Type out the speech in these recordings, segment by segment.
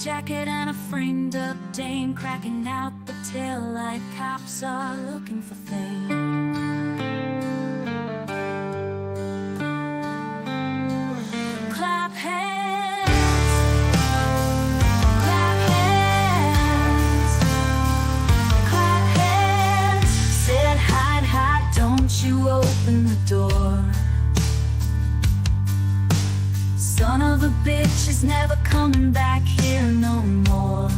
jacket and a framed up dame cracking out the tail like cops are looking for fame. Clap hands, clap hands, clap hands. Said hide, hide, don't you open the door. Son of a bitch is never coming back here no more.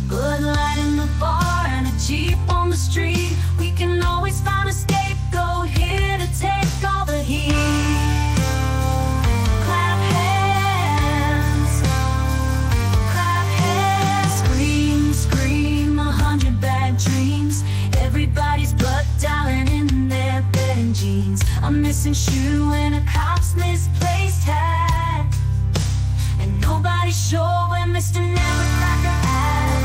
Bud Light in the bar and a Jeep on the street. We can always find a scapegoat here to take all the heat. Clap hands, clap hands. Scream, scream, 100 bad dreams. Everybody's butt dialing in their bed and jeans. A missing shoe and a cop's misplaced hat, and nobody's sure where Mr. Nevercracker at.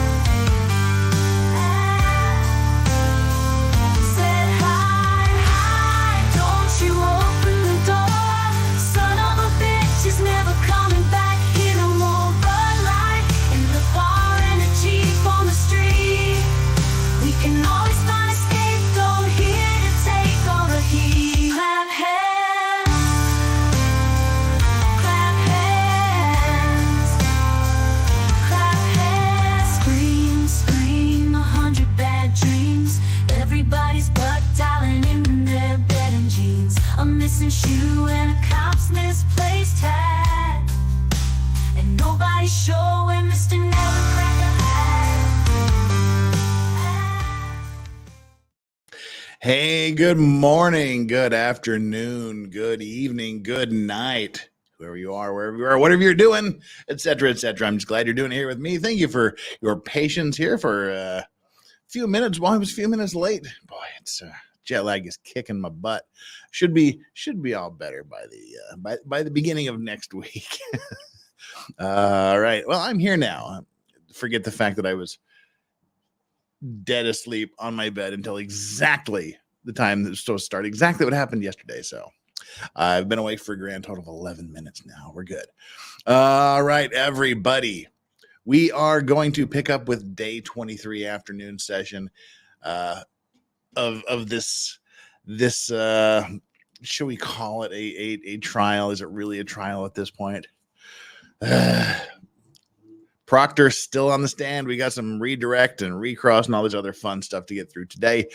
Said hide, hide, don't you open the door. Son of a bitch is never coming back here no more. Bud Light in the bar and a Jeep on the street. We can always find a scapegoat here to take all the heat. Clap hands, clap hands, clap hands. Scream, scream, 100 bad dreams. Everybody's butt dialing in their bed and jeans. A missing shoe and a cop's misplaced hat, and nobody's sure where Mr. Nevercracker at. Hey, good morning, good afternoon, good evening, good night, whoever you are, wherever you are, whatever you're doing, etc., etc. I'm just glad you're doing it here with me. Thank you for your patience here for a few minutes. Well, I was a few minutes late. Boy, it's jet lag is kicking my butt. Should be all better by the beginning of next week. All right. Well, I'm here now. Forget the fact that I was dead asleep on my bed until exactly the time that was supposed to start, exactly what happened yesterday. So I've been awake for a grand total of 11 minutes now. We're good. All right, everybody. We are going to pick up with day 23 afternoon session of this should we call it a trial? Is it really a trial at this point? Proctor still on the stand. We got some redirect and recross and all this other fun stuff to get through today.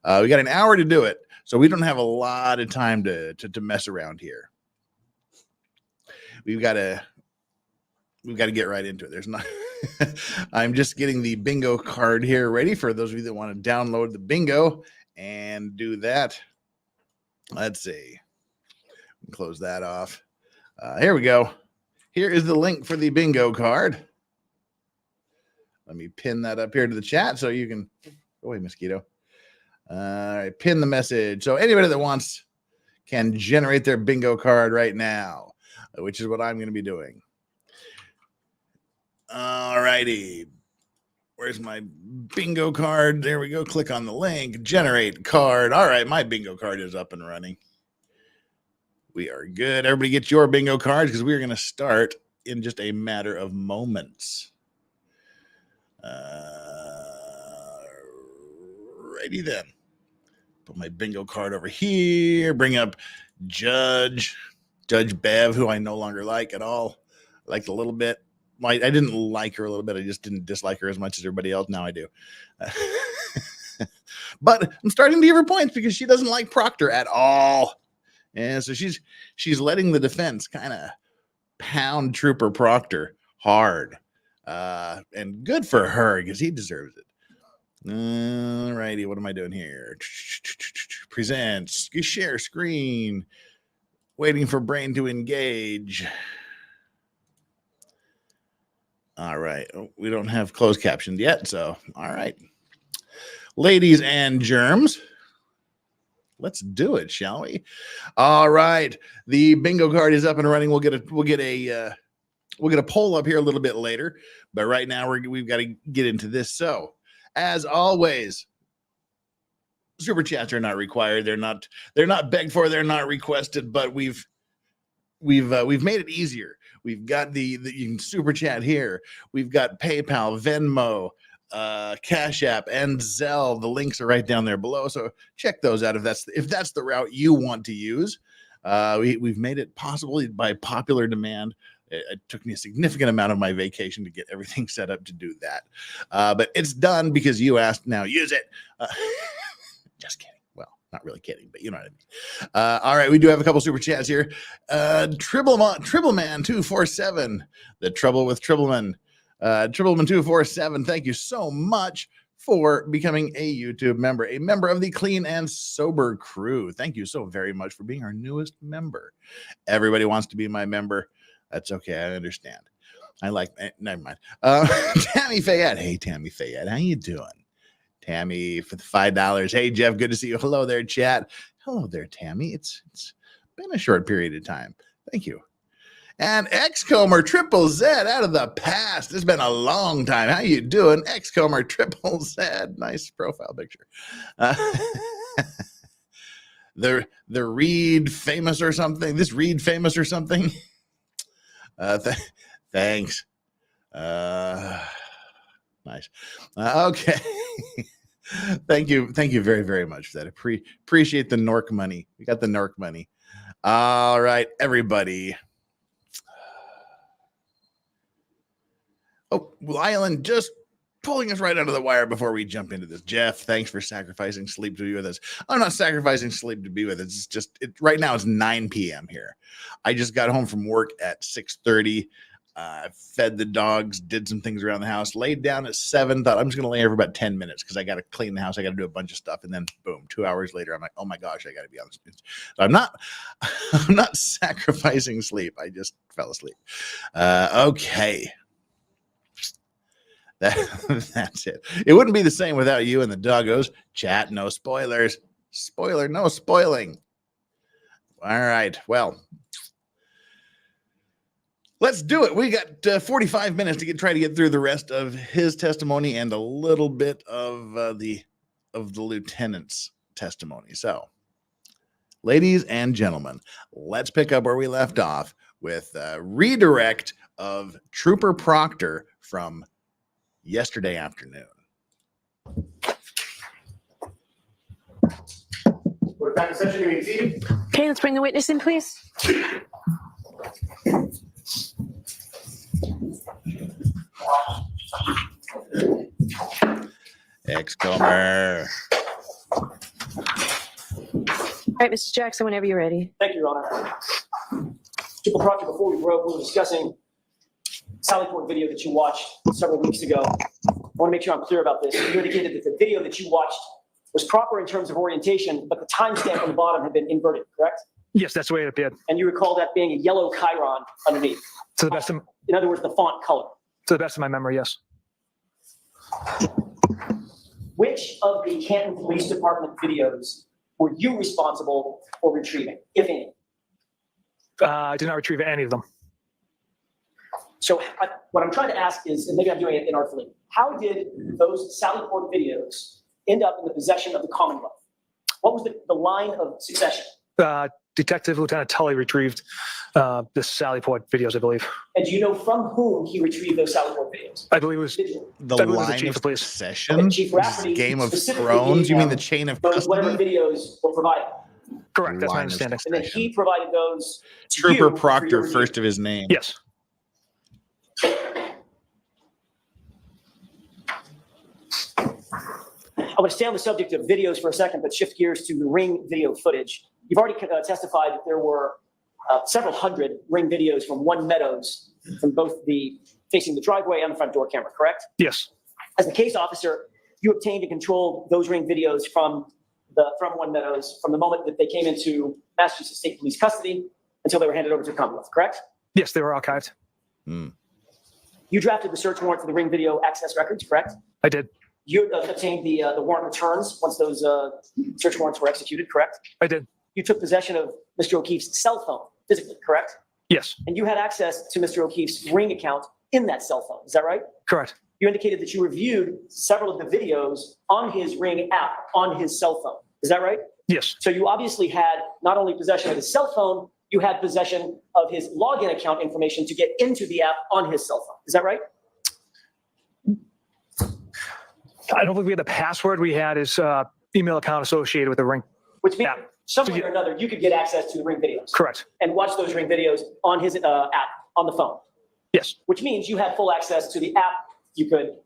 We got an hour to do it, so we don't have a lot of time to mess around here. We've got to get right into it. There's not. I'm just getting the bingo card here ready for those of you that want to download the bingo and do that. Let's see. Close that off. Here we go. Here is the link for the bingo card. Let me pin that up here to the chat so you can go away, mosquito. All right, pin the message. So anybody that wants can generate their bingo card right now, which is what I'm going to be doing. All righty. Where's my bingo card? There we go. Click on the link. Generate card. All right, my bingo card is up and running. We are good. Everybody get your bingo cards because we're going to start in just a matter of moments. Righty then. Put my bingo card over here. Bring up Judge Bev, who I no longer like at all. I liked a little bit. I didn't like her a little bit. I just didn't dislike her as much as everybody else. Now I do. But I'm starting to give her points because she doesn't like Proctor at all. And so she's letting the defense kind of pound Trooper Proctor hard. And good for her because he deserves it. All righty, what am I doing here? Presents, share screen, waiting for brain to engage. All right, we don't have closed captions yet, so all right. Ladies and germs, let's do it, shall we? All right, the bingo card is up and running. We'll get a poll up here a little bit later, but right now we've got to get into this. So, as always, super chats are not required. They're not begged for. They're not requested. But we've made it easier. We've got the you can super chat here. We've got PayPal, Venmo, Cash App, and Zelle. The links are right down there below. So check those out if that's the route you want to use. We've made it possible by popular demand. It took me a significant amount of my vacation to get everything set up to do that. But it's done because you asked. Now use it. Just kidding. Well, not really kidding, but you know what I mean. All right, we do have a couple super chats here. Tribbleman 247. The trouble with Tribbleman. Tribbleman 247. Thank you so much for becoming a YouTube member, a member of the Clean and Sober crew. Thank you so very much for being our newest member. Everybody wants to be my member. That's okay. I understand. Never mind. Tammy Fayette. Hey, Tammy Fayette. How you doing? Tammy for the $5. Hey, Jeff. Good to see you. Hello there, chat. Hello there, Tammy. It's been a short period of time. Thank you. And Xcomer Triple Z out of the past. It's been a long time. How you doing? Xcomer Triple Z. Nice profile picture. The Reed famous or something. This Reed famous or something. Thanks. Nice. Okay. Thank you very, very much for that. Appreciate the Nork money. We got the Nork money. All right, everybody. Oh, Lylan just pulling us right under the wire before we jump into this. Jeff, thanks for sacrificing sleep to be with us. I'm not sacrificing sleep to be with us. It's just right now it's 9 p.m. here. I just got home from work at 6:30. Fed the dogs, did some things around the house, laid down at 7. Thought I'm just going to lay here for about 10 minutes because I got to clean the house. I got to do a bunch of stuff. And then boom, 2 hours later, I'm like, oh my gosh, I got to be on the screen. So I'm not sacrificing sleep. I just fell asleep. Okay. That's it. It wouldn't be the same without you and the doggos. Chat, no spoilers. Spoiler, no spoiling. All right. Well, let's do it. We got 45 minutes to try to get through the rest of his testimony and a little bit of the lieutenant's testimony. So, ladies and gentlemen, let's pick up where we left off with a redirect of Trooper Proctor from yesterday afternoon. We're back in session. You may be seated. Okay, let's bring the witness in, please. Xcomer. All right, Mr. Jackson, whenever you're ready. Thank you, Your Honor. Triple Proctor, before we broke, we were discussing Sally Port video that you watched several weeks ago. I want to make sure I'm clear about this. You indicated that the video that you watched was proper in terms of orientation, but the timestamp on the bottom had been inverted, correct? Yes, that's the way it appeared. And you recall that being a yellow chyron underneath. To the best of, In other words, the font color. to the best of my memory, yes. Which of the Canton Police Department videos were you responsible for retrieving, if any? I did not retrieve any of them. So what I'm trying to ask is, and maybe I'm doing it inartfully, how did those Sally Port videos end up in the possession of the Commonwealth? What was the line of succession? Detective Lieutenant Tully retrieved the Sallyport videos, I believe. And do you know from whom he retrieved those Sally Port videos? I believe it was The I believe it was the line chief of of police. succession? Okay, Chief Rafferty Game of specifically Thrones? gave You mean them the chain of those whatever custody? videos were provided. Correct, that's my Line of understanding. And then he provided those to Trooper you for your Proctor, review. first of his name. Yes. I want to stay on the subject of videos for a second, but shift gears to the Ring video footage. You've already testified that there were several hundred Ring videos from One Meadows, from both the facing the driveway and the front door camera, correct? Yes. As the case officer, you obtained and controlled those Ring videos from One Meadows from the moment that they came into Massachusetts State Police custody until they were handed over to the Commonwealth, correct? Yes, they were archived. You drafted the search warrant for the Ring video access records, correct? I did. You obtained the warrant returns once those search warrants were executed, correct? I did. You took possession of Mr. O'Keefe's cell phone physically, correct? Yes. And you had access to Mr. O'Keefe's Ring account in that cell phone, is that right? Correct. You indicated that you reviewed several of the videos on his Ring app on his cell phone, is that right? Yes. So you obviously had not only possession of his cell phone, you had possession of his login account information to get into the app on his cell phone. Is that right? I don't think we had the password. We had his email account associated with the Ring. Which means App. some So way you- or another, you could get access to the Ring videos Correct. and watch those Ring videos on his app on the phone, Yes. which means you had full access to the app. You could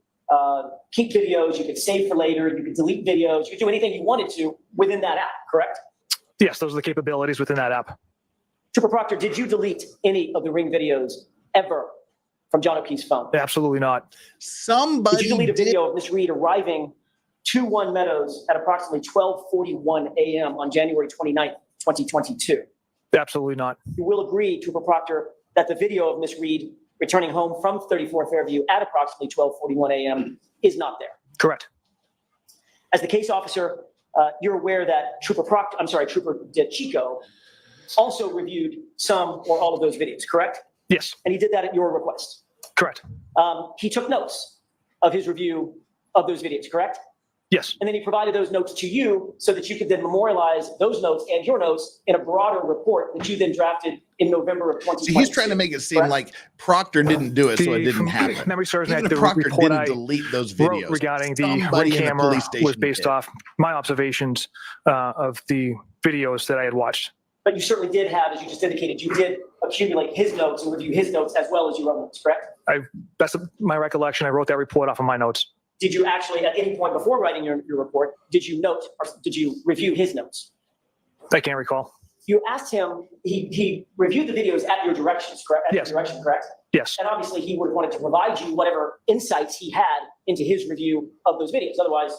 keep videos, you could save for later, you could delete videos, you could do anything you wanted to within that app, correct? Yes, those are the capabilities within that app. Trooper Proctor, did you delete any of the Ring videos ever from John O'Keefe's phone? Absolutely not. Somebody Did you delete a did. video of Miss Reed arriving to One Meadows at approximately 12:41 a.m. on January 29th, 2022? Absolutely not. You will agree, Trooper Proctor, that the video of Miss Reed returning home from 34 Fairview at approximately 12:41 a.m. is not there. Correct. As the case officer, you're aware that Trooper DeChico also reviewed some or all of those videos, correct? Yes. And he did that at your request. Correct. He took notes of his review of those videos, correct? Yes. And then he provided those notes to you so that you could then memorialize those notes and your notes in a broader report that you then drafted in November of 2020. See, he's trying to make it seem Correct. like Proctor didn't do it, so it The- didn't from happen. Memory serves me, Even the if Proctor report didn't I delete those wrote videos regarding the somebody Ring in the camera police station was based did. off my observations of the videos that I had watched. But you certainly did have, as you just indicated, you did accumulate his notes and review his notes as well as your own notes, correct? That's my recollection. I wrote that report off of my notes. Did you actually, at any point before writing your report, did you note or did you review his notes? I can't recall. You asked him, he reviewed the videos at your directions, correct? At Yes. your direction, correct? Yes. And obviously he would have wanted to provide you whatever insights he had into his review of those videos. Otherwise,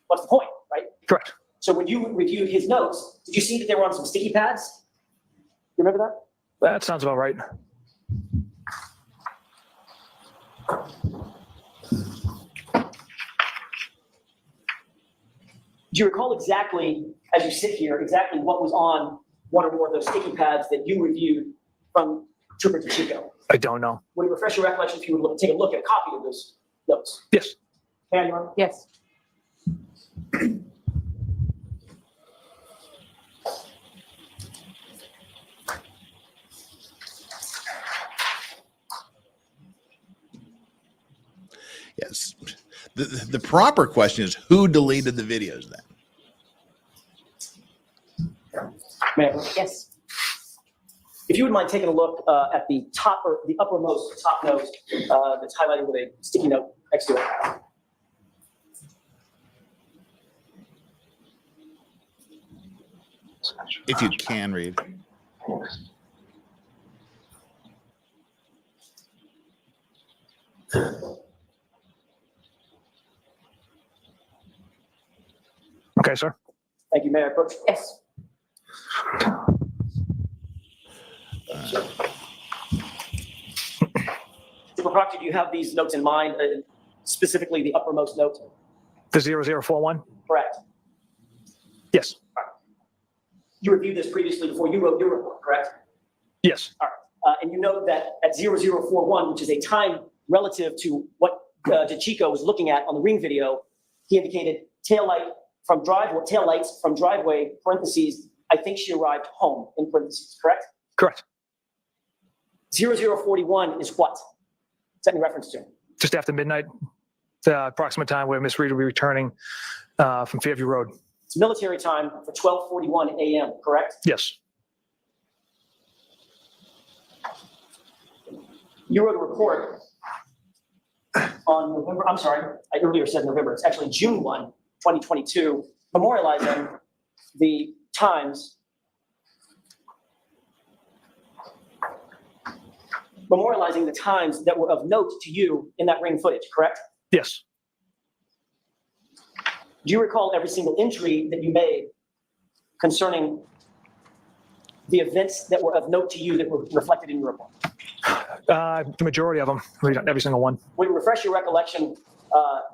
what's the point, right? Correct. So when you reviewed his notes, did you see that they were on some sticky pads? You remember that? That sounds about right. Do you recall exactly, as you sit here, exactly what was on one or more of those sticky pads that you reviewed from Trooper DeChico? I don't know. Would it refresh your recollection if you would take a look at a copy of those notes? Yes. Can you? Yes. Yes. The proper question is who deleted the videos then? Ma'am, Yes. if you would mind taking a look at the top or the uppermost top note that's highlighted with a sticky note next to it. If you can read. Okay, sir. Thank you, Mayor Brooks. Yes. Super Proctor, do you have these notes in mind, specifically the uppermost note? The 0041? Correct. Yes. You reviewed this previously before you wrote your report, correct? Yes. And you note that at 0041, which is a time relative to what DeChico was looking at on the Ring video, he indicated taillights from driveway, parentheses, I think she arrived home, in parentheses, correct? Correct. 0041 is what? What's that in reference to? Just after midnight, the approximate time where Miss Reed will be returning from Fairview Road. It's military time for 12:41 a.m., correct? Yes. You wrote a report on November, I'm sorry, I earlier said November, it's actually June 1, 2022, memorializing the times, that were of note to you in that Ring footage, correct? Yes. Do you recall every single entry that you made concerning the events that were of note to you that were reflected in your report? The majority of them, every single one. Would it refresh your recollection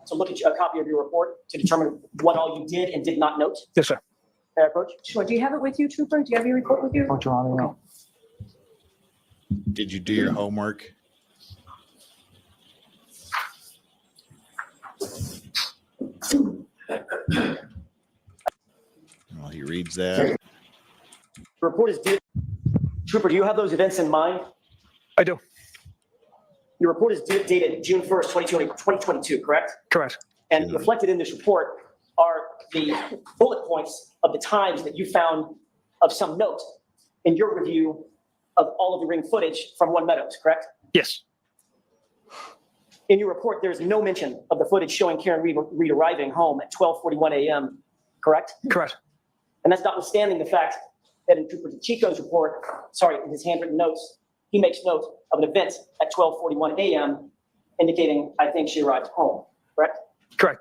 to look at a copy of your report to determine what all you did and did not note? Yes, sir. Fair approach? Sure. Do you have it with you, Trooper? Do you have your report with you? Okay. Did you do your homework? While he reads that. The report is due Trooper, do you have those events in mind? I do. Your report is dated June 1st, 2022, correct? Correct. And reflected in this report are the bullet points of the times that you found of some note in your review of all of the ring footage from One Meadows, correct? Yes. In your report, there's no mention of the footage showing Karen Reed arriving home at 12:41 a.m., correct? Correct. And that's notwithstanding the fact that in Trooper DeChico's report, in his handwritten notes, he makes note of an event at 12:41 a.m. indicating, I think she arrived home, correct? Correct.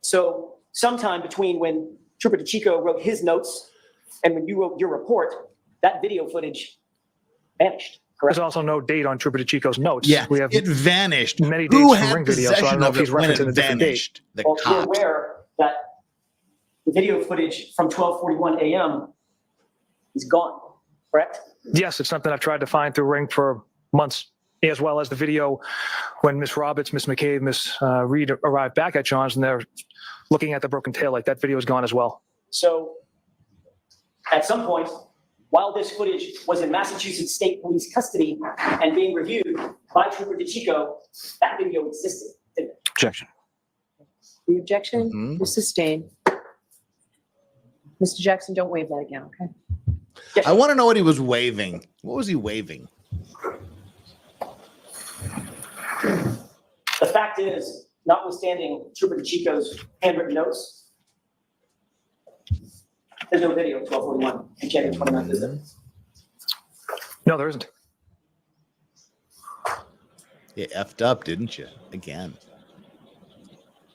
So sometime between when Trooper DeChico wrote his notes and when you wrote your report, that video footage vanished, correct? There's also no date on Trooper DeChico's notes. Yeah, We have it vanished. many Who dates from had ring video, so I don't possession know of if he's it when referencing a it different date. vanished? The Well, you're cops. aware that the video footage from 12:41 a.m. is gone, correct? Yes, it's something I've tried to find through Ring for months, as well as the video when Miss Roberts, Miss McCabe, Miss Reed arrived back at John's and they're looking at the broken tail. Like that video is gone as well. So at some point, while this footage was in Massachusetts State Police custody and being reviewed by Trooper DeChico, that video existed, didn't it? Objection. The objection Mhm. is sustained. Mr. Jackson, don't waive that again, okay? Yes. I want to know what he was waving. What was he waving? The fact is, notwithstanding Trooper DeChico's handwritten notes, there's no video of 12:41 and January 29th, is there? No, there isn't. You effed up, didn't you? Again.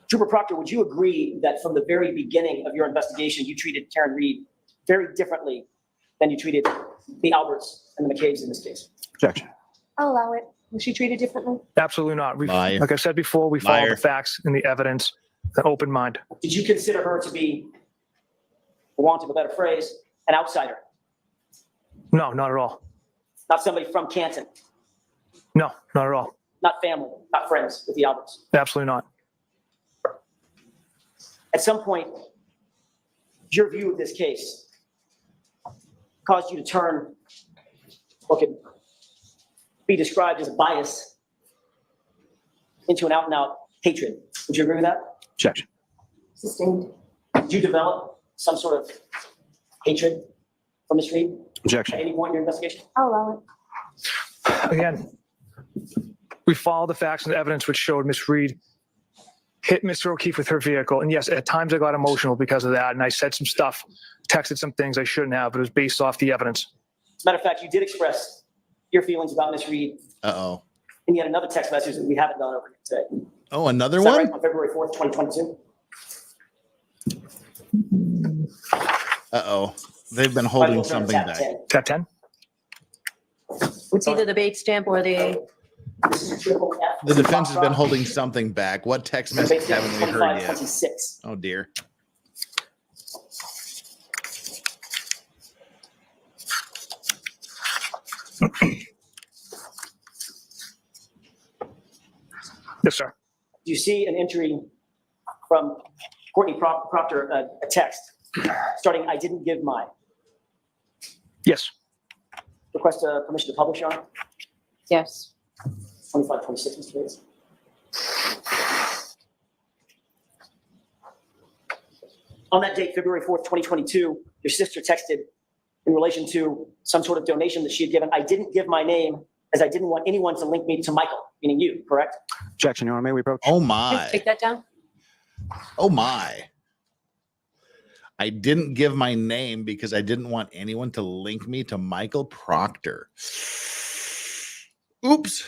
Trooper Proctor, would you agree that from the very beginning of your investigation, you treated Karen Reed very differently than you treated the Alberts and the McCabe's in this case? Objection. I'll allow it. Was she treated differently? Absolutely not. Liar. Like I said before, we follow Liar. the facts and the evidence, the open mind. Did you consider her to be, for want of a better phrase, an outsider? No, not at all. Not somebody from Canton, No, not at all. not family, not friends with the Alberts? Absolutely not. At some point, your view of this case caused you to turn what could be described as a bias into an out-and-out hatred. Would you agree with that? Objection. Sustained. Did you develop some sort of hatred for Ms. Reed at Objection. any point in your investigation? I'll allow it. Again, we follow the facts and the evidence which showed Miss Reed hit Mr. O'Keefe with her vehicle. And yes, at times I got emotional because of that. And I said some stuff, texted some things I shouldn't have, but it was based off the evidence. As a matter of fact, you did express your feelings about Ms. Reed Uh-oh. in yet another text message that we haven't gone over today. Oh, another Is that one? right? On February 4th, 2022? Uh-oh. They've been holding something back. Tap 10? It's either the bait stamp or the, This is triple F. The defense has been holding something back. What text message haven't we heard yet? 2526. Oh, dear. Yes, sir. Do you see an entry from Courtney Proctor, a text starting, I didn't give my Yes. request permission to publish on? yes. 2526, Mr. Bates. On that date, February 4th, 2022, your sister texted in relation to some sort of donation that she had given. I didn't give my name as I didn't want anyone to link me to Michael, meaning you, correct? Objection, Your Honor. May we approach? Oh, my. Take that down. Oh, my. I didn't give my name because I didn't want anyone to link me to Michael Proctor. Oops.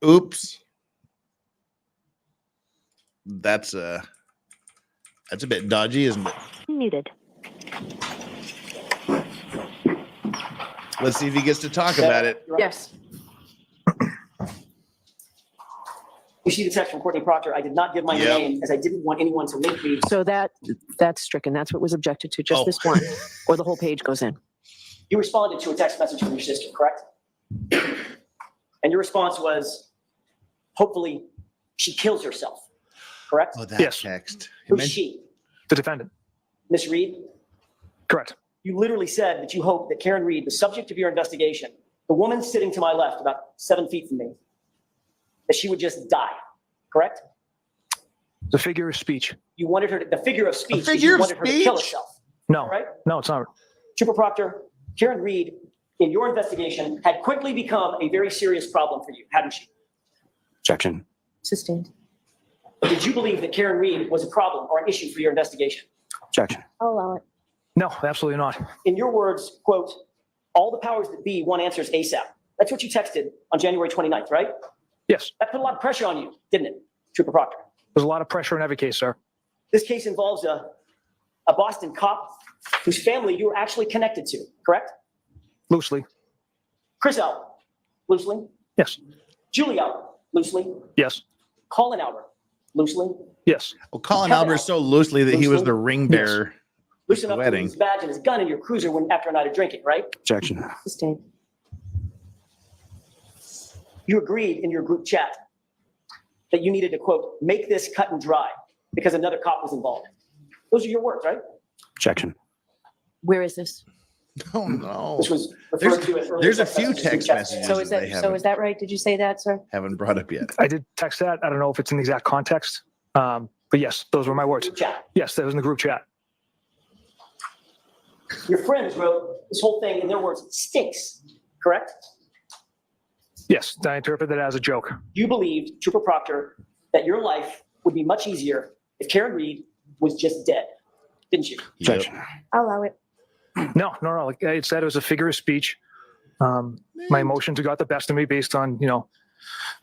Oops. That's a bit dodgy, isn't it? Muted. Let's see if he gets to talk about it. You're right. Yes. You see the text from Courtney Proctor. I did not give my Yep. name as I didn't want anyone to link me. So that's stricken. That's what was objected to, just Oh. this one, or the whole page goes in. You responded to a text message from your sister, correct? And your response was, hopefully she kills herself, correct? Oh, that Yes. text. It Who's meant- she? The defendant. Miss Reed? Correct. You literally said that you hope that Karen Reed, the subject of your investigation, the woman sitting to my left, about 7 feet from me, that she would just die, correct? The figure of speech. You wanted her to, the figure of speech, is figure you of wanted her to kill speech? herself, No, right? no, it's not. Trooper Proctor, Karen Reed, in your investigation, had quickly become a very serious problem for you, hadn't she? Objection. Sustained. Did you believe that Karen Reed was a problem or an issue for your investigation? Objection. I'll allow it. No, absolutely not. In your words, quote, all the powers that be want answers ASAP. That's what you texted on January 29th, right? Yes, That put a lot of pressure on you, didn't it, Trooper Proctor? there's a lot of pressure in every case, sir. This case involves a Boston cop whose family you were actually connected to, correct? Loosely. Chris Albert, loosely. Yes, Julie Albert, loosely. yes, Colin Albert, loosely. yes. Well, Colin Kevin Albert so loosely that he was Loosely? the ring bearer. Loose The enough to wedding. leave his badge and his gun in your cruiser after a night of drinking, right? Objection. Sustained. You agreed in your group chat that you needed to, quote, make this cut and dry because another cop was involved. Those are your words, right? Objection. Where is this? Oh, no. This was referred to as earlier. There's a text few messages in text chat. messages So is they that, so is that right? Did you say that, sir? haven't brought up yet. I did text that. I don't know if it's in the exact context. But yes, those were my words. Group chat. Yes, that was in the group chat. Your friends wrote this whole thing in their words stinks, correct? Yes, I interpret that as a joke. You believed, Trooper Proctor, that your life would be much easier if Karen Reed was just dead, didn't you? Objection. I'll allow it. No. Like I said, it was a figure of speech. My emotions got the best of me based on,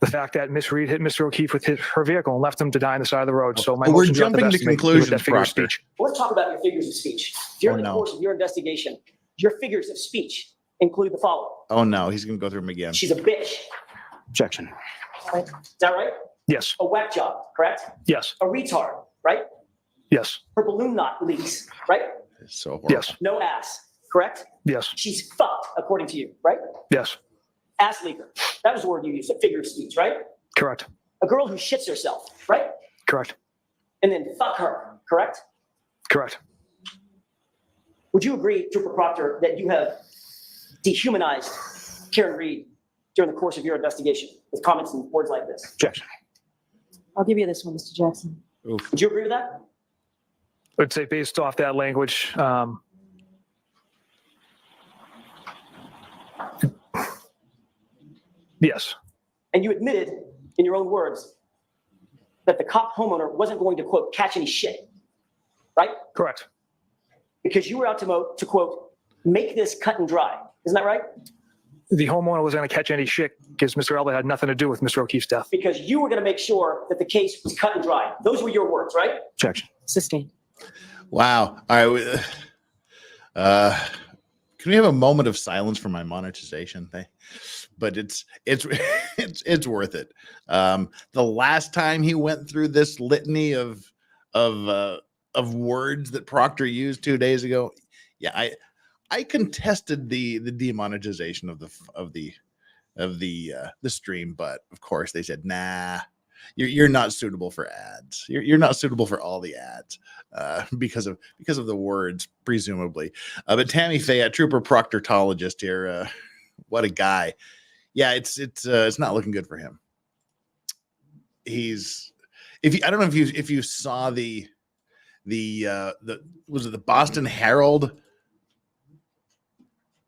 the fact that Miss Reed hit Mr. O'Keefe with her vehicle and left him to die on the side of the road. So my We're emotions got the jumping best to of me with conclusions, that figure of Proctor. speech. Let's talk about your figures of speech. During Oh, the no. course of your investigation, your figures of speech include the following. Oh, no. He's going to go through them again. She's a bitch. Objection. Is that right? Yes, A whack job, correct? yes, A retard, right? yes, Her balloon knot leaks, right? It's so horrible. yes, No ass, correct? yes, She's fucked, according to you, right? yes, Ass leaker. That was the word you used, a figure of speech, right? correct, A girl who shits herself, right? correct, And then fuck her, correct? correct. Would you agree, Trooper Proctor, that you have dehumanized Karen Reed during the course of your investigation with comments and words like this? Objection. I'll give you this one, Mr. Jackson. Oof. Would you agree with that? I'd say based off that language, yes, And you admitted, in your own words, that the cop homeowner wasn't going to, quote, catch any shit, right? correct, Because you were out to quote, make this cut and dry. Isn't that right? the homeowner was going to catch any shit because Mr. Elba had nothing to do with Mr. O'Keefe's death. Because you were going to make sure that the case was cut and dry. Those were your words, right? Objection. Sustained. Wow. All right. Can we have a moment of silence for my monetization thing? But it's worth it. The last time he went through this litany of words that Proctor used 2 days ago, yeah, I contested the demonetization of the stream, but of course they said, nah, you're not suitable for ads. You're not suitable for all the ads because of the words, presumably. But Tammy Fayette, Trooper Proctorologist here, what a guy. Yeah, it's not looking good for him. I don't know if you saw the was it the Boston Herald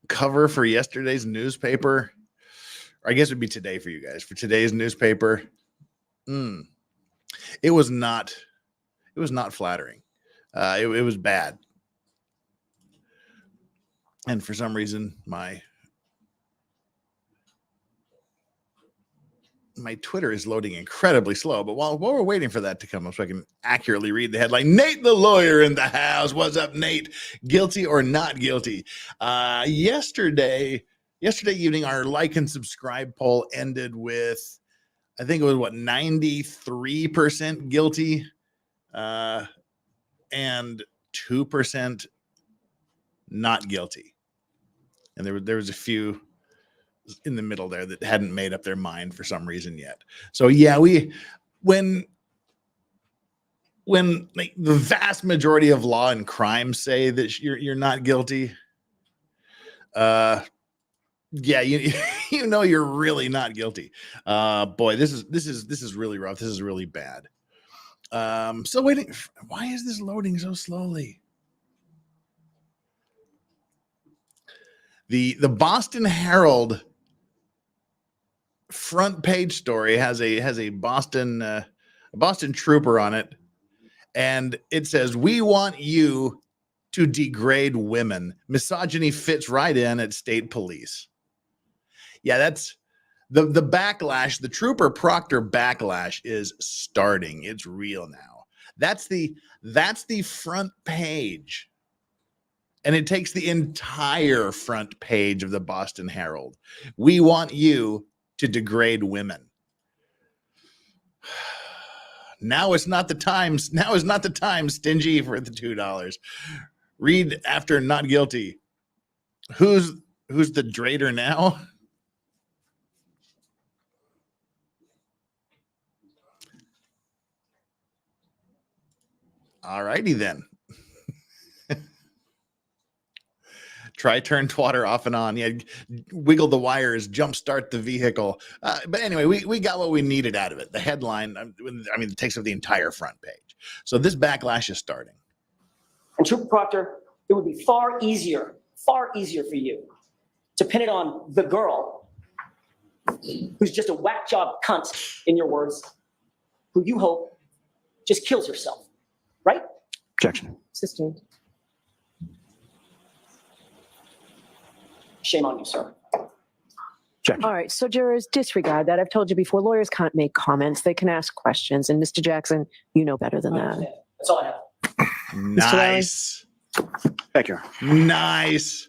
cover for yesterday's newspaper? Or I guess it'd be today for you guys, for today's newspaper. It was not flattering. It was bad. And for some reason, my Twitter is loading incredibly slow. But while we're waiting for that to come up so I can accurately read the headline, Nate the lawyer in the house. What's up, Nate? Guilty or not guilty? Yesterday evening, our like and subscribe poll ended with, I think it was 93% guilty and 2% not guilty. And there was a few in the middle there that hadn't made up their mind for some reason yet. So yeah, when when like the vast majority of law and crime say that you're not guilty, yeah, you know you're really not guilty. Boy, this is really rough. This is really bad. So waiting, why is this loading so slowly? The Boston Herald front page story has a Boston trooper on it, and it says, "We want you to degrade women. Misogyny fits right in at state police." Yeah, that's the backlash. The trooper Proctor backlash is starting. It's real now. That's the front page. And it takes the entire front page of the Boston Herald. We want you to degrade women. Now is not the time. Now is not the time, stingy, for the $2. Read after not guilty. Who's the drader now? All righty then. Try turn twatter off and on. Yeah, wiggle the wires, jumpstart the vehicle. But anyway, we got what we needed out of it. The headline, I mean, it takes up the entire front page. So this backlash is starting. And Trooper Proctor, it would be far easier for you to pin it on the girl who's just a whack job cunt, in your words, who you hope just kills herself, right? Objection. Sustained. Shame on you, sir. Objection. All right, so jurors, disregard that. I've told you before, lawyers can't make comments. They can ask questions. And Mr. Jackson, you know better than that. That's all I have. Nice. Thank you. Nice.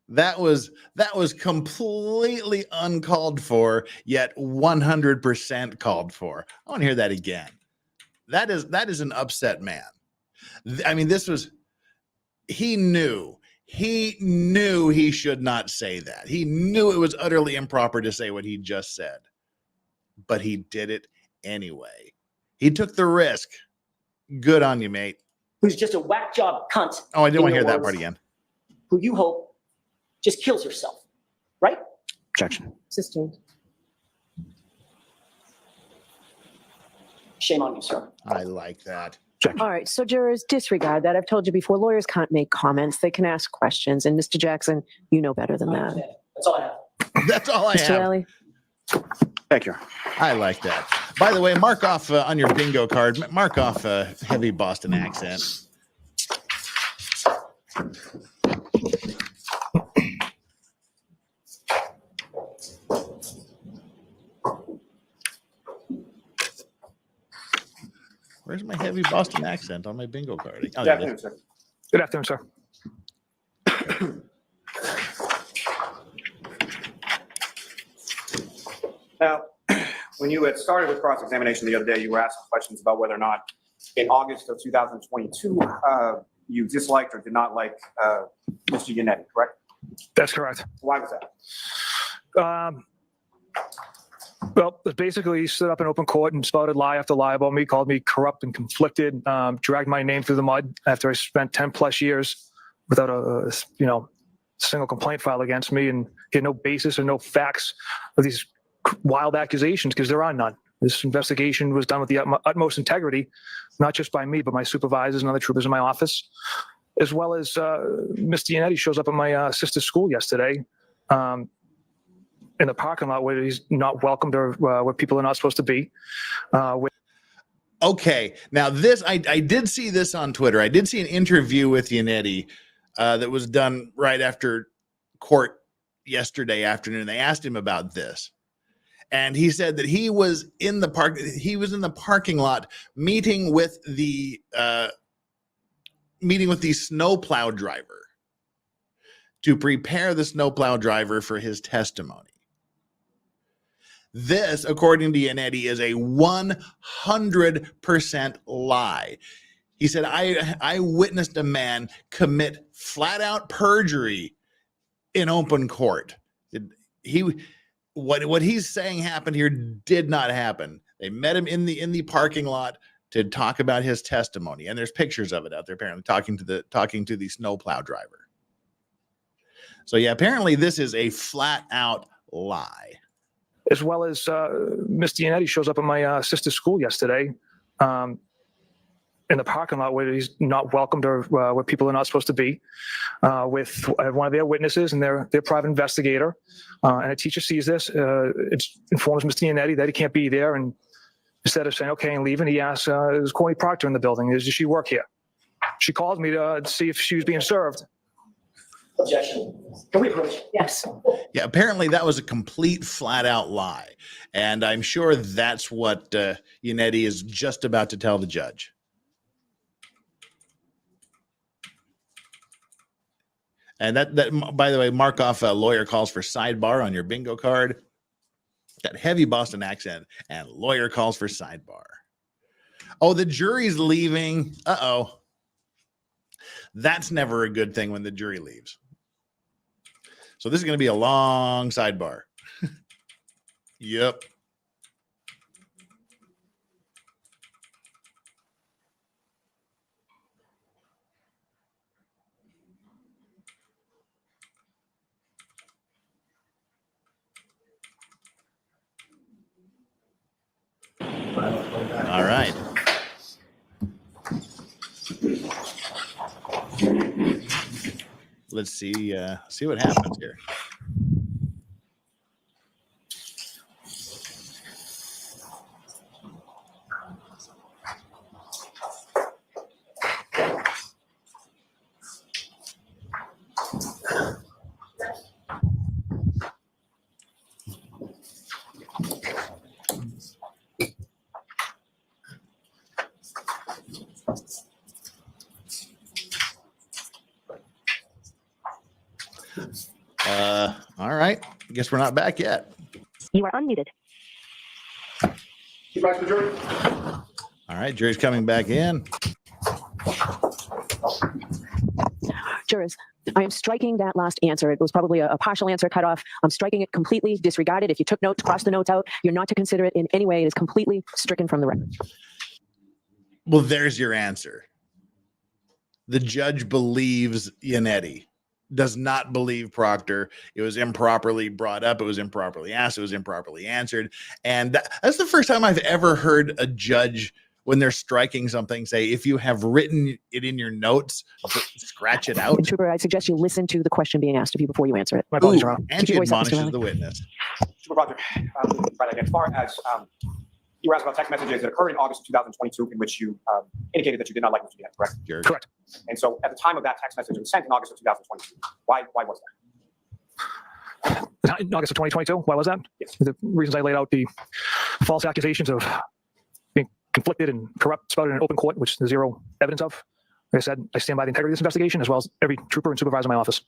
That was completely uncalled for, yet 100% called for. I want to hear that again. That is an upset man. I mean, he knew he should not say that. He knew it was utterly improper to say what he just said, but he did it anyway. He took the risk. Good on you, mate. Who's just a whack job cunt. Oh, I didn't want to in hear your that part words, again. Who you hope just kills herself, right? Objection. Sustained. Shame on you, sir. I like that. Objection. All right, so jurors, disregard that. I've told you before, lawyers can't make comments. They can ask questions. And Mr. Jackson, you know better than that. That's all I have. That's all I Mr. have. Riley? Thank you. I like that. By the way, mark off on your bingo card, mark off a heavy Boston accent. Where's my heavy Boston accent on my bingo card? Oh, there it is. sir. Good afternoon, sir. Now, when you had started with cross-examination the other day, you were asking questions about whether or not in August of 2022, you disliked or did not like Mr. Yannetti, correct? That's correct. Why was that? Well, basically, he stood up in open court and spouted lie after lie about me, called me corrupt and conflicted, dragged my name through the mud after I spent 10 plus years without a single complaint filed against me, and he had no basis or no facts of these wild accusations because there are none. This investigation was done with the utmost integrity, not just by me, but my supervisors and other troopers in my office, as well as Mr. Yannetti shows up at my sister's school yesterday in the parking lot where he's not welcomed or where people are not supposed to be. Okay, now this I did see this on Twitter. I did see an interview with Yannetti that was done right after court yesterday afternoon. They asked him about this, and he said that he was in the parking lot meeting with the snowplow driver to prepare the snowplow driver for his testimony. This, according to Yannetti, is a 100% lie. He said, I witnessed a man commit flat out perjury in open court. What he's saying happened here did not happen. They met him in the parking lot to talk about his testimony. And there's pictures of it out there, apparently talking to the snowplow driver. So yeah, apparently this is a flat out lie. As well as Miss Giannetti shows up at my sister's school yesterday in the parking lot where he's not welcomed or where people are not supposed to be with one of their witnesses and their private investigator. And a teacher sees this, it informs Mr. Giannetti that he can't be there. And instead of saying, okay, and leaving, he asks, is Courtney Proctor in the building? Does she work here? She called me to see if she was being served. Objection. Can we approach? Yes. Yeah, apparently that was a complete flat out lie. And I'm sure that's what Yannetti is just about to tell the judge. And that by the way, mark off a lawyer calls for sidebar on your bingo card. That heavy Boston accent and lawyer calls for sidebar. Oh, the jury's leaving. Uh-oh. That's never a good thing when the jury leaves. So this is going to be a long sidebar. Yep. All right. Let's see what happens here. All right. I guess we're not back yet. You are unmuted. Chief Vice Jury. All right. Jury's coming back in. Jurors, I am striking that last answer. It was probably a partial answer cut off. I'm striking it completely, disregarded. If you took notes, cross the notes out. You're not to consider it in any way. It is completely stricken from the record. Well, there's your answer. The judge believes Yannetti, does not believe Proctor. It was improperly brought up. It was improperly asked. It was improperly answered. And that's the first time I've ever heard a judge, when they're striking something, say, if you have written it in your notes, scratch it out. Trooper, I suggest you listen to the question being asked of you before you answer it. My apologies, Your Honor. And Keep she your voice up, Mr. admonishes Riley. the witness. Super Proctor, as far as you were asked about text messages that occurred in August of 2022 in which you indicated that you did not like Mr. Giannetti, correct? Jared. Correct. And so at the time of that text message, it was sent in August of 2022. Why was that? In August of 2022, why was that? Yes. The reasons I laid out, the false accusations of being conflicted and corrupt spouted in open court, which there's zero evidence of. Like I said, I stand by the integrity of this investigation, as well as every trooper and supervisor in my office.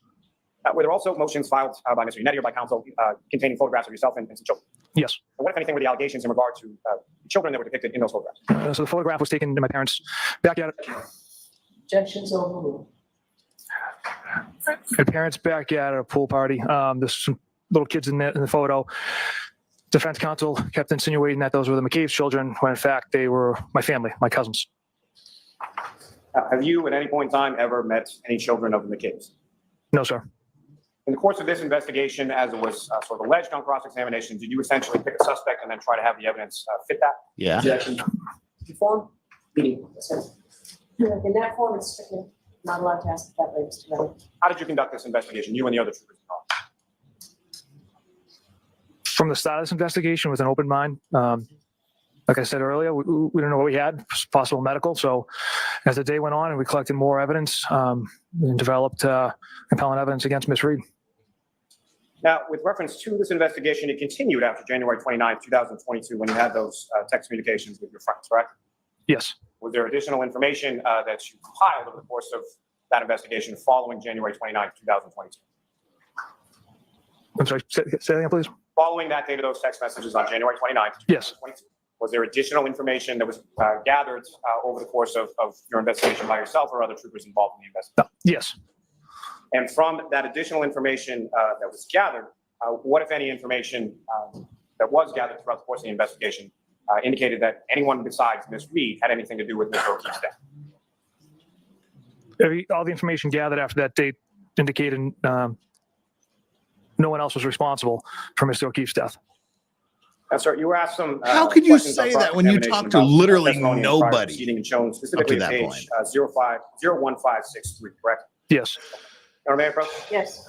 Were there also motions filed by Mr. Giannetti or by counsel containing photographs of yourself and some children? Yes. And what, if anything, were the allegations in regard to children that were depicted in those photographs? So the photograph was taken in my parents' backyard. Objections overruled. My parents' backyard at a pool party. There's some little kids in the photo. Defense counsel kept insinuating that those were the McCabe's children, when in fact they were my family, my cousins. Have you at any point in time ever met any children of the McCabe's? No, sir. In the course of this investigation, as it was sort of alleged on cross-examination, did you essentially pick a suspect and then try to have the evidence fit that? Yeah. Objection. Form? Meeting. In that form, it's strictly not allowed to ask that way, Mr. Riley. How did you conduct this investigation, you and the other troopers involved? From the start of this investigation with an open mind. Like I said earlier, we didn't know what we had, possible medical. So as the day went on and we collected more evidence and developed compelling evidence against Ms. Reed. Now, with reference to this investigation, it continued after January 29, 2022, when you had those text communications with your friends, correct? Yes. Was there additional information that you compiled over the course of that investigation following January 29, 2022? I'm sorry, say that again, please. Following that date of those text messages on January 29, Yes. 2022, was there additional information that was gathered over the course of your investigation by yourself or other troopers involved in the investigation? Yes. And from that additional information that was gathered, what, if any, information that was gathered throughout the course of the investigation indicated that anyone besides Ms. Reed had anything to do with Mr. O'Keefe's death. All the information gathered after that date indicated no one else was responsible for Mr. O'Keefe's death. Sir, you were asked some. How could you questions on say that when you cross-examination talked to about literally testimony in prior nobody proceeding and shown specifically up to at that page 01563, correct? Yes. Mayor Pro? Yes.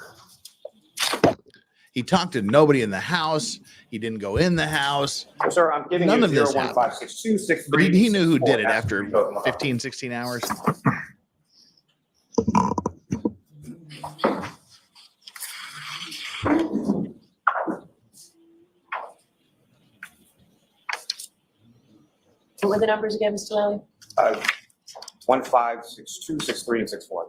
He talked to nobody in the house. He didn't go in the house. So, sir, I'm giving None you of this happened. 0156263. But he knew who did it Ask after you to go look up. 15, 16 hours. What were the numbers again, Mr. Lally? 1562, 63, and 64.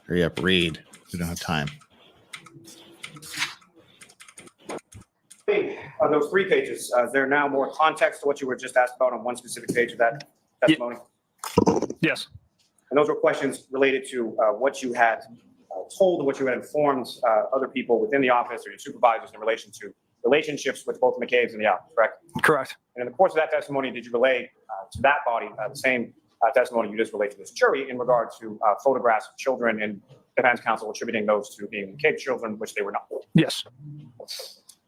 Hurry up, read. We don't have time. On those 3 pages, is there now more context to what you were just asked about on one specific page of that testimony? Yes. And those were questions related to what you had told and what you had informed other people within the office or your supervisors in relation to relationships with both the McCabe's and the Albers, correct? Correct. And in the course of that testimony, did you relay to that body the same testimony you just relayed to this jury in regard to photographs of children and defense counsel attributing those to being McCabe children, which they were not? Yes.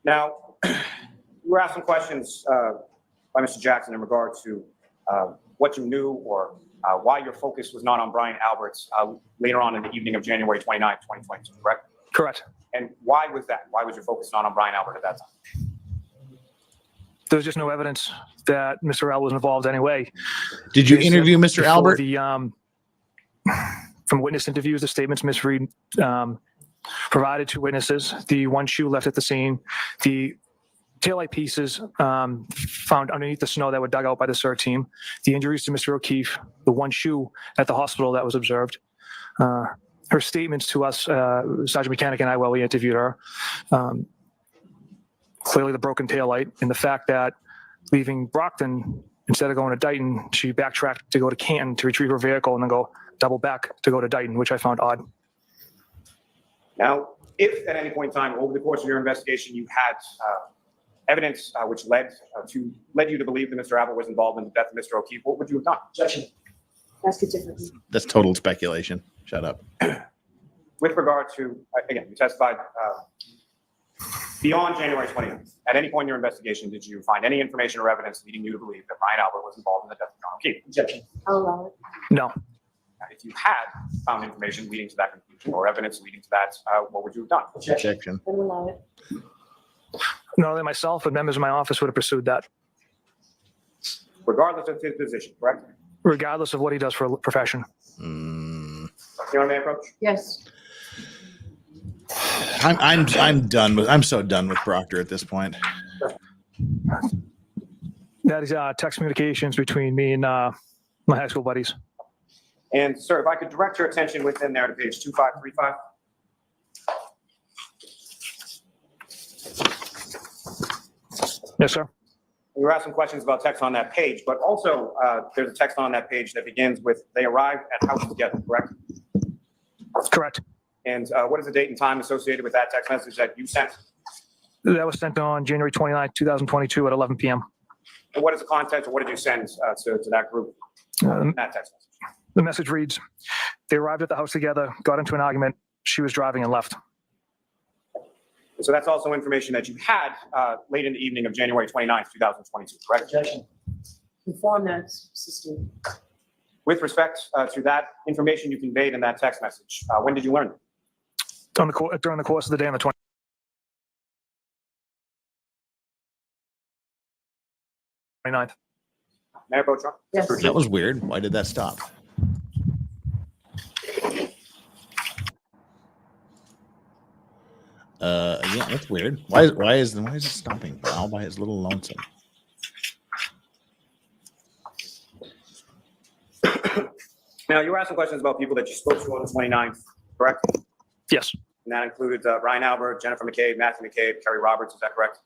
Now, you were asked some questions by Mr. Jackson in regard to what you knew or why your focus was not on Brian Alberts later on in the evening of January 29, 2022, correct? Correct. And why was that? Why was your focus not on Brian Albert at that time? There was just no evidence that Mr. Al was involved anyway. Did you They said interview Mr. before Albert? The, from witness interviews, the statements Ms. Reed provided to witnesses, the one shoe left at the scene, the taillight pieces found underneath the snow that were dug out by the CERT team, the injuries to Mr. O'Keefe, the one shoe at the hospital that was observed. Her statements to us, Sergeant Mechanic and I, while we interviewed her, clearly the broken taillight and the fact that leaving Brockton, instead of going to Dighton, she backtracked to go to Canton to retrieve her vehicle and then go double back to go to Dighton, which I found odd. Now, if at any point in time over the course of your investigation you had evidence which led you to believe that Mr. Albert was involved in the death of Mr. O'Keefe, what would you have done? Objection. Ask it differently. That's total speculation. Shut up. With regard to, again, you testified beyond January 20th. At any point in your investigation, did you find any information or evidence leading you to believe that Brian Albert was involved in the death of John O'Keefe? Objection. I'll allow it. No. Now, if you had found information leading to that conclusion or evidence leading to that, what would you have done? Objection. Then we'll allow it. Not only myself, but members of my office would have pursued that, Regardless of his position, correct? regardless of what he does for a profession. You know my approach? Yes. I'm done with. I'm so done with Proctor at this point. That is text communications between me and my high school buddies. And sir, if I could direct your attention within there to page 2535. Yes, sir. We were asked some questions about text on that page, but also there's a text on that page that begins with, they arrived at house together, correct? Correct. And what is the date and time associated with that text message that you sent? That was sent on January 29, 2022 at 11 p.m. And what is the content or what did you send to that group, that text message? The message reads, they arrived at the house together, got into an argument. She was driving and left. So that's also information that you had late in the evening of January 29th, 2022, correct? Objection. Inform that system. With respect to that information you conveyed in that text message, when did you learn it? During the course of the day on the 29th. Mayor Bochar? Yes. That was weird. Why did that stop? Yeah, that's weird. Why is it stopping all by his little lonesome? Now, you were asking questions about people that you spoke to on the 29th, correct? Yes. And that included Brian Albert, Jennifer McCabe, Matthew McCabe, Kerry Roberts, is that correct?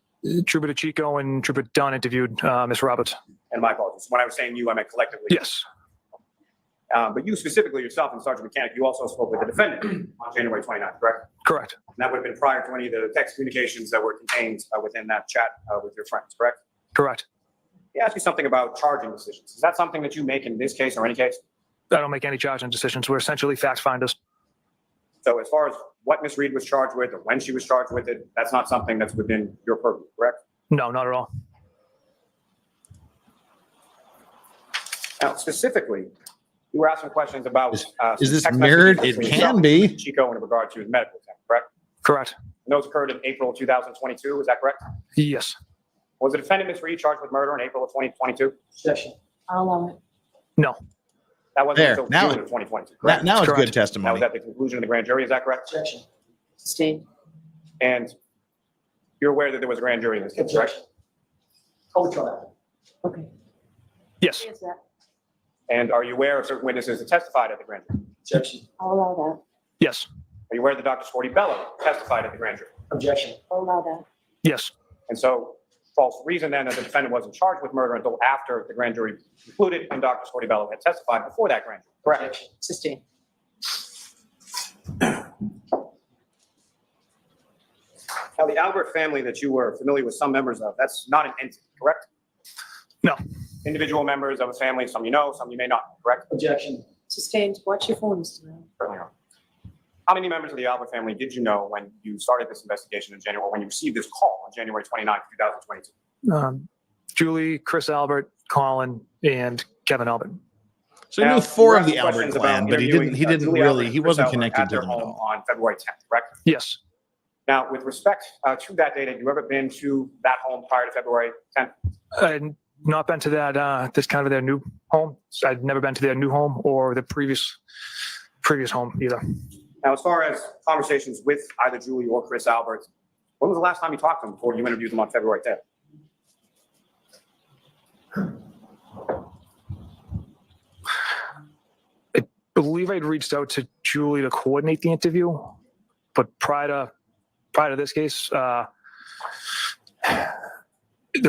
Trooper Chico and Trooper Dunn interviewed Ms. Roberts. And my apologies. When I was saying you, I meant collectively. Yes. But you specifically yourself and Sergeant Mechanic, you also spoke with the defendant on January 29th, correct? Correct. And that would have been prior to any of the text communications that were contained within that chat with your friends, correct? Correct. Let me ask you something about charging decisions. Is that something that you make in this case or any case? I don't make any charging decisions. We're essentially fact finders. So as far as what Ms. Reed was charged with or when she was charged with it, that's not something that's within your purview, correct? No, not at all. Now, specifically, you were asking questions about. Is this text mirrored? messages It between can yourself be. and Chico in regard to his medical exam, correct? Correct. And those occurred in April 2022, is that correct? Yes. Was the defendant, Ms. Reed, charged with murder in April of 2022? Objection. I'll allow it. No. That wasn't There. until Now- June of 2022, Now, correct? now it's Correct. good That testimony. was at the conclusion of the grand jury, is that correct? Objection. Sustained. And you're aware that there was a grand jury in this case, correct? Objection. Hold trial. Okay. Yes. Answer that. And are you aware of certain witnesses that testified at the grand jury? Objection. I'll allow that. Yes. Are you aware that Dr. Sporty Bello testified at the grand jury? Objection. I'll allow that. Yes. And so, false reason then that the defendant wasn't charged with murder until after the grand jury concluded and Dr. Sporty Bello had testified before that grand jury, correct? Objection. Sustained. Now, the Albert family that you were familiar with some members of, that's not an entity, correct? No. Individual members of a family, some you know, some you may not, correct? Objection. Sustained. Watch your phone, Mr. Brown. Certainly not. How many members of the Albert family did you know when you started this investigation in January, or when you received this call on January 29th, 2022? Julie, Chris Albert, Colin, and Kevin Albert. So he Now, knew four you of the asked Albert questions about clan, but he interviewing, didn't Julie really, Albert he and Chris wasn't Albert connected at to their them at home all. on February 10th, correct? Yes. Now, with respect to that date, have you ever been to that home prior to February 10th? I'd not been to that, this kind of their new home. I'd never been to their new home or the previous home either. Now, as far as conversations with either Julie or Chris Albert, when was the last time you talked to them before you interviewed them on February 10th? I believe I'd reached out to Julie to coordinate the interview, but prior to this case, there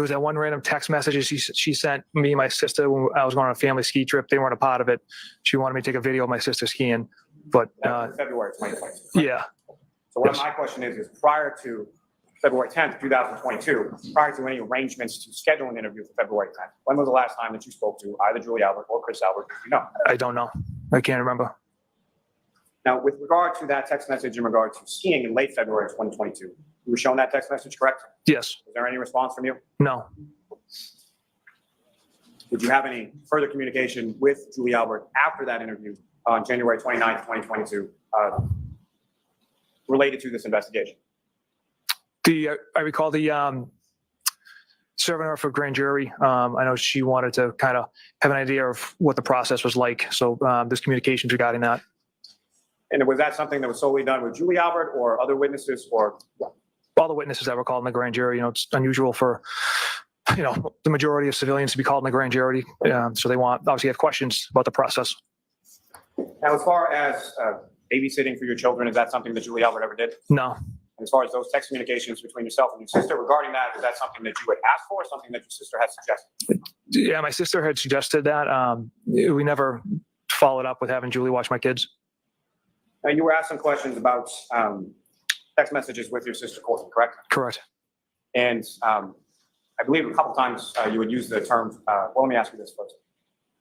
was that one random text message she sent me and my sister when I was going on a family ski trip. They weren't a part of it. She wanted me to take a video of my sister skiing, but That was February 2022. yeah, So what Yes. my question is prior to February 10th, 2022, prior to any arrangements to schedule an interview for February 10th, when was the last time that you spoke to either Julie Albert or Chris Albert? You know. I don't know. I can't remember. Now, with regard to that text message in regard to skiing in late February 2022, you were shown that text message, correct? Yes. Is there any response from you? No. Did you have any further communication with Julie Albert after that interview on January 29th, 2022, related to this investigation? I recall the serving her for grand jury. I know she wanted to kind of have an idea of what the process was like. So there's communications regarding that. And was that something that was solely done with Julie Albert or other witnesses or what? All the witnesses that were called in the grand jury, it's unusual for, the majority of civilians to be called in the grand jury. So they obviously have questions about the process. Now, as far as babysitting for your children, is that something that Julie Albert ever did? No. As far as those text communications between yourself and your sister regarding that, is that something that you had asked for or something that your sister had suggested? Yeah, my sister had suggested that. We never followed up with having Julie watch my kids. Now, you were asking questions about text messages with your sister Courtney, correct? Correct. And I believe a couple times you would use the term, well, let me ask you this first.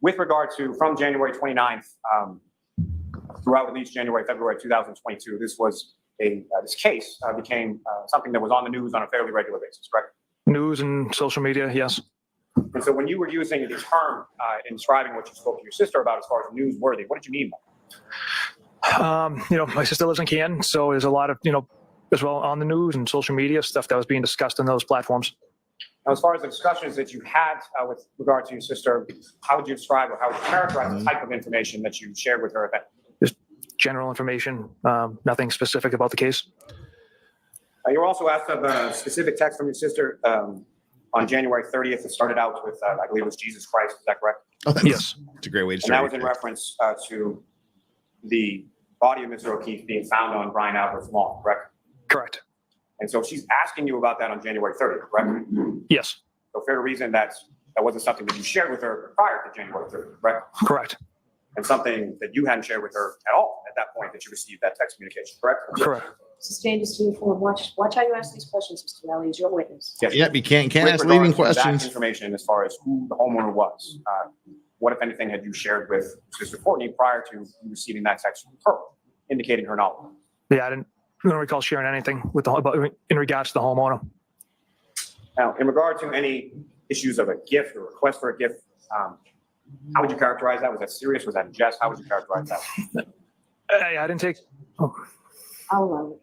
With regard to from January 29th throughout at least January, February 2022, this was this case became something that was on the news on a fairly regular basis, correct? News and social media, yes. And so when you were using the term in describing what you spoke to your sister about as far as newsworthy, what did you mean by that? My sister lives in Canton, so there's a lot of, as well on the news and social media stuff that was being discussed on those platforms. Now, as far as the discussions that you had with regard to your sister, how would you describe or how would you characterize the type of information that you shared with her at that? Just general information, nothing specific about the case. You were also asked of a specific text from your sister On January 30th, it started out with, I believe it was Jesus Christ. Is that correct? Oh, that's, Yes. it's a great way to And start. that was in reference to the body of Mr. O'Keefe being found on Brian Albert's lawn, correct? Correct. And so she's asking you about that on January 30th, correct? Yes. So fair to reason that wasn't something that you shared with her prior to January 30th, correct? Correct. And something that you hadn't shared with her at all at that point that you received that text communication, correct? Correct. Sustained as to inform. Watch how you ask these questions, Mr. Riley, as your witness. Yes. Yep, you can't With ask leading regards to that questions. information as far as who the homeowner was, what, if anything, had you shared with Sister Courtney prior to you receiving that text from her, indicating her knowledge? Yeah, I don't recall sharing anything with in regards to the homeowner. Now, in regard to any issues of a gift or request for a gift, how would you characterize that? Was that serious? Was that a jest? How would you characterize that? I didn't take. I'll allow it.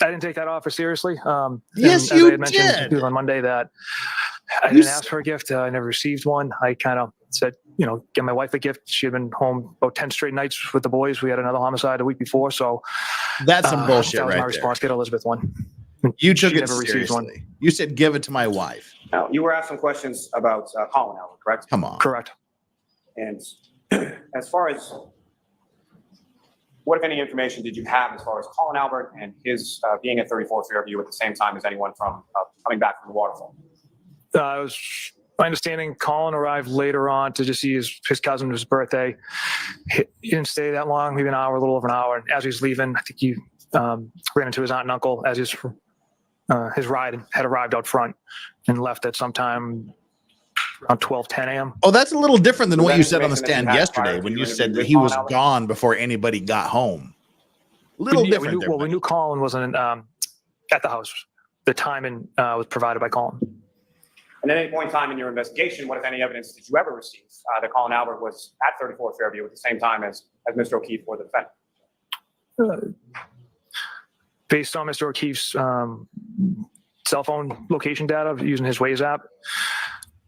I didn't take that offer seriously. Yes, and as you I had mentioned did. to you on Monday that I You didn't s- ask for a gift. I never received one. I kind of said, get my wife a gift. She had been home about 10 straight nights with the boys. We had another homicide a week before. So That's some bullshit that was right my response. there. Get Elizabeth one. You took She it never received one. seriously. You said, give it to my wife. Now, you were asked some questions about Colin Albert, correct? Come on. Correct. And as far as what, if any, information did you have as far as Colin Albert and his being at 34 Fairview at the same time as anyone from coming back from the waterfall? It was my understanding Colin arrived later on to just see his cousin, his birthday. He didn't stay that long, maybe an hour, a little over an hour. And as he was leaving, I think he ran into his aunt and uncle as his ride had arrived out front and left at sometime around 12:10 a.m. Oh, that's a little different than Was what that you said on the information that you stand had yesterday prior to when you you said interviewing that with he was Colin Albert? gone before anybody got home. Little Yeah, different there. we knew Colin wasn't at the house. The timing was provided by Colin. And at any point in time in your investigation, what, if any, evidence did you ever receive that Colin Albert was at 34 Fairview at the same time as Mr. O'Keefe or the defendant? Based on Mr. O'Keefe's cell phone location data using his Waze app,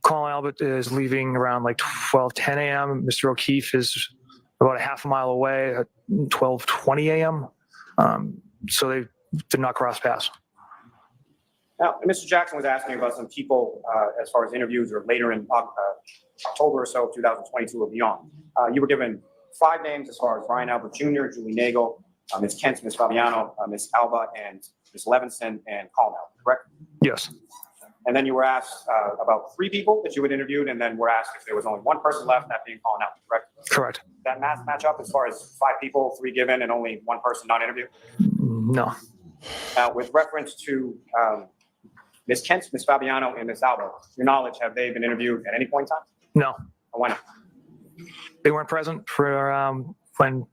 Colin Albert is leaving around like 12:10 a.m. Mr. O'Keefe is about a half a mile away at 12:20 a.m. So they did not cross paths. Now, Mr. Jackson was asking about some people as far as interviews or later in October or so of 2022 or beyond. You were given 5 names as far as Brian Albert Jr., Julie Nagel, Ms. Kent, Ms. Fabiano, Ms. Alba, and Ms. Levinson, and Colin Albert, correct? Yes. And then you were asked about 3 people that you had interviewed, and then were asked if there was only 1 person left, that being Colin Albert, correct? Correct. That math match up as far as 5 people, 3 given, and only 1 person not interviewed? No. Now, with reference to Ms. Kent, Ms. Fabiano, and Ms. Alba, your knowledge, have they been interviewed at any point in time? No. Or why not? They weren't present for when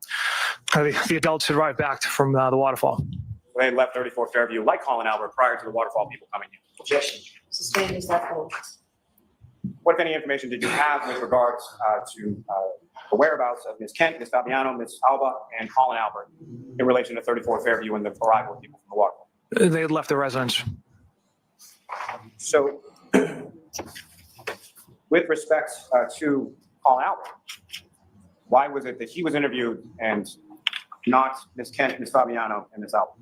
the adults had arrived back from the waterfall. They left 34 Fairview like Colin Albert prior to the waterfall people coming in. Objection. Sustained as that holds. What, if any, information did you have with regards to the whereabouts of Ms. Kent, Ms. Fabiano, Ms. Alba, and Colin Albert in relation to 34 Fairview and the arrival of people from the waterfall? They had left their residence. So, with respect to Colin Albert, why was it that he was interviewed and not Ms. Kent, Ms. Fabiano, and Ms. Alba?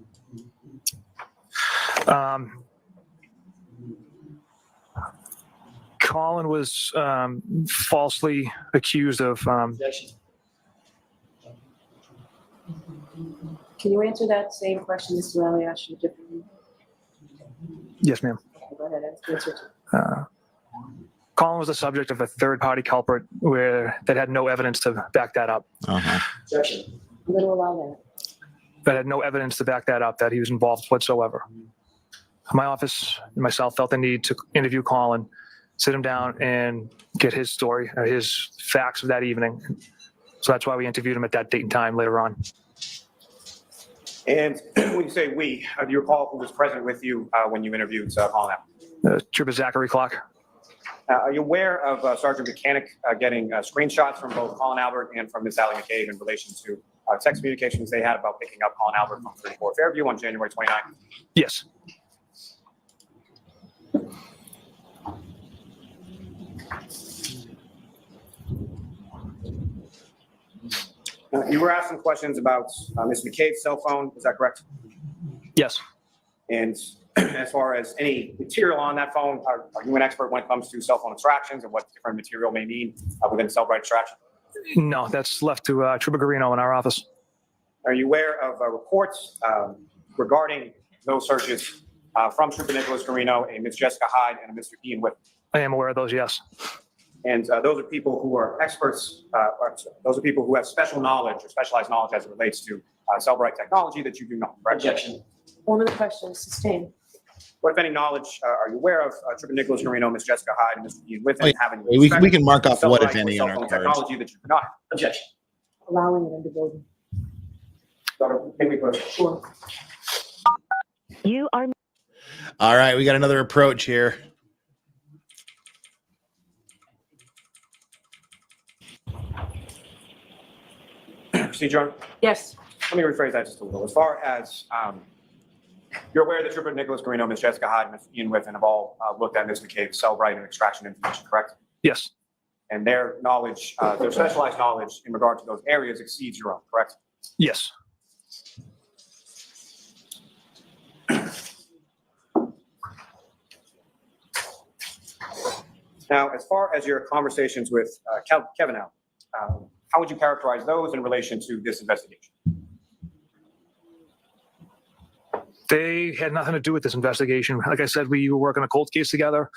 Colin was falsely accused of Objection. Can you answer that same question Mr. Riley asked you differently? yes, ma'am. Go ahead, answer it. Colin was the subject of a third-party culprit that had no evidence to back that up. Objection. I'm going to allow that. That had no evidence to back that up, that he was involved whatsoever. My office and myself felt the need to interview Colin, sit him down, and get his story, or his facts of that evening. So that's why we interviewed him at that date and time later on. And when you say we, do you recall who was present with you when you interviewed Colin Albert? Trooper Zachary Clark. Are you aware of Sergeant Mechanic getting screenshots from both Colin Albert and from Miss Sally McCabe in relation to text communications they had about picking up Colin Albert from 34 Fairview on January 29th? Yes. You were asked some questions about Miss McCabe's cell phone, is that correct? Yes. And As far as any material on that phone, are you an expert when it comes to cell phone extractions and what different material may mean within cell right extraction? No, that's left to Trooper Garino in our office. Are you aware of reports regarding those searches from Trooper Nicholas Garino, a Ms. Jessica Hyde, and a Mr. Ian Whip? I am aware of those, yes. And those are people who are experts, those are people who have special knowledge or specialized knowledge as it relates to cell right technology that you do not, correct? Objection. One of the questions sustained. What, if any, knowledge are you aware of Trooper Nicholas Garino, Ms. Jessica Hyde, and Mr. Ian Whip, Oh, yeah. having We can mark off cell what, right if or any, cell on our phone cards. technology that you do not have? Objection. Allowing it under voting. So, may we proceed? Sure. You are All right, we got another approach here. Procedure. Yes. Let me rephrase that just a little. As far as you're aware that Trooper Nicholas Garino, Ms. Jessica Hyde, and Mr. Ian Whiffen have all looked at Ms. McCabe's cell right and extraction information, correct? Yes, And their knowledge, their specialized knowledge in regard to those areas exceeds your own, correct? yes. Now, as far as your conversations with Kevin Allen, how would you characterize those in relation to this investigation? They had nothing to do with this investigation. Like I said, we were working a cold case together.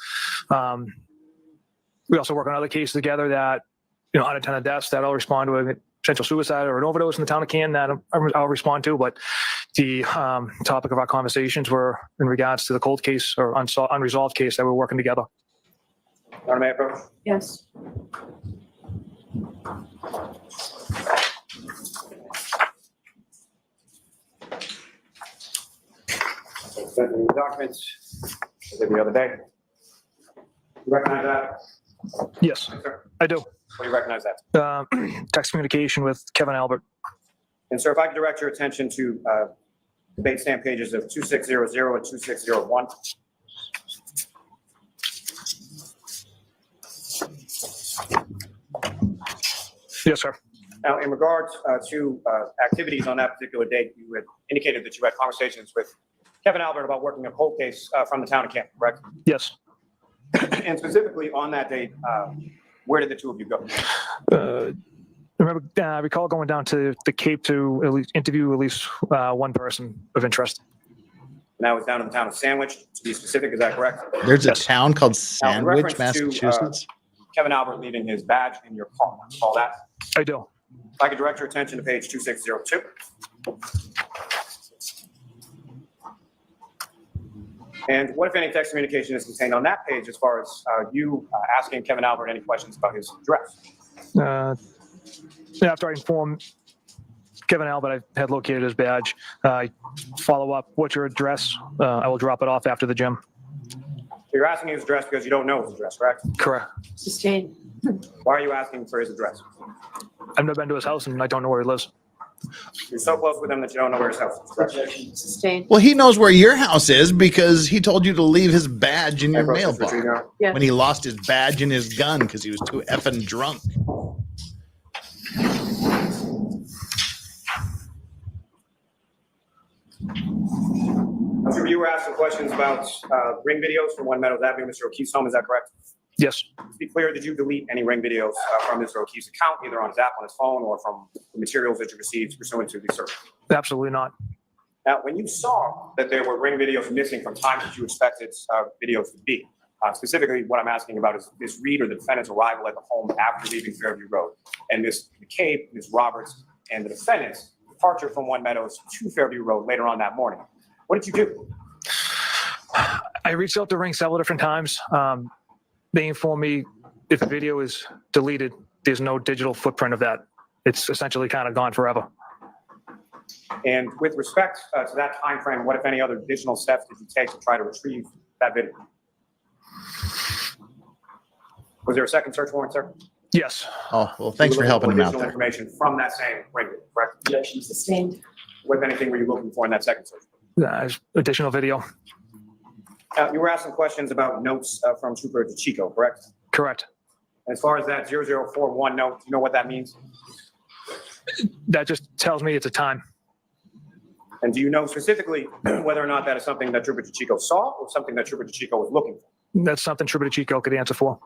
We also work on other cases together that, unattended deaths that I'll respond to a potential suicide or an overdose in the town of Canton that I'll respond to. But the topic of our conversations were in regards to the cold case or unresolved case that we're working together. Madam Mayor Pro? Yes. Sent me the documents as of the other day. You recognize that? Yes, Yes, sir. I do. What do you recognize that? Text communication with Kevin Albert. And sir, if I could direct your attention to debate stamp pages of 2600 and 2601. Yes, sir. Now, in regards to activities on that particular date, you had indicated that you had conversations with Kevin Albert about working a cold case from the town of Canton, correct? Yes. And specifically on that date, where did the two of you go? I recall going down to the Cape to at least interview at least one person of interest. And that was down in the town of Sandwich, to be specific, is that correct? There's a Yes. town called Now, in Sandwich, reference to, Massachusetts. Kevin Albert leaving his badge in your car, recall that? I do. If I could direct your attention to page 2602. And what, if any, text communication is contained on that page as far as you asking Kevin Albert any questions about his address? After I informed Kevin Albert I had located his badge, I follow up, what's your address? I will drop it off after the gym. So you're asking his address because you don't know his address, correct? Correct. Sustained. Why are you asking for his address? I've never been to his house and I don't know where he lives. You're so close with him that you don't know where his house is, correct? Objection. Sustained. Well, he knows where your house is because he told you to leave his badge in your Hey, Proctor, mailbox Trujillo. Yes. when he lost his badge and his gun because he was too effing drunk. You were asking questions about ring videos from One Meadows Avenue, Mr. O'Keefe's home, is that correct? Yes. To be clear, did you delete any ring videos from Mr. O'Keefe's account, either on his app on his phone or from the materials that you received pursuant to the search? Absolutely not. Now, when you saw that there were ring videos missing from times that you expected videos to be, specifically what I'm asking about is Ms. Reed or the defendant's arrival at the home after leaving Fairview Road, and Ms. McCabe, Ms. Roberts, and the defendant's departure from One Meadows to Fairview Road later on that morning. What did you do? I reached out to Ring several different times. They informed me if the video is deleted, there's no digital footprint of that. It's essentially kind of gone forever. And with respect to that time frame, what, if any, other additional steps did you take to try to retrieve that video? Was there a second search warrant, sir? Yes. Oh, well, thanks You for were looking helping him out additional there. information from that same ring video, correct? Objection. Sustained. What, if anything, were you looking for in that second search? Additional video. You were asking questions about notes from Trooper DeChico, correct? Correct. As far as that 0041 note, do you know what that means? That just tells me it's a time. And do you know specifically whether or not that is something that Trooper DeChico saw or something that Trooper DeChico was looking for? That's something Trooper DeChico could answer for.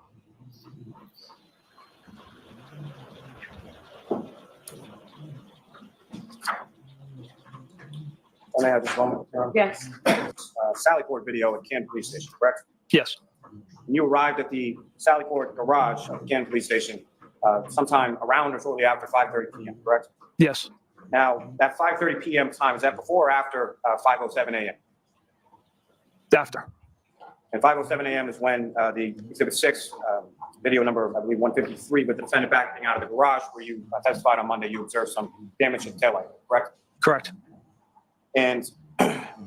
And I have this moment. Yes. Sally Port video at Canton Police Station, correct? Yes. And you arrived at the Sally Port garage of the Canton Police Station sometime around or shortly after 5:30 p.m., correct? Yes. Now, that 5:30 p.m. time, is that before or after 5:07 a.m.? After. And 5:07 a.m. is when the Exhibit 6, video number, I believe, 153, with the defendant backing out of the garage where you testified on Monday, you observed some damage to the taillight, correct? Correct. And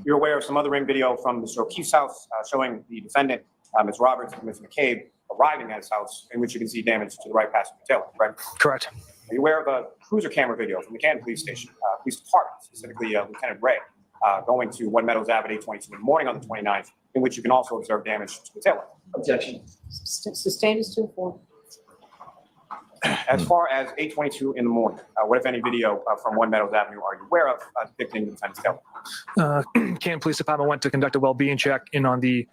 you're aware of some other ring video from Mr. O'Keefe's house showing the defendant, Ms. Roberts and Ms. McCabe, arriving at his house, in which you can see damage to the right passenger taillight, right? Correct. Are you aware of a cruiser camera video from the Canton Police Station, Police Department, specifically Lieutenant Ray, going to One Meadows Ave at 8:22 in the morning on the 29th, in which you can also observe damage to the taillight? Objection. Sustained is 2-4. As far as 8:22 in the morning, what, if any, video from One Meadows Avenue are you aware of depicting the defendant's taillight? Canton Police Department went to conduct a well-being check, and on the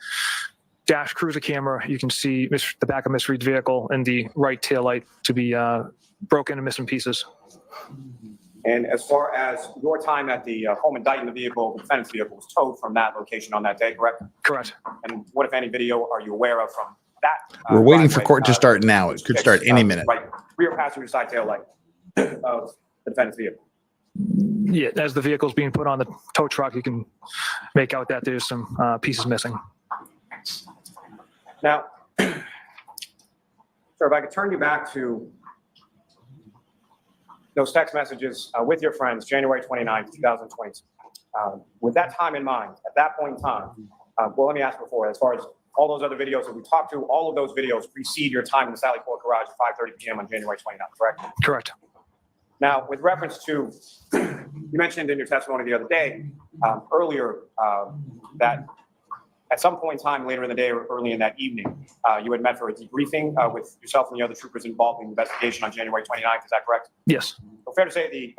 dash cruiser camera, you can see the back of Miss Reed's vehicle and the right taillight to be broken and missing pieces. And as far as your time at the home indictment vehicle, the defendant's vehicle was towed from that location on that day, correct? Correct. And what, if any, video are you aware of from that? We're waiting for driveway, court to start now. It could start any minute. Right, rear passenger side tail light of the defendant's vehicle. Yeah, as the vehicle's being put on the tow truck, you can make out that there's some pieces missing. Now, sir, if I could turn you back to those text messages with your friends, January 29th, 2022. With that time in mind, at that point in time, well, let me ask before, as far as all those other videos that we talked to, all of those videos precede your time in the Sally Port garage at 5:30 p.m. on January 29th, correct? Correct. Now, with reference to, you mentioned in your testimony the other day, earlier, that at some point in time later in the day or early in that evening, you had met for a debriefing with yourself and the other troopers involved in the investigation on January 29th. Is that correct? Yes. So fair to say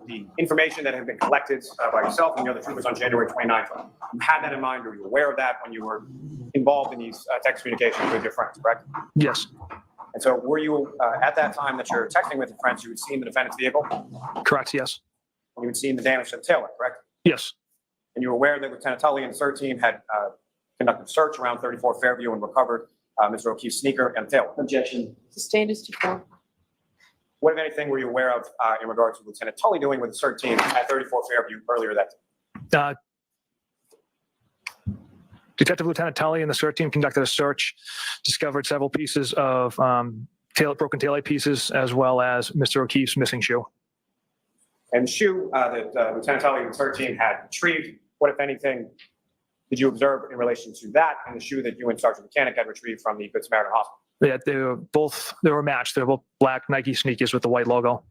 the information that had been collected by yourself and the other troopers on January 29th, you had that in mind, or you were aware of that when you were involved in these text communications with your friends, correct? Yes. And so were you, at that time that you're texting with your friends, you had seen the defendant's vehicle? Correct. Yes. And you had seen the damage to the taillight, correct? Yes. And you were aware that Lieutenant Tully and the CERT team had conducted a search around 34 Fairview and recovered Mr. O'Keefe's sneaker and taillight? Objection. Sustained is 2-4. What, if anything, were you aware of in regard to Lieutenant Tully doing with the CERT team at 34 Fairview earlier that day? Detective Lieutenant Tully and the CERT team conducted a search, discovered several pieces of broken taillight pieces, as well as Mr. O'Keefe's missing shoe. And the shoe that Lieutenant Tully and the CERT team had retrieved, what, if anything, did you observe in relation to that and the shoe that you and Sergeant Mechanic had retrieved from the Good Samaritan Hospital? Yeah, they were matched. They were both black Nike sneakers with the white logo.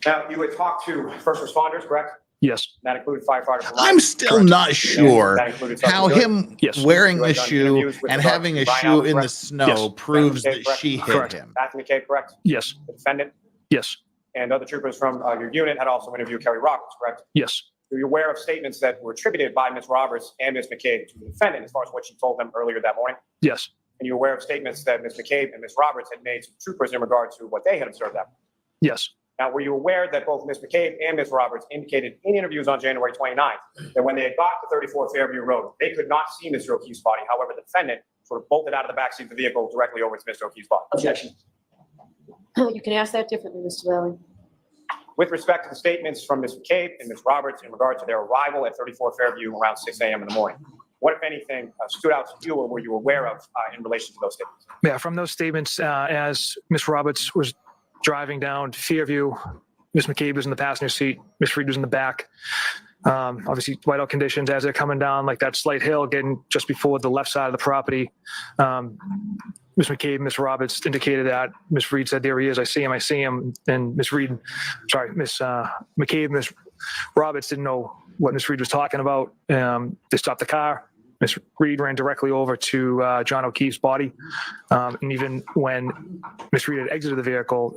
Now, you had talked to first responders, correct? Yes. That included firefighters. I'm still not sure That included how Sergeant him Yes. wearing You a had done shoe interviews with and the having a Sergeant shoe Ryan, in the correct? snow Yes. proves Okay, that correct. she hit Correct. him. Matthew McCabe, correct? Yes. The defendant Yes. and other troopers from your unit had also interviewed Kerry Roberts, correct? Yes. Are you aware of statements that were attributed by Ms. Roberts and Ms. McCabe to the defendant as far as what she told them earlier that morning? Yes. And you're aware of statements that Ms. McCabe and Ms. Roberts had made to the troopers in regard to what they had observed that morning? Yes. Now, were you aware that both Ms. McCabe and Ms. Roberts indicated in interviews on January 29th that when they had got to 34 Fairview Road, they could not see Mr. O'Keefe's body? However, the defendant sort of bolted out of the backseat of the vehicle directly over to Mr. O'Keefe's body. Objection. You can ask that differently, Mr. Valley. With respect to the statements from Ms. McCabe and Ms. Roberts in regard to their arrival at 34 Fairview around 6 a.m. in the morning, what, if anything, stood out to you or were you aware of in relation to those statements? Yeah. From those statements, as Ms. Roberts was driving down to Fairview, Ms. McCabe was in the passenger seat. Ms. Reed was in the back. Obviously, whiteout conditions as they're coming down, like that slight hill, getting just before the left side of the property. Ms. McCabe and Ms. Roberts indicated that. Ms. Reed said, "There he is. I see him. I see him." And Ms. Reed, sorry, Ms. McCabe and Ms. Roberts didn't know what Ms. Reed was talking about. They stopped the car. Ms. Reed ran directly over to John O'Keefe's body. And even when Ms. Reed had exited the vehicle,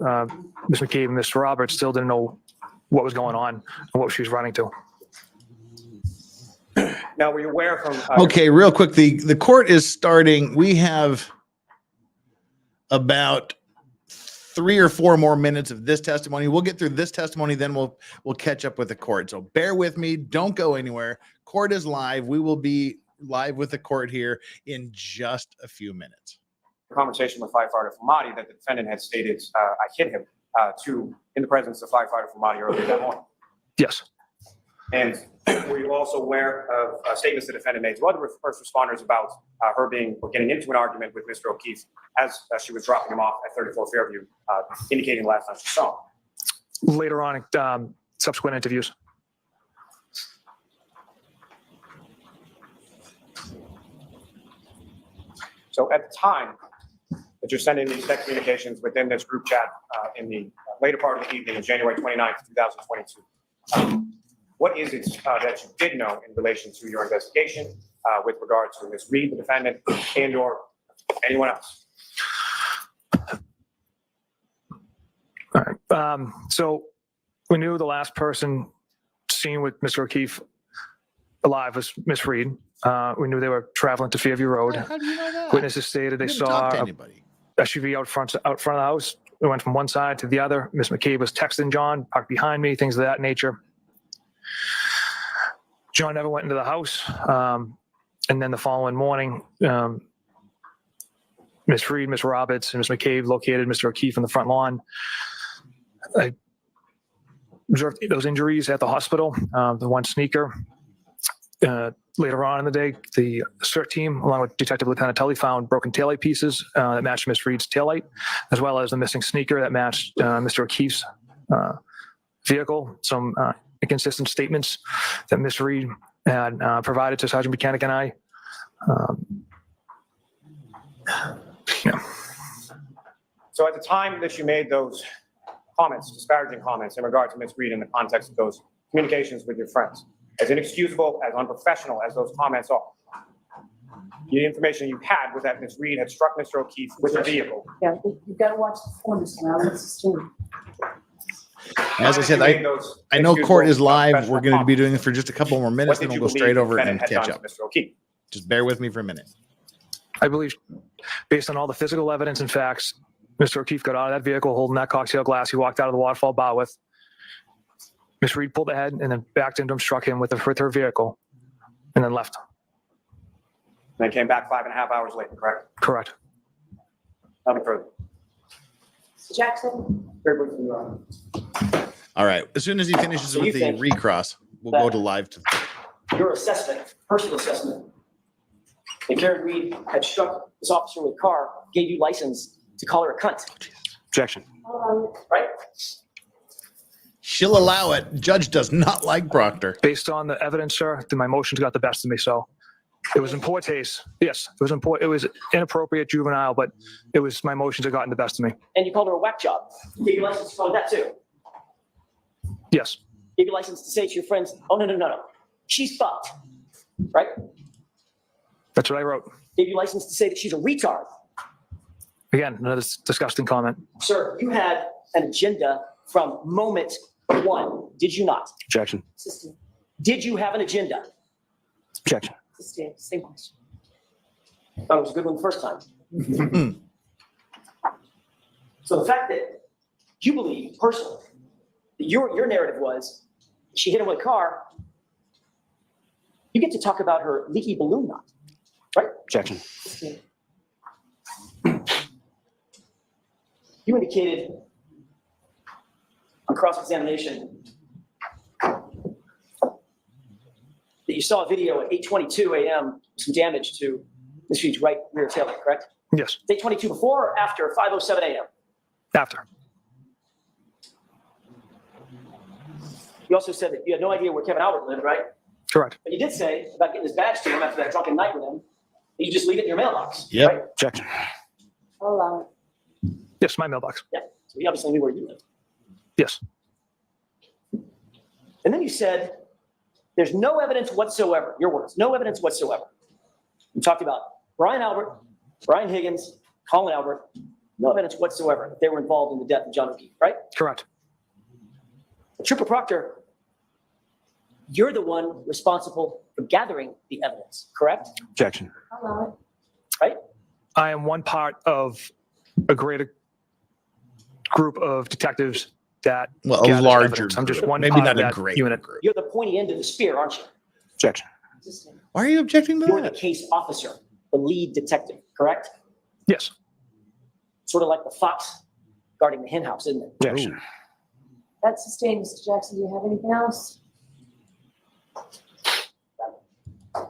Ms. McCabe and Ms. Roberts still didn't know what was going on and what she was running to. Now, were you aware from? Okay, real quick, the court is starting. We have about 3 or 4 more minutes of this testimony. We'll get through this testimony, then we'll catch up with the court. So bear with me. Don't go anywhere. Court is live. We will be live with the court here in just a few minutes. Conversation with firefighter Famati that the defendant had stated I hit him in the presence of firefighter Famati earlier that morning. Yes. And were you also aware of statements the defendant made to other first responders about her getting into an argument with Mr. O'Keefe as she was dropping him off at 34 Fairview, indicating last time she saw him? Later on, subsequent interviews. So at the time that you're sending these text communications within this group chat in the later part of the evening of January 29th, 2022, what is it that you did know in relation to your investigation with regard to Ms. Reed, the defendant, and or anyone else? All right. So we knew the last person seen with Mr. O'Keefe alive was Miss Reed. We knew they were traveling to Fairview Road. How do you know that? Witnesses stated they You didn't saw talk to a anybody. SUV out front of the house. We went from one side to the other. Miss McCabe was texting John, parked behind me, things of that nature. John never went into the house. And then the following morning, Miss Reed, Miss Roberts, and Miss McCabe located Mr. O'Keefe in the front lawn. I observed those injuries at the hospital. The one sneaker. Later on in the day, the CERT team, along with Detective Lieutenant Tully, found broken taillight pieces that matched Miss Reed's taillight, as well as the missing sneaker that matched Mr. O'Keefe's vehicle. Some inconsistent statements that Miss Reed had provided to Sergeant Buchanan and I. Yeah. So at the time that you made those comments, disparaging comments in regard to Ms. Reed in the context of those communications with your friends, as inexcusable, as unprofessional as those comments are, the information you had was that Ms. Reed had struck Mr. O'Keefe with her vehicle. Yeah, you've got to watch the performance now. Let's assume. As I said, I know court is live. We're going to be doing it for just a couple more minutes, then we'll go straight over and catch up. Mr. O'Keefe? Just bear with me for a minute. I believe, based on all the physical evidence and facts, Mr. O'Keefe got out of that vehicle holding that cocktail glass he walked out of the waterfall bar with. Miss Reed pulled ahead and then backed into him, struck him with her vehicle, and then left. Then came back 5.5 hours later, correct? Correct. Nothing further. Mr. Jackson? Very briefly, Your Honor. All right. As soon as he finishes So with you the think recross, we'll go to live. Your assessment, personal assessment, that Karen Reed had struck this officer with a car, gave you license to call her a cunt, Objection. right? She'll allow it. Judge does not like Proctor. Based on the evidence, sir, then my motions got the best of me. So it was in poor taste. Yes, it was it was inappropriate, juvenile, but it was my motions that gotten the best of me. And you called her a whack job. Gave you license to call her that too. Yes, Gave you license to say to your friends, oh, no. She's fucked, right? that's what I wrote. Gave you license to say that she's a retard. Again, another disgusting comment. Sir, you had an agenda from moment one, did you not? Objection. Assistant. Did you have an agenda? Objection. Assistant. Same question. Thought it was a good one the first time. So the fact that you believe personally that your narrative was she hit him with a car, you get to talk about her leaky balloon knot, right? Objection. Assistant. You indicated on cross-examination that you saw a video at 8:22 a.m. some damage to Ms. Reed's right rear taillight, correct? Yes, 8:22 before or after 5:07 a.m.? after. You also said that you had no idea where Kevin Albert lived, right? Correct. But you did say about getting his badge to him after that drunken night with him, that you just leave it in your mailbox. Yep. Right? Objection. I'll allow it. Yes, my mailbox. Yeah. So he obviously knew where you lived. Yes, And then you said there's no evidence whatsoever, your words, no evidence whatsoever. You talked about Brian Albert, Brian Higgins, Colin Albert, no evidence whatsoever that they were involved in the death of John O'Keefe, right? correct. Trooper Proctor, you're the one responsible for gathering the evidence, correct? Objection. I'll allow it. Right? I am one part of a greater group of detectives that Well, a gathers larger evidence. I'm just group. one Maybe part not of a that great unit. group. You're the pointy end of the spear, aren't you? Objection. Sustain. Why are you objecting to You're the that? case officer, the lead detective, correct? Yes. Sort of like the fox guarding the hen house, isn't it? Objection. That's sustained, Mr. Jackson. Do you have anything else?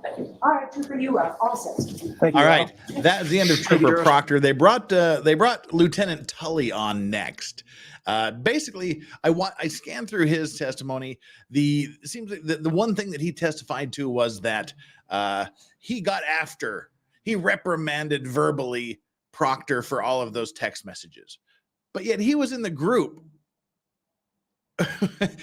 Thank you. All right, Trooper, you are all set. Thank you. All right, that's the end of Trooper Sheriff. Proctor. They brought Lieutenant Tully on next. Basically, I scanned through his testimony. It seems like the one thing that he testified to was that he reprimanded verbally Proctor for all of those text messages, but yet he was in the group.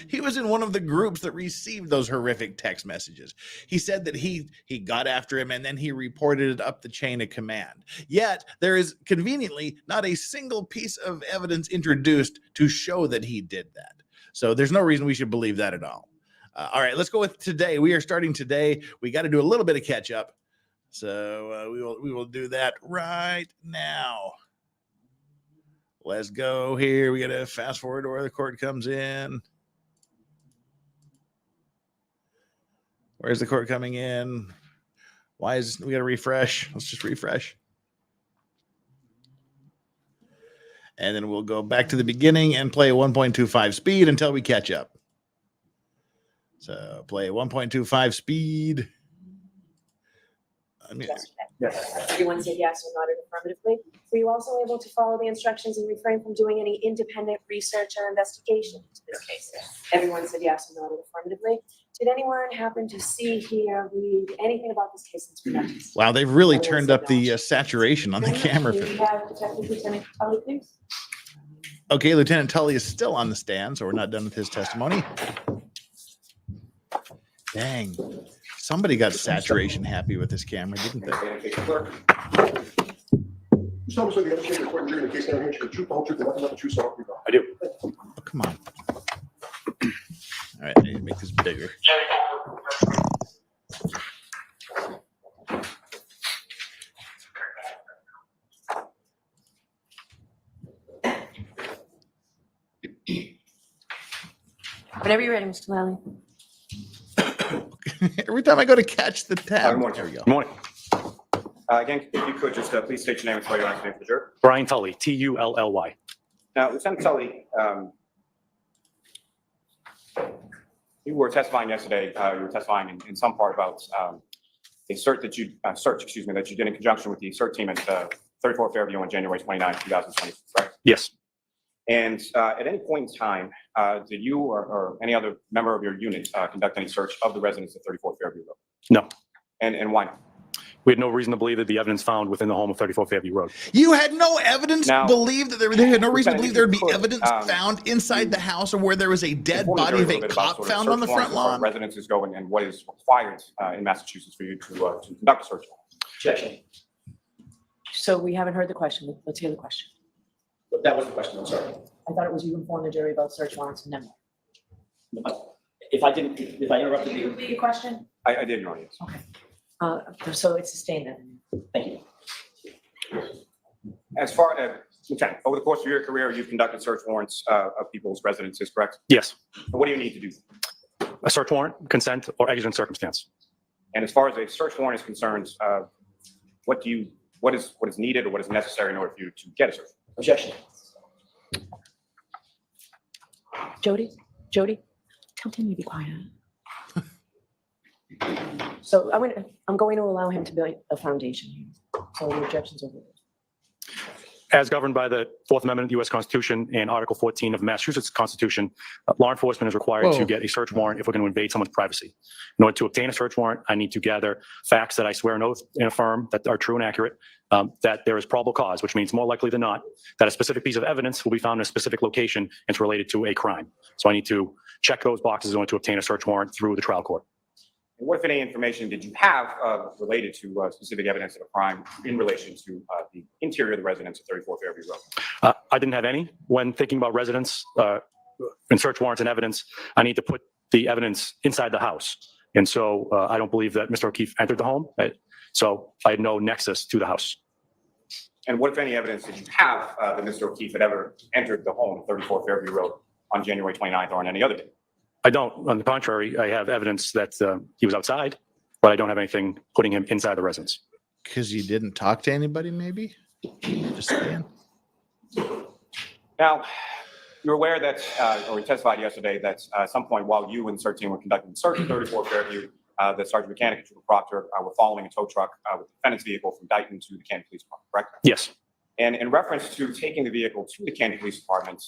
He was in one of the groups that received those horrific text messages. He said that he got after him and then he reported it up the chain of command. Yet there is conveniently not a single piece of evidence introduced to show that he did that. So there's no reason we should believe that at all. All right, let's go with today. We are starting today. We got to do a little bit of catch up. So we will do that right now. Let's go here. We got to fast forward to where the court comes in. Where's the court coming in? Why is we got to refresh? Let's just refresh. And then we'll go back to the beginning and play 1.25 speed until we catch up. So play 1.25 speed. Yes. Everyone said yes or nodded affirmatively. Were you also able to follow the instructions and refrain from doing any independent research or investigation into this case? Everyone said yes or nodded affirmatively. Did anyone happen to see, hear, read anything about this case since production? Wow, they've really turned up the saturation on the camera. Do we have Detective Lieutenant Tully, please? Okay, Lieutenant Tully is still on the stand, so we're not done with his testimony. Dang. Somebody got saturation happy with this camera, didn't they? You told me so you understand the court during the case hearing, the truth, the whole truth, and nothing but the truth, so help you God. I do. Oh, come on. All right, I need to make this bigger. Whenever you're ready, Mr. Lally. Every time I go to catch the tab. Good morning. There we go. Good morning. Again, if you could just please state your name and spell your last name for the juror. Brian Tully, Tully. Now, Lieutenant Tully, you were testifying yesterday. You were testifying in some part about a search that you did in conjunction with the CERT team at 34 Fairview on January 29, 2020, right? Yes. And at any point in time, did you or any other member of your unit conduct any search of the residence at 34 Fairview Road? No. And why not? We had no reason to believe that the evidence found within the home of 34 Fairview Road. You had no evidence Now, to believe that they had no reason to Lieutenant, believe there would be if you could, evidence found inside the house or where there was a dead Inform the body jury of a little bit about cop sort of found on the search front warrants as far as lawn. Residences go and what is required in Massachusetts for you to conduct a search warrant. Objection. So we haven't heard the question. Let's hear the question. That was the question, I'm sorry. I thought it was you informed the jury about search warrants and then. If I interrupted Can you you, repeat your question? I did know, yes. So it's sustained then. thank you. As far as, Lieutenant, over the course of your career, you've conducted search warrants of people's residences, correct? Yes. And what do you need to do? A search warrant, consent, or exigent circumstance. And as far as a search warrant is concerned, what is needed or what is necessary in order for you to get a search warrant? Objection. Jody, continue to be quiet. So I'm going to allow him to build a foundation here. So the objections are. As governed by the Fourth Amendment of the U.S. Constitution and Article 14 of the Massachusetts Constitution, law enforcement is required Whoa. to get a search warrant if we're going to invade someone's privacy. In order to obtain a search warrant, I need to gather facts that I swear an oath and affirm that are true and accurate, that there is probable cause, which means more likely than not that a specific piece of evidence will be found in a specific location and it's related to a crime. So I need to check those boxes in order to obtain a search warrant through the trial court. And what, if any, information did you have related to specific evidence of a crime in relation to the interior of the residence at 34 Fairview Road? I didn't have any. When thinking about residence, in search warrants and evidence, I need to put the evidence inside the house. And so I don't believe that Mr. O'Keefe entered the home. So I had no nexus to the house. And what, if any, evidence did you have that Mr. O'Keefe had ever entered the home, 34 Fairview Road, on January 29th or on any other day? I don't. On the contrary, I have evidence that he was outside, but I don't have anything putting him inside the residence. Because you didn't talk to anybody, maybe? Just saying. Now, you're aware that, or you testified yesterday, that at some point while you and CERT team were conducting the search at 34 Fairview, the Sergeant Mechanic and Trooper Proctor were following a tow truck with the defendant's vehicle from Dighton to the Canton Police Department, correct? Yes. And in reference to taking the vehicle to the Canton Police Department,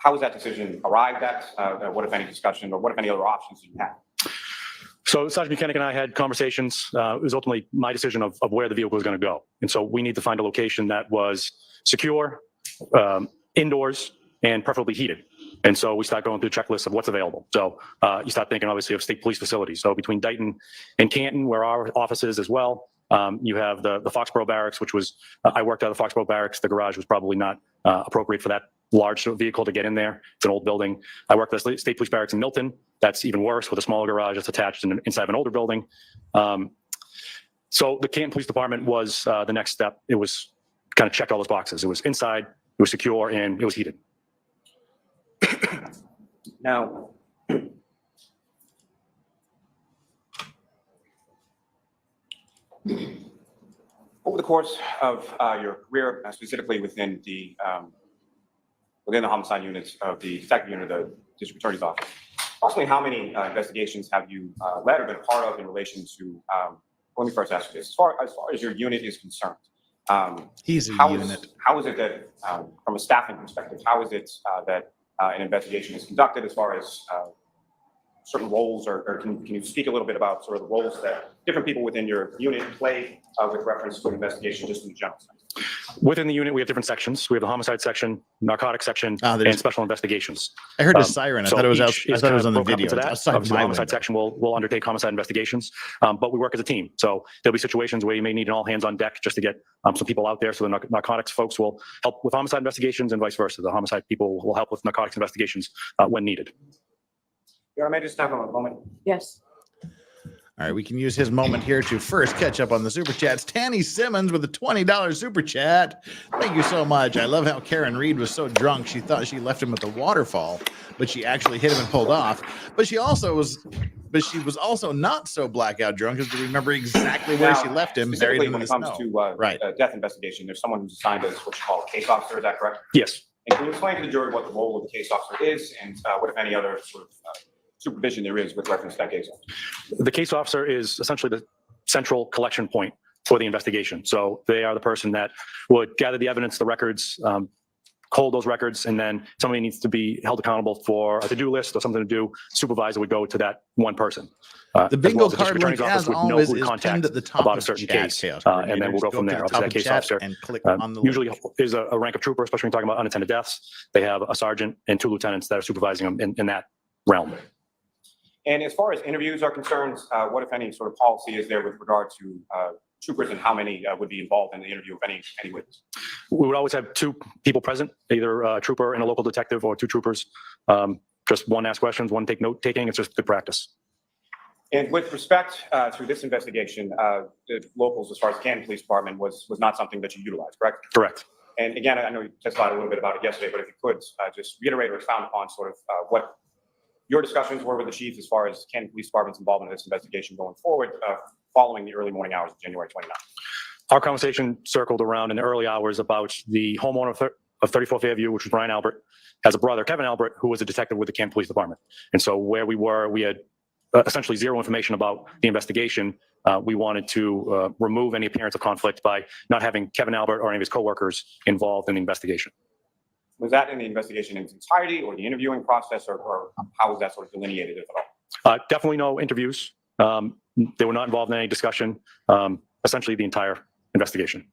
how was that decision arrived at? What, if any, discussion, or what, if any, other options did you have? So Sergeant Mechanic and I had conversations. It was ultimately my decision of where the vehicle was going to go. And so we need to find a location that was secure, indoors, and preferably heated. And so we start going through a checklist of what's available. So you start thinking, obviously, of state police facilities. So between Dighton and Canton, where our office is as well, you have the Foxborough Barracks, which was, I worked out of the Foxborough Barracks. The garage was probably not appropriate for that large vehicle to get in there. It's an old building. I worked at the State Police Barracks in Milton. That's even worse, with a smaller garage that's attached inside of an older building. So the Canton Police Department was the next step. It was kind of checked all those boxes. It was inside, it was secure, and it was heated. Now, over the course of your career, specifically within the homicide units of the detective unit of the district attorney's office, approximately how many investigations have you led or been a part of in relation to? Let me first ask you this: as far as your unit is concerned, He's a how unit. is it that, from a staffing perspective, how is it that an investigation is conducted as far as certain roles, or can you speak a little bit about sort of the roles that different people within your unit play with reference to an investigation, just in the general sense? Within the unit, we have different sections. We have the homicide section, narcotics section, and special investigations. I heard a siren. I So thought it was out, each I is thought it kind was of on the broken up video. into It's that. outside Obviously, my the homicide window. section will undertake homicide investigations, but we work as a team. So there'll be situations where you may need an all hands on deck just to get some people out there. So the narcotics folks will help with homicide investigations, and vice versa. The homicide people will help with narcotics investigations when needed. I may just have a moment. Yes. All right, we can use his moment here to first catch up on the super chats. Tanny Simmons with a $20 super chat. Thank you so much. I love how Karen Reed was so drunk she thought she left him at the waterfall, but she actually hit him and pulled off. But she was also not so blackout drunk as to remember exactly where she left him, buried Specifically, him in when the it comes snow. to a death investigation, there's someone who's assigned as what you call a case officer. Is that correct? Yes. And can you explain to the jury what the role of the case officer is, and what, if any, other sort of supervision there is with reference to that case officer? The case officer is essentially the central collection point for the investigation. So they are the person that would gather the evidence, the records, hold those records, and then somebody needs to be held accountable for a to-do list or something to do. Supervisor would go to that one person. The bingo card link, as always, is pinned at the top about of a certain chat, case, Chaos and then we'll go from there. to the top Obviously, that of case chat officer and click on the usually link. is a rank of trooper, especially when talking about unattended deaths. They have a sergeant and 2 lieutenants that are supervising them in that realm. And as far as interviews are concerned, what, if any, sort of policy is there with regard to troopers, and how many would be involved in the interview of any witness? We would always have 2 people present, either a trooper and a local detective, or 2 troopers. Just one ask questions, one take note taking. It's just good practice. And with respect to this investigation, the locals, as far as the Canton Police Department, was not something that you utilized, correct? Correct. And again, I know you testified a little bit about it yesterday, but if you could just reiterate or expound upon sort of what your discussions were with the chief as far as Canton Police Department's involvement in this investigation going forward, following the early morning hours of January 29th. Our conversation circled around in the early hours about the homeowner of 34 Fairview, which was Brian Albert, has a brother, Kevin Albert, who was a detective with the Canton Police Department. And so where we were, we had essentially zero information about the investigation. We wanted to remove any appearance of conflict by not having Kevin Albert or any of his coworkers involved in the investigation. Was that in the investigation in its entirety, or the interviewing process, or how was that sort of delineated, if at all? Definitely no interviews. They were not involved in any discussion. Essentially the entire investigation.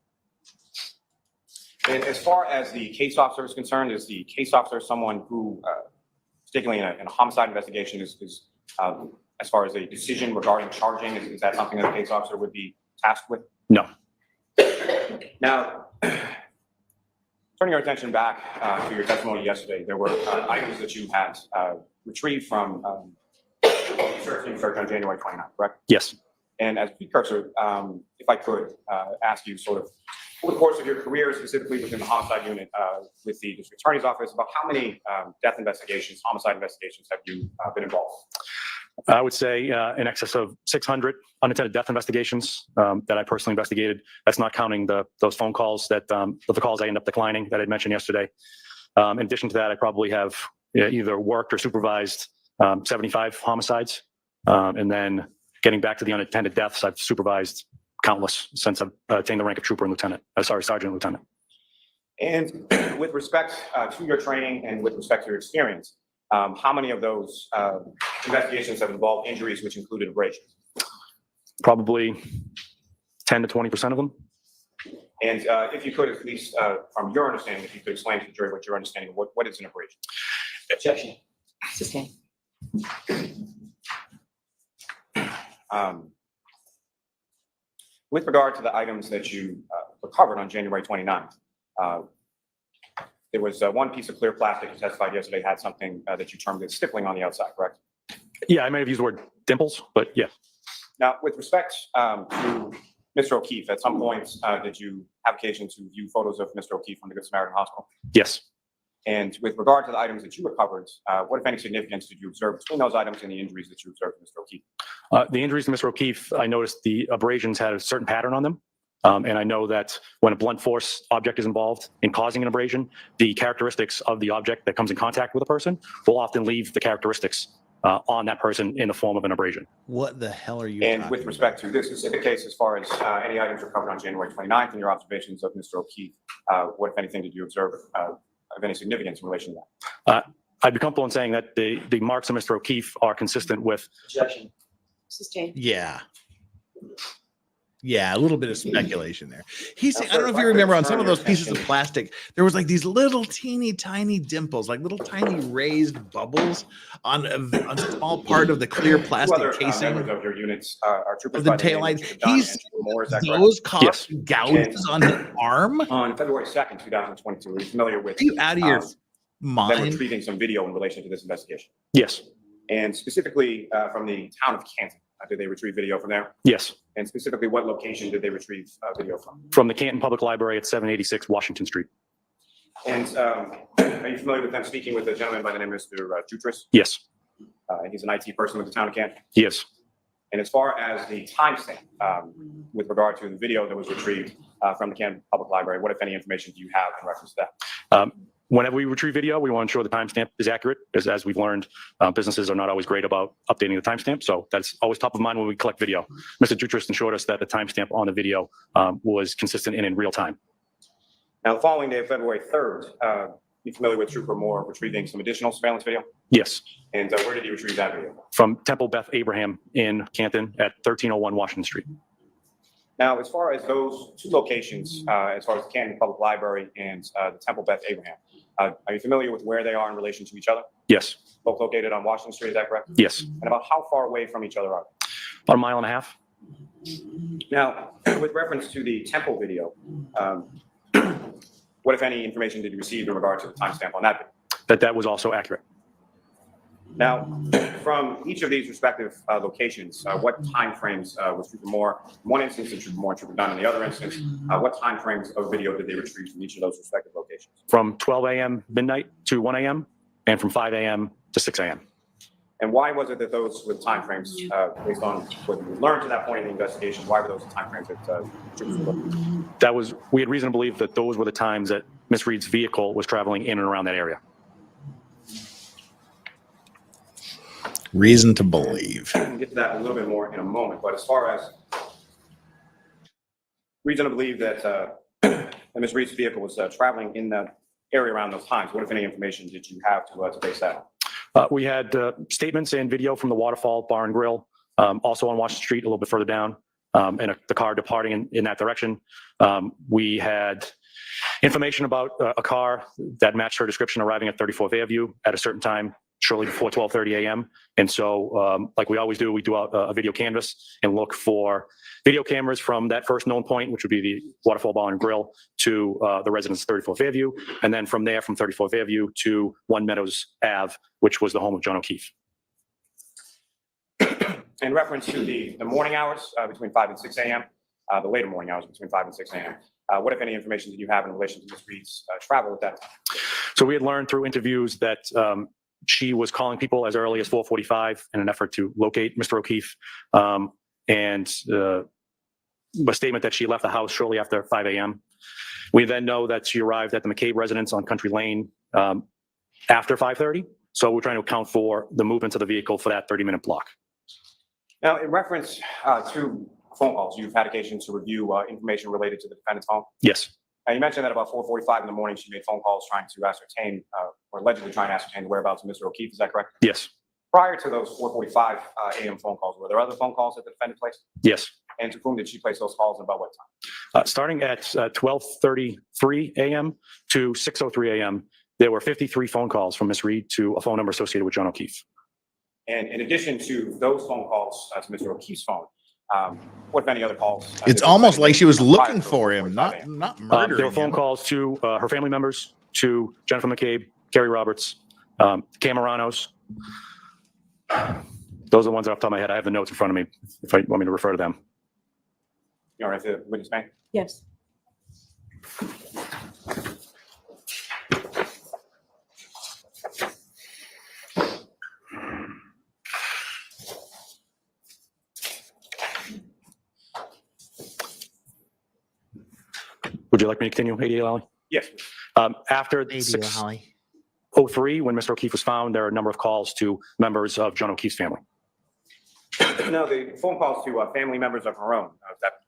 And as far as the case officer is concerned, is the case officer someone who, particularly in a homicide investigation, is as far as a decision regarding charging, is that something that a case officer would be tasked with? No. Now, Turning our attention back to your testimony yesterday, there were items that you had retrieved from search on January 29th, correct? Yes. And as a precursor, if I could ask you sort of, over the course of your career, specifically within the homicide unit with the district attorney's office, about how many death investigations, homicide investigations have you been involved? I would say in excess of 600 unattended death investigations that I personally investigated. That's not counting those phone calls the calls I end up declining that I mentioned yesterday. In addition to that, I probably have either worked or supervised 75 homicides. And then getting back to the unattended deaths, I've supervised countless since I've attained the rank of trooper and lieutenant. Sergeant and lieutenant. And with respect to your training and with respect to your experience, how many of those investigations have involved injuries which included abrasions? Probably 10 to 20% of them. And if you could, at least from your understanding, if you could explain to the jury what your understanding of what is an abrasion? Objection. Sustained. With regard to the items that you recovered on January 29th, there was one piece of clear plastic you testified yesterday had something that you termed as stippling on the outside, correct? Yeah, I may have used the word dimples, but yeah. Now, with respect to Mr. O'Keefe, at some point, did you have occasion to view photos of Mr. O'Keefe from the Good Samaritan Hospital? Yes. And with regard to the items that you recovered, what, if any, significance did you observe between those items and the injuries that you observed to Mr. O'Keefe? The injuries to Mr. O'Keefe, I noticed the abrasions had a certain pattern on them. And I know that when a blunt force object is involved in causing an abrasion, the characteristics of the object that comes in contact with a person will often leave the characteristics on that person in the form of an abrasion. What the hell are you And talking with respect to this specific case, as far as any items recovered on January 29th and your observations of Mr. O'Keefe, what, if anything, did you observe of any significance in relation to that? I'd be comfortable in saying that the marks of Mr. O'Keefe are consistent with. Objection. Sustained. Yeah. Yeah, a little bit of speculation there. He's, Now, I don't know sir, if if you I could remember on turn some of your those pieces of attention- plastic, there was like these little teeny tiny dimples, like little tiny raised bubbles on a small part of the clear Two plastic other casing members of your units are troopers of the by name of taillights. Trooper Don He's and Trooper Moore, is that correct? those caused Yes. gouges on his arm. Are On February 2nd, 2022, are you familiar with you out of your them mind? retrieving some video in relation to this investigation? Yes. And specifically from the town of Canton, did they retrieve video from there? Yes. And specifically, what location did they retrieve video from? From the Canton Public Library at 786 Washington Street. And are you familiar with them speaking with a gentleman by the name of Mr. Jutras? Yes. He's an IT person with the town of Canton. Yes. And as far as the timestamp with regard to the video that was retrieved from the Canton Public Library, what, if any, information do you have in reference to that? Whenever we retrieve video, we want to ensure the timestamp is accurate. As we've learned, businesses are not always great about updating the timestamp. So that's always top of mind when we collect video. Mr. Jutras assured us that the timestamp on the video was consistent and in real time. Now, the following day of February 3rd, you familiar with Trooper Moore retrieving some additional surveillance video? Yes. And where did he retrieve that video? From Temple Beth Abraham in Canton at 1301 Washington Street. Now, as far as those two locations, as far as the Canton Public Library and the Temple Beth Abraham, are you familiar with where they are in relation to each other? Yes. Both located on Washington Street, is that correct? Yes. And about how far away from each other are About a mile and a half. they? Now, with reference to the Temple video, what, if any, information did you receive in regard to the timestamp on that video? That was also accurate. Now, from each of these respective locations, what timeframes was Trooper Moore, in one instance, and Trooper Moore and Trooper Dunn in the other instance, what timeframes of video did they retrieve from each of those respective locations? From 12 a.m. midnight to 1 a.m. and from 5 a.m. to 6 a.m. And why was it that those were the timeframes, based on what you learned to that point in the investigation, why were those the timeframes that troopers were looking at? We had reason to believe that those were the times that Miss Reed's vehicle was traveling in and around that area. Reason to believe. I can get to that a little bit more in a moment, but as far as reason to believe that Ms. Reed's vehicle was traveling in the area around those times, what, if any, information did you have to base that on? We had statements and video from the Waterfall Bar and Grill, also on Washington Street, a little bit further down, and the car departing in that direction. We had information about a car that matched her description arriving at 34th Avenue at a certain time, shortly before 12:30 a.m. And so, like we always do, we do a video canvas and look for video cameras from that first known point, which would be the Waterfall Bar and Grill, to the residence of 34 Fairview. And then from there, from 34 Fairview to 1 Meadows Ave, which was the home of John O'Keefe. In reference to the morning hours between 5 and 6 a.m., the later morning hours between 5 and 6 a.m., what, if any, information did you have in relation to Ms. Reed's travel at that time? So we had learned through interviews that she was calling people as early as 4:45 in an effort to locate Mr. O'Keefe, and a statement that she left the house shortly after 5 a.m. We then know that she arrived at the McCabe residence on Country Lane after 5:30. So we're trying to account for the movements of the vehicle for that 30-minute block. Now, in reference to phone calls, you've had occasion to review information related to the defendant's home. Yes. You mentioned that about 4:45 in the morning, she made phone calls trying to ascertain, or allegedly trying to ascertain the whereabouts of Mr. O'Keefe. Is that correct? Yes. Prior to those 4:45 a.m. phone calls, were there other phone calls that the defendant placed? Yes. And to whom did she place those calls and about what time? Starting at 12:33 a.m. to 6:03 a.m., there were 53 phone calls from Ms. Reed to a phone number associated with John O'Keefe. And in addition to those phone calls to Mr. O'Keefe's phone, what, if any, other calls? It's almost like she was looking for him, not murdering There were phone him. calls to her family members, to Jennifer McCabe, Kerry Roberts, Camaranos. Those are the ones off the top of my head. I have the notes in front of me if you want me to refer to them. You all right, the witness bank? Yes. Would you like me to continue, ADA Lally? Yes. After 6:03, when Mr. O'Keefe was found, there are a number of calls to members of John O'Keefe's family. No, the phone calls to family members of her own,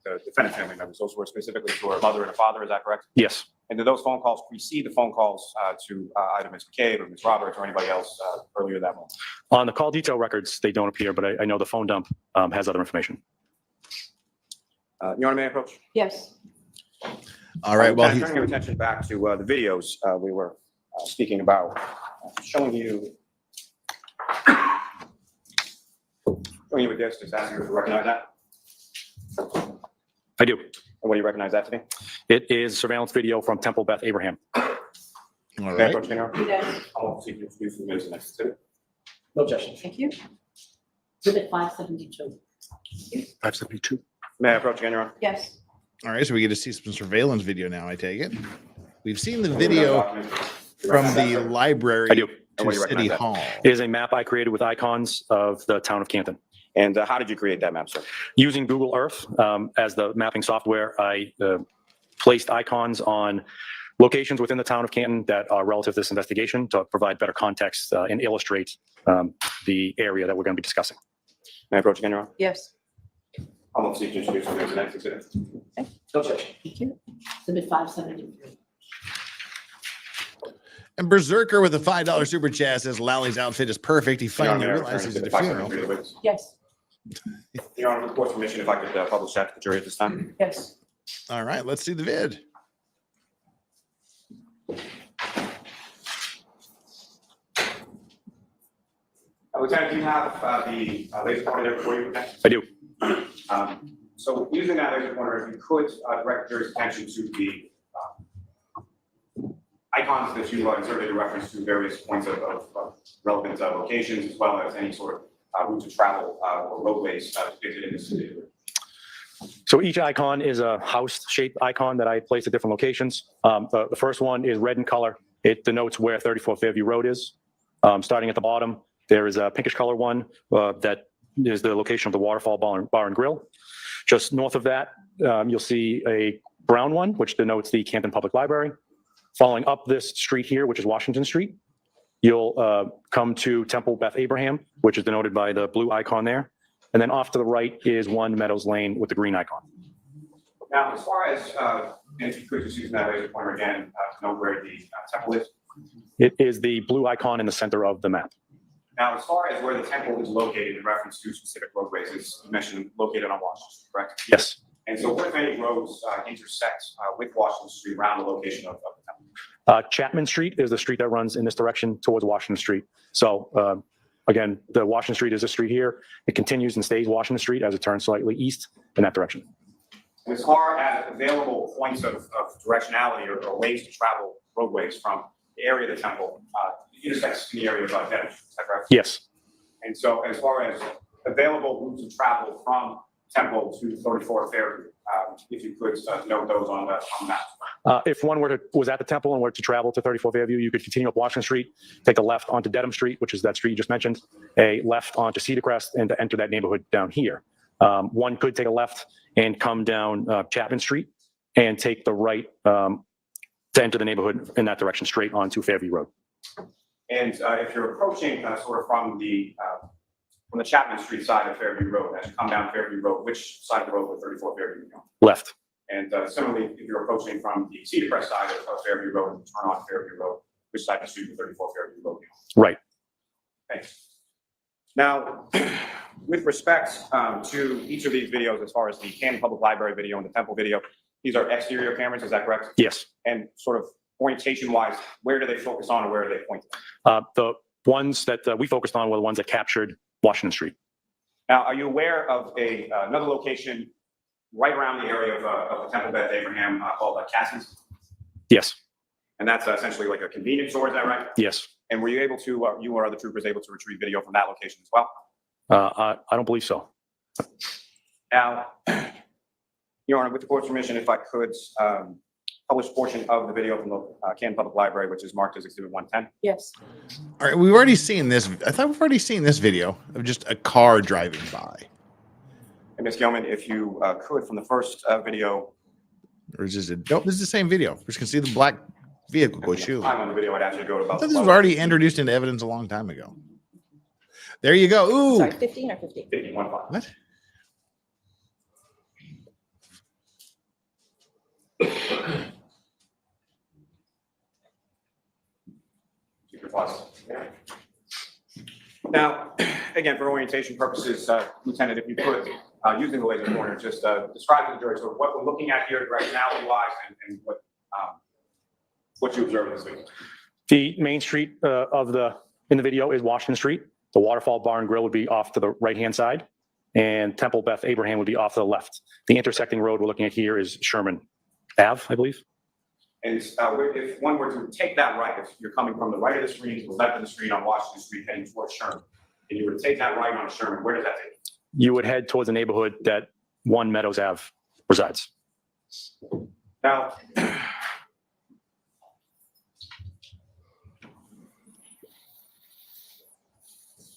the defendant's family members, those were specifically to her mother and her father, is that correct? Yes. And did those phone calls precede the phone calls to either Ms. McCabe or Ms. Roberts or anybody else earlier that moment? On the call detail records, they don't appear, but I know the phone dump has other information. Your Honor, may I approach? Yes. All right. Well, Turning your attention back to the videos we were speaking about, showing you with this, just asking you to recognize that. I do. And what do you recognize that to be? It is surveillance video from Temple Beth Abraham. all May I right. approach, Your Honor? Yes. I'll seek to introduce the witness in the next exhibit. No objection. Thank you. Exhibit 572. 572. May I approach again, Your Honor? Yes. All right. So we get to see some surveillance video now, I take it. We've seen the video from the library I do. And what to do you City recognize that? Hall. It is a map I created with icons of the town of Canton. And how did you create that map, sir? Using Google Earth as the mapping software, I placed icons on locations within the town of Canton that are relative to this investigation to provide better context and illustrate the area that we're going to be discussing. May I approach again, Your Honor? Yes. I'll seek to introduce the witness in the next exhibit. No objection. Thank you. Exhibit 573. And Berserker with a $5 super chat says Lally's outfit is perfect. He Your finally Honor, may I realizes return he's at a exhibit 573 to funeral. the witness? Yes. Your Honor, with the court's permission, if I could publish that to the jury at this time. Yes. All right. Let's see the vid. Lieutenant, do you have the laser pointer there for you? Lieutenant? I do. So using that laser pointer, if you could direct the jury's attention to the icons that you inserted in reference to various points of relevant locations, as well as any sort of route to travel or roadways depicted in this video. So each icon is a house-shaped icon that I placed at different locations. The first one is red in color. It denotes where 34 Fairview Road is. Starting at the bottom, there is a pinkish color one that is the location of the Waterfall Bar and Grill. Just north of that, you'll see a brown one, which denotes the Canton Public Library. Following up this street here, which is Washington Street, you'll come to Temple Beth Abraham, which is denoted by the blue icon there. And then off to the right is 1 Meadows Lane with the green icon. Now, as far as, and if you could just use that laser pointer again to know where the temple is. It is the blue icon in the center of the map. Now, as far as where the temple is located in reference to specific roadways, it's mentioned located on Washington Street, correct? Yes. And so what if any roads intersect with Washington Street around the location of the temple? Chapman Street is the street that runs in this direction towards Washington Street. So again, the Washington Street is a street here. It continues and stays Washington Street as it turns slightly east in that direction. As far as available points of directionality or ways to travel roadways from the area of the temple, it intersects in the area of Dennis, is that correct? Yes. And so as far as available routes of travel from Temple to 34 Fairview, if you could note those on the map. If one was at the temple and were to travel to 34 Fairview, you could continue up Washington Street, take a left onto Dedham Street, which is that street you just mentioned, a left onto Cedar Crest, and to enter that neighborhood down here. One could take a left and come down Chapman Street and take the right to enter the neighborhood in that direction straight onto Fairview Road. And if you're approaching sort of from the Chapman Street side of Fairview Road, as you come down Fairview Road, which side of the road would 34 Fairview go? Left. And similarly, if you're approaching from the Cedar Crest side of Fairview Road and turn on Fairview Road, which side of the street would 34 Fairview Road go? Right. Thanks. Now, with respect to each of these videos, as far as the Canton Public Library video and the Temple video, these are exterior cameras, is that correct? Yes. And sort of orientation-wise, where do they focus on or where are they pointing? The ones that we focused on were the ones that captured Washington Street. Now, are you aware of another location right around the area of the Temple Beth Abraham called Cassie's? Yes. And that's essentially like a convenience store, is that right? Yes. And were you able to, you or other troopers able to retrieve video from that location as well? I don't believe so. Now, Your Honor, with the court's permission, if I could publish a portion of the video from the Canton Public Library, which is marked as Exhibit 110. Yes. All right, we've already seen this. I thought we've already seen this video of just a car driving by. And Ms. Gilman, if you could, from the first video. Or is this nope, this is the same video. We can see the black vehicle go shoot. Time on the video, I'd ask you to go to I about. thought this was already introduced into evidence a long time ago. There you go. Ooh. Sorry, 15 or 50? 51. What? Now, again, for orientation purposes, Lieutenant, if you could, using the laser pointer, just describe to the jury sort of what we're looking at here directionality-wise and what you observed in this video. The main street in the video is Washington Street. The Waterfall Bar and Grill would be off to the right-hand side, and Temple Beth Abraham would be off to the left. The intersecting road we're looking at here is Sherman Ave, I believe. And if one were to take that right, if you're coming from the right of the screen to the left of the screen on Washington Street heading towards Sherman, and you were to take that right on Sherman, where does that take you? You would head towards the neighborhood that 1 Meadows Ave resides. Now,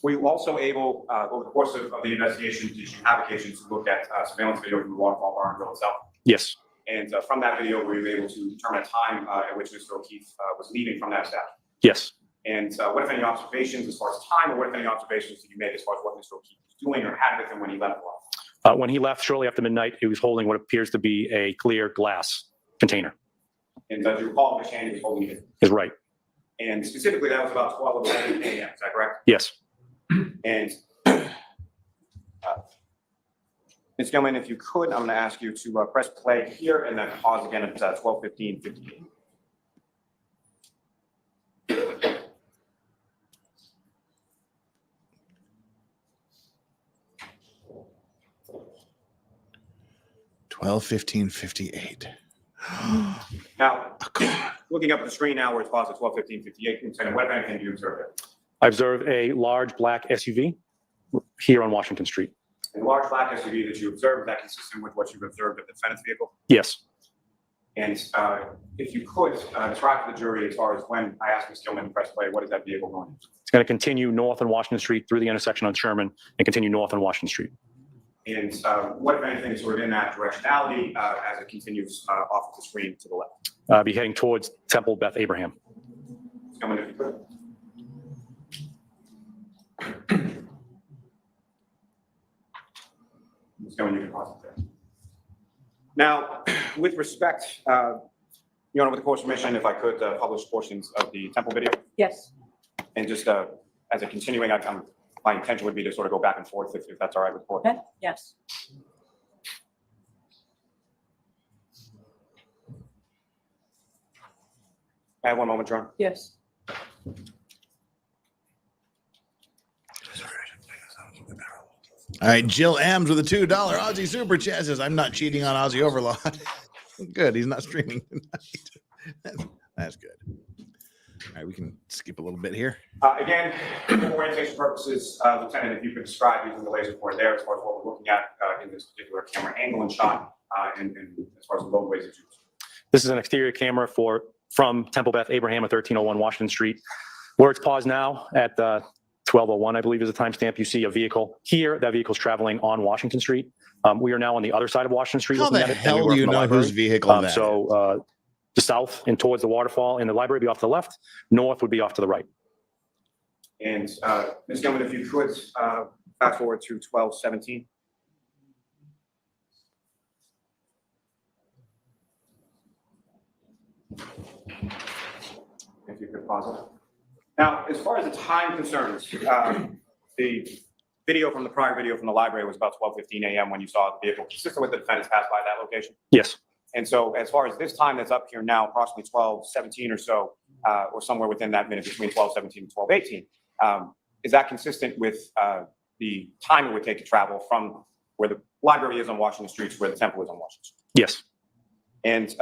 were you also able, over the course of the investigation, did you have occasion to look at surveillance video from the Waterfall Bar and Grill itself? Yes. And from that video, were you able to determine a time at which Mr. O'Keefe was leaving from that establishment? Yes. And what, if any, observations as far as time, or what, if any, observations did you make as far as what Mr. O'Keefe was doing or had with him when he left the office? When he left shortly after midnight, he was holding what appears to be a clear glass container. And do you recall which hand he was holding it? His right. And specifically, that was about 12 or 11 a.m., is that correct? Yes. And Ms. Gilman, if you could, I'm going to ask you to press play here and then pause again at 12:15:58. $12:15:58. Now, looking up at the screen now where it's paused at 12:15:58, Lieutenant, what, if anything, do you observe there? I observe a large black SUV here on Washington Street. And the large black SUV that you observed, is that consistent with what you've observed of the defendant's vehicle? Yes. And if you could describe to the jury as far as when I asked Ms. Gilman to press play, what is that vehicle going? It's going to continue north on Washington Street through the intersection on Sherman and continue north on Washington Street. And what, if anything, is sort of in that directionality as it continues off of the screen to the left? Be heading towards Temple Beth Abraham. Ms. Gilman, if you could. Ms. Gilman, you can pause it there. Now, with respect, Your Honor, with the court's permission, if I could publish portions of the Temple video, Yes. and just as a continuing, my intention would be to sort of go back and forth if that's all right with the court. Okay, yes. I have one moment, John. Yes. All right, Jill Ames with a $2 Aussie super chat says, "I'm not cheating on Aussie Overlord." Good, he's not streaming tonight. That's good. All right, we can skip a little bit here. Again, for orientation purposes, Lieutenant, if you could describe using the laser pointer there as far as what we're looking at in this particular camera angle and shot, and as far as the roadways that you. This is an exterior camera from Temple Beth Abraham at 1301 Washington Street. Where it's paused now at 1201, I believe is the timestamp. You see a vehicle here. That vehicle's traveling on Washington Street. We are now on the other side of Washington Street. How looking the at it, hell and we do you were from the know library. whose vehicle that is? So the south and towards the waterfall and the library would be off to the left. North would be off to the right. And Ms. Gilman, if you could fast forward to 1217. If you could pause it. Now, as far as the time concerns, the video from the prior video from the library was about 12:15 a.m. when you saw the vehicle consistent with the defendants pass by that location. Yes. And so as far as this time that's up here now, approximately 12:17 or so, or somewhere within that minute between 12:17 and 12:18, is that consistent with the time it would take to travel from where the library is on Washington Street to where the temple is on Washington Street? Yes. And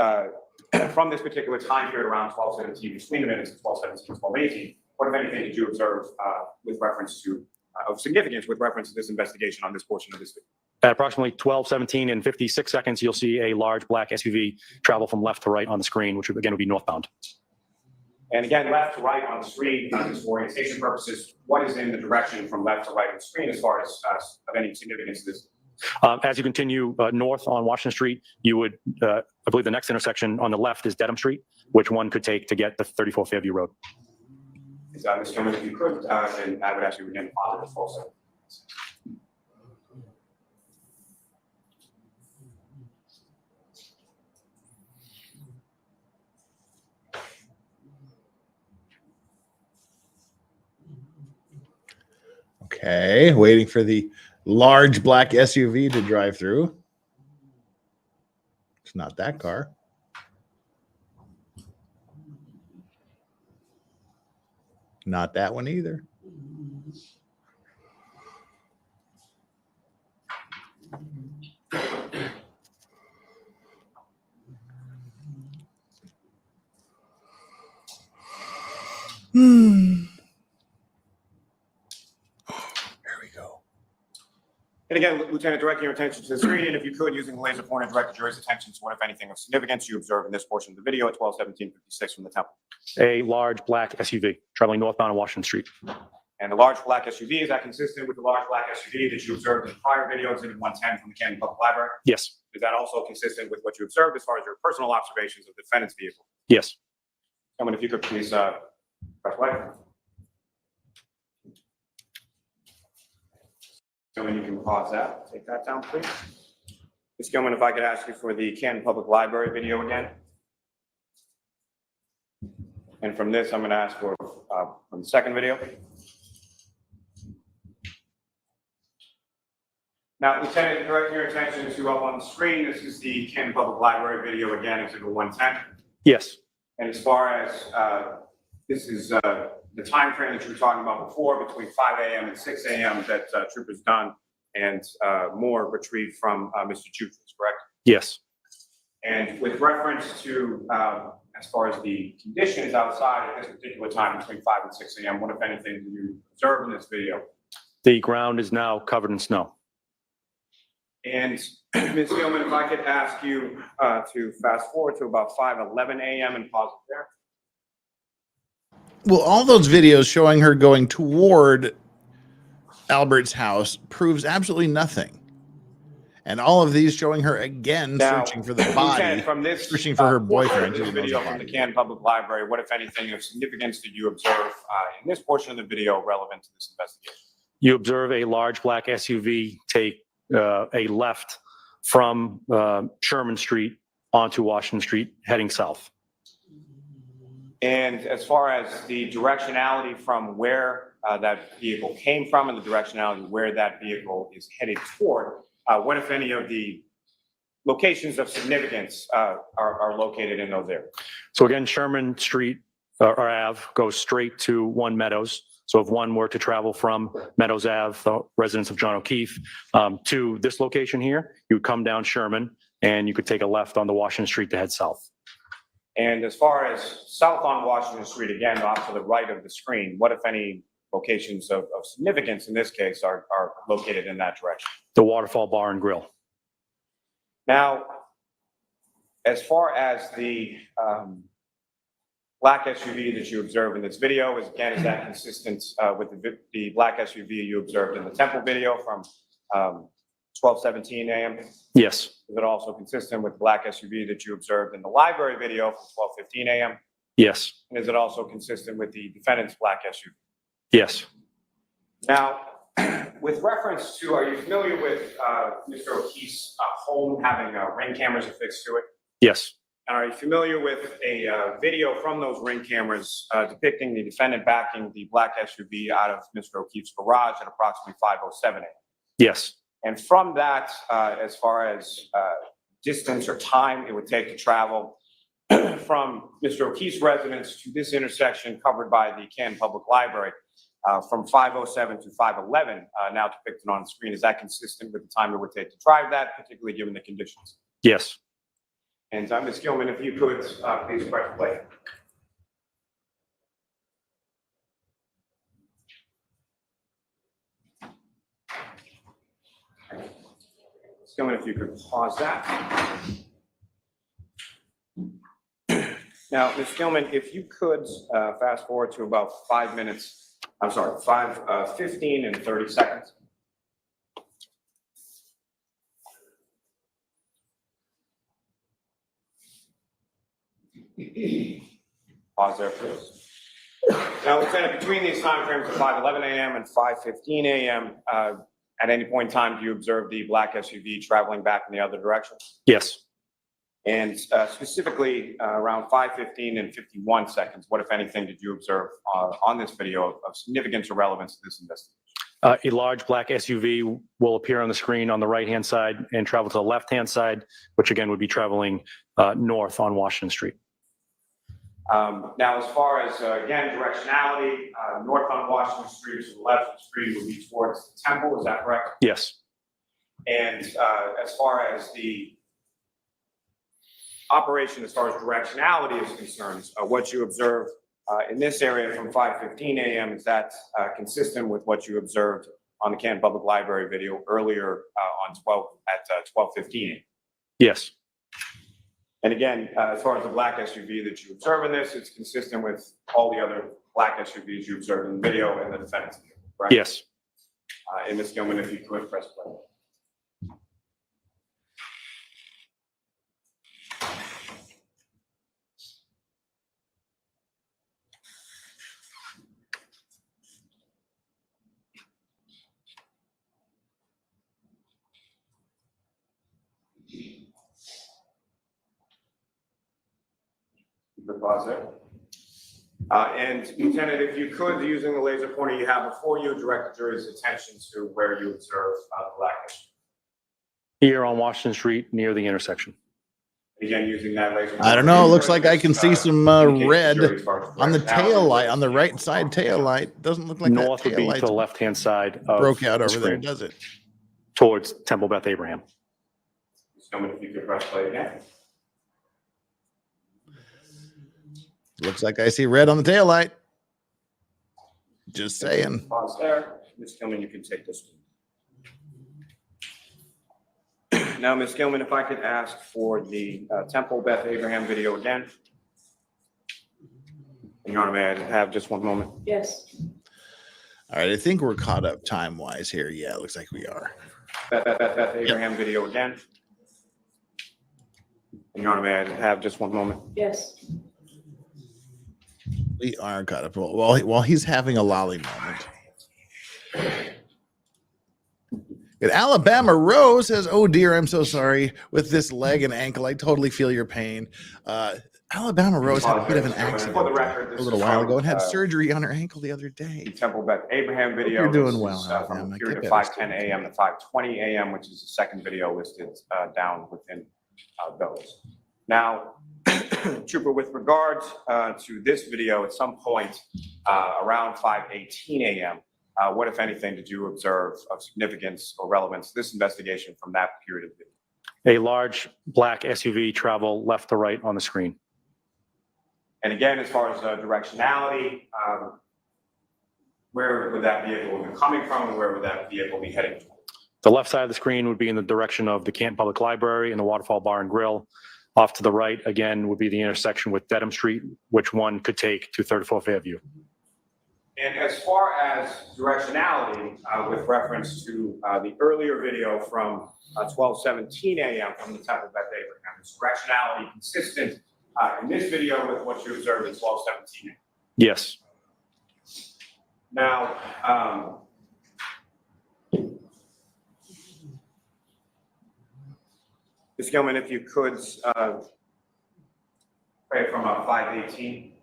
from this particular time period around 12:17, between the minutes of 12:17 and 12:18, what, if anything, did you observe with reference to, of significance with reference to this investigation on this portion of this video? At approximately 12:17 and 56 seconds, you'll see a large black SUV travel from left to right on the screen, which again would be northbound. And again, left to right on the screen, just for orientation purposes, what is in the direction from left to right on the screen as far as of any significance to this? As you continue north on Washington Street, you would, I believe the next intersection on the left is Dedham Street, which one could take to get to 34 Fairview Road. Ms. Gilman, if you could, and I would ask you again to pause this also. Okay, waiting for the large black SUV to drive through. It's not that car. Not that one either. There we go. And again, Lieutenant, directing your attention to the screen, and if you could, using the laser pointer, direct the jury's attention to what, if anything, of significance you observe in this portion of the video at 12:17:56 from the temple. A large black SUV traveling northbound on Washington Street. And the large black SUV, is that consistent with the large black SUV that you observed in the prior video, exhibit 110 from the Canton Public Library? Yes. Is that also consistent with what you observed as far as your personal observations of the defendant's vehicle? Yes. Someone, if you could please press play. Gilman, you can pause that. Take that down, please. Ms. Gilman, if I could ask you for the Canton Public Library video again. And from this, I'm going to ask for from the second video. Now, Lieutenant, direct your attention to up on the screen. This is the Canton Public Library video again, exhibit 110. Yes. And as far as this is the time frame that you were talking about before, between 5 a.m. and 6 a.m. that Troopers Dunn and Moore retrieved from Mr. Jutras, correct? Yes. And with reference to as far as the conditions outside at this particular time between 5 and 6 a.m., what, if anything, do you observe in this video? The ground is now covered in snow. And Ms. Gilman, if I could ask you to fast forward to about 5:11 a.m. and pause it there. Well, all those videos showing her going toward Albert's house proves absolutely nothing. And all of these showing her again Now, searching for the body, Lieutenant, from this, searching for her boyfriend. This video from the Canton Public Library, what, if anything, of significance did you observe in this portion of the video relevant to this investigation? You observe a large black SUV take a left from Sherman Street onto Washington Street, heading south. And as far as the directionality from where that vehicle came from and the directionality where that vehicle is headed toward, what, if any, of the locations of significance are located in those areas? So again, Sherman Street or Ave goes straight to 1 Meadows. So if one were to travel from Meadows Ave, the residence of John O'Keefe, to this location here, you would come down Sherman and you could take a left onto Washington Street to head south. And as far as south on Washington Street, again, off to the right of the screen, what, if any, locations of significance in this case are located in that direction? The Waterfall Bar and Grill. Now, as far as the black SUV that you observe in this video, is that consistent with the black SUV you observed in the Temple video from 12:17 a.m.? Yes. Is it also consistent with the black SUV that you observed in the library video from 12:15 a.m.? Yes. And is it also consistent with the defendant's black SUV? Yes. Now, with reference to, are you familiar with Mr. O'Keefe's home having ring cameras affixed to it? Yes. And are you familiar with a video from those ring cameras depicting the defendant backing the black SUV out of Mr. O'Keefe's garage at approximately 5:07 a.m.? Yes. And from that, as far as distance or time it would take to travel from Mr. O'Keefe's residence to this intersection covered by the Canton Public Library, from 5:07 to 5:11, now depicted on the screen, is that consistent with the time it would take to drive that, particularly given the conditions? Yes. And Ms. Gilman, if you could, please press play. Ms. Gilman, if you could pause that. Now, Ms. Gilman, if you could fast forward to about 5 minutes, I'm sorry, 15 and 30 seconds. Pause there, please. Now, Lieutenant, between these timeframes of 5:11 a.m. and 5:15 a.m., at any point in time, do you observe the black SUV traveling back in the other direction? Yes. And specifically around 5:15 and 51 seconds, what, if anything, did you observe on this video of significance or relevance to this investigation? A large black SUV will appear on the screen on the right-hand side and travel to the left-hand side, which again would be traveling north on Washington Street. Now, as far as, again, directionality, north on Washington Street to the left of the screen would be towards the Temple, is that correct? Yes. And as far as the operation, as far as directionality is concerned, what you observe in this area from 5:15 a.m., is that consistent with what you observed on the Canton Public Library video earlier at 12:15 a.m.? Yes. And again, as far as the black SUV that you observe in this, it's consistent with all the other black SUVs you observed in the video and the defendant's video, right? Yes. And Ms. Gilman, if you could press play. Pause there. And Lieutenant, if you could, using the laser pointer you have before you, direct the jury's attention to where you observe the black SUV. Here on Washington Street near the intersection. Again, using that laser pointer. I don't know. It looks like I can see some red as far as on the directionality. tail light, on the right side tail light. Doesn't look like North that would tail be to light the left-hand side of broke out the over there, screen, does it? towards Temple Beth Abraham. Ms. Gilman, if you could press play again. Looks like I see red on the tail light. Just saying. Pause there. Ms. Gilman, you can take this one. Now, Ms. Gilman, if I could ask for the Temple Beth Abraham video again. Your Honor, may I have just one moment? Yes. All right, I think we're caught up time-wise here. Yeah, it looks like we are. Beth Abraham video again. Your Honor, may I have just one moment? Yes. We are caught up. While he's having a lolly moment. And Alabama Rose says, "Oh dear, I'm so sorry with this leg and ankle. I totally feel your pain." Alabama Rose had a bit of an accident For the record, this a little is while from, ago and had surgery on her ankle the other the day. Temple Beth Abraham video. you're doing This well, is, Alabama. from I a period get of better 5:10 a.m. to 5:20 a.m., which is the second video listed down within those. Now, Trooper, with regards to this video, at some point around 5:18 a.m., what, if anything, did you observe of significance or relevance to this investigation from that period of video? A large black SUV travel left to right on the screen. And again, as far as directionality, where would that vehicle be coming from, and where would that vehicle be heading toward? The left side of the screen would be in the direction of the Canton Public Library and the Waterfall Bar and Grill. Off to the right, again, would be the intersection with Dedham Street, which one could take to 34 Fairview. And as far as directionality, with reference to the earlier video from 12:17 a.m. from the Temple Beth Abraham, is directionality consistent in this video with what you observed at 12:17 a.m.? Yes. Now, Ms. Gilman, if you could play from 5:18.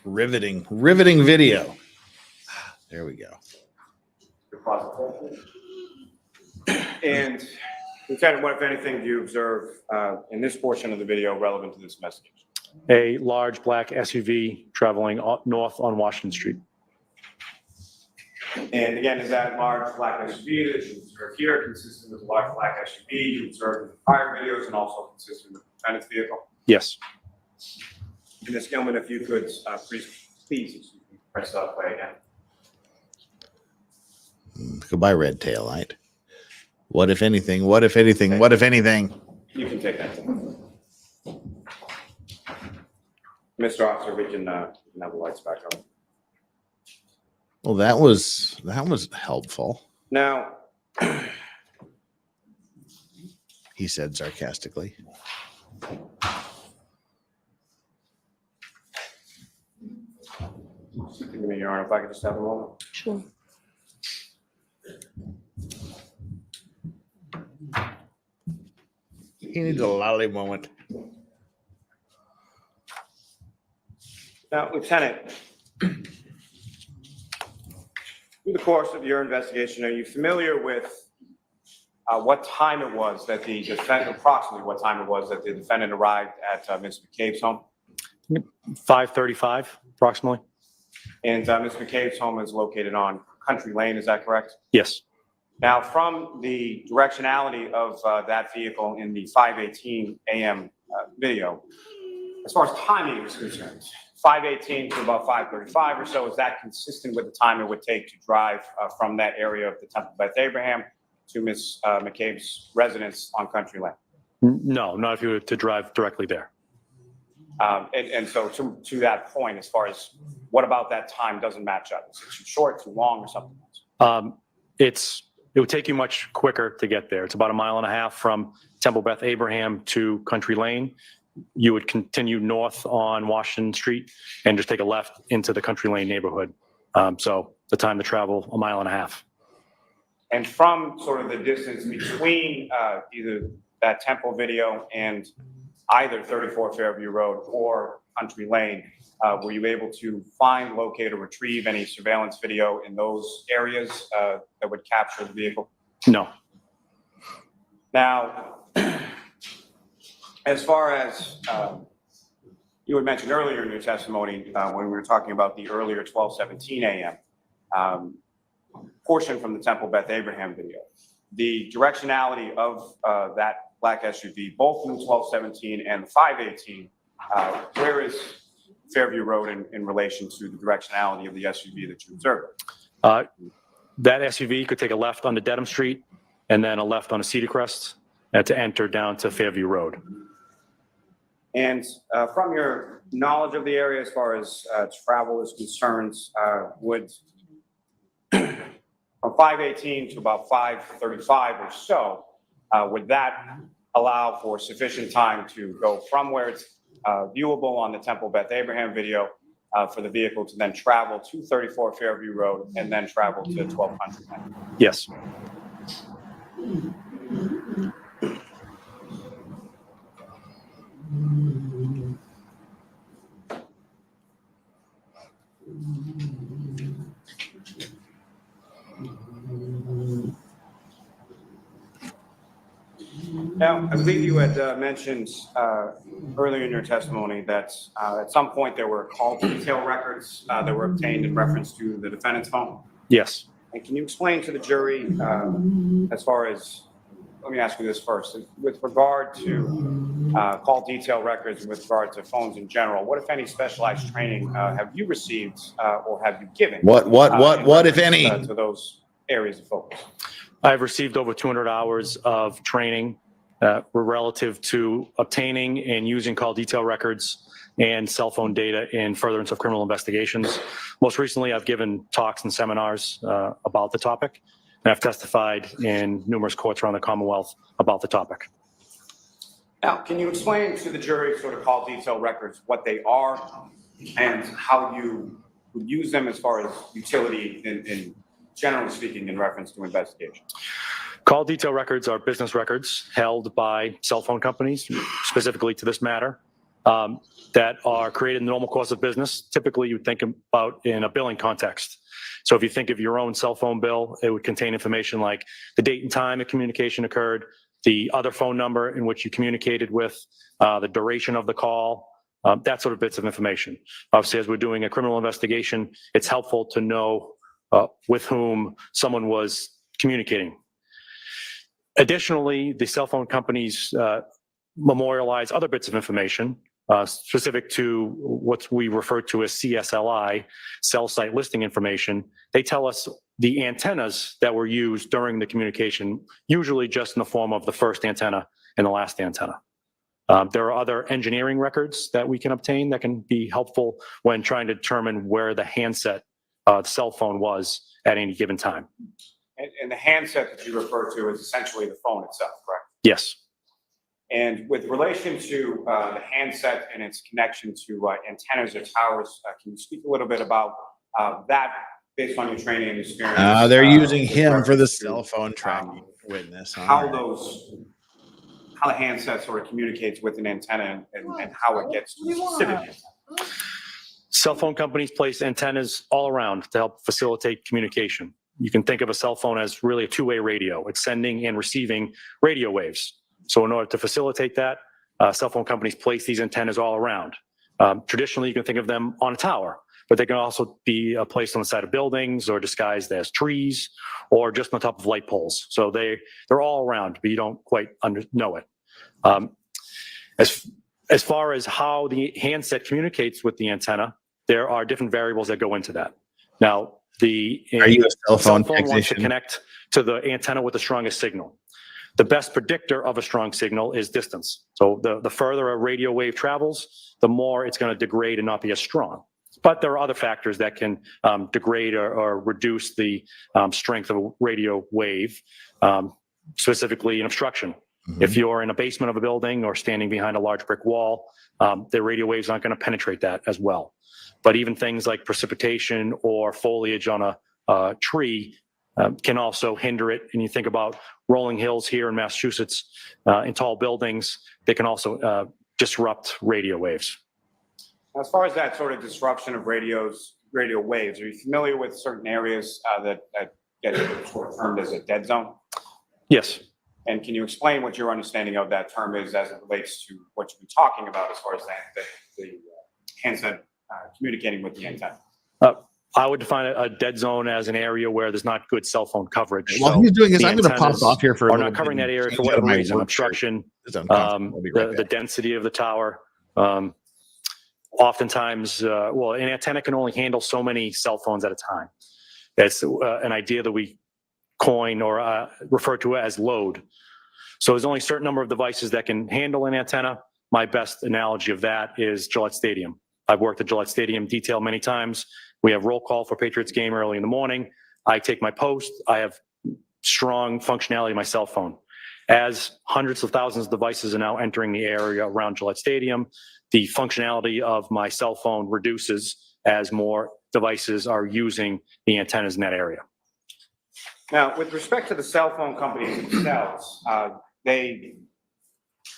Riveting video. There we go. And Lieutenant, what, if anything, do you observe in this portion of the video relevant to this investigation? A large black SUV traveling north on Washington Street. And again, is that large black SUV that you observe here consistent with the large black SUV you observed in the prior videos and also consistent with the lieutenant's vehicle? Yes. And Ms. Gilman, if you could please press play again. Goodbye, red tail light. What if anything? What if anything? What if anything? You can take that. Mr. Officer, we can have the lights back on. Well, that was helpful, Now, he said sarcastically. give me your arm if I could just have a moment. Sure. He needs a lolly moment. Now, Lieutenant, through the course of your investigation, are you familiar with what time it was that the defendant, approximately what time it was that the defendant arrived at Ms. McCabe's home? 5:35, approximately. And Ms. McCabe's home is located on Country Lane, is that correct? Yes. Now, from the directionality of that vehicle in the 5:18 a.m. Video, as far as timing is concerned, 5:18 to about 5:35 or so, is that consistent with the time it would take to drive from that area of the Temple Beth Abraham to Ms. McCabe's residence on Country Lane? No, not if you were to drive directly there. And so to that point, as far as what about that time doesn't match up? Is it too short, too long, or something else? It would take you much quicker to get there. It's about 1.5 miles from Temple Beth Abraham to Country Lane. You would continue north on Washington Street and just take a left into the Country Lane neighborhood. So the time to travel 1.5 miles. And from sort of the distance between either that Temple video and either 34 Fairview Road or Country Lane, were you able to find, locate, or retrieve any surveillance video in those areas that would capture the vehicle? No. Now, as far as you had mentioned earlier in your testimony, when we were talking about the earlier 12:17 a.m. Portion from the Temple Beth Abraham video, the directionality of that black SUV, both in the 12:17 and the 5:18, where is Fairview Road in relation to the directionality of the SUV that you observed? That SUV could take a left onto Dedham Street and then a left on a Cedar Crest to enter down to Fairview Road. And from your knowledge of the area as far as travel is concerned, would from 5:18 to about 5:35 or so, would that allow for sufficient time to go from where it's viewable on the Temple Beth Abraham video for the vehicle to then travel to 34 Fairview Road and then travel to 1200. Yes. Now, I believe you had mentioned earlier in your testimony that at some point there were call detail records that were obtained in reference to the defendant's phone. Yes. And can you explain to the jury as far as, let me ask you this first, with regard to call detail records, with regard to phones in general, what, if any, specialized training have you received or have you given? What, if reference, any? To those areas of focus? I've received over 200 hours of training relative to obtaining and using call detail records and cell phone data in furtherance of criminal investigations. Most recently, I've given talks and seminars about the topic, and I've testified in numerous courts around the Commonwealth about the topic. Now, can you explain to the jury sort of call detail records, what they are and how you would use them as far as utility in generally speaking in reference to investigation? Call detail records are business records held by cell phone companies, specifically to this matter, that are created in the normal course of business. Typically, you would think about in a billing context. So if you think of your own cell phone bill, it would contain information like the date and time a communication occurred, the other phone number in which you communicated with, the duration of the call, that sort of bits of information. Obviously, as we're doing a criminal investigation, it's helpful to know with whom someone was communicating. Additionally, the cell phone companies memorialize other bits of information specific to what we refer to as CSLI, cell site listing information. They tell us the antennas that were used during the communication, usually just in the form of the first antenna and the last antenna. There are other engineering records that we can obtain that can be helpful when trying to determine where the handset, the cell phone was at any given time. And the handset that you refer to is essentially the phone itself, correct? Yes. And with relation to the handset and its connection to antennas or towers, can you speak a little bit about that based on your training and experience? They're using with him for the reference to, cell phone tracking witness. How the handset sort of communicates with an antenna and how it gets to the specific antenna. Cell phone companies place antennas all around to help facilitate communication. You can think of a cell phone as really a two-way radio. It's sending and receiving radio waves. So in order to facilitate that, cell phone companies place these antennas all around. Traditionally, you can think of them on a tower, but they can also be placed on the side of buildings or disguised as trees or just on top of light poles. So they're all around, but you don't quite know it. As far as how the handset communicates with the antenna, there are different variables that go into that. Now, Are you a cell phone wants to technician? connect to the antenna with the strongest signal. The best predictor of a strong signal is distance. So the further a radio wave travels, the more it's going to degrade and not be as strong. But there are other factors that can degrade or reduce the strength of a radio wave, specifically an obstruction. Mm-hmm. If you're in a basement of a building or standing behind a large brick wall, the radio waves aren't going to penetrate that as well. But even things like precipitation or foliage on a tree can also hinder it. And you think about rolling hills here in Massachusetts in tall buildings, they can also disrupt radio waves. As far as that sort of disruption of radio waves, are you familiar with certain areas that get sort of termed as a dead zone? Yes. And can you explain what your understanding of that term is as it relates to what you've been talking about as far as the handset communicating with the antenna? I would define a dead zone as an area where there's not good cell phone coverage. While he's doing this, I'm going to pop off here for a little little not covering bit that area and for change whatever my reason, work obstruction, shirt. the density of the tower. Oftentimes, an antenna can only handle so many cell phones at a time. That's an idea that we coin or refer to as load. So there's only a certain number of devices that can handle an antenna. My best analogy of that is Gillette Stadium. I've worked at Gillette Stadium detail many times. We have roll call for Patriots game early in the morning. I take my post. I have strong functionality on my cell phone. As hundreds of thousands of devices are now entering the area around Gillette Stadium, the functionality of my cell phone reduces as more devices are using the antennas in that area. Now, with respect to the cell phone companies themselves, they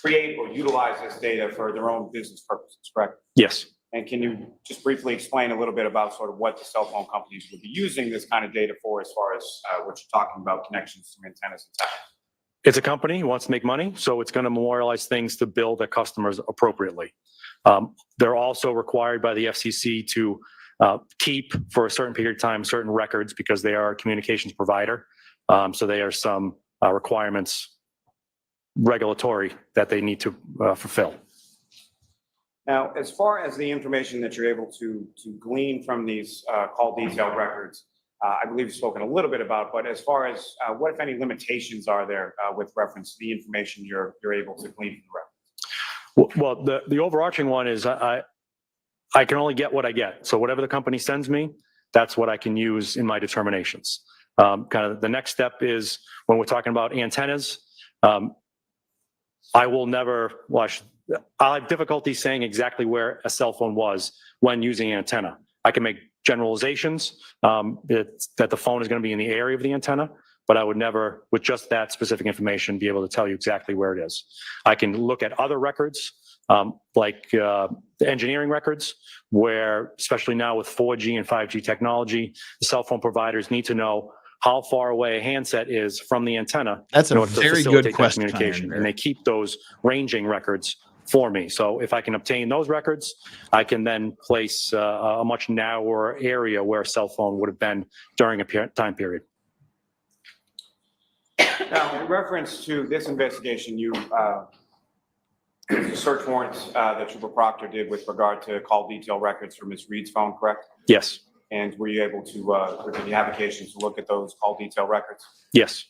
create or utilize this data for their own business purposes, correct? Yes. And can you just briefly explain a little bit about sort of what the cell phone companies would be using this kind of data for, as far as what you're talking about, connections to antennas and towers? It's a company who wants to make money, so it's going to memorialize things to bill their customers appropriately. They're also required by the FCC to keep for a certain period of time certain records because they are a communications provider. So there are some requirements, regulatory, that they need to fulfill. Now, as far as the information that you're able to glean from these call detail records, I believe you've spoken a little bit about, but as far as what, if any, limitations are there with reference to the information you're able to glean from the records? Well, the overarching one is I can only get what I get. So whatever the company sends me, that's what I can use in my determinations. Kind of the next step is when we're talking about antennas, I will never I'll have difficulty saying exactly where a cell phone was when using an antenna. I can make generalizations that the phone is going to be in the area of the antenna, but I would never, with just that specific information, be able to tell you exactly where it is. I can look at other records, like the engineering records, where, especially now with 4G and 5G technology, the cell phone providers need to know how far away a handset is from the antenna. That's a in order to very facilitate good that question, communication, Iron and they keep those ranging records for me. So if I can obtain those records, I can then place a much narrower area where a cell phone would have been during a time period. Now, in reference to this investigation, you the search warrants that Trooper Proctor did with regard to call detail records for Ms. Reed's phone, correct? Yes. And were you able to, or did you have occasion to look at those call detail records? Yes.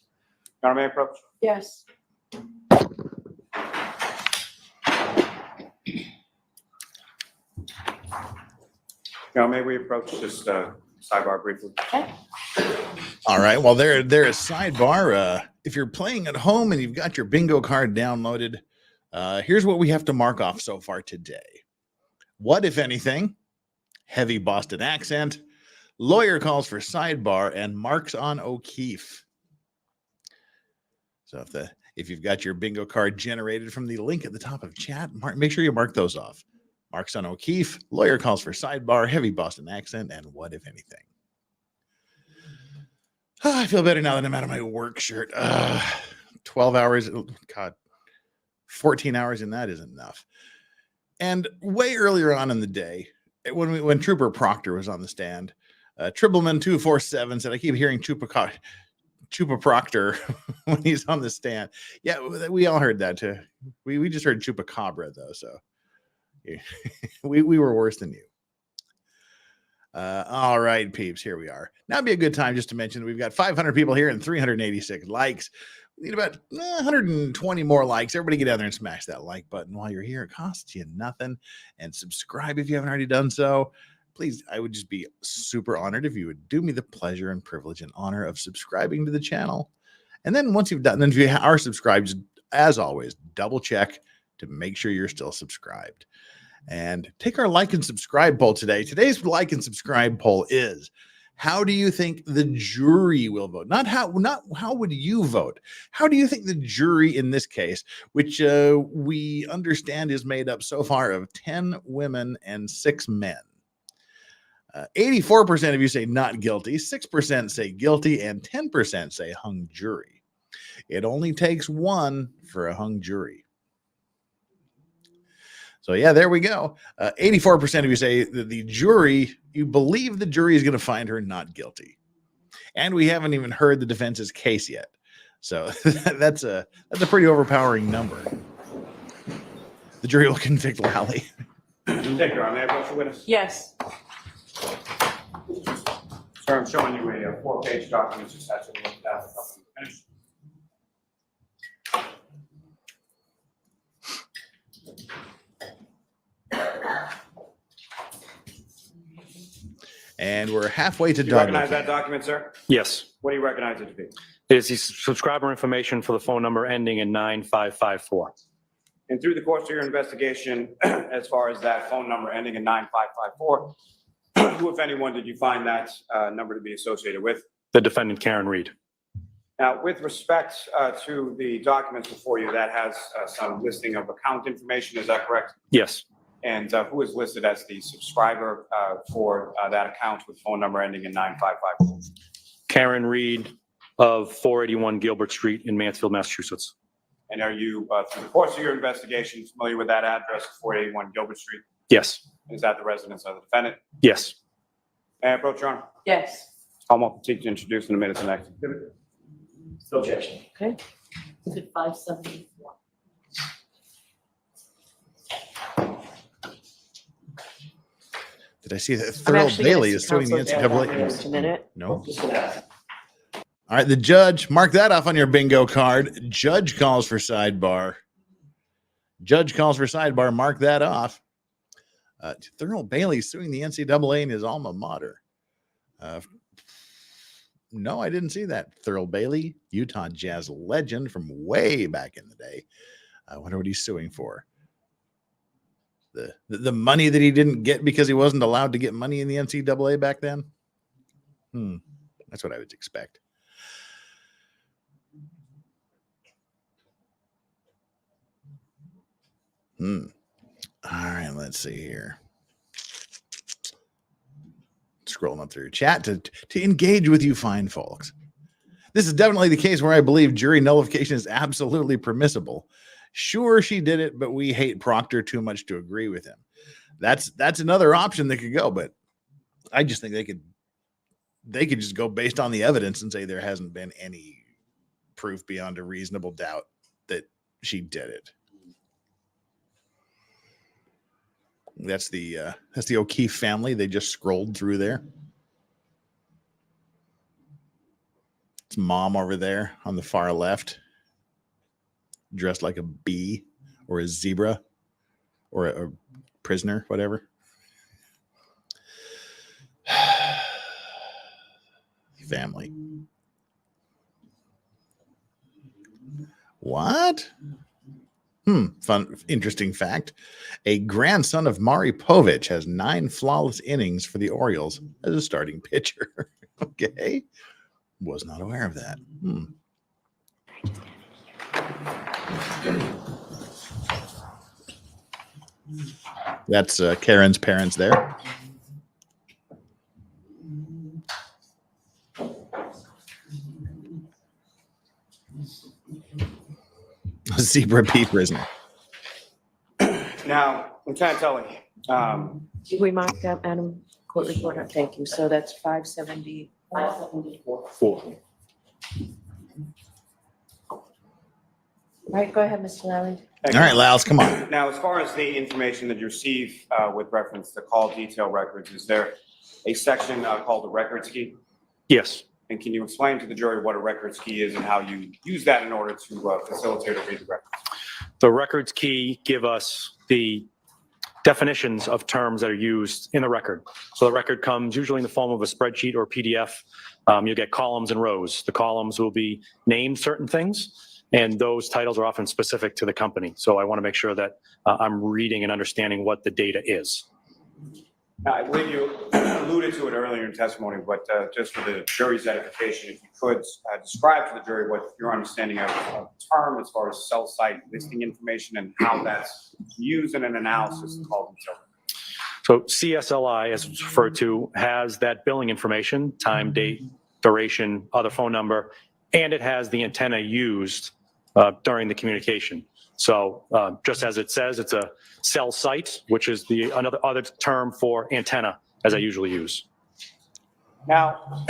Your Honor, may I approach? Yes. Now, may we approach this sidebar briefly? All right. Well, there is sidebar. If you're playing at home and you've got your bingo card downloaded, here's what we have to mark off so far today. What, if anything? Heavy Boston accent. Lawyer calls for sidebar and marks on O'Keefe. So if you've got your bingo card generated from the link at the top of chat, make sure you mark those off. Marks on O'Keefe. Lawyer calls for sidebar. Heavy Boston accent. And what, if anything? I feel better now that I'm out of my work shirt. 12 hours. God, 14 hours in that isn't enough. And way earlier on in the day, when Trooper Proctor was on the stand, Tribbleman 247 said, I keep hearing Chupa Proctor when he's on the stand. Yeah, we all heard that too. We just heard Chupacabra though, so yeah. we were worse than you. All right, peeps, here we are. Now would be a good time just to mention that we've got 500 people here and 386 likes. We need about 120 more likes. Everybody get out there and smash that like button while you're here. It costs you nothing. And subscribe if you haven't already done so. Please, I would just be super honored if you would do me the pleasure and privilege and honor of subscribing to the channel. And then once you've done, then if you are subscribed, as always, double check to make sure you're still subscribed. And take our like and subscribe poll today. Today's like and subscribe poll is, how do you think the jury will vote? Not how would you vote? How do you think the jury in this case, which we understand is made up so far of 10 women and 6 men? 84% of you say not guilty, 6% say guilty, and 10% say hung jury. It only takes 1 for a hung jury. So yeah, there we go. 84% of you say that the jury, you believe the jury is going to find her not guilty. And we haven't even heard the defense's case yet. So that's a pretty overpowering number. The jury will convict Lally. Thank you, Your Honor. May I approach the witness? Yes. Sir, I'm showing you a 4-page document. Just have to look at that. Finish. And we're halfway to Do you recognize that document, sir? Yes. What do you recognize it to be? It is the subscriber information for the phone number ending in 9554. And through the course of your investigation, as far as that phone number ending in 9554, Who, if anyone, did you find that number to be associated with? The defendant, Karen Reed. Now, with respect to the documents before you, that has some listing of account information, is that correct? Yes. And who is listed as the subscriber for that account with phone number ending in 9554? Karen Reed of 481 Gilbert Street in Mansfield, Massachusetts. And are you, through the course of your investigation, familiar with that address, 481 Gilbert Street? Yes. Is that the residence of the defendant? Yes. May I approach, Your Honor? Yes. I'll continue to introduce in a minute to next. No objection. Okay. Exhibit 574. Did I see that I'm Thurl actually gonna Bailey see is suing the counsel about that in NCAA? just a minute. No. Just gonna ask. All right, the judge, mark that off on your bingo card. Judge calls for sidebar. Judge calls for sidebar. Mark that off. Thurl Bailey suing the NCAA in his alma mater. No, I didn't see that. Thurl Bailey, Utah Jazz legend from way back in the day. I wonder what he's suing for. The money that he didn't get because he wasn't allowed to get money in the NCAA back then. That's what I would expect. All right, let's see here. Scrolling up through chat to engage with you fine folks. This is definitely the case where I believe jury nullification is absolutely permissible. Sure, she did it, but we hate Proctor too much to agree with him. That's another option that could go, but I just think they could just go based on the evidence and say there hasn't been any proof beyond a reasonable doubt that she did it. That's the O'Keefe family. They just scrolled through there. It's mom over there on the far left, dressed like a bee or a zebra or a prisoner, whatever. Family. What? Fun, interesting fact. A grandson of Maury Povich has 9 flawless innings for the Orioles as a starting pitcher. Okay. Was not aware of that. That's Karen's parents there. Zebra bee prisoner. Now, Lieutenant Tully, Did we mark that, Madam Court Reporter? Thank you. So that's 570. 574. 4. Right, go ahead, Mr. Lally. All right, Lyles, come on. now, as far as the information that you receive with reference to call detail records, is there a section called the records key? Yes. And can you explain to the jury what a records key is and how you use that in order to facilitate or read the records? The records key give us the definitions of terms that are used in the record. So the record comes usually in the form of a spreadsheet or PDF. You'll get columns and rows. The columns will be named certain things, and those titles are often specific to the company. So I want to make sure that I'm reading and understanding what the data is. Now, I believe you alluded to it earlier in testimony, but just for the jury's edification, if you could describe to the jury what your understanding of the term as far as cell site listing information and how that's used in an analysis called detail. So CSLI, as it's referred to, has that billing information, time, date, duration, other phone number, and it has the antenna used during the communication. So just as it says, it's a cell site, which is the other term for antenna, as I usually use. Now,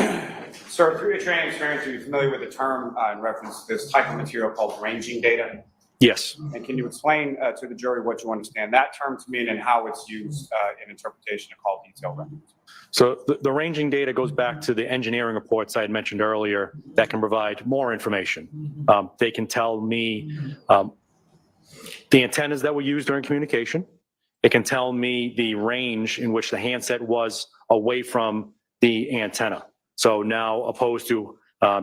sir, through your training experience, are you familiar with the term in reference to this type of material called ranging data? Yes. And can you explain to the jury what you understand that term to mean and how it's used in interpretation of call detail records? So the ranging data goes back to the engineering reports I had mentioned earlier that can provide more information. They can tell me the antennas that were used during communication. It can tell me the range in which the handset was away from the antenna. So now, opposed to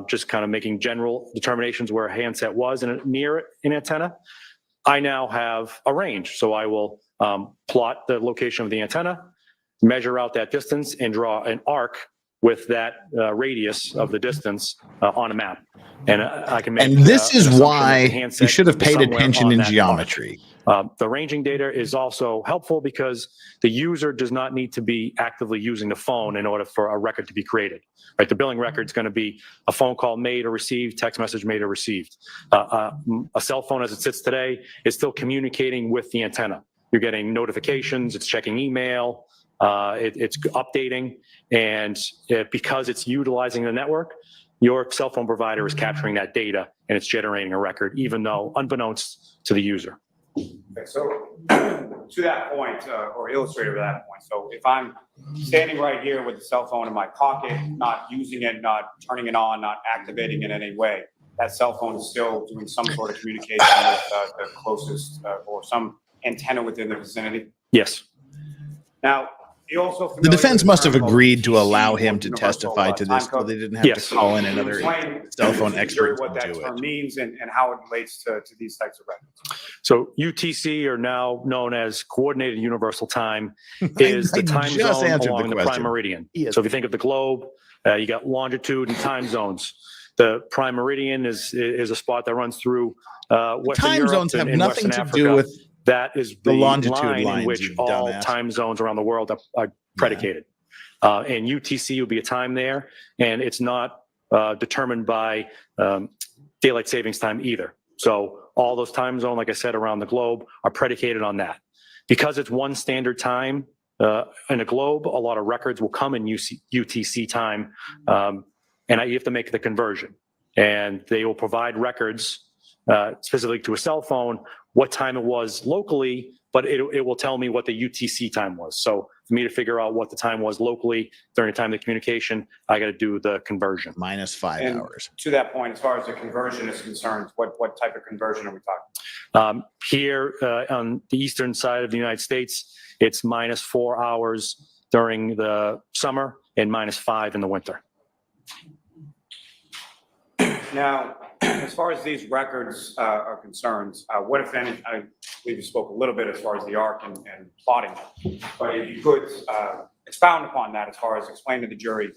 just kind of making general determinations where a handset was near an antenna, I now have a range. So I will plot the location of the antenna, measure out that distance and draw an arc with that radius of the distance on a map. And I can make. And this is an assumption that the why you handset should have is paid somewhere attention on in that arc. geometry. The ranging data is also helpful because the user does not need to be actively using the phone in order for a record to be created. Right? The billing record is going to be a phone call made or received, text message made or received. A cell phone as it sits today is still communicating with the antenna. You're getting notifications, it's checking email, it's updating, and because it's utilizing the network, your cell phone provider is capturing that data and it's generating a record, even though unbeknownst to the user. Okay, so to that point, or illustrator to that point, so if I'm standing right here with the cell phone in my pocket, not using it, not turning it on, not activating it in any way, that cell phone is still doing some sort of communication with the closest or some antenna within the vicinity? Yes. Now, you also The defense must have agreed to UTC, allow him or to universal, testify to time this, so code. they didn't have Yes. to call in another Explain cell phone to the expert jury to what that do term it. means and how it relates to these types of records. So UTC, are now known as Coordinated Universal Time, is I the time just zone answered the along the question. prime meridian. Yes. So if you think of the globe, you got longitude and time zones. The prime meridian is a spot that runs through Western Time Europe zones have and nothing Western to Africa. do with That is the the longitude line lines, in which you all dumbass. time zones around the world are predicated. And UTC will be a time there, and it's not determined by daylight savings time either. So all those time zones, like I said, around the globe are predicated on that. Because it's one standard time in a globe, a lot of records will come in UTC time, and you have to make the conversion. And they will provide records specifically to a cell phone, what time it was locally, but it will tell me what the UTC time was. So for me to figure out what the time was locally during the time of the communication, I got to do the conversion. Minus 5 And hours. to that point, as far as the conversion is concerned, what type of conversion are we talking? Here on the eastern side of the United States, it's minus 4 hours during the summer and minus 5 in the winter. Now, as far as these records are concerned, what if any, I believe you spoke a little bit as far as the arc and plotting, but if you could expound upon that as far as explain to the jury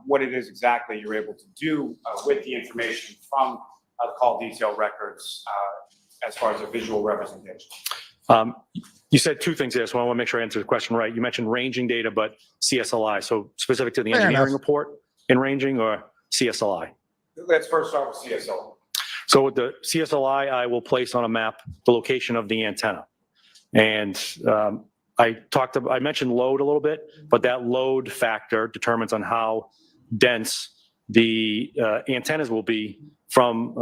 what it is exactly you're able to do with the information from the call detail records as far as a visual representation. You said two things there, so I want to make sure I answer the question right. You mentioned ranging data, but CSLI, so specific to the Fair engineering enough. report in ranging or CSLI? Let's first start with CSL. So with the CSLI, I will place on a map the location of the antenna. And I mentioned load a little bit, but that load factor determines on how dense the antennas will be from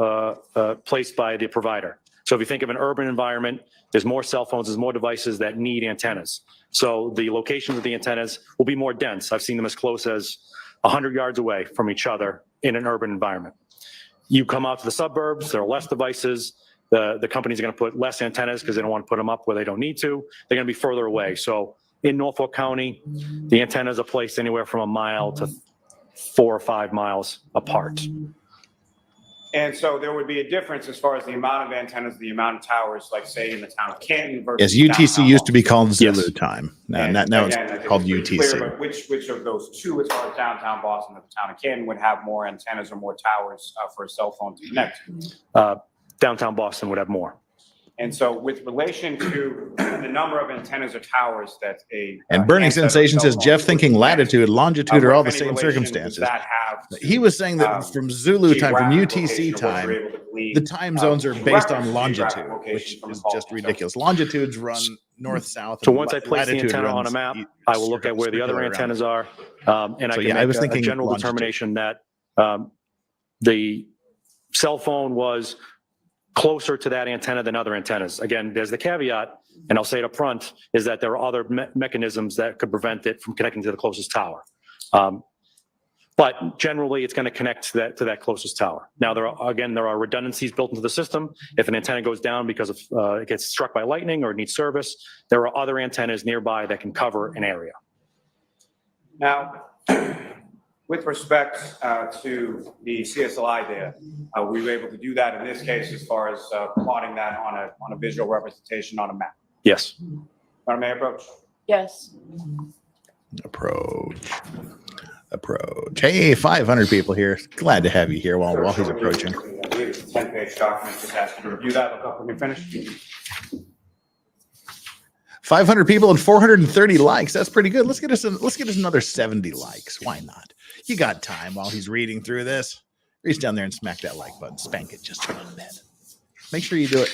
placed by the provider. So if you think of an urban environment, there's more cell phones, there's more devices that need antennas. So the locations of the antennas will be more dense. I've seen them as close as 100 yards away from each other in an urban environment. You come out to the suburbs, there are less devices. The companies are going to put less antennas because they don't want to put them up where they don't need to. They're going to be further away. So in Norfolk County, the antennas are placed anywhere from 1 mile to 4 or 5 miles apart. And so there would be a difference as far as the amount of antennas, the amount of towers, like say in the town of Canton versus. Yes, UTC downtown used to be called Yes. Zulu time. Now, And now again, I it's think called pretty clear, UTC. But which of those two, as far as downtown Boston and the town of Canton, would have more antennas or more towers for a cell phone to connect to? Downtown Boston would have more. And so with relation to the number of antennas or towers that a. And Burning handset or Sensation cell says phone Jeff would thinking connect, latitude, longitude are what, all if the any, same relation does circumstances. that have to, He was saying that from Zulu time, from geographic UTC location of what time, you're able to glean, the time zones are based on reference longitude, geographic location which from is the call just detail. ridiculous. Longitudes run north, south. So and once I place the latitude antenna on a runs map, I will look at where the other circular around. antennas are, and I So, can yeah, I was make a thinking general longitude. determination that the cell phone was closer to that antenna than other antennas. Again, there's the caveat, and I'll say it up front, is that there are other mechanisms that could prevent it from connecting to the closest tower. But generally, it's going to connect to that closest tower. Now, there are redundancies built into the system. If an antenna goes down because of it gets struck by lightning or it needs service, there are other antennas nearby that can cover an area. Now, with respect to the CSLI data, we were able to do that in this case as far as plotting that on a visual representation on a map. Yes. Madam Mayor Approach. Yes. Approach. Hey, 500 people here. Glad to have you here while he's approaching. 10-page document, just ask you to review that, look up when you're finished. 500 people and 430 likes. That's pretty good. Let's get us another 70 likes. Why not? You got time while he's reading through this. Reach down there and smack that like button. Spank it just a little bit. Make sure you do it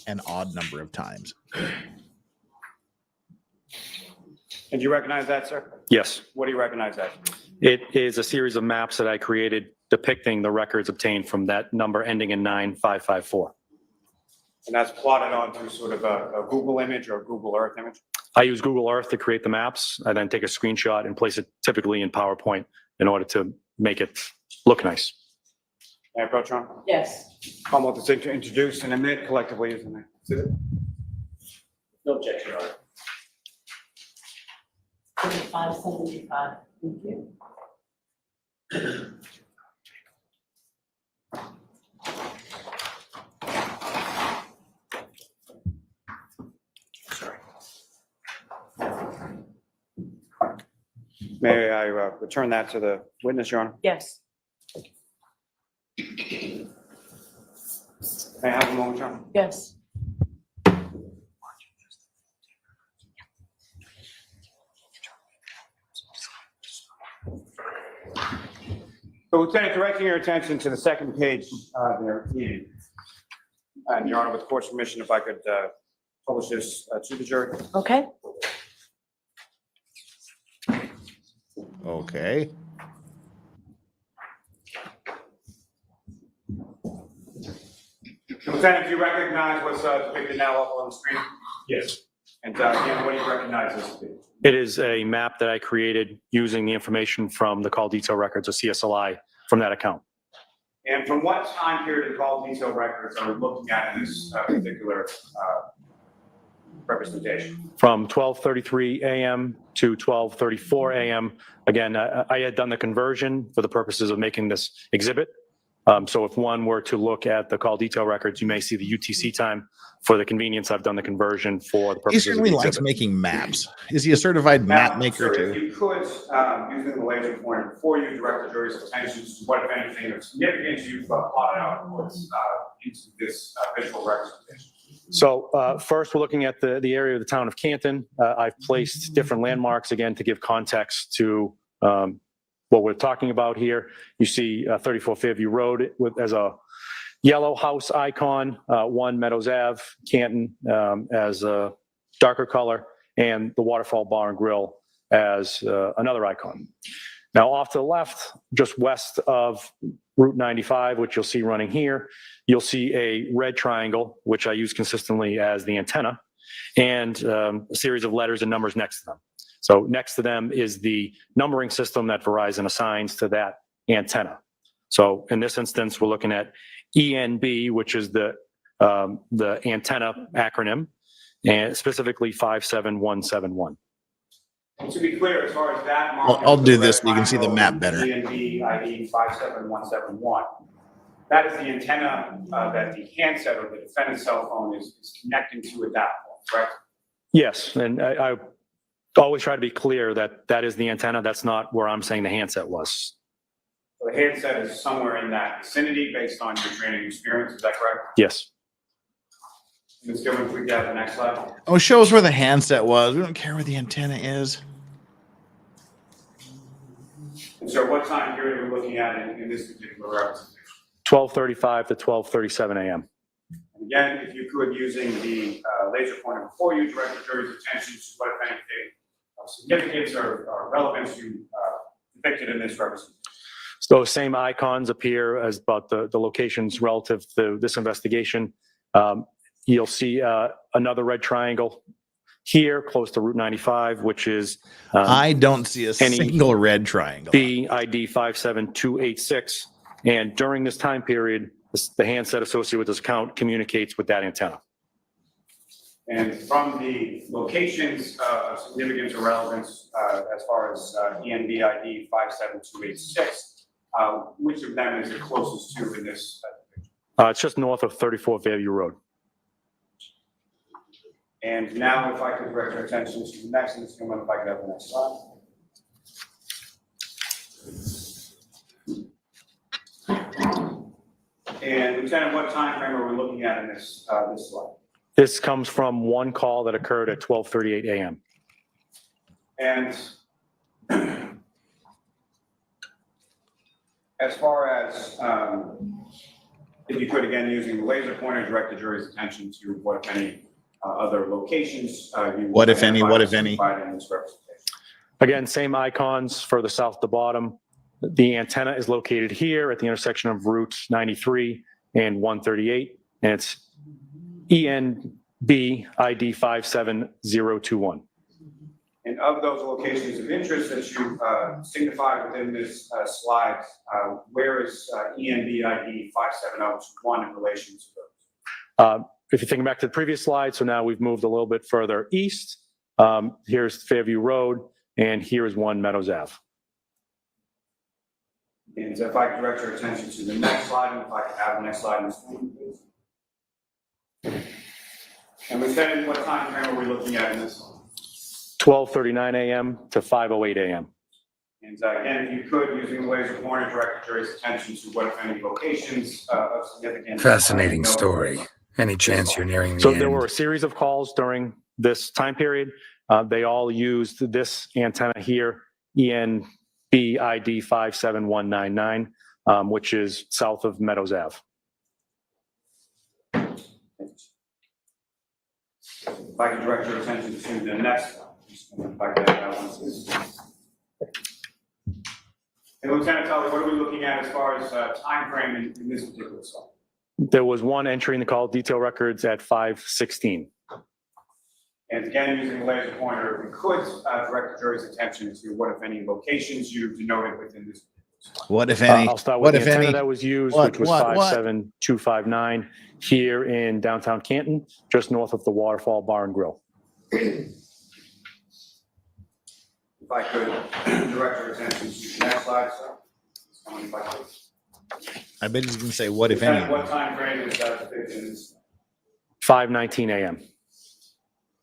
an odd number of times. And do you recognize that, sir? Yes. What do you recognize that? It is a series of maps that I created depicting the records obtained from that number ending in 9554. And that's plotted onto sort of a Google image or a Google Earth image? I use Google Earth to create the maps. I then take a screenshot and place it typically in PowerPoint in order to make it look nice. May I approach, Ron? Yes. I'm about to introduce and admit collectively, isn't it? No objection, Your Honor. 575. Thank you. May I return that to the witness, Your Honor? Yes. May I have a moment, Your Honor? Yes. So, Lieutenant, directing your attention to the second page there. And Your Honor, with the court's permission, if I could publish this to the jury. Okay. Okay. Lieutenant, do you recognize what's depicted now up on the screen? Yes. And again, what do you recognize this to be? It is a map that I created using the information from the call detail records of CSLI from that account. And from what time period of call detail records are we looking at in this particular representation? From 12:33 a.m. to 12:34 a.m. Again, I had done the conversion for the purposes of making this exhibit. So if one were to look at the call detail records, you may see the UTC time. For the convenience, I've done the conversion for the He purposes of certainly the likes exhibit. making maps. Is he a certified map Now, maker sir, if too? you could, using the laser pointer, before you direct the jury's attention to what, if anything, of significance you've plotted out into this visual representation. So first, we're looking at the area of the town of Canton. I've placed different landmarks again to give context to what we're talking about here. You see 34 Fairview Road as a yellow house icon, 1 Meadows Ave, Canton as a darker color, and the Waterfall Bar and Grill as another icon. Now off to the left, just west of Route 95, which you'll see running here, you'll see a red triangle, which I use consistently as the antenna, and a series of letters and numbers next to them. So next to them is the numbering system that Verizon assigns to that antenna. So in this instance, we're looking at ENB, which is the antenna acronym, and specifically 57171. To be clear, as far as that. I'll do this so you can see the map better. GNB ID 57171. That is the antenna that the handset or the defendant's cell phone is connecting to at that point, correct? Yes, and I always try to be clear that that is the antenna. That's not where I'm saying the handset was. So the handset is somewhere in that vicinity based on your training experience, is that correct? Yes. Ms. Gilman, if we could have the next slide. Oh, show us where the handset was. We don't care where the antenna is. And so what time period are we looking at in this particular representation? 12:35 to 12:37 a.m. And again, if you could, using the laser pointer before you, direct the jury's attention to what, if anything, of significance or relevance you depicted in this representation. So those same icons appear as about the locations relative to this investigation. You'll see another red triangle here close to Route 95, which is I don't see a single red triangle. the ID 57286. And during this time period, the handset associated with this account communicates with that antenna. And from the locations of significance or relevance as far as ENB ID 57286, which of them is it closest to in this picture? It's just north of 34 Fairview Road. And now if I could direct your attention to the next, and if I could have the next slide. And Lieutenant, what time frame are we looking at in this slide? This comes from one call that occurred at 12:38 a.m. And as far as, if you could, again, using the laser pointer, direct the jury's attention to what, if any, other locations. What, if any, what, if any? In this representation. Again, same icons further south at the bottom. The antenna is located here at the intersection of Route 93 and 138, and it's ENB ID 57021. And of those locations of interest that you signified within this slide, where is ENB ID 57021 in relation to those? If you're thinking back to the previous slide, so now we've moved a little bit further east. Here's Fairview Road, and here is One Meadows Ave. And if I could direct your attention to the next slide, and if I could have the next slide, Ms. Queen, please. And Lieutenant, what time frame are we looking at in this one? 12:39 a.m. to 5:08 a.m. And again, if you could, using the laser pointer, direct the jury's attention to what, if any, locations of significance. Fascinating story. Any chance you're nearing the So end? there were a series of calls during this time period. They all used this antenna here, ENB ID 57199, which is south of Meadows Ave. If I could direct your attention to the next one. If I could have that one, please. And Lieutenant Tully, what are we looking at as far as time frame in this particular slide? There was one entry in the call detail records at 5:16. And again, using the laser pointer, if we could direct the jury's attention to what, if any, locations you denoted within this. What, if any? I'll start What, with if the antenna any? that was used, What, which was what? 57259 here in downtown Canton, just north of the Waterfall Bar and Grill. If I could direct your attention to the next slide, sir. If I could. I bet he's gonna say, what, if any? What time frame is that depicted in this? 5:19 a.m.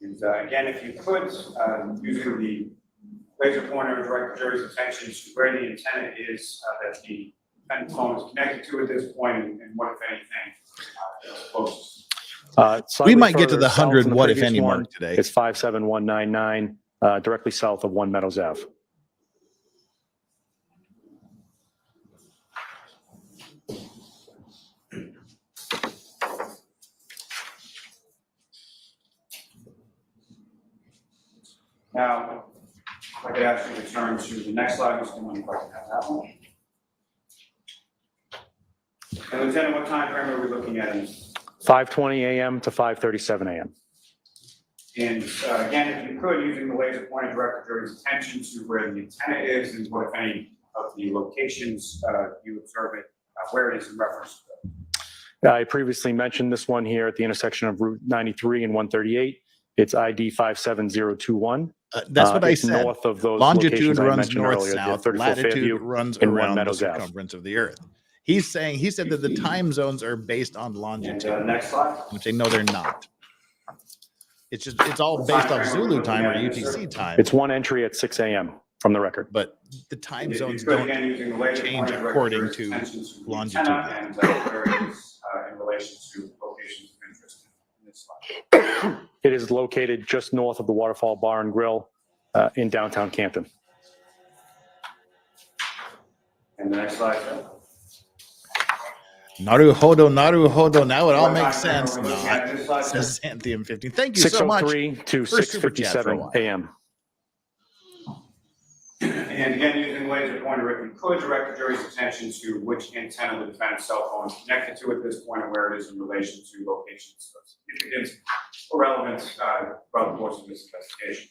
And again, if you could, using the laser pointer, direct the jury's attention to where the antenna is that the phone is connected to at this point, and what, if anything, is closest. We Slightly might get to further the south 100 than the what, if previous any one, mark today. It's 57199, directly south of One Meadows Ave. Now, if I could ask you to turn to the next slide, Mr. Mooney, if I can have that one. And Lieutenant, what time frame are we looking at in this? 5:20 a.m. to 5:37 a.m. And again, if you could, using the laser pointer, direct the jury's attention to where the antenna is and what, if any, of the locations you observe it, where it is in reference to. I previously mentioned this one here at the intersection of Route 93 and 138. It's ID 57021. That's what I It's said. north of those Longitude locations I runs mentioned north earlier, the south. 34 Latitude Fairview runs and One around the Meadows Ave. circumference of the Earth. He said that the time zones are based on longitude, And next slide. which they know they're not. It's all based off Zulu time or UTC time. It's one entry at 6 a.m. from the record. But the time If you zones could, don't again, using the laser change pointer, direct according your to attention the longitude. antenna and where it is in relation to locations of interest in this slide. It is located just north of the Waterfall Bar and Grill in downtown Canton. And the next slide, sir. Naru Hodo. Now it all What makes time frame sense. are we looking at in this slide, sir? Says Xanthium 15. Thank you so much. 6:03 to First super chat for a 6:57 while. a.m. And again, using the laser pointer, if you could direct the jury's attention to which antenna the defendant's cell phone is connected to at this point and where it is in relation to locations of significance or relevance throughout the course of this investigation.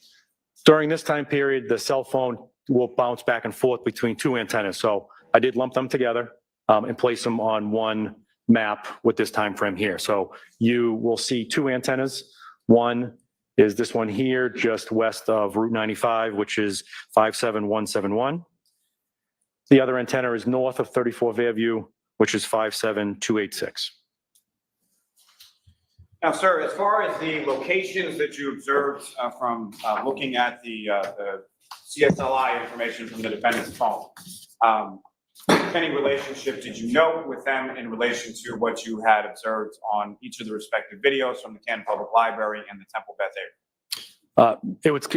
During this time period, the cell phone will bounce back and forth between two antennas. So I did lump them together and place them on one map with this time frame here. So you will see two antennas. One is this one here, just west of Route 95, which is 57171. The other antenna is north of 34 Fairview, which is 57286. Now, sir, as far as the locations that you observed from looking at the CSLI information from the defendant's phone, any relationship did you note with them in relation to what you had observed on each of the respective videos from the Canton Public Library and the Temple Beth area?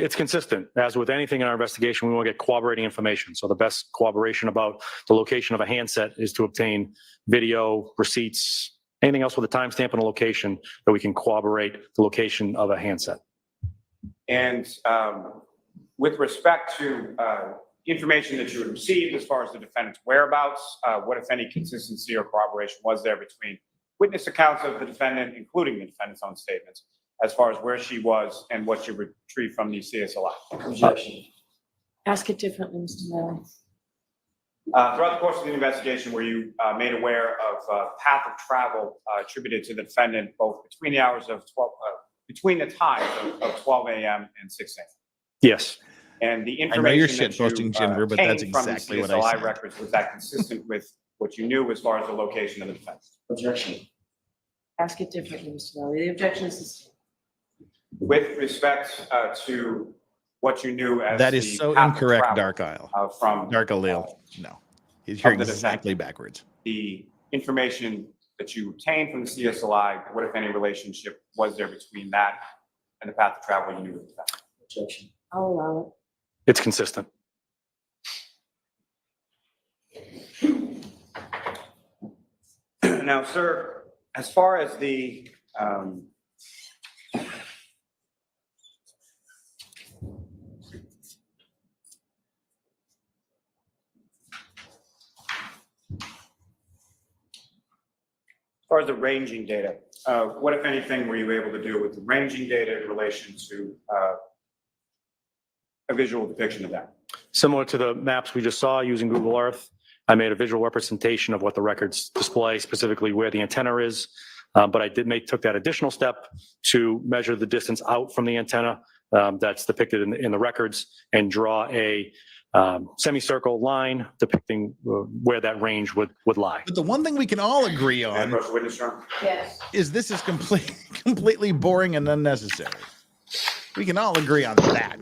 It's consistent. As with anything in our investigation, we want to get corroborating information. So the best corroboration about the location of a handset is to obtain video, receipts, anything else with a timestamp and a location that we can corroborate the location of a handset. And with respect to information that you had received as far as the defendant's whereabouts, what, if any, consistency or corroboration was there between witness accounts of the defendant, including the defendant's own statements, as far as where she was and what she retrieved from the CSLI? Objection. Ask it differently, Mr. Mayor. Throughout the course of the investigation, were you made aware of path of travel attributed to the defendant, both between the hours of 12, between the times of 12 a.m. and 6 a.m.? Yes. And the I know you're information that shitposting you Ginger, but that's obtained from the exactly what I CSLI said. records, was that consistent with what you knew as far as the location of the defendant? Objection. Ask it differently, Mr. Mayor. The objection is the same. With respect to what you knew as That is the so path of incorrect, travel, Dark Isle. from Dark Alil. No. You're of the exactly defendant. backwards. the information that you obtained from the CSLI, what, if any, relationship was there between that and the path of travel you knew with the defendant? Objection. I'll allow it. It's consistent. Now, sir, as far as the ranging data, what, if anything, were you able to do with the ranging data in relation to a visual depiction of that? Similar to the maps we just saw using Google Earth, I made a visual representation of what the records display, specifically where the antenna is. But I took that additional step to measure the distance out from the antenna that's depicted in the records and draw a semicircle line depicting where that range would lie. But the one thing we can all agree And on approach the witness, Your Honor? Yes. is this is completely boring and unnecessary. We can all agree on that.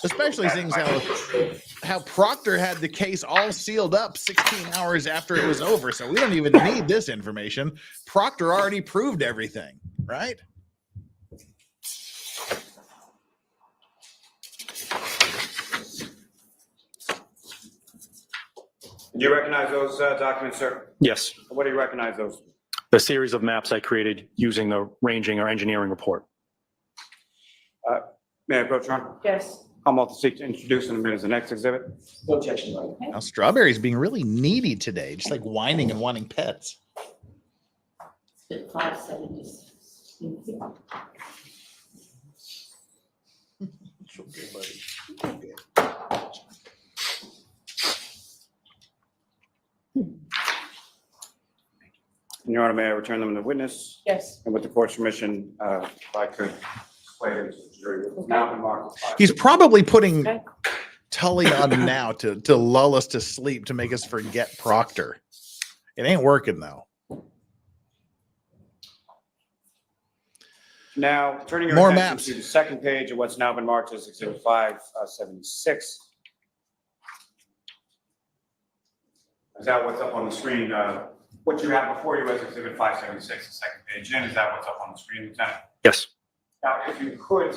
Especially seeing how Proctor had the case all sealed up 16 hours after it was over. So we don't even need this information. Proctor already proved everything, right? Do you recognize those documents, sir? Yes, What do you recognize those? the series of maps I created using the ranging or engineering report. May I approach, Your Honor? Yes. I'm about to seek to introduce in a minute as the next exhibit. No objection, Your Honor. Now Strawberry's being really needy today, just like whining and wanting pets. Bit 576. Thank you. Your Honor, may I return them to the witness? Yes. And with the court's permission, if I could explain it to the jury. It's now been marked as 5. He's probably putting Okay. Tully on now to lull us to sleep, to make us forget Proctor. It ain't working though. Now, turning your More attention maps. to the second page of what's now been marked as Exhibit 576. Is that what's up on the screen? What you have before you as Exhibit 576, the second page in, is that what's up on the screen, Lieutenant? Yes, Now, if you could,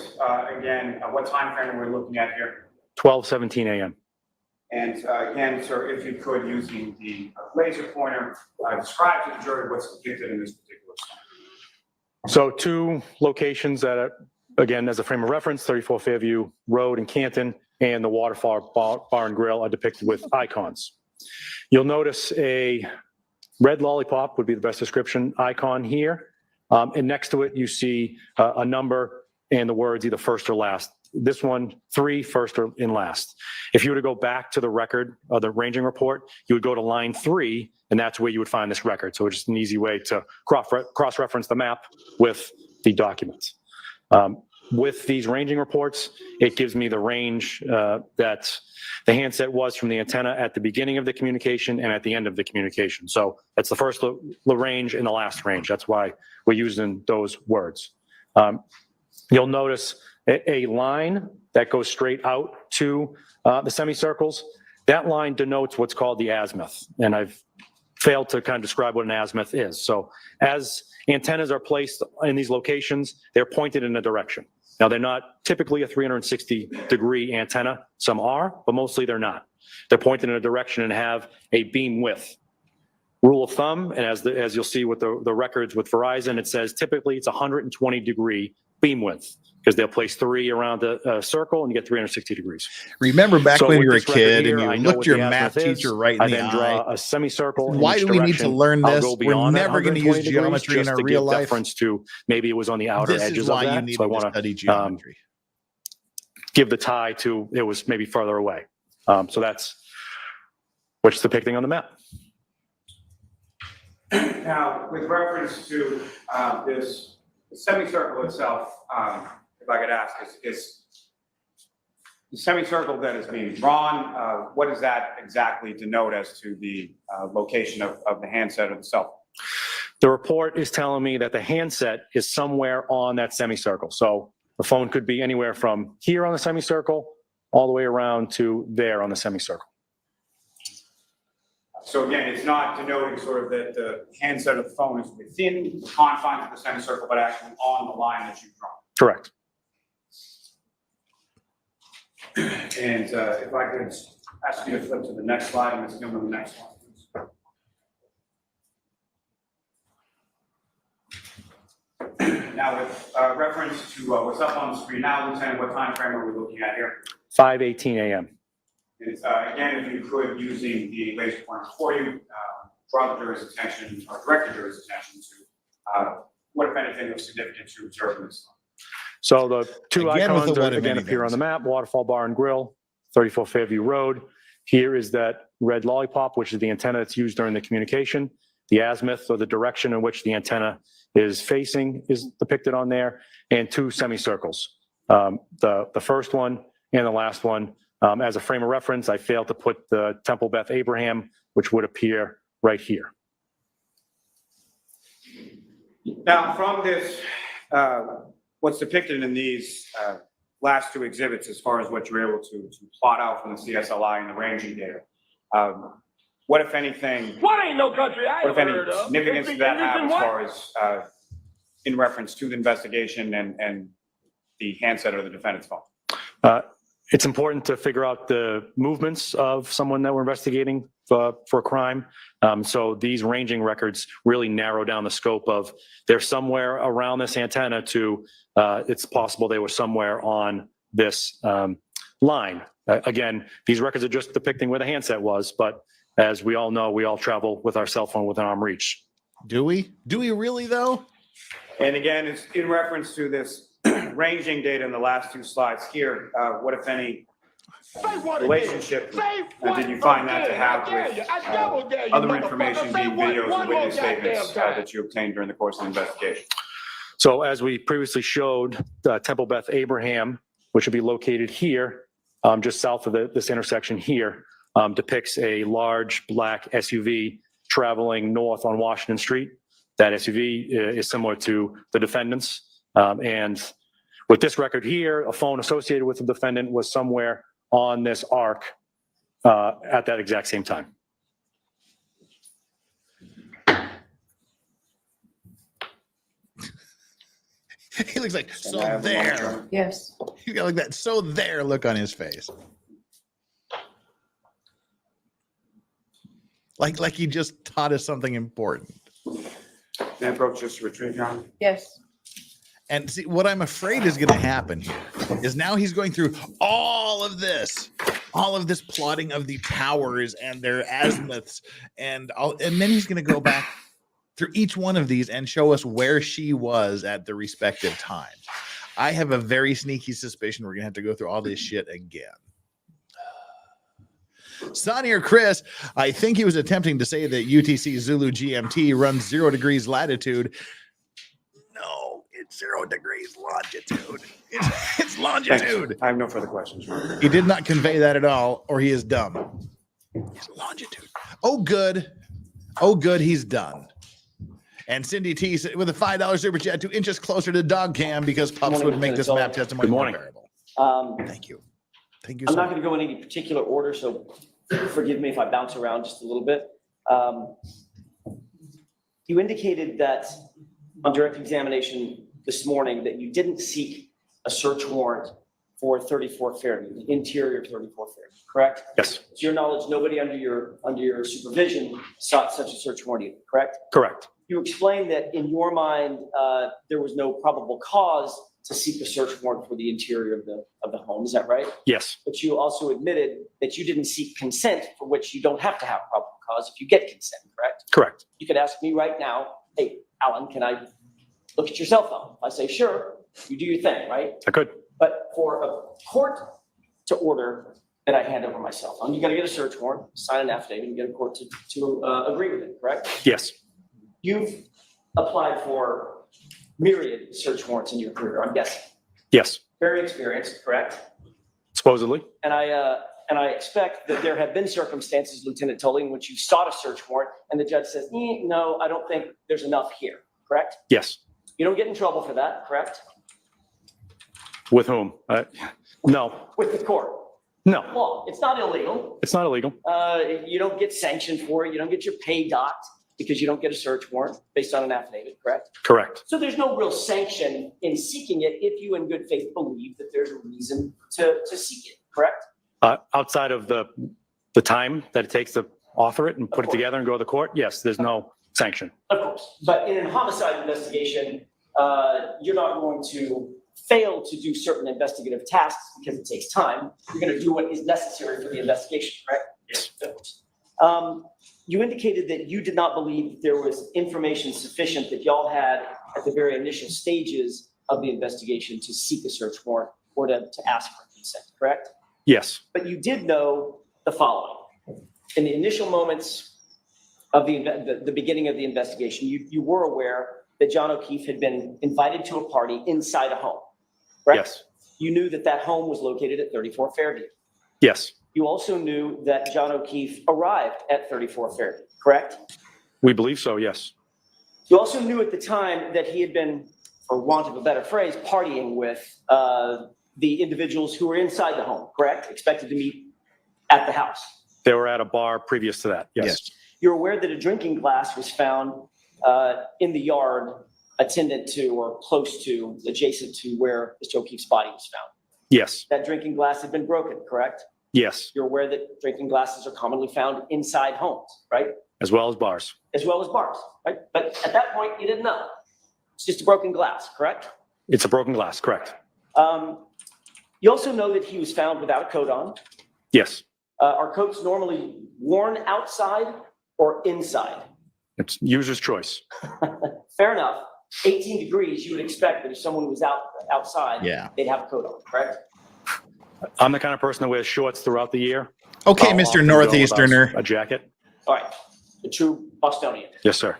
again, what time frame are we looking at here? 12:17 a.m. And again, sir, if you could, using the laser pointer, describe to the jury what's depicted in this particular slide. So two locations that are, again, as a frame of reference, 34 Fairview Road in Canton and the Waterfall Bar and Grill are depicted with icons. You'll notice a red lollipop would be the best description icon here. And next to it, you see a number and the words either first or last. This one, 3, first or in last. If you were to go back to the record of the ranging report, you would go to line 3, and that's where you would find this record. So it's just an easy way to cross-reference the map with the documents. With these ranging reports, it gives me the range that the handset was from the antenna at the beginning of the communication and at the end of the communication. So that's the first range and the last range. That's why we're using those words. You'll notice a line that goes straight out to the semicircles. That line denotes what's called the azimuth, and I've failed to kind of describe what an azimuth is. So as antennas are placed in these locations, they're pointed in a direction. Now, they're not typically a 360-degree antenna. Some are, but mostly they're not. They're pointed in a direction and have a beam width. Rule of thumb, and as you'll see with the records with Verizon, it says typically it's 120-degree beam width, because they'll place 3 around the circle and you get 360 degrees. Remember back So when with you were a this record kid here, and I you know looked what your the math azimuth is. teacher right in I the then eye? draw a semicircle in Why each do we need to direction. learn I'll this? go We're beyond that never going to use 120 degrees geometry in just our to real give life. deference to maybe it was on the outer This edges is of why you that. need So I to want study to geometry. give the tie to it was maybe farther away. So that's what's depicting on the map. Now, with reference to this semicircle itself, if I could ask, is the semicircle that is being drawn, what does that exactly denote as to the location of the handset or the cell phone? The report is telling me that the handset is somewhere on that semicircle. So the phone could be anywhere from here on the semicircle all the way around to there on the semicircle. So again, it's not denoting sort of that the handset of the phone is within the confines of the semicircle, but actually on the line that you've drawn. Correct. And if I could ask you to flip to the next slide, Ms. Gilman, the next one, please. Now, with reference to what's up on the screen now, Lieutenant, what time frame are we looking at here? 5:18 a.m. It's, again, if you could, using the laser pointer for you, draw the jury's attention, or direct the jury's attention to what, if anything, was significant to observe in this. So the two Again, with icons the what if again appear on the anythings. map: Waterfall Bar and Grill, 34 Fairview Road. Here is that red lollipop, which is the antenna that's used during the communication. The azimuth, or the direction in which the antenna is facing, is depicted on there, and 2 semicircles. The first one and the last one. As a frame of reference, I failed to put the Temple Beth Abraham, which would appear right here. Now, from this, what's depicted in these last 2 exhibits, as far as what you're able to plot out from the CSLI and the ranging data, what, if anything, what if any significance do that have as far as in reference to the investigation and the handset or the defendant's phone? It's important to figure out the movements of someone that we're investigating for a crime. So these ranging records really narrow down the scope of they're somewhere around this antenna to it's possible they were somewhere on this line. Again, these records are just depicting where the handset was, but as we all know, we all travel with our cell phone within arm reach. Do we? Do we really, though? And again, it's in reference to this ranging data in the last 2 slides here. What, if any, relationship did you find that to have with other information, being videos and witness statements that you obtained during the course of the investigation? So as we previously showed, Temple Beth Abraham, which would be located here, just south of this intersection here, depicts a large black SUV traveling north on Washington Street. That SUV is similar to the defendant's. And with this record here, a phone associated with the defendant was somewhere on this arc at that exact same time. He looks like, so there. Yes. He's got like that so there look on his face. Like he just taught us something important. May I approach just to retrieve, John? Yes. And see, what I'm afraid is going to happen here is now he's going through all of this plotting of the towers and their azimuths, and then he's going to go back through each one of these and show us where she was at the respective times. I have a very sneaky suspicion we're going to have to go through all this shit again. Sonny or Chris, I think he was attempting to say that UTC Zulu GMT runs 0 degrees latitude. No, It's 0 degrees longitude. It's longitude. I have no further questions. He did not convey that at all, or he is dumb. It's longitude. Oh, good. Oh, good. He's done. And Cindy T said with a $5 super chat, 2 inches closer to dog cam because pups would make this map testimony more bearable. Thank you. Thank you. I'm So not much. going to go in any particular order, so forgive me if I bounce around just a little bit. You indicated that on direct examination this morning that you didn't seek a search warrant for 34 Fairview, the interior of 34 Fairview, correct? Yes, To your knowledge, nobody under your supervision sought such a search warrant either, correct? correct. You explained that in your mind, there was no probable cause to seek a search warrant for the interior of the home. Is that right? Yes, But you also admitted that you didn't seek consent, for which you don't have to have probable cause if you get consent, correct? correct. You could ask me right now, hey, Alan, can I look at your cell phone? I say, sure, you do your thing, right? I could. But for a court to order that I hand over my cell phone, you got to get a search warrant, sign an affidavit, and get a court to agree with it, correct? Yes, You've applied for myriad search warrants in your career, I'm guessing. yes, Very experienced, correct? supposedly. And I expect that there have been circumstances, Lieutenant Tully, in which you sought a search warrant and the judge says, no, I don't think there's enough here, correct? Yes. You don't get in trouble for that, correct? With whom? No, With the court. no, Well, it's not illegal. it's not illegal. You don't get sanctioned for it. You don't get your pay docked because you don't get a search warrant based on an affidavit, correct? Correct. So there's no real sanction in seeking it if you in good faith believe that there's a reason to seek it, correct? Outside of the time that it takes to author it and put it together and go to the court, yes, there's no sanction. Of course. But in a homicide investigation, you're not going to fail to do certain investigative tasks because it takes time. You're going to do what is necessary for the investigation, correct? Yes. Of course. You indicated that you did not believe that there was information sufficient that y'all had at the very initial stages of the investigation to seek a search warrant or to ask for consent, correct? Yes, But you did know the following. In the initial moments of the beginning of the investigation, you were aware that John O'Keefe had been invited to a party inside a home, correct? yes, You knew that that home was located at 34 Fairview. yes. You also knew that John O'Keefe arrived at 34 Fairview, correct? We believe so, yes. You also knew at the time that he had been, for want of a better phrase, partying with the individuals who were inside the home, correct? Expected to meet at the house. They were at a bar previous to that, yes. You're aware that a drinking glass was found in the yard attendant to or close to, adjacent to where Mr. O'Keefe's body was found. Yes, That drinking glass had been broken, correct? yes, You're aware that drinking glasses are commonly found inside homes, right? as well as bars. As well as bars, right? But at that point, you didn't know. It's just a broken glass, correct? It's a broken glass, correct. You also know that he was found without a coat on. Yes, Are coats normally worn outside or inside? it's user's choice. Fair enough. 18 degrees, you would expect that if someone was outside, Yeah. they'd have a coat on, correct? I'm the kind of person that wears shorts throughout the year. Okay, I'll Mr. often go without Northeasterner. A jacket. All right, the true Bostonian. Yes, sir.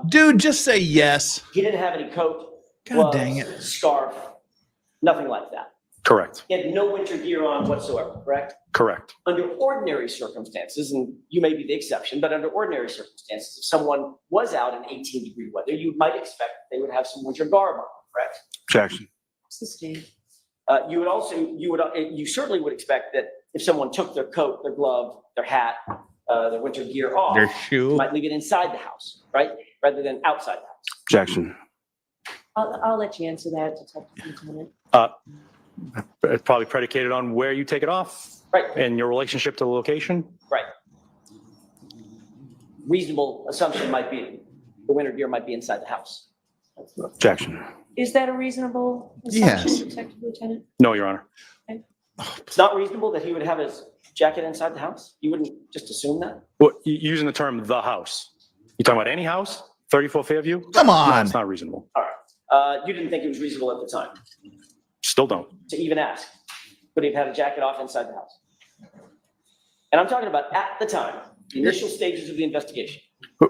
Dude, just say yes. He didn't have any coat, God gloves, dang it. scarf, nothing like that. Correct, He had no winter gear on whatsoever, correct? correct. Under ordinary circumstances, and you may be the exception, but under ordinary circumstances, if someone was out in 18-degree weather, you might expect they would have some winter garb on, correct? Objection. Sustained. You certainly would expect that if someone took their coat, their glove, their hat, their winter gear off, Their shoe. might leave it inside the house, right? Rather than outside the house. Objection. I'll let you answer that, Detective Lieutenant. It's probably predicated on where you take it off Right, and your relationship to the location. right. Reasonable assumption might be the winter gear might be inside the house. Objection. Is that a reasonable Yes. assumption, Detective Lieutenant? No, Your Honor. It's not reasonable that he would have his jacket inside the house? You wouldn't just assume that? Well, using the term "the house," you talking about any house? 34 Fairview? Come No, on. it's not reasonable. All right. You didn't think it was reasonable at the time Still don't. to even ask, could he have had a jacket off inside the house? And I'm talking about at the time, the initial stages of the investigation.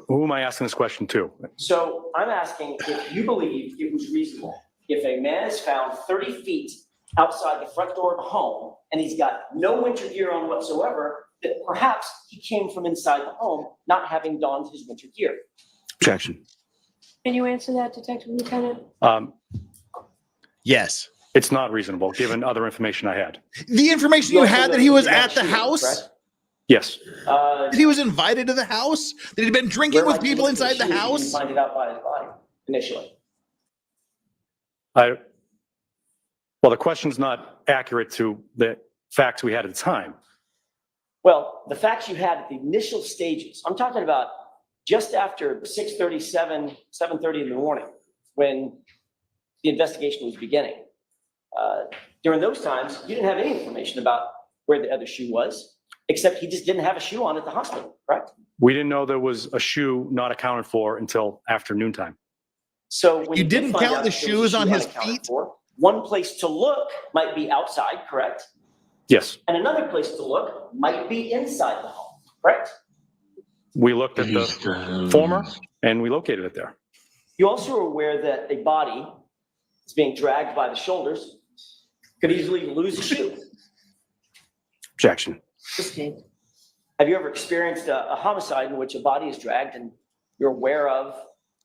Who am I asking this question to? So I'm asking if you believe it was reasonable if a man is found 30 feet outside the front door of a home and he's got no winter gear on whatsoever, that perhaps he came from inside the home, not having donned his winter gear. Objection. Can you answer that, Detective Lieutenant? Yes. It's not reasonable, given other information I had. The information you had that he was at the house? Yes. That he was invited to the house? That he'd been drinking with people inside the You house? find it out by his body initially. Well, the question's not accurate to the facts we had at the time. Well, the facts you had at the initial stages, I'm talking about just after 6:37, 7:30 in the morning, when the investigation was beginning. During those times, you didn't have any information about where the other shoe was, except he just didn't have a shoe on at the hospital, correct? We didn't know there was a shoe not accounted for until after noontime. So when You did didn't find count out the that there was a shoes on shoe his unaccounted feet? for, one place to look might be outside, correct? Yes. And another place to look might be inside the home, correct? We looked at the former and we located it there. You also are aware that a body is being dragged by the shoulders, could easily lose a shoe. Objection. Have you ever experienced a homicide in which a body is dragged and you're aware of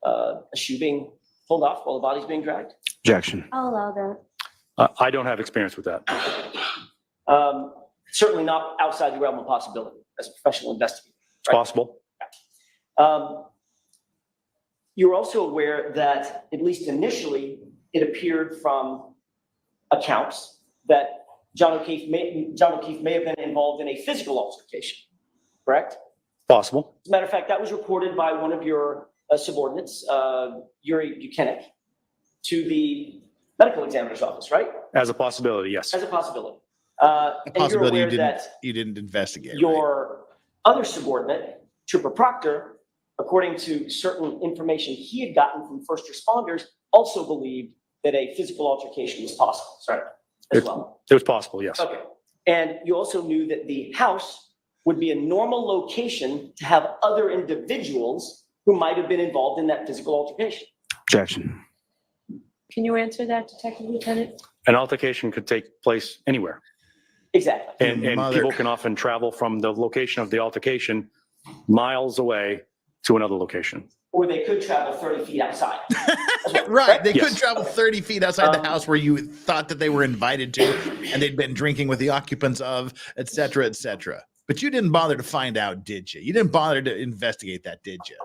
a shoe being pulled off while the body's being dragged? Objection. I'll allow that. I don't have experience with that. Certainly not outside the realm of possibility as a professional investigator. It's possible. You're also aware that, at least initially, it appeared from accounts that John O'Keefe may have been involved in a physical altercation, correct? Possible. As a matter of fact, that was reported by one of your subordinates, Yuri Buchanan, to the medical examiner's office, right? As a possibility, yes. As a possibility. A And you're possibility aware that you didn't investigate. Right? your other subordinate, Trooper Proctor, according to certain information he had gotten from first responders, also believed that a physical altercation was possible, sorry, as well. It was possible, yes. Okay. And you also knew that the house would be a normal location to have other individuals who might have been involved in that physical altercation. Objection. Can you answer that, Detective Lieutenant? An altercation could take place anywhere. Exactly. And Mother- people can often travel from the location of the altercation miles away to another location. Or they could travel 30 feet outside. Right. They Yes. could travel 30 feet outside the house where you thought that they were invited to and they'd been drinking with the occupants of, et cetera, et cetera. But you didn't bother to find out, did you? You didn't bother to investigate that, did you?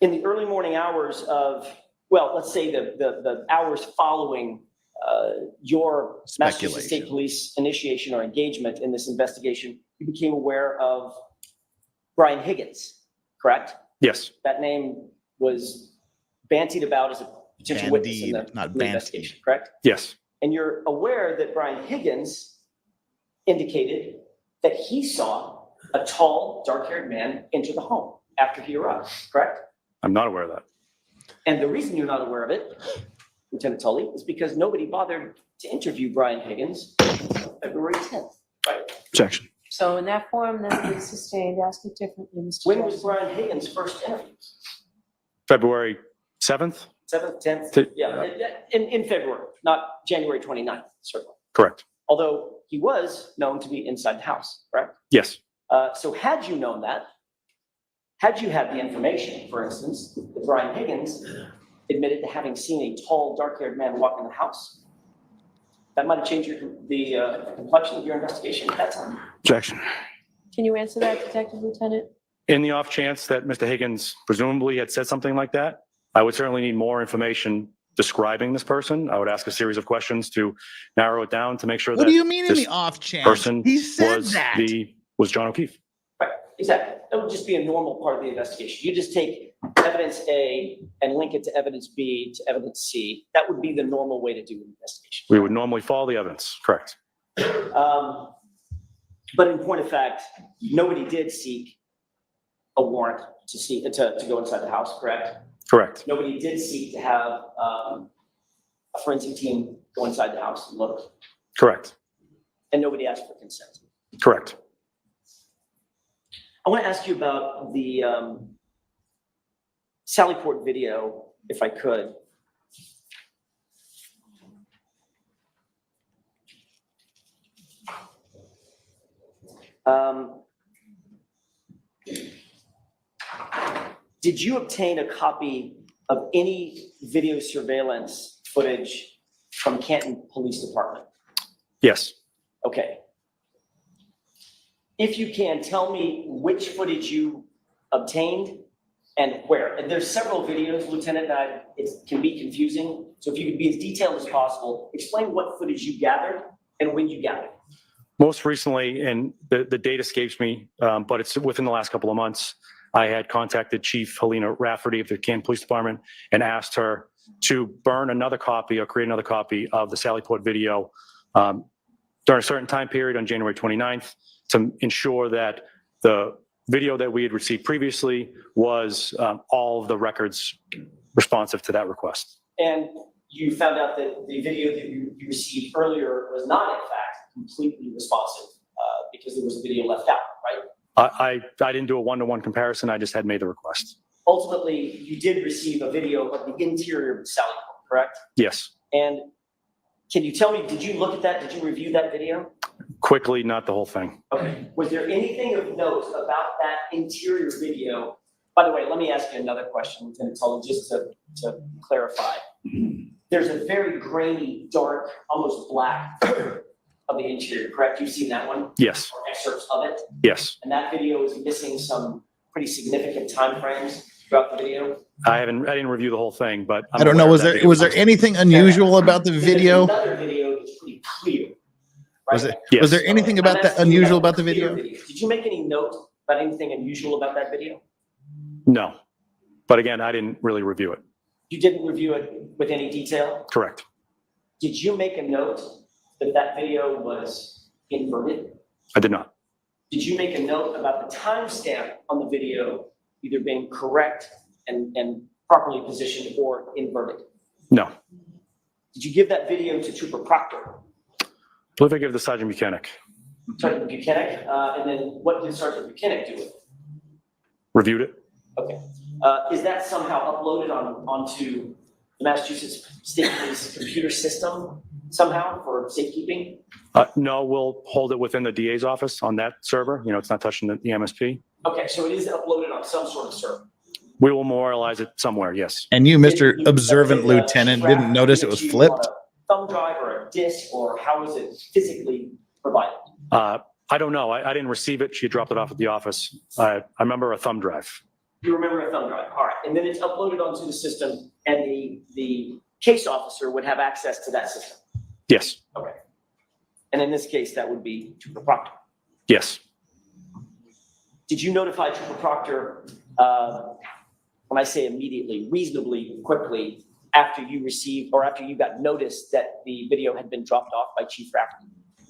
In the early morning hours of, well, let's say the hours following your Massachusetts State Speculation. Police initiation or engagement in this investigation, you became aware of Brian Higgins, correct? Yes. That name was bantied about as a potential witness in Bandied, not the investigation, bantied. correct? Yes. And you're aware that Brian Higgins indicated that he saw a tall, dark-haired man enter the home after he arrived, correct? I'm not aware of that. And the reason you're not aware of it, Lieutenant Tully, is because nobody bothered to interview Brian Higgins February 10th, right? Objection. So in that form that's been sustained, ask it differently, Mr. When was Jackson. Brian Higgins first interviewed? February 7th? 7th, 10th? To- Yeah, in February, not January 29th, certainly. Correct. Although he was known to be inside the house, correct? Yes. So had you known that, had you had the information, for instance, that Brian Higgins admitted to having seen a tall, dark-haired man walk in the house, that might have changed the complexion of your investigation at that time. Objection. Can you answer that, Detective Lieutenant? In the off chance that Mr. Higgins presumably had said something like that, I would certainly need more information describing this person. I would ask a series of questions to narrow it down to make sure What that do you mean in this the off chance? person He said was that. was John O'Keefe. Right, exactly. That would just be a normal part of the investigation. You just take evidence A and link it to evidence B to evidence C. That would be the normal way to do an investigation. We would normally follow the evidence. Correct. But in point of fact, nobody did seek a warrant to go inside the house, correct? Correct. Nobody did seek to have a forensic team go inside the house and look, Correct. and nobody asked for consent. Correct. I want to ask you about the Sallyport video, if I could. Did you obtain a copy of any video surveillance footage from Canton Police Department? Yes. Okay. If you can, tell me which footage you obtained and where. And there's several videos, Lieutenant, that it can be confusing. So if you could be as detailed as possible, explain what footage you gathered and when you gathered it. Most recently, and the date escapes me, but it's within the last couple of months, I had contacted Chief Helena Rafferty of the Canton Police Department and asked her to burn another copy or create another copy of the Sallyport video during a certain time period on January 29th to ensure that the video that we had received previously was all of the records responsive to that request. And you found out that the video that you received earlier was not, in fact, completely responsive because there was a video left out, right? I didn't do a one-to-one comparison. I just had made the request. Ultimately, you did receive a video of the interior of Sallyport, correct? Yes. And can you tell me, did you look at that? Did you review that video? Quickly, not the whole thing. Okay. Was there anything of note about that interior video? By the way, let me ask you another question, Lieutenant Tully, just to clarify. There's a very grainy, dark, almost black of the interior, correct? You've seen that one? Yes. Or excerpts of it? Yes. And that video is missing some pretty significant time frames throughout the video? I didn't review the whole thing, but I don't know. Was there anything unusual about the video? There's another video that's pretty clear. Right? Yes. Was there anything about that unusual about the video? Did you make any note about anything unusual about that video? No. But again, I didn't really review it. You didn't review it with any detail? Correct. Did you make a note that that video was inverted? I did not. Did you make a note about the timestamp on the video either being correct and properly positioned or inverted? No. Did you give that video to Trooper Proctor? I believe I gave it to Sergeant Buchanan. Sergeant Buchanan, and then what did Sergeant Buchanan do with it? Reviewed it. Okay. Is that somehow uploaded onto the Massachusetts State Police computer system somehow for safekeeping? No, we'll hold it within the DA's office on that server. You know, it's not touching the MSP. Okay, so it is uploaded on some sort of server. We will memorialize it somewhere, yes. And you, Mr. Observant Lieutenant, didn't notice it was flipped? Thumb drive or a disk, or how was it physically provided? I don't know. I didn't receive it. She dropped it off at the office. I remember a thumb drive. You remember a thumb drive, all right. And then it's uploaded onto the system and the case officer would have access to that system? Yes. Okay. And in this case, that would be Trooper Proctor? Yes. Did you notify Trooper Proctor, when I say immediately, reasonably quickly, after you received or after you got notice that the video had been dropped off by Chief Rafferty?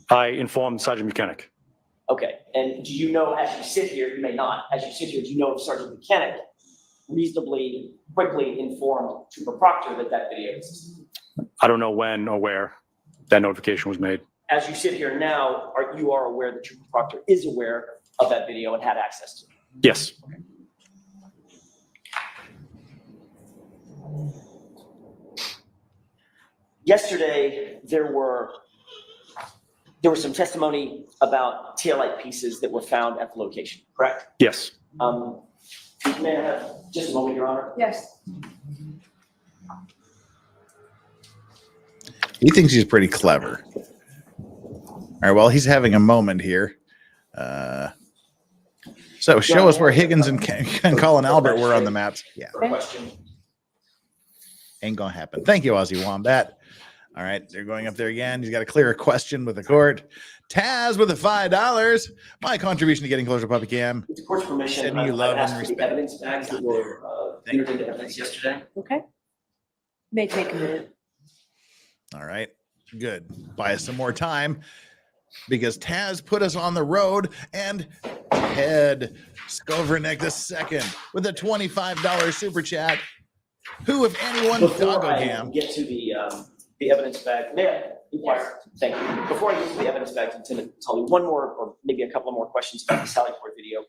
I informed Sergeant Buchanan. Okay, and do you know, as you sit here, you may not, as you sit here, do you know if Sergeant Buchanan reasonably quickly informed Trooper Proctor that that video existed? I don't know when or where that notification was made. As you sit here now, you are aware that Trooper Proctor is aware of that video and had access to it? Yes. Okay. Yesterday, there was some testimony about taillight pieces that were found at the location, correct? Yes. May I have just a moment, Your Honor? Yes. He thinks he's pretty clever. All right, well, he's having a moment here. So show us where Higgins and Colin Albert were on the maps. Yeah, For a question. ain't gonna happen. Thank you, Aussie Wombat. All right, they're going up there again. He's got to clear a question with the court. Taz with the $5. My contribution to getting closer to Puppy Cam. With the court's permission, Sending you love I've asked and for the respect. evidence bags that were entered into evidence yesterday. Okay. May take a minute. All right, good. Buy us some more time because Taz put us on the road, and Ted Skoverneck II with a $25 super chat. Who, if anyone, Before Doggo I Cam? get to the evidence bag, may I inquire? Thank you. Before I get to the evidence bag, Lieutenant Tully, one more or maybe a couple more questions about the Sallyport video.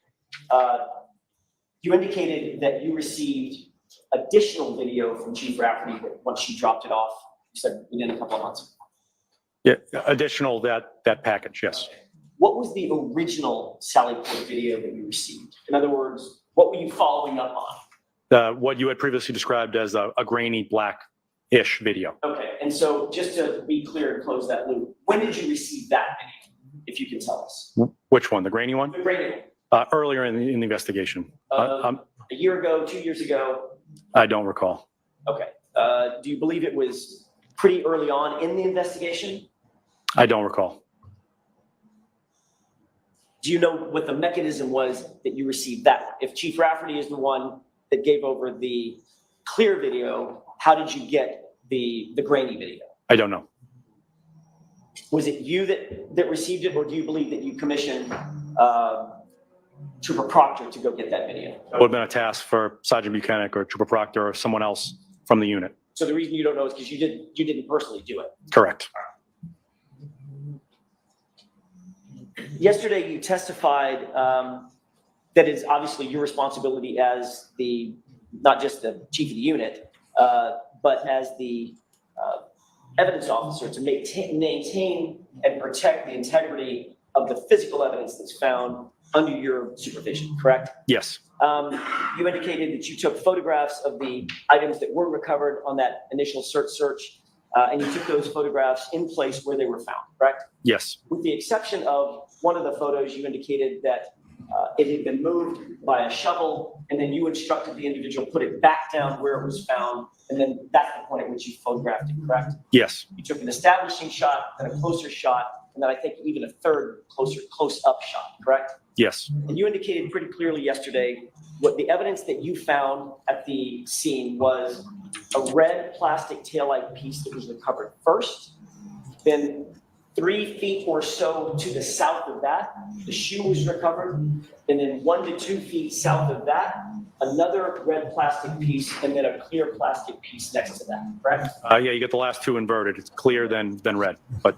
You indicated that you received additional video from Chief Rafferty once she dropped it off. You said within a couple of months. Yeah, additional that package, yes. What was the original Sally Port video that you received? In other words, what were you following up on? What you had previously described as a grainy black-ish video. Okay, and so just to be clear and close that loop, when did you receive that video, if you can tell us? Which one, the grainy one? The grainy Earlier in the investigation. one. A year ago, 2 years ago? I don't recall. Okay. Do you believe it was pretty early on in the investigation? I don't recall. Do you know what the mechanism was that you received that? If Chief Rafferty is the one that gave over the clear video, how did you get the grainy video? I don't know. Was it you that received it, or do you believe that you commissioned Trooper Proctor to go get that video? It would have been a task for Sergeant Buchanan or Trooper Proctor or someone else from the unit. So the reason you don't know is because you didn't personally do it. Correct. Yesterday, you testified that it's obviously your responsibility as not just the chief of the unit, but as the evidence officer to maintain and protect the integrity of the physical evidence that's found under your supervision, correct? Yes. You indicated that you took photographs of the items that were recovered on that initial search, and you took those photographs in place where they were found, correct? Yes. With the exception of one of the photos, you indicated that it had been moved by a shovel, and then you instructed the individual put it back down where it was found, and then that's the point at which you photographed it, correct? Yes. You took an establishing shot, then a closer shot, and then I think even a third close-up shot, correct? Yes. And you indicated pretty clearly yesterday what the evidence that you found at the scene was a red plastic taillight piece that was recovered first, then 3 feet or so to the south of that, the shoe was recovered, and then 1 to 2 feet south of that, another red plastic piece, and then a clear plastic piece next to that, correct? Yeah, you get the last two inverted. It's clear then red, but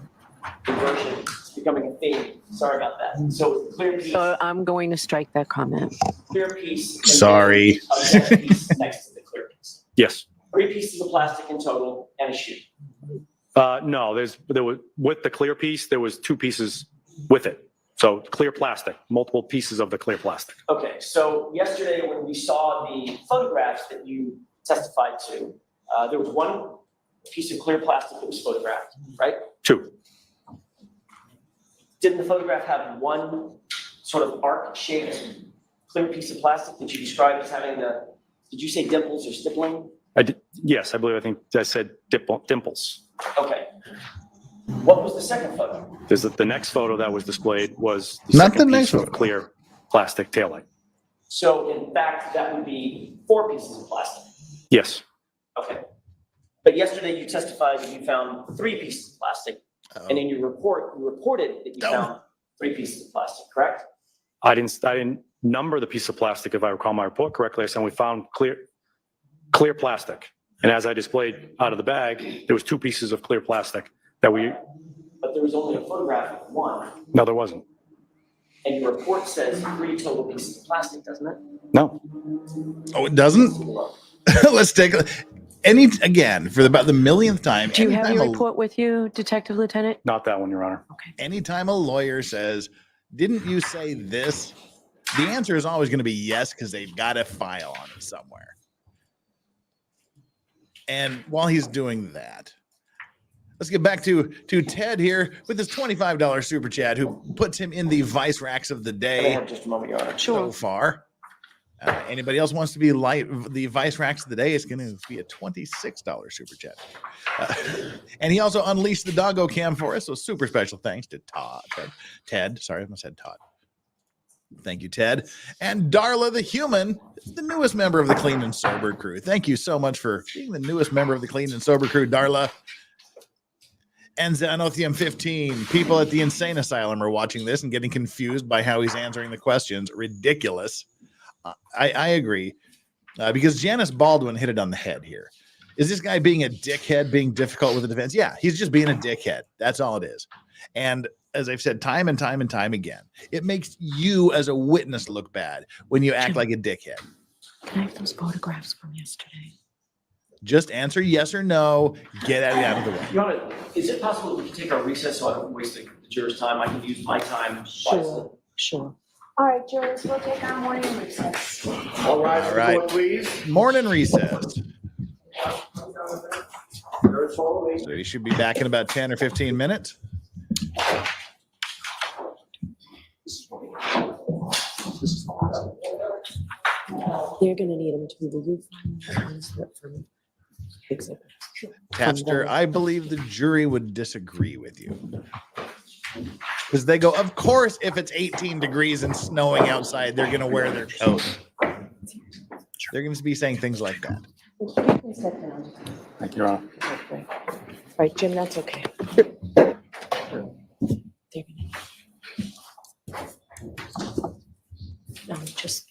Inversion is becoming a theme. Sorry about that. So clear piece, So I'm going to strike that comment. clear piece. and Sorry. then a red piece next to the clear piece. yes. 3 pieces of plastic in total and a shoe. No, there was with the clear piece, there was 2 pieces with it. So clear plastic, multiple pieces of the clear plastic. Okay, so yesterday when we saw the photographs that you testified to, there was 1 piece of clear plastic that was photographed, right? 2. Didn't the photograph have 1 sort of arc-shaped clear piece of plastic that you described as having did you say dimples or stippling? Yes, I believe. I think I said dimples. Okay. What was the second photo? There's the next photo that was displayed was Not the second next piece of photo. clear plastic taillight. So in fact, that would be 4 pieces of plastic. Yes. Okay. But yesterday you testified that you found 3 pieces of plastic, and in your report, you reported that you found 3 pieces of plastic, correct? I didn't number the piece of plastic, if I recall my report correctly. I said we found clear plastic. And as I displayed out of the bag, there was 2 pieces of clear plastic that we, But there was only a photograph of 1, no, there wasn't. and your report says 3 total pieces of plastic, doesn't it? No. Oh, it doesn't? Let's take a again for about the millionth time. Do you have anytime your report with you, Detective Lieutenant? Not that one, Your Honor. anytime a lawyer says, "Didn't you say this?" the answer is always going to be yes, because they've got a file on it somewhere. And while he's doing that, let's get back to Ted here with his $25 super chat, who puts him in the vice racks of the Can I day have just a moment, Your Honor? so far. Anybody else wants to be the vice racks of the day? It's going to be a $26 super chat. And he also unleashed the doggo cam for us. So super special thanks to Ted. Sorry, I almost said Todd. Thank you, Ted. And Darla the Human, the newest member of the Clean and Sober crew. Thank you so much for being the newest member of the Clean and Sober crew, Darla. And Xanothium 15. People at the insane asylum are watching this and getting confused by how he's answering the questions. Ridiculous. I agree. Because Janice Baldwin hit it on the head here. Is this guy being a dickhead, being difficult with the defense? Yeah, he's just being a dickhead. That's all it is. And as I've said time and time and time again, it makes you as a witness look bad when you act like a dickhead. Can I have those photographs from yesterday? Just answer yes or no. Get it out of the way. Your Honor, is it possible that we can take our recess so I don't waste the jurors' time? I can use my time wisely. Sure, sure. All right, jurors, we'll take our morning recess. All right, All right. everyone, please. Morning recess. Jurors, follow me. So you should be back in about 10 or 15 minutes. They're gonna need them to remove from exhibit. Tapster, I believe the jury would disagree with you. Because they go, of course, if it's 18 degrees and snowing outside, they're going to wear their coat. They're going to be saying things like that. You can sit down. Thank you, Your Honor. Okay. All right, Jim, that's okay. They're gonna- No, just.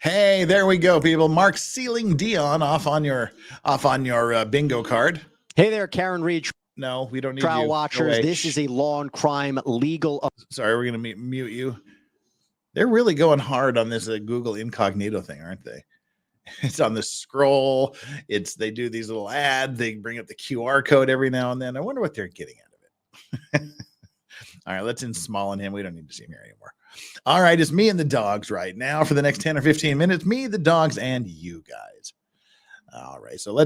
Hey, there we go, people. Mark Sealing Dion off on your bingo card. Hey there, Karen Reed, No, we don't need trial you. Go watchers. away. This is a law and crime legal. Sorry, we're going to mute you. They're really going hard on this Google Incognito thing, aren't they? It's on the scroll. They do these little ads. They bring up the QR code every now and then. I wonder what they're getting out of it. All right, let's ensmallen him. We don't need to see him here anymore. All right, it's me and the dogs right now for the next 10 or 15 minutes. Me, the dogs, and you guys. All right, so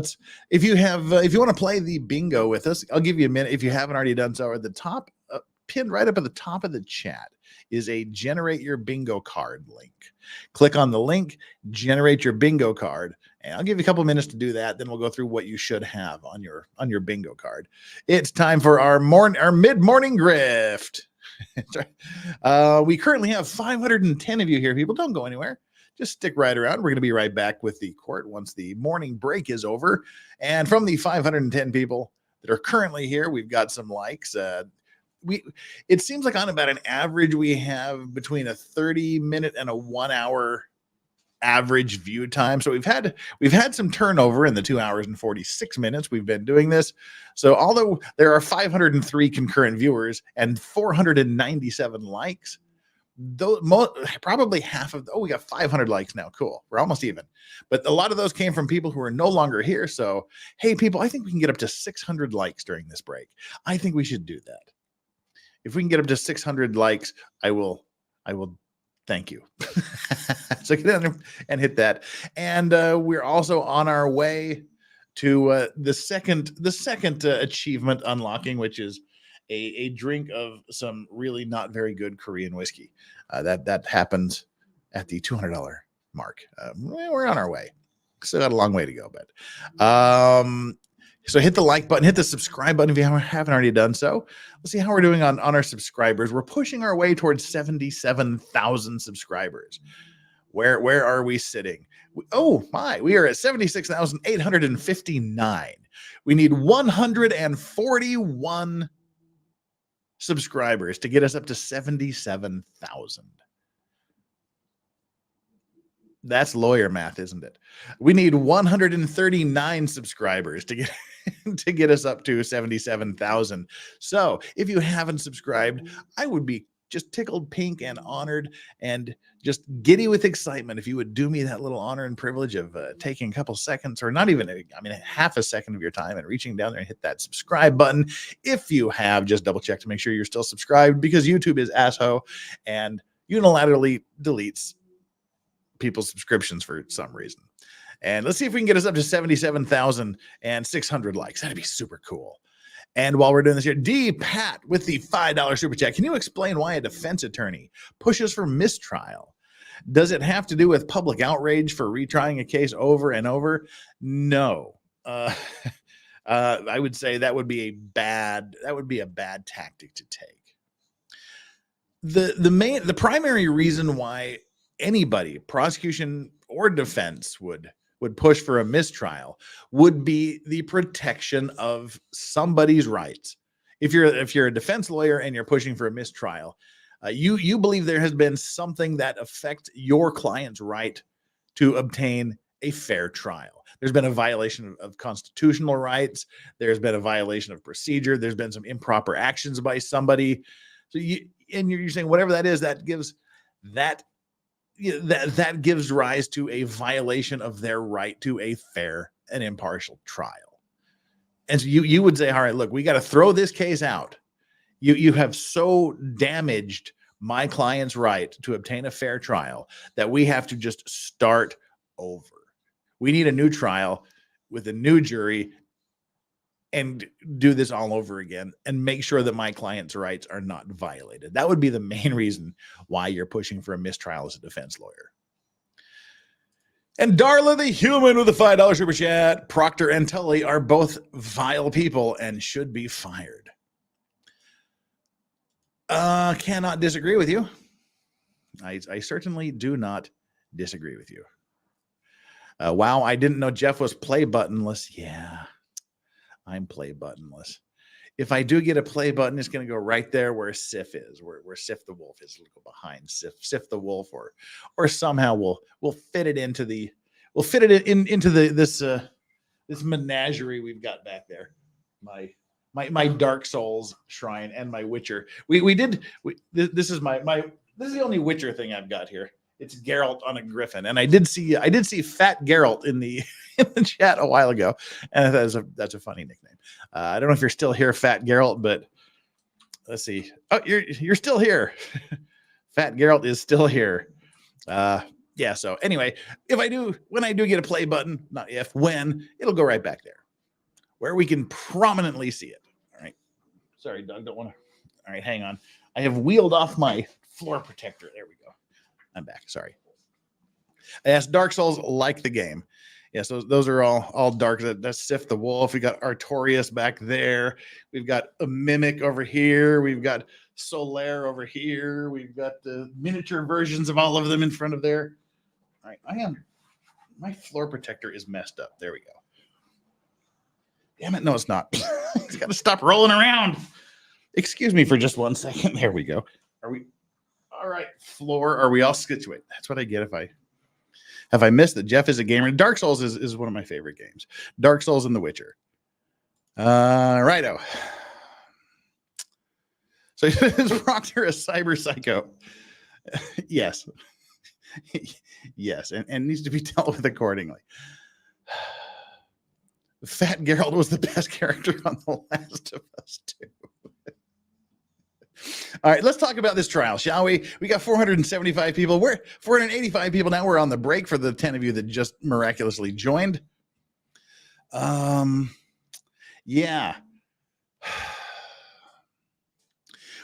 if you want to play the bingo with us, I'll give you a minute. If you haven't already done so, at the top, pinned right up at the top of the chat is a generate your bingo card link. Click on the link, generate your bingo card, and I'll give you a couple minutes to do that. Then we'll go through what you should have on your bingo card. It's time for our mid-morning grift. We currently have 510 of you here. People, don't go anywhere. Just stick right around. We're going to be right back with the court once the morning break is over. And from the 510 people that are currently here, we've got some likes. It seems like on about an average, we have between a 30-minute and a 1 hour average view time. So we've had some turnover in the 2 hours and 46 minutes we've been doing this. So although there are 503 concurrent viewers and 497 likes, probably half of we got 500 likes now. Cool. We're almost even. But a lot of those came from people who are no longer here. So, hey, people, I think we can get up to 600 likes during this break. I think we should do that. If we can get up to 600 likes, I will thank you. So get in there and hit that. And we're also on our way to the second achievement unlocking, which is a drink of some really not very good Korean whiskey. That happens at the $200 mark. We're on our way. Still got a long way to go, but so hit the like button, hit the subscribe button if you haven't already done so. Let's see how we're doing on our subscribers. We're pushing our way towards 77,000 subscribers. Where are we sitting? We are at 76,859. We need 141 subscribers to get us up to 77,000. That's lawyer math, isn't it? We need 139 subscribers to get us up to 77,000. So if you haven't subscribed, I would be just tickled pink and honored and just giddy with excitement if you would do me that little honor and privilege of taking a couple seconds, or not even, half a second of your time and reaching down there and hit that subscribe button. If you have, just double check to make sure you're still subscribed, because YouTube is asshole and unilaterally deletes people's subscriptions for some reason. And let's see if we can get us up to 77,600 likes. That'd be super cool. And while we're doing this here, D. Pat with the $5 super chat. Can you explain why a defense attorney pushes for mistrial? Does it have to do with public outrage for retrying a case over and over? No. I would say that would be a bad tactic to take. The primary reason why anybody, prosecution or defense, would push for a mistrial would be the protection of somebody's rights. If you're a defense lawyer and you're pushing for a mistrial, you believe there has been something that affects your client's right to obtain a fair trial. there's been a violation of constitutional rights. There's been a violation of procedure. There's been some improper actions by somebody. So you're saying whatever that is, that gives that gives rise to a violation of their right to a fair and impartial trial. And so you would say, all right, look, we got to throw this case out. You have so damaged my client's right to obtain a fair trial that we have to just start over. We need a new trial with a new jury and do this all over again and make sure that my client's rights are not violated. That would be the main reason why you're pushing for a mistrial as a defense lawyer. And Darla the Human with a $5 super chat. Proctor and Tully are both vile people and should be fired. Cannot disagree with you. I certainly do not disagree with you. Wow, I didn't know Jeff was play buttonless. Yeah, I'm play buttonless. If I do get a play button, it's going to go right there where Sif is, where Sif the Wolf is. It'll go behind Sif the Wolf, or somehow we'll fit it into this menagerie we've got back there. My Dark Souls shrine and my Witcher. This is the only Witcher thing I've got here. It's Geralt on a griffin, and I did see Fat Geralt in the chat a while ago, and that's a funny nickname. I don't know if you're still here, Fat Geralt, but let's see. Oh, you're still here. Fat Geralt is still here. Yeah. So anyway, when I do get a play button, not if, when, it'll go right back there, where we can prominently see it. All right. Sorry, Doug, don't want to. All right, hang on. I have wheeled off my floor protector. There we go. I'm back. Sorry. Yes, Dark Souls like the game. Yes, those are all dark. That's Sif the Wolf. We got Artorias back there. We've got a Mimic over here. We've got Solaire over here. We've got the miniature versions of all of them in front of there. All right, my floor protector is messed up. There we go. Damn it. No, it's not. It's got to stop rolling around. Excuse me for just 1 second. There we go. Are we all right? Floor. Are we all situated? That's what I get if I missed that Jeff is a gamer. Dark Souls is one of my favorite games. Dark Souls and The Witcher. Righto. So is Proctor a cyber psycho? Yes. Yes, and needs to be dealt with accordingly. Fat Geralt was the best character on The Last of Us 2. All right, let's talk about this trial, shall we? We got 475 people. We're 485 people now. We're on the break for the 10 of you that just miraculously joined. Yeah.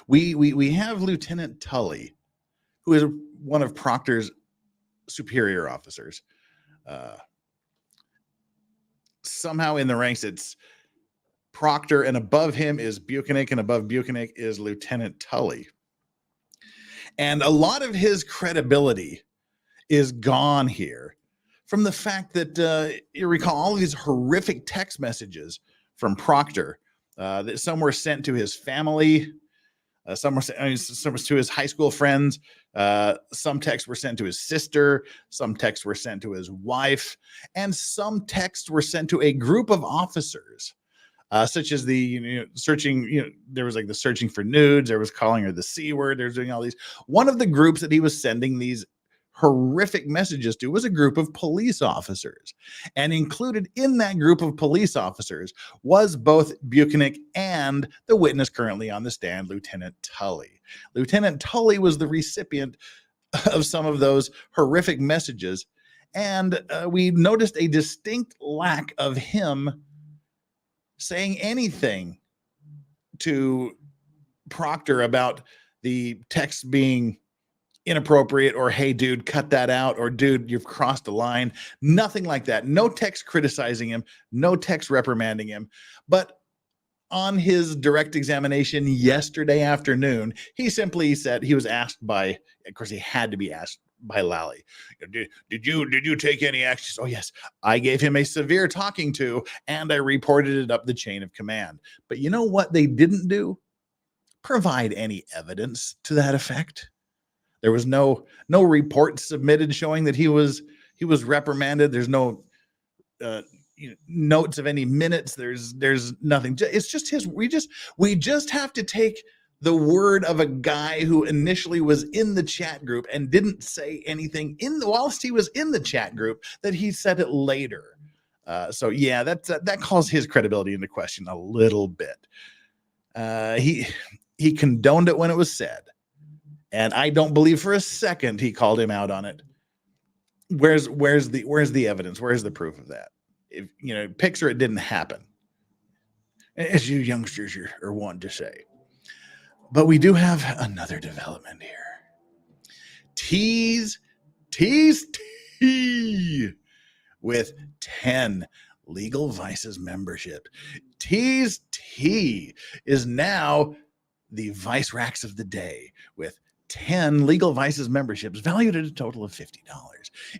We have Lieutenant Tully, who is one of Proctor's superior officers. Somehow in the ranks, it's Proctor, and above him is Buchanan, and above Buchanan is Lieutenant Tully. And a lot of his credibility is gone here from the fact that you recall all of these horrific text messages from Proctor that some were sent to his family, some were to his high school friends, some texts were sent to his sister, some texts were sent to his wife, and some texts were sent to a group of officers. Such as the searching, there was like the searching for nudes, there was calling her the C word, there's doing all these. One of the groups that he was sending these horrific messages to was a group of police officers. And included in that group of police officers was both Buchanan and the witness currently on the stand, Lieutenant Tully. Lieutenant Tully was the recipient of some of those horrific messages. And we noticed a distinct lack of him saying anything to Proctor about the text being inappropriate, or hey dude, cut that out, or dude, you've crossed a line. Nothing like that. No text criticizing him, no text reprimanding him. But on his direct examination yesterday afternoon, he simply said, he was asked by, of course he had to be asked by Lally, did you take any action? Oh yes, I gave him a severe talking to, and I reported it up the chain of command. But you know what they didn't do? Provide any evidence to that effect. There was no report submitted showing that he was reprimanded. There's no notes of any minutes. There's nothing. It's just his. We just have to take the word of a guy who initially was in the chat group and didn't say anything whilst he was in the chat group, that he said it later. So yeah, that calls his credibility into question a little bit. He condoned it when it was said, and I don't believe for a second he called him out on it. Where's the evidence? Where's the proof of that? If picture it didn't happen, as you youngsters are wont to say. But we do have another development here. Tease with 10 Legal Vices membership. Tease T is now the Vice Racks of the day with 10 Legal Vices memberships valued at a total of $50.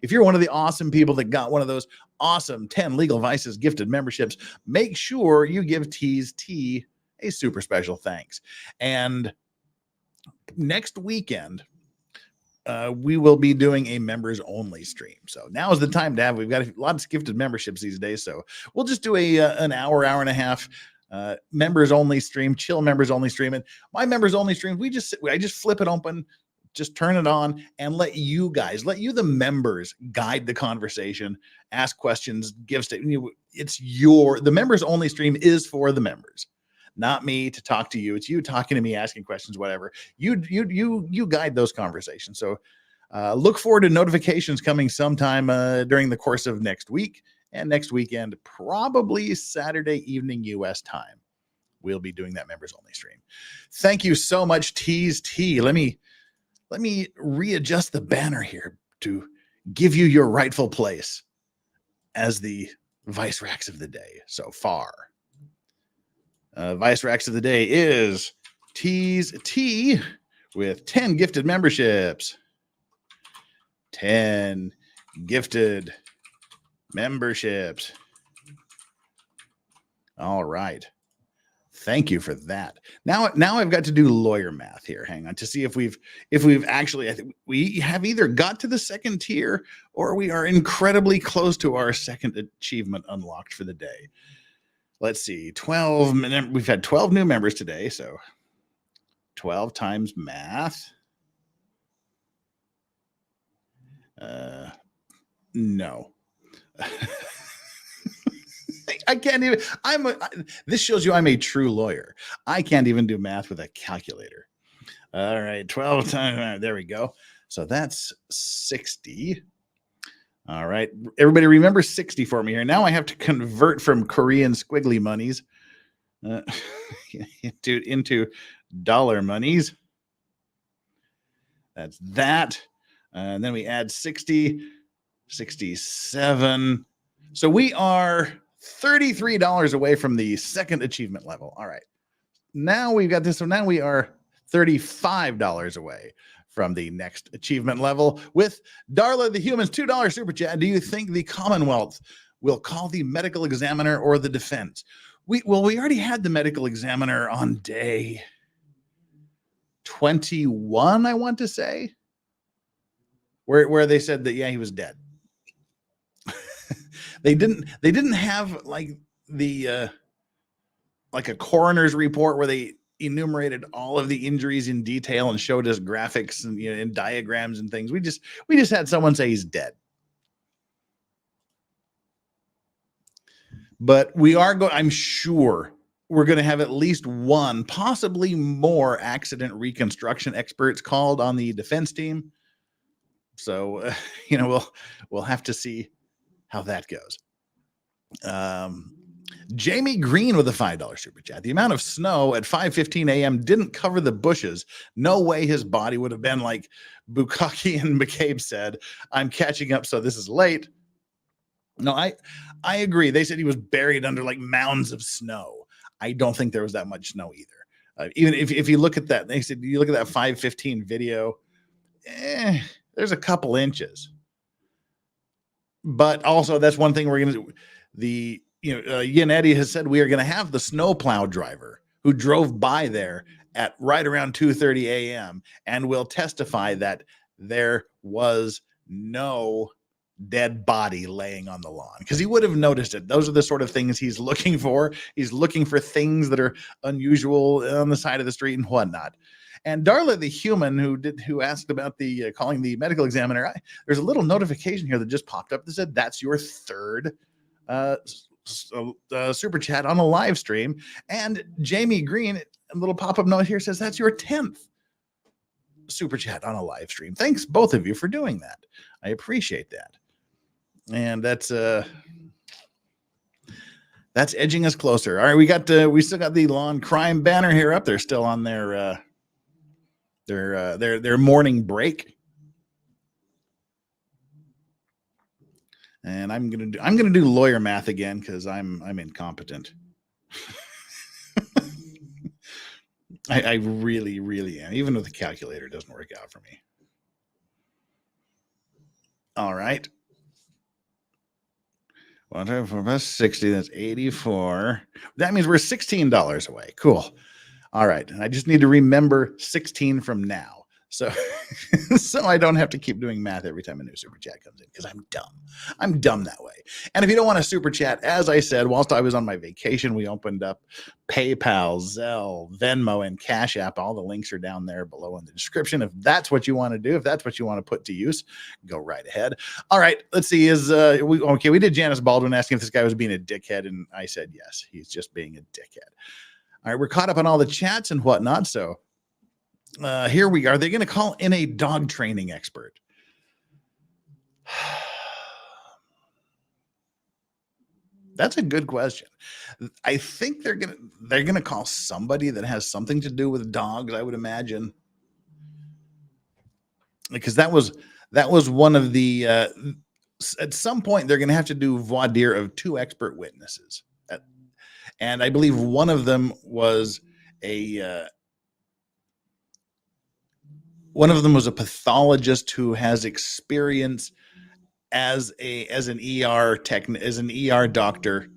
If you're one of the awesome people that got one of those awesome 10 Legal Vices gifted memberships, make sure you give Tease T a super special thanks. And next weekend, we will be doing a members only stream. So now is the time to have. We've got a lot of gifted memberships these days. So we'll just do an hour and a half members only stream, chill members only stream. And my members only stream, I just flip it open, just turn it on, and let you, the members, guide the conversation, ask questions, give statements. The members only stream is for the members, not me to talk to you. It's you talking to me, asking questions, whatever. You guide those conversations. So look forward to notifications coming sometime during the course of next week and next weekend, probably Saturday evening U.S. time. We'll be doing that members only stream. Thank you so much, Tease T. Let me readjust the banner here to give you your rightful place as the Vice Racks of the day so far. Vice Racks of the day is Tease T with 10 gifted memberships. 10 gifted memberships. All right. Thank you for that. Now I've got to do lawyer math here. Hang on to see if we've actually, I think we have either got to the second tier or we are incredibly close to our second achievement unlocked for the day. Let's see, 12. We've had 12 new members today, so 12 times math. No. I can't even. This shows you I'm a true lawyer. I can't even do math with a calculator. All right, 12 times. There we go. So that's 60. All right, everybody remember 60 for me here. Now I have to convert from Korean squiggly monies into dollar monies. That's that. And then we add 60, 67. So we are $33 away from the second achievement level. All right. Now we've got this. So now we are $35 away from the next achievement level with Darla the Human's $2 super chat. Do you think the Commonwealth will call the medical examiner or the defense? We already had the medical examiner on day 21, I want to say, where they said that, yeah, he was dead. They didn't have like the like a coroner's report where they enumerated all of the injuries in detail and showed us graphics and and diagrams and things. We just had someone say he's dead. But I'm sure we're going to have at least one, possibly more accident reconstruction experts called on the defense team. So, we'll have to see how that goes. Jamie Green with a $5 super chat. The amount of snow at 5:15 a.m. didn't cover the bushes. No way his body would have been like Bukaki and McCabe said. I'm catching up, so this is late. No, I agree. They said he was buried under like mounds of snow. I don't think there was that much snow either. Even if you look at that, they said you look at that 5:15 video, there's a couple inches. But also, that's one thing we're going to do. The Yannetti has said we are going to have the snowplow driver who drove by there at right around 2:30 a.m. and will testify that there was no dead body laying on the lawn, because he would have noticed it. Those are the sort of things he's looking for. He's looking for things that are unusual on the side of the street and whatnot. And Darla, the human who asked about the calling the medical examiner, there's a little notification here that just popped up that said that's your third super chat on a live stream. And Jamie Green, a little pop-up note here says that's your 10th super chat on a live stream. Thanks both of you for doing that. I appreciate that. And that's edging us closer. All right, we still got the lawn crime banner here up. They're still on their morning break. And I'm gonna do lawyer math again because I'm incompetent. I really, really am. Even with the calculator, it doesn't work out for me. All right. 1 times 4 plus 60, that's 84. That means we're $16 away. Cool. All right. And I just need to remember 16 from now. So, so I don't have to keep doing math every time a new super chat comes in, because I'm dumb. I'm dumb that way. And if you don't want a super chat, as I said, whilst I was on my vacation, we opened up PayPal, Zelle, Venmo, and Cash App. All the links are down there below in the description. If that's what you want to do, if that's what you want to put to use, go right ahead. All right, let's see. We did Janice Baldwin asking if this guy was being a dickhead, and I said yes, he's just being a dickhead. All right, we're caught up on all the chats and whatnot, so here we are. They're going to call in a dog training expert. That's a good question. I think they're going to call somebody that has something to do with dogs, I would imagine. Because that was one of the at some point they're going to have to do voir dire of 2 expert witnesses. And I believe one of them was a pathologist who has experience as an ER doctor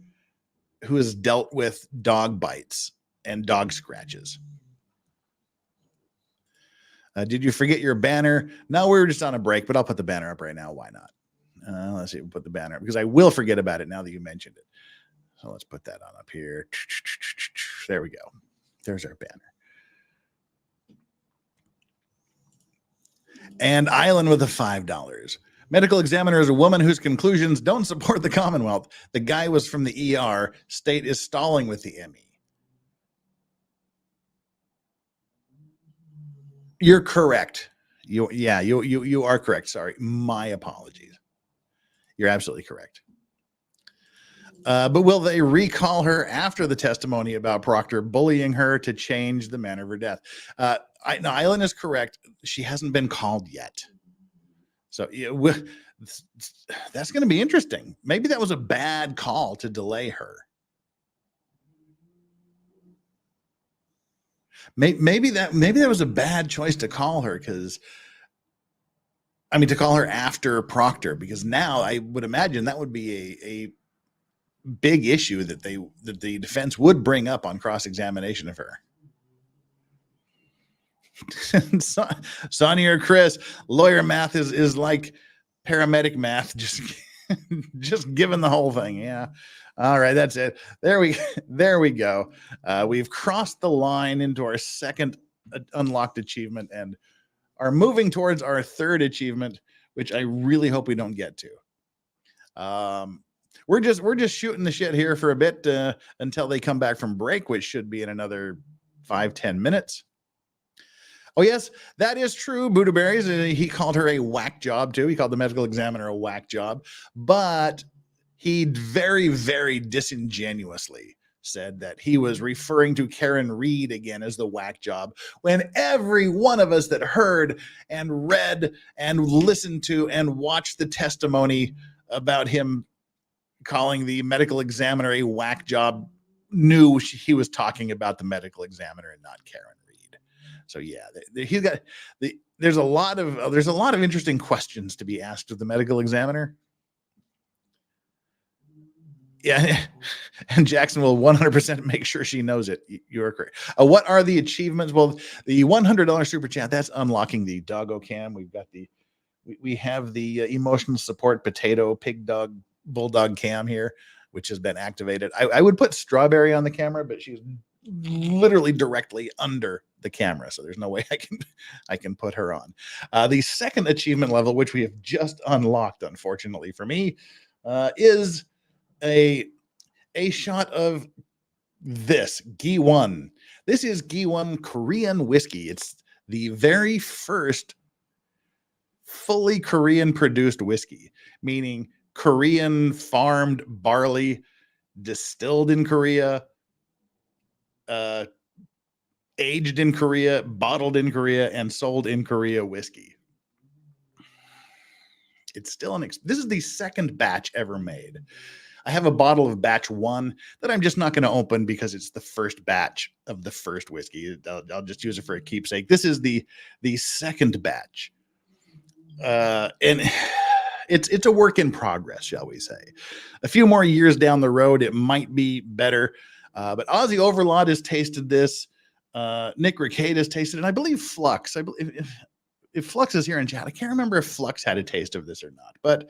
who has dealt with dog bites and dog scratches. Did you forget your banner? No, we were just on a break, but I'll put the banner up right now. Why not? Let's see. We'll put the banner up because I will forget about it now that you mentioned it. So let's put that on up here. There we go. There's our banner. And Island with the $5. Medical examiner is a woman whose conclusions don't support the Commonwealth. The guy was from the ER. State is stalling with the ME. You're correct. You are correct. Sorry. My apologies. You're absolutely correct. But will they recall her after the testimony about Proctor bullying her to change the manner of her death? Island is correct. She hasn't been called yet. So that's going to be interesting. Maybe that was a bad call to delay her. Maybe that was a bad choice to call her to call her after Proctor, because now I would imagine that would be a big issue that the defense would bring up on cross-examination of her. Sonny or Chris, lawyer math is like paramedic math, just given the whole thing. Yeah. All right, that's it. There we go. We've crossed the line into our second unlocked achievement and are moving towards our third achievement, which I really hope we don't get to. We're just shooting the shit here for a bit until they come back from break, which should be in another 5-10 minutes. Oh, yes, that is true. Buddha Berries, he called her a whack job, too. He called the medical examiner a whack job. But he very, very disingenuously said that he was referring to Karen Reed again as the whack job, when every one of us that heard and read and listened to and watched the testimony about him calling the medical examiner a whack job knew he was talking about the medical examiner and not Karen Reed. So yeah, there's a lot of interesting questions to be asked of the medical examiner. Yeah, and Jackson will 100% make sure she knows it. You're correct. What are the achievements? Well, the $100 super chat, that's unlocking the doggo cam. We've we have the emotional support potato pig dog bulldog cam here, which has been activated. I would put Strawberry on the camera, but she's literally directly under the camera, so there's no way I can put her on. The second achievement level, which we have just unlocked, unfortunately for me, is a shot of this Gi-1. This is Gi-1 Korean whiskey. It's the very first fully Korean produced whiskey, meaning Korean farmed barley, distilled in Korea, aged in Korea, bottled in Korea, and sold in Korea whiskey. It's still this is the second batch ever made. I have a bottle of batch 1 that I'm just not going to open because it's the first batch of the first whiskey. I'll just use it for a keepsake. This is the second batch. And it's a work in progress, shall we say. A few more years down the road, it might be better. But Ozzy Overlord has tasted this. Nick Ricade has tasted it. And I believe Flux. I believe if Flux is here in chat, I can't remember if Flux had a taste of this or not. But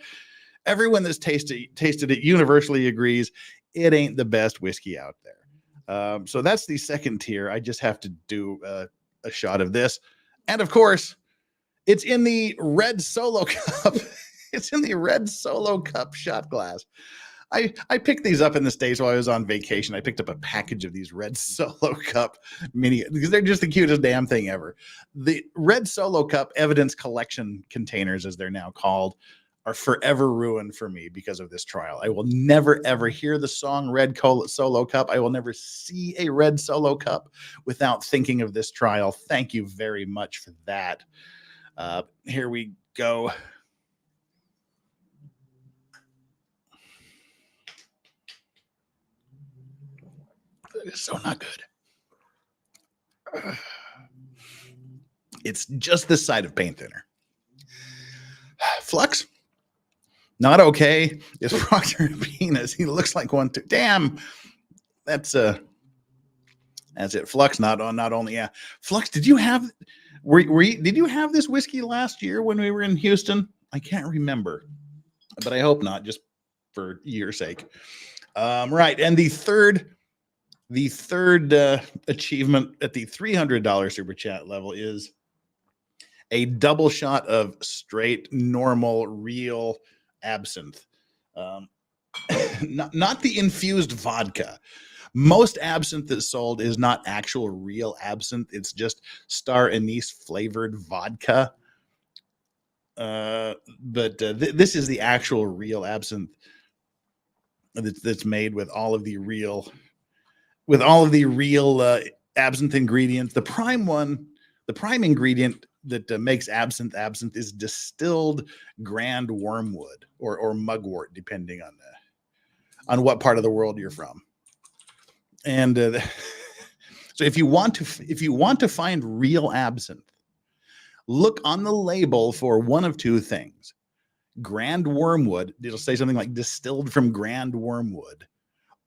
everyone that's tasted it universally agrees it ain't the best whiskey out there. So that's the second tier. I just have to do a shot of this. And of course, it's in the red Solo cup. It's in the red Solo cup shot glass. I picked these up in the States while I was on vacation. I picked up a package of these red Solo cup mini because they're just the cutest damn thing ever. The red Solo cup evidence collection containers, as they're now called, are forever ruined for me because of this trial. I will never, ever hear the song Red Solo Cup. I will never see a red Solo cup without thinking of this trial. Thank you very much for that. Here we go. It's so not good. It's just this side of paint thinner. Flux, not okay. Is Proctor penis? He looks like one too. Damn, that's it. Flux, not only. Yeah, Flux. Did you have? Did you have this whiskey last year when we were in Houston? I can't remember, but I hope not, just for your sake. Right, and the third achievement at the $300 super chat level is a double shot of straight, normal, real absinthe. Not the infused vodka. Most absinthe that's sold is not actual real absinthe. It's just star anise flavored vodka. But this is the actual real absinthe that's made with all of the real absinthe ingredients. The prime ingredient that makes absinthe is distilled grand wormwood or mugwort, depending on what part of the world you're from. And so if you want to find real absinthe, look on the label for one of two things: grand wormwood. It'll say something like distilled from grand wormwood,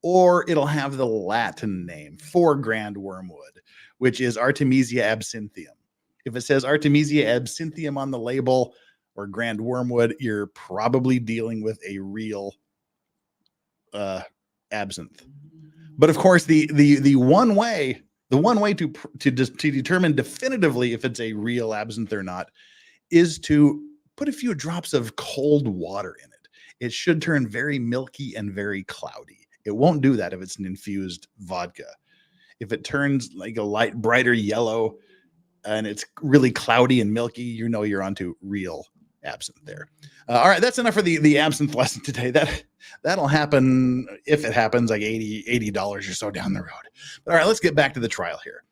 or it'll have the Latin name for grand wormwood, which is Artemisia absinthium. If it says Artemisia absinthium on the label or grand wormwood, you're probably dealing with a real absinthe. But of course, the one way to determine definitively if it's a real absinthe or not is to put a few drops of cold water in it. It should turn very milky and very cloudy. It won't do that if it's an infused vodka. If it turns like a light, brighter yellow and it's really cloudy and milky, you know you're onto real absinthe there. All right, that's enough for the absinthe lesson today. That'll happen if it happens, like $80 or so down the road. But all right, let's get back to the trial here.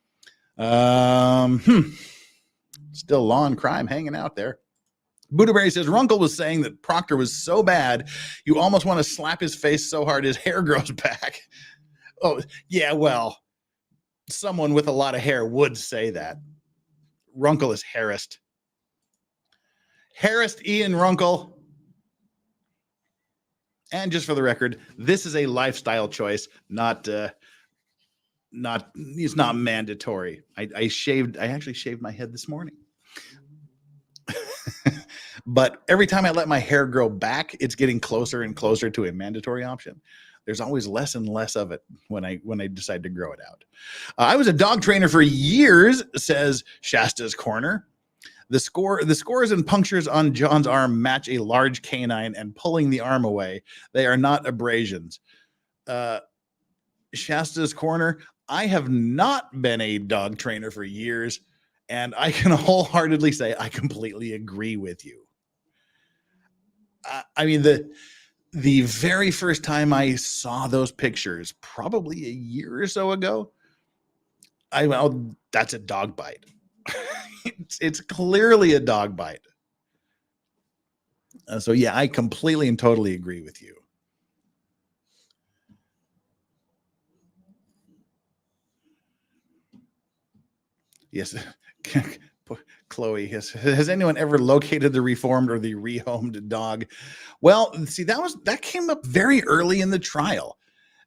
Still law and crime hanging out there. Budaberry says Runkle was saying that Proctor was so bad you almost want to slap his face so hard his hair grows back. Oh, yeah, well, someone with a lot of hair would say that. Runkle is harassed. Harassed Ian Runkle. And just for the record, this is a lifestyle choice, it's not mandatory. I actually shaved my head this morning. But every time I let my hair grow back, it's getting closer and closer to a mandatory option. There's always less and less of it when I decide to grow it out. I was a dog trainer for years, says Shasta's Corner. The scores and punctures on John's arm match a large canine and pulling the arm away. They are not abrasions. Shasta's Corner, I have not been a dog trainer for years, and I can wholeheartedly say I completely agree with you. I mean, the very first time I saw those pictures, probably a year or so ago, I went, oh, that's a dog bite. It's clearly a dog bite. So yeah, I completely and totally agree with you. Yes. Chloe, has anyone ever located the reformed or the rehomed dog? Well, see, that came up very early in the trial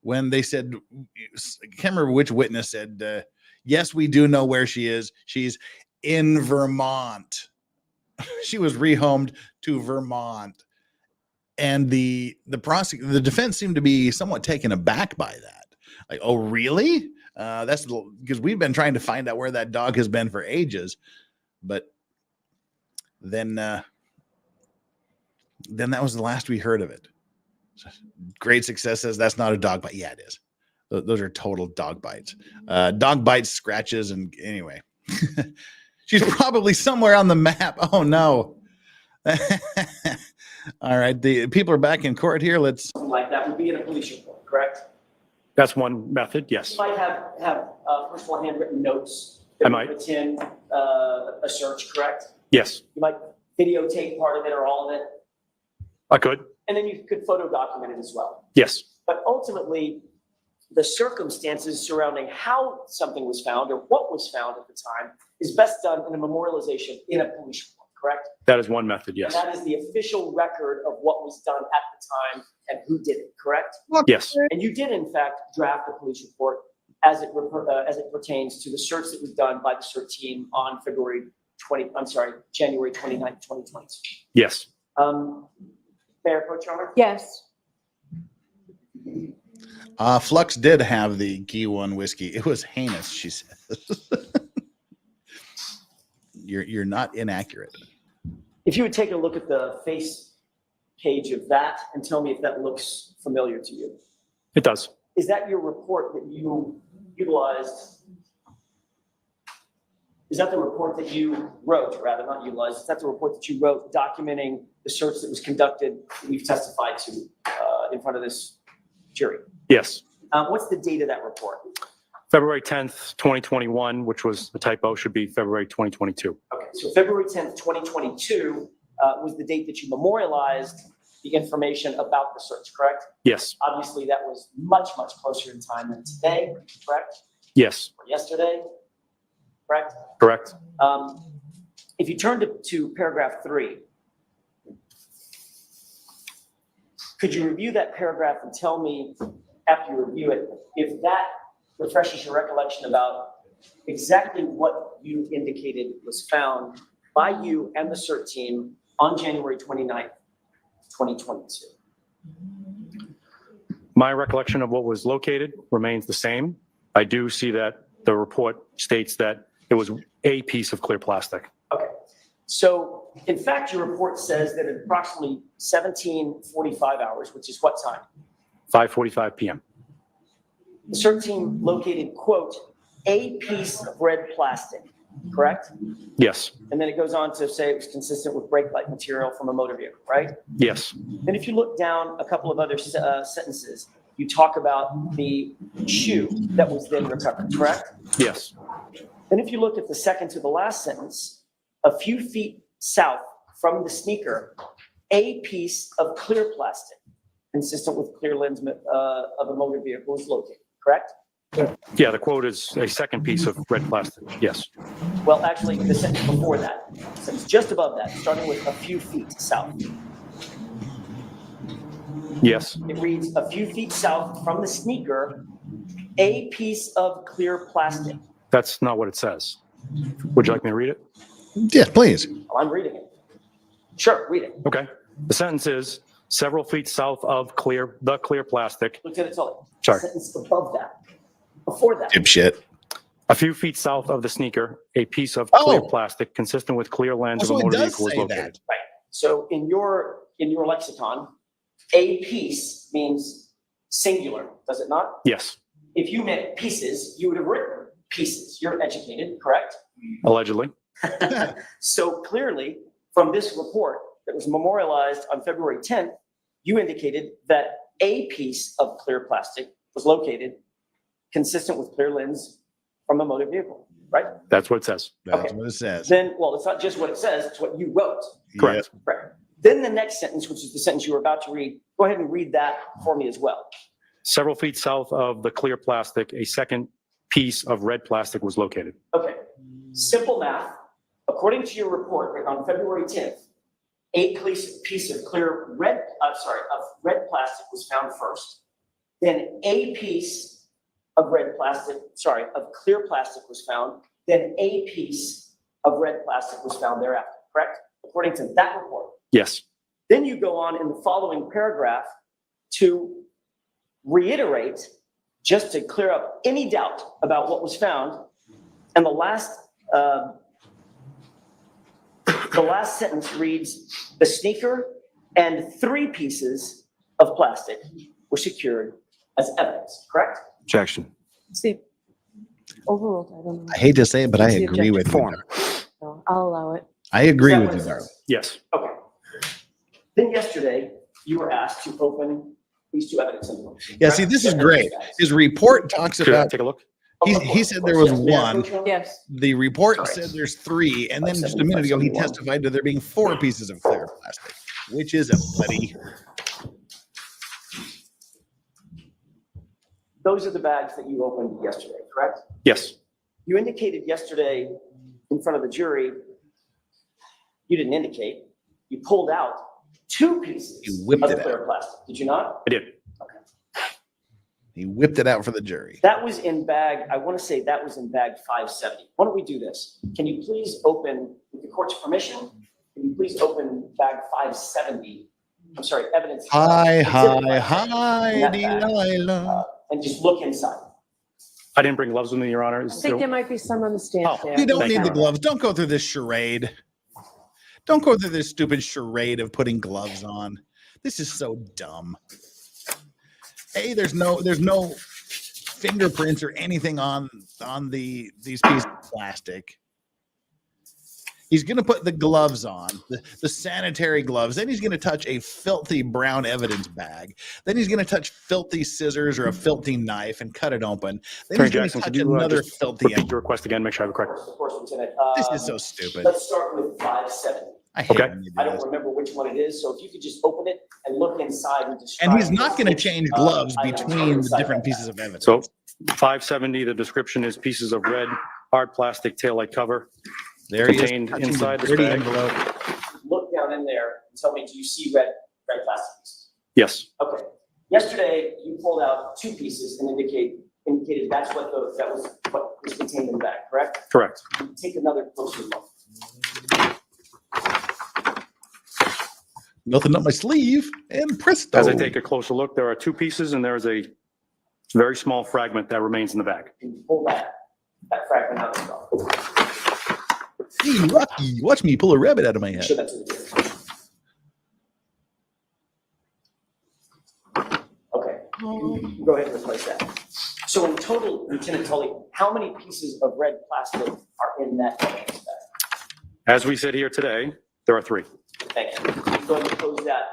when they said, I can't remember which witness said, yes, we do know where she is. She's in Vermont. She was rehomed to Vermont. And the defense seemed to be somewhat taken aback by that. Like, oh, really? That's because we've been trying to find out where that dog has been for ages. But then that was the last we heard of it. Great Success says that's not a dog bite. Yeah, it is. Those are total dog bites. Dog bites, scratches, and anyway. She's probably somewhere on the map. Oh, no. All right. The people are back in court here. Let's. Something like that would be in a police report, correct? That's one method, yes. You might have personal handwritten notes. I might. Put in a search, correct? Yes, You might videotape part of it or all of it, I could. and then you could photo document it as well. Yes, But ultimately, the circumstances surrounding how something was found or what was found at the time is best done in a memorialization in a police report, correct? that is one method, yes. And that is the official record of what was done at the time and who did it, correct? Yes, And you did, in fact, draft a police report as it pertains to the search that was done by the search team on January 29th, 2022. yes. Mayor Pro Charmer? Yes. Flux did have the G1 whiskey. It was heinous, she says. You're not inaccurate. If you would take a look at the face page of that and tell me if that looks familiar to you. It does. Is that your report that you utilized? Is that the report that you wrote, rather not utilized? Is that the report that you wrote documenting the search that was conducted, that we've testified to in front of this jury? Yes. What's the date of that report? February 10th, 2021, which was a typo, should be February 2022. Okay, so February 10th, 2022 was the date that you memorialized the information about the search, correct? Yes, Obviously, that was much, much closer in time than today, correct? yes, Or yesterday, correct? correct. If you turn to paragraph 3, could you review that paragraph and tell me, after you review it, if that refreshes your recollection about exactly what you indicated was found by you and the CERT team on January 29th, 2022? My recollection of what was located remains the same. I do see that the report states that it was a piece of clear plastic. Okay, so in fact, your report says that at approximately 17:45 hours, which is what time? 5:45 p.m. The CERT team located, quote, a piece of red plastic, correct? Yes, And then it goes on to say it was consistent with brake light material from a motor vehicle, right? yes, Then if you look down a couple of other sentences, you talk about the shoe that was then recovered, correct? yes, Then if you look at the second to the last sentence, a few feet south from the sneaker, a piece of clear plastic consistent with clear lens of a motor vehicle is located, correct? yeah, the quote is a second piece of red plastic. Yes, Well, actually, the sentence before that, sentence just above that, starting with a few feet south. yes, It reads, a few feet south from the sneaker, a piece of clear plastic. that's not what it says. Would you like me to read it? Yes, please. Well, I'm reading it. Sure, read it. Okay. The sentence is several feet south of the clear plastic. Lieutenant Tully. Sorry. Sentence above that. Before that. Dipshit. A few feet south of the sneaker, a piece of Oh. clear plastic consistent with clear lens of So a it motor does vehicle is say located. that. Right. So in your lexicon, a piece means singular, does it not? Yes, If you meant pieces, you would have written pieces. You're educated, correct? allegedly. So clearly, from this report that was memorialized on February 10th, you indicated that a piece of clear plastic was located consistent with clear lens from a motor vehicle, right? That's what it says. That's Okay. what it says. Then, well, it's not just what it says, it's what you wrote. Correct. Right. Then the next sentence, which is the sentence you were about to read, go ahead and read that for me as well. Several feet south of the clear plastic, a second piece of red plastic was located. Okay, simple math. According to your report on February 10th, a piece of red plastic was found first. Then a piece of clear plastic was found. Then a piece of red plastic was found thereafter, correct? According to that report. Yes. Then you go on in the following paragraph to reiterate, just to clear up any doubt about what was found. And the last sentence reads, the sneaker and 3 pieces of plastic were secured as evidence, correct? Objection. See, overruled, I don't know. I hate to say it, but I What's the agree with you. Form. No, I'll allow it. I agree Is that with what you, it Darrell. says? Yes. Okay. Then yesterday, you were asked to open these 2 evidence envelopes. Yeah, see, this is great. His report talks Could I about, take a look? he said there was 1. Yes. The report Correct. said there's 3, and then just a minute ago, he testified to there being 4 pieces of clear plastic. Which is it, buddy? Those are the bags that you opened yesterday, correct? Yes. You indicated yesterday in front of the jury, you didn't indicate, you pulled out 2 pieces You whipped of it clear plastic, did you not? I did. He whipped it out for the jury. That was in bag, I want to say that was in bag 570. Why don't we do this? Can you please open, with the court's permission, can you please open bag 570? I'm sorry, evidence. Hi, exhibit hi, 570 hi, in that bag, Delilah. and just look inside. I didn't bring gloves with me, Your Honor. I think there might be some on the stand Oh, there. You don't Thank need you. the gloves. Don't go through this charade. Don't go through this stupid charade of putting gloves on. This is so dumb. Hey, there's no fingerprints or anything on these pieces of plastic. He's going to put the gloves on, the sanitary gloves. Then he's going to touch a filthy brown evidence bag. Then he's going to touch filthy scissors or a filthy knife and cut it open. Then Attorney he's going Jackson, to could touch you another just filthy repeat end. your request again? Make sure I have it correct. Of course, Lieutenant. This is so stupid. Let's start with 570. I hate Okay. when you do I this. don't remember which one it is, so if you could just open it and look inside and describe. And he's not going to which, change gloves items are between the inside different that pieces bag. of evidence. So 570, the description is pieces of red hard plastic taillight cover there he is, contained touching inside the this dirty bag. envelope. Look down in there and tell me, do you see red plastic pieces? Yes. Okay. Yesterday, you pulled out 2 pieces and indicated that was what was contained in the bag, correct? Correct. Take another closer look. Nothing up my sleeve, and presto. As I take a closer look, there are 2 pieces and there is a very small fragment that remains in the bag. Can you pull that fragment out as well? Hey, Rocky, watch me pull a rabbit out of my head. Show that to the jury. Okay. Go ahead and replace that. So in total, Lieutenant Tully, how many pieces of red plastic are in that evidence bag? As we sit here today, there are 3. Thank you. Go ahead and close that.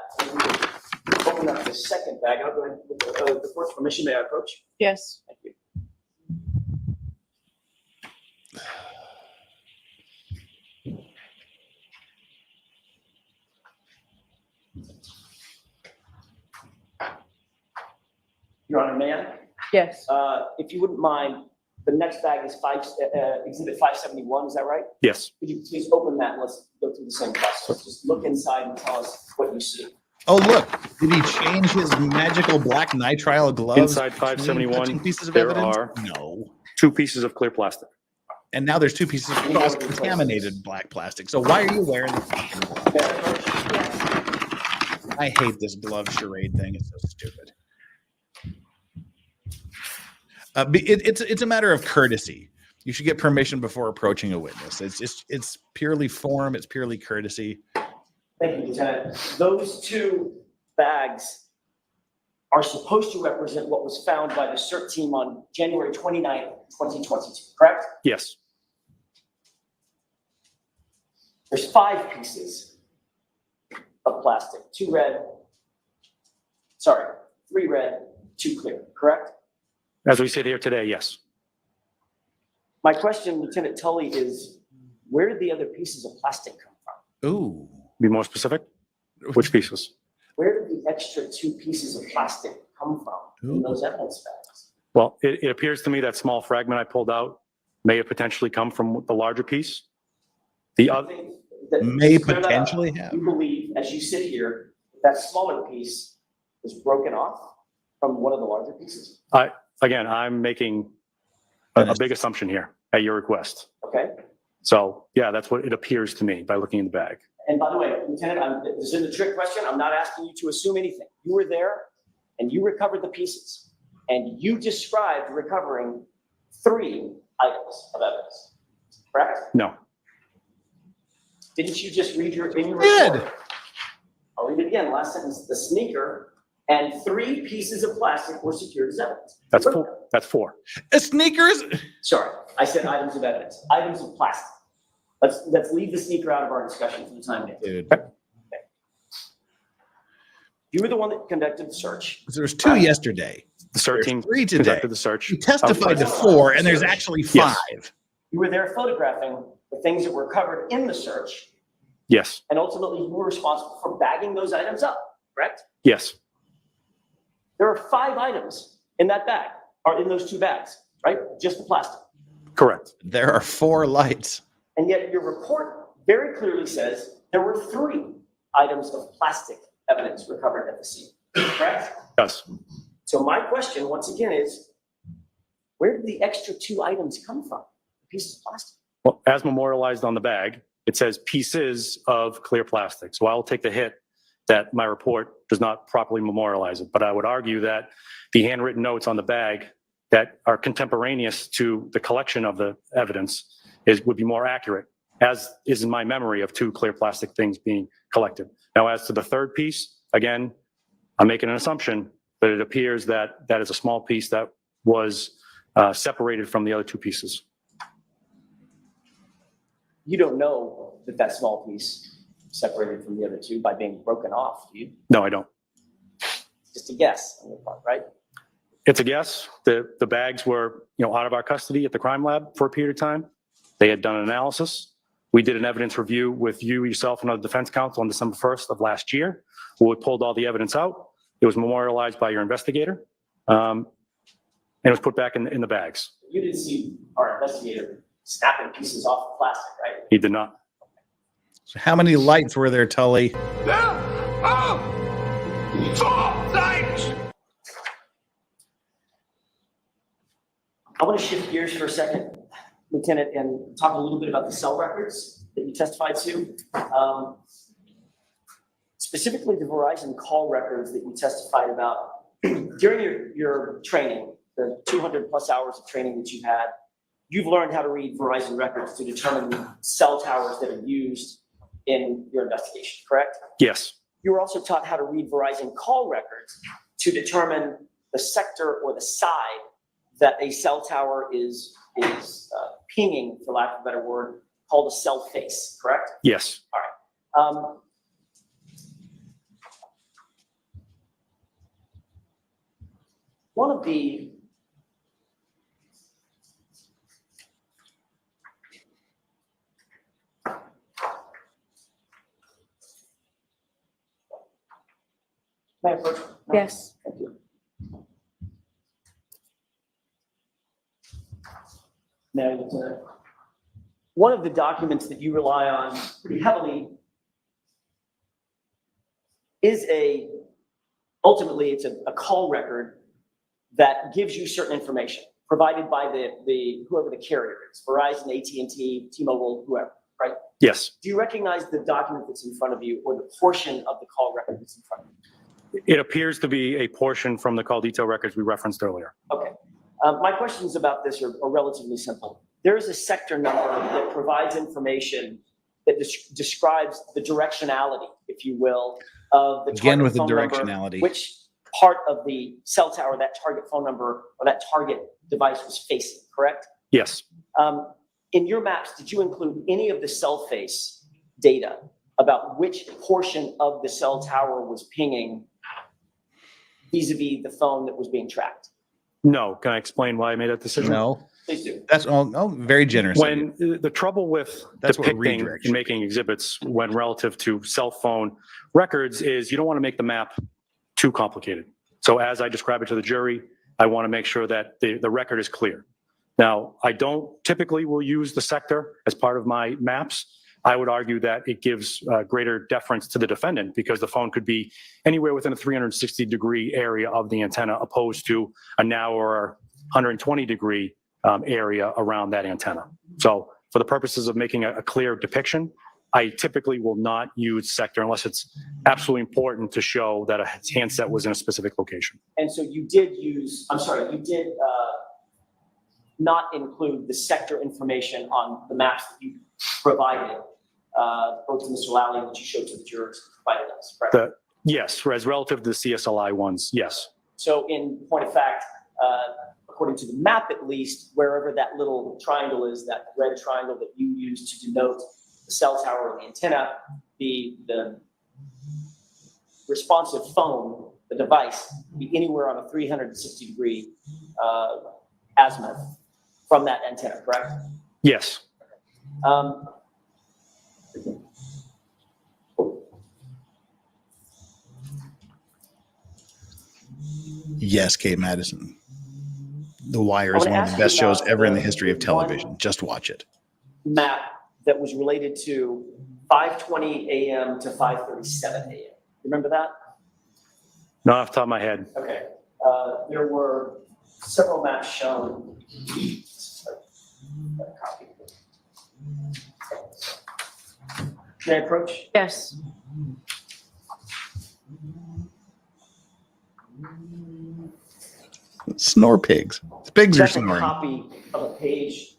Open up the second bag. I'll go ahead with the court's permission. May I approach? Yes. Thank you. Your Honor, may I? Yes. If you wouldn't mind, the next bag is exhibit 571, is that right? Yes. Could you please open that and let's go through the same process? Just look inside and tell us what you see. Oh, look. Did he change his magical black nitrile gloves? Inside between 571, touching pieces of there evidence? are No. 2 pieces of clear plastic. And now there's 2 pieces of cross-contaminated black plastic. So why are you wearing the fucking glove? May I approach? I hate this glove charade thing. It's so stupid. It's a matter of courtesy. You should get permission before approaching a witness. It's purely form. It's purely courtesy. Thank you, Lieutenant. Those two bags are supposed to represent what was found by the CERT team on January 29th, 2022, correct? Yes. There's 5 pieces of plastic, 3 red, 2 clear, correct? As we sit here today, yes. My question, Lieutenant Tully, is where did the other pieces of plastic come from? Ooh. Be more specific? Which pieces? Where did the extra 2 pieces of plastic come from in those evidence bags? Well, it appears to me that small fragment I pulled out may have potentially come from the larger piece. The I other, think that May to clear that up, potentially have. You believe, as you sit here, that smaller piece was broken off from one of the larger pieces? again, I'm making a big assumption here at your request. Okay. So yeah, that's what it appears to me by looking in the bag. And by the way, Lieutenant, this isn't a trick question. I'm not asking you to assume anything. You were there and you recovered the pieces and you described recovering 3 items of evidence, correct? No. Didn't you just read your report? Did. I'll read it again. Last sentence, the sneaker and 3 pieces of plastic were secured as evidence. That's 4. That's 4. A sneaker is. Sorry, I said items of evidence, items of plastic. Let's leave the sneaker out of our discussion for the time being. Dude. You were the one that conducted the search. There's 2 yesterday. The search team 3 today. conducted the search. You testified to 4, and there's actually 5. Yes. You were there photographing the things that were covered in the search, Yes. and ultimately you were responsible for bagging those items up, correct? Yes. There are 5 items in that bag, or in those 2 bags, right? Just the plastic. Correct. There are 4 lights. And yet your report very clearly says there were 3 items of plastic evidence recovered at the scene, correct? Yes. So my question, once again, is where did the extra 2 items come from? The pieces of plastic. Well, as memorialized on the bag, it says pieces of clear plastic. So I'll take the hit that my report does not properly memorialize it. But I would argue that the handwritten notes on the bag that are contemporaneous to the collection of the evidence would be more accurate, as is in my memory of 2 clear plastic things being collected. Now, as to the third piece, again, I'm making an assumption, but it appears that that is a small piece that was separated from the other 2 pieces. You don't know that that small piece separated from the other 2 by being broken off, do you? No, I don't. Just a guess on your part, right? It's a guess. The bags were, out of our custody at the crime lab for a period of time. They had done an analysis. We did an evidence review with you, yourself, and other defense counsel on December 1st of last year. We pulled all the evidence out. It was memorialized by your investigator, and it was put back in the bags. You didn't see our investigator snapping pieces off the plastic, right? He did not. So how many lights were there, Tully? There are 4 lights. I want to shift gears for a second, Lieutenant, and talk a little bit about the cell records that you testified to. Specifically the Verizon call records that you testified about. During your training, the 200 plus hours of training that you've had, you've learned how to read Verizon records to determine cell towers that are used in your investigation, correct? Yes. You were also taught how to read Verizon call records to determine the sector or the side that a cell tower is pinging, for lack of a better word, called a cell face, correct? Yes. All right. One of the May I approach? No? Yes. Thank you. Now, one of the documents that you rely on pretty heavily is ultimately it's a call record that gives you certain information provided by the whoever the carrier is, Verizon, AT&T, T-Mobile, whoever, right? Yes, Do you recognize the document that's in front of you or the portion of the call record that's in front of you? it appears to be a portion from the call detail records we referenced earlier. Okay. My questions about this are relatively simple. There is a sector number that provides information that describes the directionality, if you will, of the Again target with the phone number, directionality. which part of the cell tower that target phone number or that target device was facing, correct? Yes, In your maps, did you include any of the cell face data about which portion of the cell tower was pinging vis-a-vis the phone that was being tracked? no, can I explain why I made that decision? No, Please do. that's all. Oh, very generous. of you. When the trouble with That's what depicting redirect and making exhibits when relative to cell phone records is you don't want to make the map too complicated. So as I describe it to the jury, I want to make sure that the record is clear. Now, I don't typically will use the sector as part of my maps. I would argue that it gives greater deference to the defendant because the phone could be anywhere within a 360-degree area of the antenna opposed to a narrower 120-degree area around that antenna. So for the purposes of making a clear depiction, I typically will not use sector unless it's absolutely important to show that a handset was in a specific location. And so you did use, I'm sorry, you did not include the sector information on the maps that you provided, both to Mr. Lally and that you showed to the jurors provided us, correct? Yes, as relative to the CSLI ones, yes. So in point of fact, according to the map at least, wherever that little triangle is, that red triangle that you use to denote the cell tower or the antenna, the responsive phone, the device, be anywhere on a 360-degree azimuth from that antenna, correct? Yes. Yes, Kate Madison. The Wire I is wanna one of ask the you best shows about ever in the the history of one- television. Just watch it. Map that was related to 5:20 a.m. to 5:37 a.m. Remember that? Not off the top of my head. Okay. There were several maps shown. May I approach? Yes. Snore pigs. The pigs are That's a snoring. copy of a page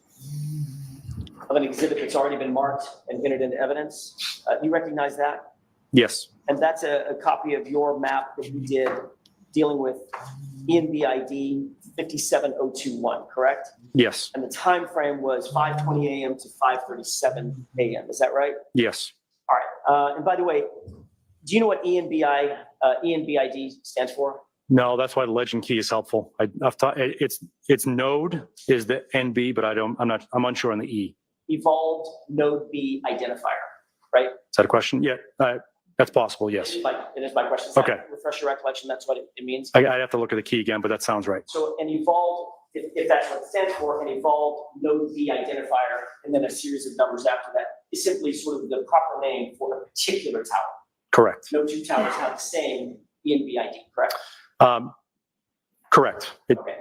of an exhibit that's already been marked and entered into evidence. You recognize that? Yes. And that's a copy of your map that you did dealing with ENBID 57021, correct? Yes. And the time frame was 5:20 a.m. to 5:37 a.m. Is that right? Yes. All right. And by the way, do you know what ENBID stands for? No, that's why the legend key is helpful. It's node is the NB, but I'm unsure on the E. Evolved Node B Identifier, right? Is that a question? Yeah, that's possible. Yes. It is my question. Okay. Refresh your recollection. That's what it means. I'd have to look at the key again, but that sounds right. So an evolved, if that's what it stands for, an evolved Node B identifier, and then a series of numbers after that is simply sort of the proper name for a particular tower. Correct. No two towers have the same ENBID, correct? Correct. Okay.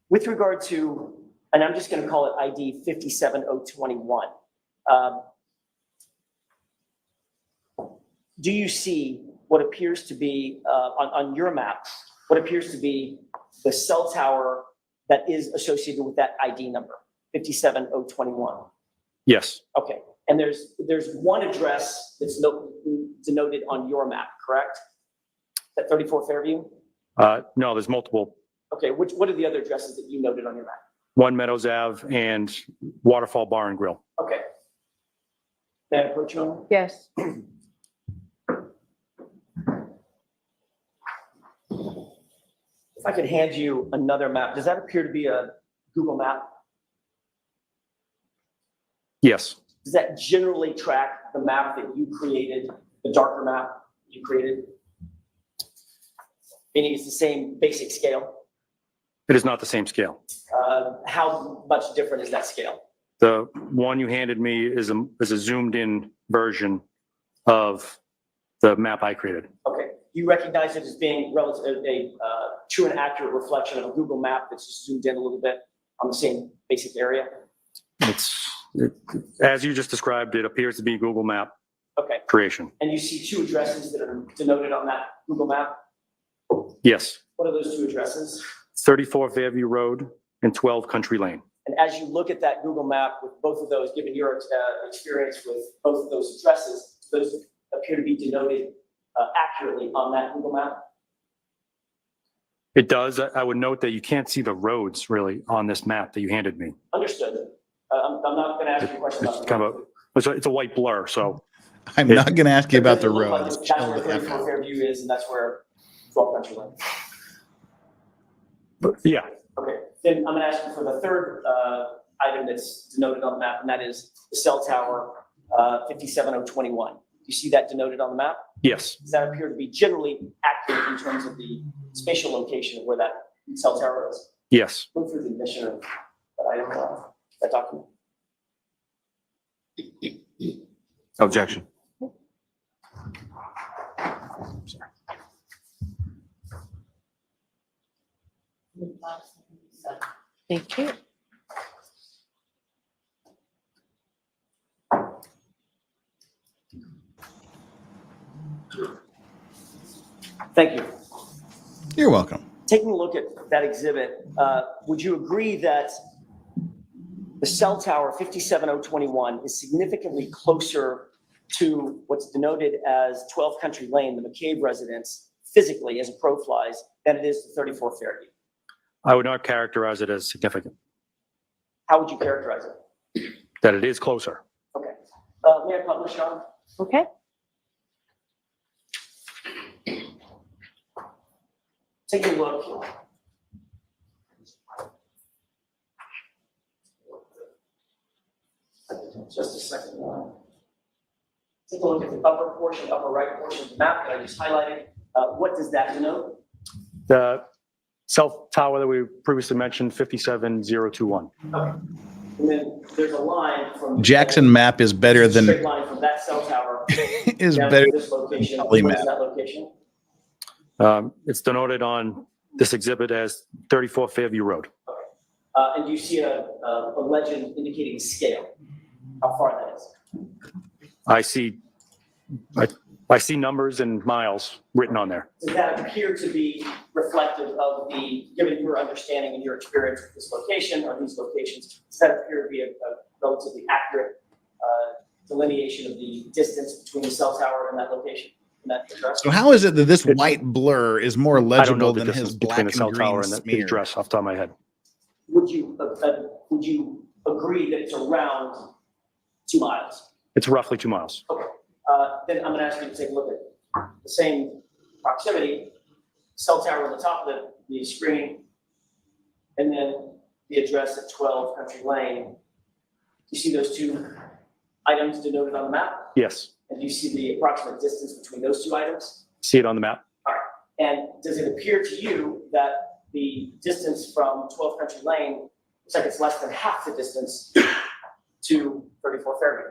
With regard to, and I'm just going to call it ID 57021. Do you see what appears to be, on your map, what appears to be the cell tower that is associated with that ID number, 57021? Yes. Okay. And there's one address that's denoted on your map, correct? That 34 Fairview? No, there's multiple. Okay. What are the other addresses that you noted on your map? One Meadows Ave and Waterfall Bar and Grill. Okay. May I approach you? Yes. If I could hand you another map, does that appear to be a Google map? Yes. Does that generally track the map that you created, the darker map you created? Meaning it's the same basic scale? It is not the same scale. How much different is that scale? The one you handed me is a zoomed in version of the map I created. Okay. You recognize it as being a true and accurate reflection of a Google map that's just zoomed in a little bit on the same basic area? It's As you just described, it appears to be Google Map Okay. creation. And you see two addresses that are denoted on that Google map? Yes, What are those two addresses? 34 Fairview Road and 12 Country Lane. And as you look at that Google map with both of those, given your experience with both of those addresses, those appear to be denoted accurately on that Google map? It does. I would note that you can't see the roads really on this map that you handed me. Understood. I'm not going to ask you a question about It's the kind road. of it's a white blur. So I'm not going to ask you about the Does it look like roads. That's Chill where the F 34 out. Fairview is, and that's where 12 Country Lane. but yeah, Okay, then I'm going to ask you for the third item that's denoted on the map, and that is the cell tower 57021. You see that denoted on the map? yes, Does that appear to be generally accurate in terms of the spatial location of where that cell tower is? yes. Look through the admission of that item, that document. Objection. Thank you. Thank you. You're welcome. Taking a look at that exhibit, would you agree that the cell tower 57021 is significantly closer to what's denoted as 12 Country Lane, the McCabe residence, physically as a crow flies, than it is to 34 Fairview? I would not characterize it as significant. How would you characterize it? That it is closer. Okay. May I publish, Sean? Okay. Take a look. Just a second. Take a look at the upper portion, upper right portion of the map that I just highlighted. What does that denote? The cell tower that we previously mentioned, 57021. Okay. And then there's a line from. Jackson map is better Straight than line from that cell tower. is down better. to this location. Probably What is map. that location? It's denoted on this exhibit as 34 Fairview Road. And you see a legend indicating scale, how far that is. I see numbers and miles written on there. Does that appear to be reflective of given your understanding and your experience with this location or these locations, does that appear to be a relatively accurate delineation of the distance between the cell tower and that location, and that address? So how is it that this white blur is more I don't know legible the than distance his between black the cell and tower green and the smear? address off the top of my head. Would you agree that it's around 2 miles? It's roughly 2 miles. Okay. Then I'm going to ask you to take a look at the same proximity, cell tower on the top of the screen, and then the address at 12 Country Lane. You see those two items denoted on the map? Yes. And do you see the approximate distance between those two items? See it on the map? All right. And does it appear to you that the distance from 12 Country Lane looks like it's less than half the distance to 34 Fairview?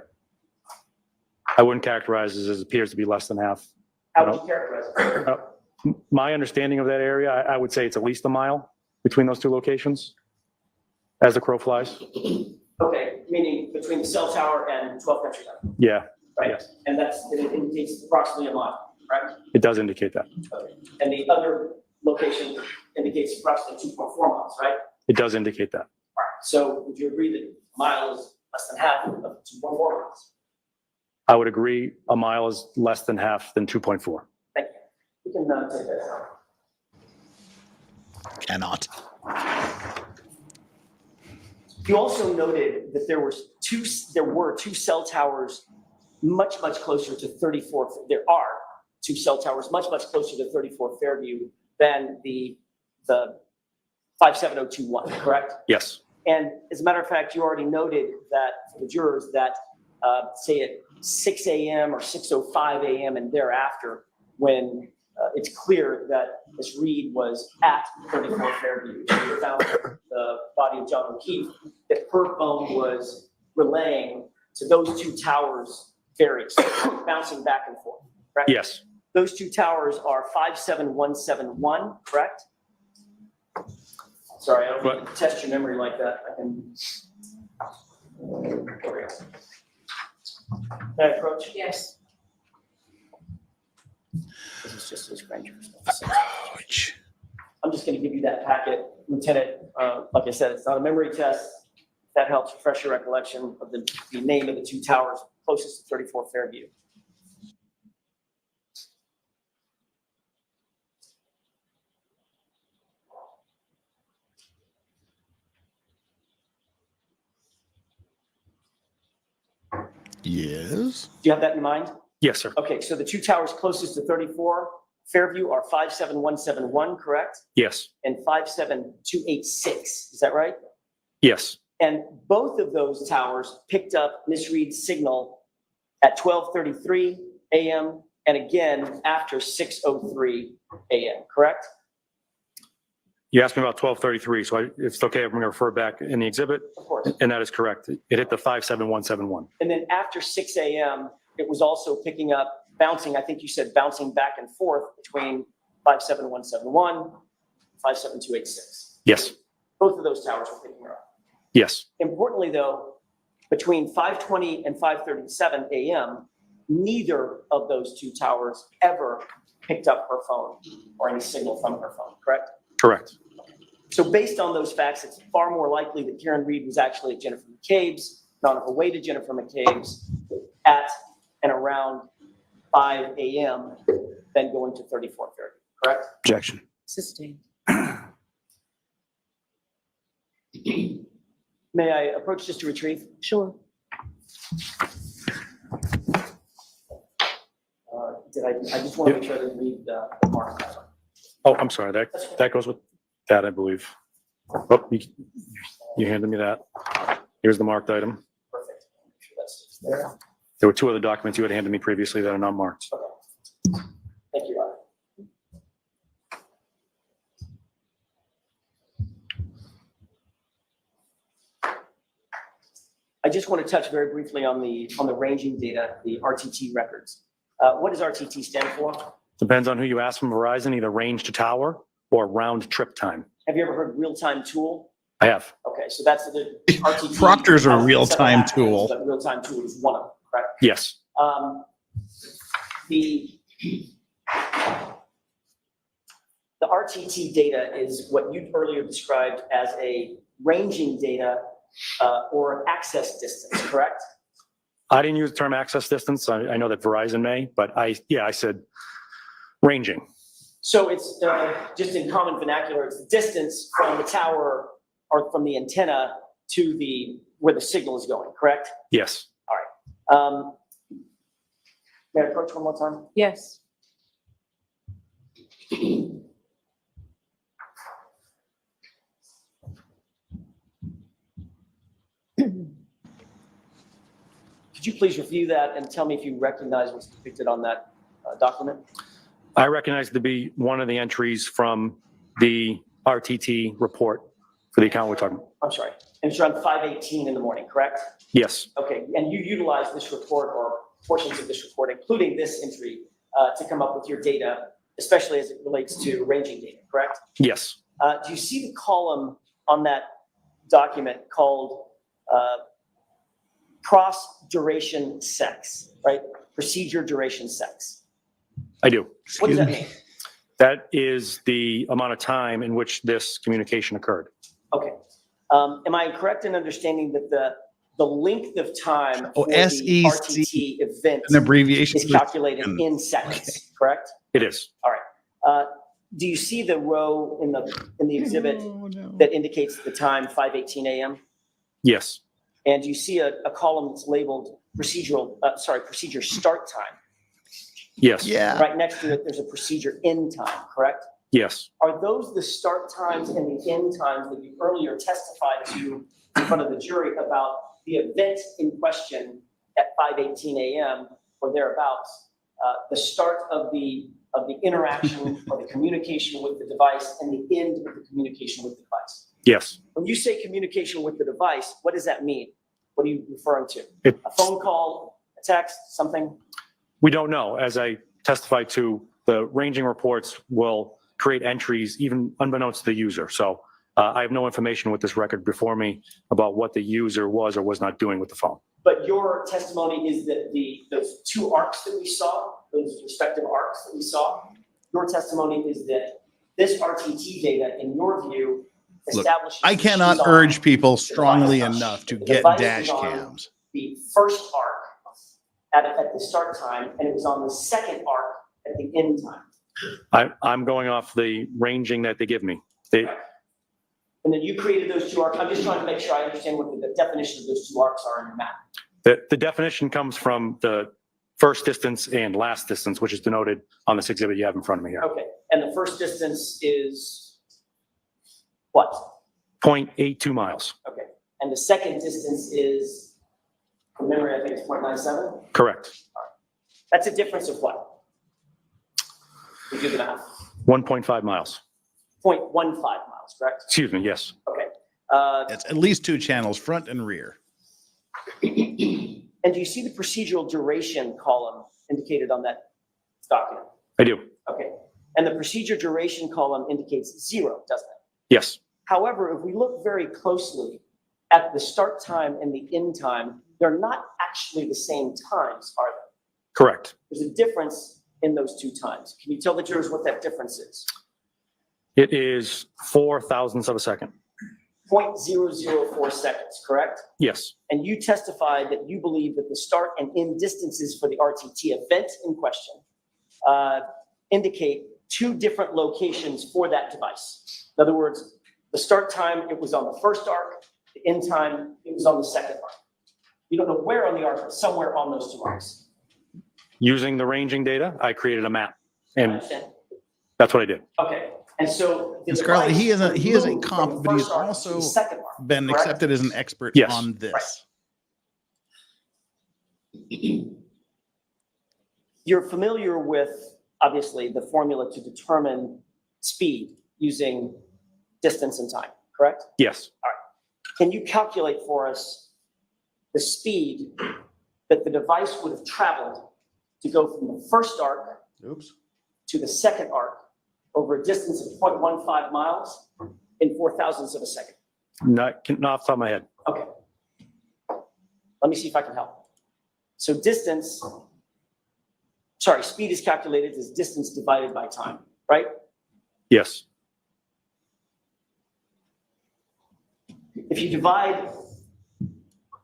I wouldn't characterize it as it appears to be less than half. How would you characterize it? My understanding of that area, I would say it's at least a mile between those two locations as the crow flies. Okay, meaning between the cell tower and 12 Country Lane, Yeah, right? Yes. And it indicates approximately a mile, right? it does indicate that. Okay. And the other location indicates approximately 2.4 miles, right? It does indicate that. All right. So would you agree that a mile is less than half of 2.4 miles? I would agree a mile is less than half than 2.4. Thank you. You can take that out. Cannot. You also noted that there were two cell towers much closer to 34. There are two cell towers much closer to 34 Fairview than the 57021, correct? Yes, And as a matter of fact, you already noted that for the jurors that say at 6 a.m. or 6:05 a.m. and thereafter, when it's clear that Ms. Reed was at 34 Fairview, she found the body of John O'Keefe, that her phone was relaying to those two towers varies, bouncing back and forth, correct? yes, Those two towers are 57171, correct? Sorry, I don't need to test your memory like that. I can May I approach? Yes. This is just his grand jury stuff. Approach. I'm just going to give you that packet, Lieutenant. Like I said, it's not a memory test. That helps refresh your recollection of the name of the two towers closest to 34 Fairview. Yes. Do you have that in mind? Yes, sir. Okay, so the two towers closest to 34 Fairview are 57171, correct? Yes. And 57286, is that right? Yes. And both of those towers picked up Miss Reed's signal at 12:33 a.m. and again after 6:03 a.m., correct? You asked me about 12:33, so if it's okay, I'm going to refer back in the exhibit, Of course. and that is correct. It hit the 57171. And then after 6 a.m., it was also picking up, bouncing, I think you said bouncing back and forth between 57171, 57286. Yes. Both of those towers were picking her up. Yes. Importantly, though, between 5:20 and 5:37 a.m., neither of those two towers ever picked up her phone or any signal from her phone, correct? Correct. So based on those facts, it's far more likely that Karen Reed was actually at Jennifer McCabe's, not on her way to Jennifer McCabe's, at and around 5 a.m. than going to 34 Fairview, correct? Objection. Sustained. May I approach just to retrieve? Sure. I just want to make sure that read the mark. Oh, I'm sorry. That goes with that, I believe. Oh, you handed me that. Here's the marked item. Perfect. Make sure that's there. There were two other documents you had handed me previously that are not marked. Okay. Thank you, Roger. I just want to touch very briefly on the ranging data, the RTT records. What does RTT stand for? Depends on who you ask from Verizon, either range to tower or round trip time. Have you ever heard real-time tool? I have. Okay, so that's the RTT. Proctor's a has real-time several acronyms, tool. But real-time tool is one of them, correct? Yes. The RTT data is what you earlier described as a ranging data or access distance, correct? I didn't use the term access distance. I know that Verizon may, but I said ranging. So it's just in common vernacular, it's the distance from the tower or from the antenna to where the signal is going, correct? Yes. All right. May I approach one more time? Yes. Could you please review that and tell me if you recognize what's depicted on that document? I recognize it to be one of the entries from the RTT report for the account we're talking about. I'm sorry. And it's around 5:18 in the morning, correct? Yes. Okay, and you utilize this report or portions of this report, including this entry, to come up with your data, especially as it relates to ranging data, correct? Yes. Do you see the column on that document called pros duration sex, right? Procedure duration sex. I do. What does that mean? That is the amount of time in which this communication occurred. Okay. Am I correct in understanding that the length of time for the SEC, RTT event an abbreviation is calculated in seconds, correct? It is. All right. Do you see the row in the exhibit that indicates the time 5:18 a.m.? Yes. And do you see a column that's labeled procedure start time? Yes. Yeah. Right next to it, there's a procedure end time, correct? Yes. Are those the start times and the end times that you earlier testified to in front of the jury about the event in question at 5:18 a.m. or thereabouts, the start of the interaction or the communication with the device and the end of the communication with the device? Yes. When you say communication with the device, what does that mean? What are you referring to? It- A phone call, a text, something? We don't know. As I testified to, the ranging reports will create entries even unbeknownst to the user. So I have no information with this record before me about what the user was or was not doing with the phone. But your testimony is that those two arcs that we saw, those respective arcs that we saw, your testimony is that this RTT data, in your view, Look, establishes. I cannot she's on urge people the strongly device. enough to The get device dash is on cams. The first arc at the start time, and it was on the second arc at the end time. I'm going off the ranging that they give me. And then you created those two arcs. I'm just trying to make sure I understand what the definition of those two arcs are in your map. The definition comes from the first distance and last distance, which is denoted on this exhibit you have in front of me here. Okay, and the first distance is what? 0.82 miles. Okay, and the second distance is, from memory, I think it's 0.97? Correct. That's a difference of what? We do the math. 1.5 miles. 0.15 miles, correct? Excuse me, yes. Okay. It's at least two channels, front and rear. And do you see the procedural duration column indicated on that document? I do. Okay. And the procedure duration column indicates 0, doesn't it? Yes. However, if we look very closely at the start time and the end time, they're not actually the same times, are they? Correct. There's a difference in those two times. Can you tell the jurors what that difference is? It is 4 thousandths of a second. 0.004 seconds, correct? Yes. And you testified that you believe that the start and end distances for the RTT event in question indicate two different locations for that device. In other words, the start time, it was on the first arc, the end time, it was on the second arc. You don't know where on the arc, but somewhere on those two arcs. Using the ranging data, I created a map, I and understand. that's what I did. Okay, and so. And Scarlett, he isn't comp, but he's also been correct? accepted as an expert Yes. on this. You're familiar with, obviously, the formula to determine speed using distance and time, correct? Yes. Can you calculate for us the speed that the device would have traveled to go from the first arc to the second arc over a distance of 0.15 miles in 4 thousandths of a second? Not off the top of my head. Okay. Let me see if I can help. So speed is calculated as distance divided by time, right? Yes. If you divide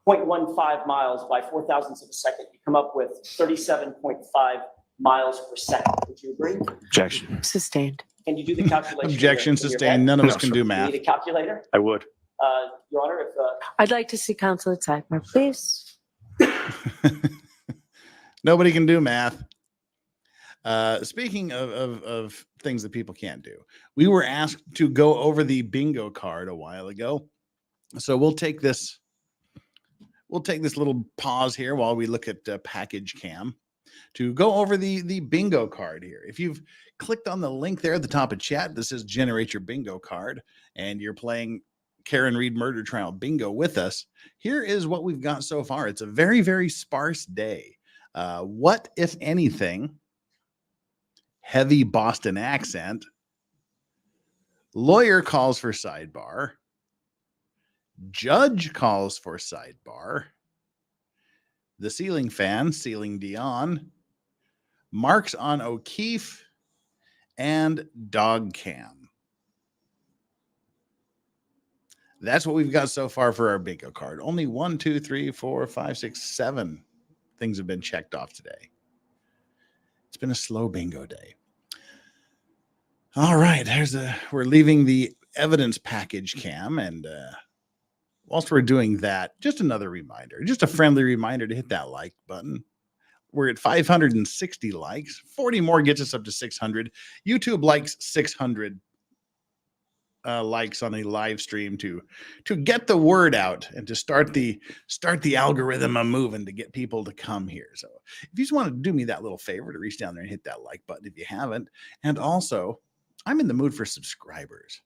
0.15 miles by 4 thousandths of a second, you come up with 37.5 miles per second. Would you agree? Objection. Sustained. Can you do the calculation? Objection in your sustained. head? None of us No, can sir. do You math. need a calculator? I would. Your Honor, if, I'd like to see Counselor Tagmer, please. Nobody can do math. Speaking of things that people can't do, we were asked to go over the bingo card a while ago. So we'll take this little pause here while we look at package cam to go over the bingo card here. If you've clicked on the link there at the top of chat that says generate your bingo card and you're playing Karen Reed murder trial bingo with us, here is what we've got so far. It's a very, very sparse day. What, if anything, heavy Boston accent, lawyer calls for sidebar, judge calls for sidebar, the ceiling fan, ceiling Dion, marks on O'Keefe, and dog cam. That's what we've got so far for our bingo card. Only 1, 2, 3, 4, 5, 6, 7 things have been checked off today. It's been a slow bingo day. All right, we're leaving the evidence package cam, and whilst we're doing that, just another reminder, just a friendly reminder to hit that like button. We're at 560 likes. 40 more gets us up to 600. YouTube likes 600 likes on a live stream to get the word out and to start the algorithm a moving to get people to come here. So if you just want to do me that little favor to reach down there and hit that like button if you haven't. And also, I'm in the mood for subscribers.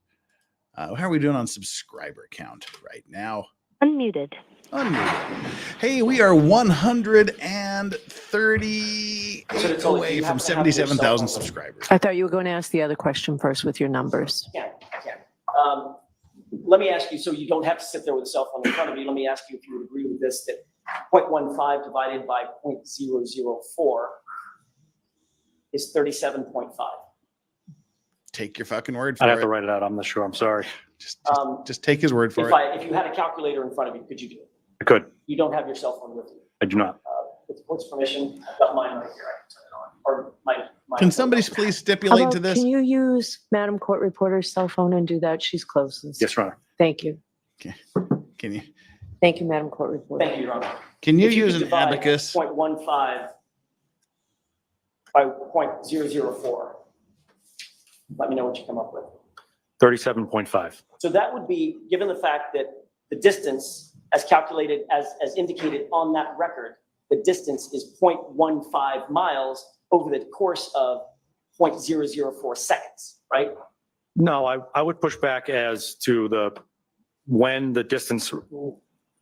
How are we doing on subscriber count right now? Unmuted. Hey, we are 138 away from 77,000 subscribers. I thought you were going to ask the other question first with your numbers. I can. let me ask you, so you don't have to sit there with a cell phone in front of you, let me ask you if you would agree with this, that 0.15 divided by 0.004 is 37.5. Take your fucking word for I'd it. have to write it out. I'm not sure. I'm sorry. Just take his word for it. If you had a calculator in front of you, could you do it? I could. You don't have your cell phone with you. I do not. With the court's permission, I've got mine right here, I can turn it on, or my. Can somebody please How stipulate about, to this? can you use Madam Court Reporter's cell phone and do that? She's closest. Yes, Your Honor. Thank you. Can you Thank you, Madam Court Reporter. Thank you, Your Honor. can you If use could an divide abacus? 0.15 by 0.004. Let me know what you come up with. 37.5. So that would be, given the fact that the distance as calculated, as indicated on that record, the distance is 0.15 miles over the course of 0.004 seconds, right? No, I would push back as to when the distance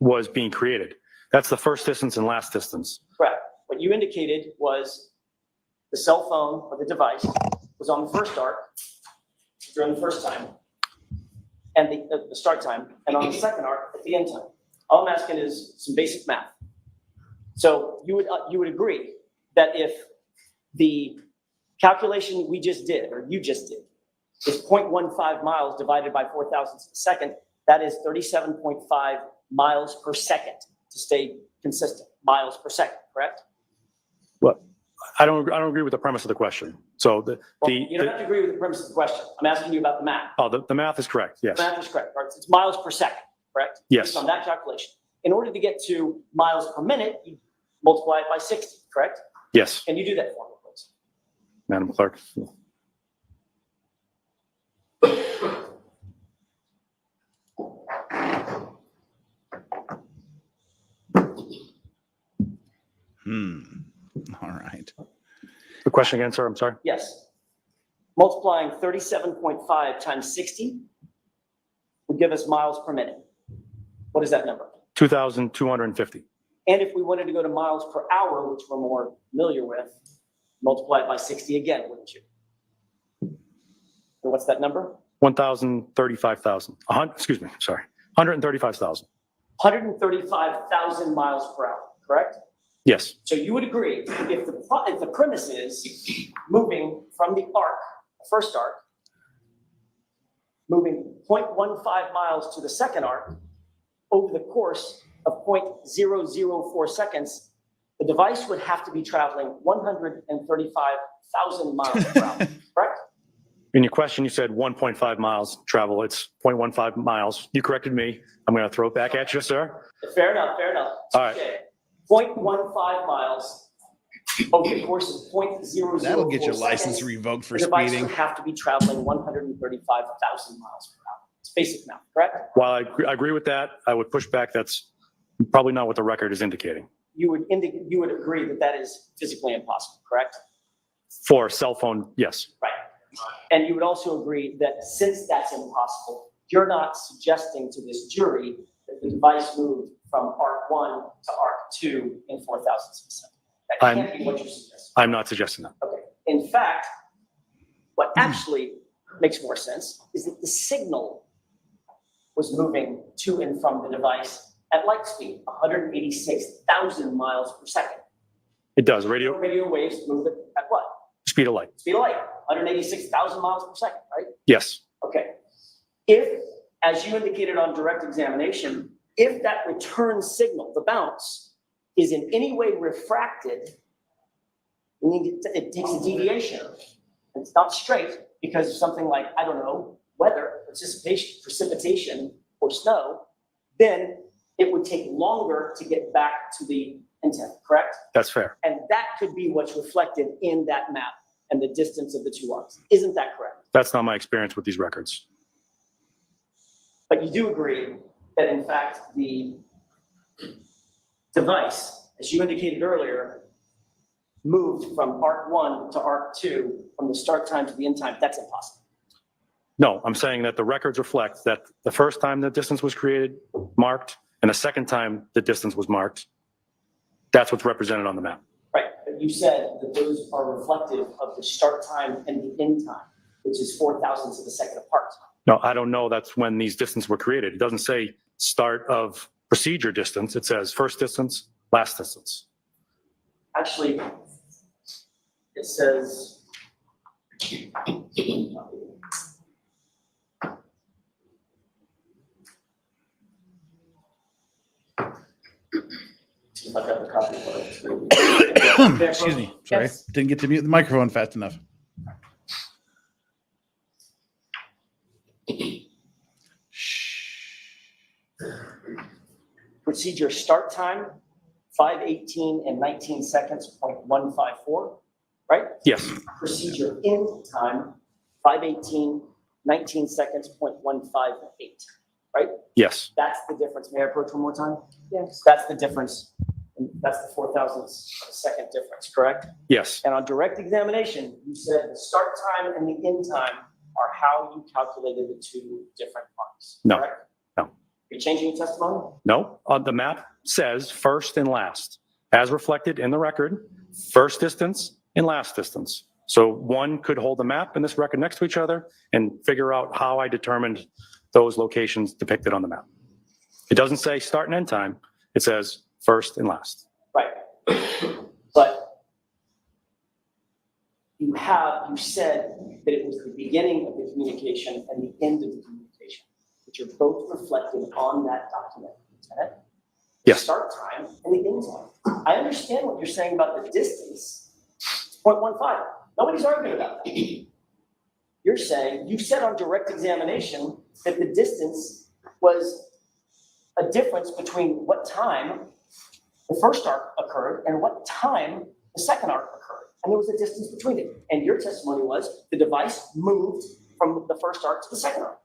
was being created. That's the first distance and last distance. Correct. What you indicated was the cell phone or the device was on the first arc during the first time and the start time, and on the second arc at the end time. All I'm asking is some basic math. So you would agree that if the calculation we just did, or you just did, is 0.15 miles divided by 4 thousandths of a second, that is 37.5 miles per second, to stay consistent, miles per second, correct? Well, I don't agree with the premise of the question. So You don't have to agree with the premise of the question. I'm asking you about the math. the math is correct. Yes. The math is correct, right? It's miles per second, correct? Yes. Based on that calculation. In order to get to miles per minute, you multiply it by 60, correct? Yes, Can you do that for me, please? Madam Clerk. All right. The question again, sir. I'm sorry. Yes. Multiplying 37.5 times 60 would give us miles per minute. What is that number? 2,250. And if we wanted to go to miles per hour, which we're more familiar with, multiply it by 60 again, wouldn't you? And what's that number? 1,035,000. Excuse me. Sorry. 135,000. 135,000 miles per hour, correct? Yes. So you would agree if the premise is moving from the arc, the first arc, moving 0.15 miles to the second arc over the course of 0.004 seconds, the device would have to be traveling 135,000 miles per hour, correct? In your question, you said 1.5 miles travel. It's 0.15 miles. You corrected me. I'm going to throw it back at you, sir. Fair enough, fair enough. All right. Okay. 0.15 miles over the course of 0.004 That'll get your license seconds, revoked for the device speeding. would have to be traveling 135,000 miles per hour. It's basic math, correct? While I agree with that, I would push back. That's probably not what the record is indicating. You would agree that that is physically impossible, correct? For cell phone, yes. Right. And you would also agree that since that's impossible, you're not suggesting to this jury that the device moved from arc 1 to arc 2 in 4 thousandths of a second. That can't be what you're suggesting. I'm not suggesting that. Okay. In fact, what actually makes more sense is that the signal was moving to and from the device at light speed, 186,000 miles per second. It does. Radio waves move at what? speed of light. Speed of light, 186,000 miles per second, right? Yes. Okay. If, as you indicated on direct examination, if that return signal, the bounce, is in any way refracted, meaning it takes a deviation. It's not straight because of something like, I don't know, weather, precipitation, or snow, then it would take longer to get back to the intent, correct? That's fair. And that could be what's reflected in that map and the distance of the two arcs. Isn't that correct? That's not my experience with these records. But you do agree that in fact the device, as you indicated earlier, moved from arc 1 to arc 2 from the start time to the end time. That's impossible. No, I'm saying that the records reflect that the first time the distance was created, marked, and the second time the distance was marked, that's what's represented on the map. Right, but you said that those are reflective of the start time and the end time, which is 4 thousandths of a second apart. No, I don't know. That's when these distances were created. It doesn't say start of procedure distance. It says first distance, last distance. Actually, it says. See if I got the copy for it. Excuse me. Sorry. Yes. Didn't get to mute the microphone fast enough. Procedure start time, 5:18 and 19 seconds, 0.154, right? Yes. Procedure end time, 5:18, 19 seconds, 0.158, right? Yes. That's the difference. May I approach one more time? Yes. That's the difference. And that's the 4,000th of a second difference, correct? Yes. And on direct examination, you said the start time and the end time are how you calculated the two different parts, No. correct? No. Are you changing your testimony? No. The map says first and last, as reflected in the record, first distance and last distance. So one could hold the map and this record next to each other and figure out how I determined those locations depicted on the map. It doesn't say start and end time. It says first and last. Right. But you said that it was the beginning of the communication and the end of the communication, which are both reflected on that document, Lieutenant. The Yes. start time and the end time. I understand what you're saying about the distance. It's 0.15. Nobody's arguing about that. You're saying, you said on direct examination that the distance was a difference between what time the first arc occurred and what time the second arc occurred. And there was a distance between it. And your testimony was the device moved from the first arc to the second arc.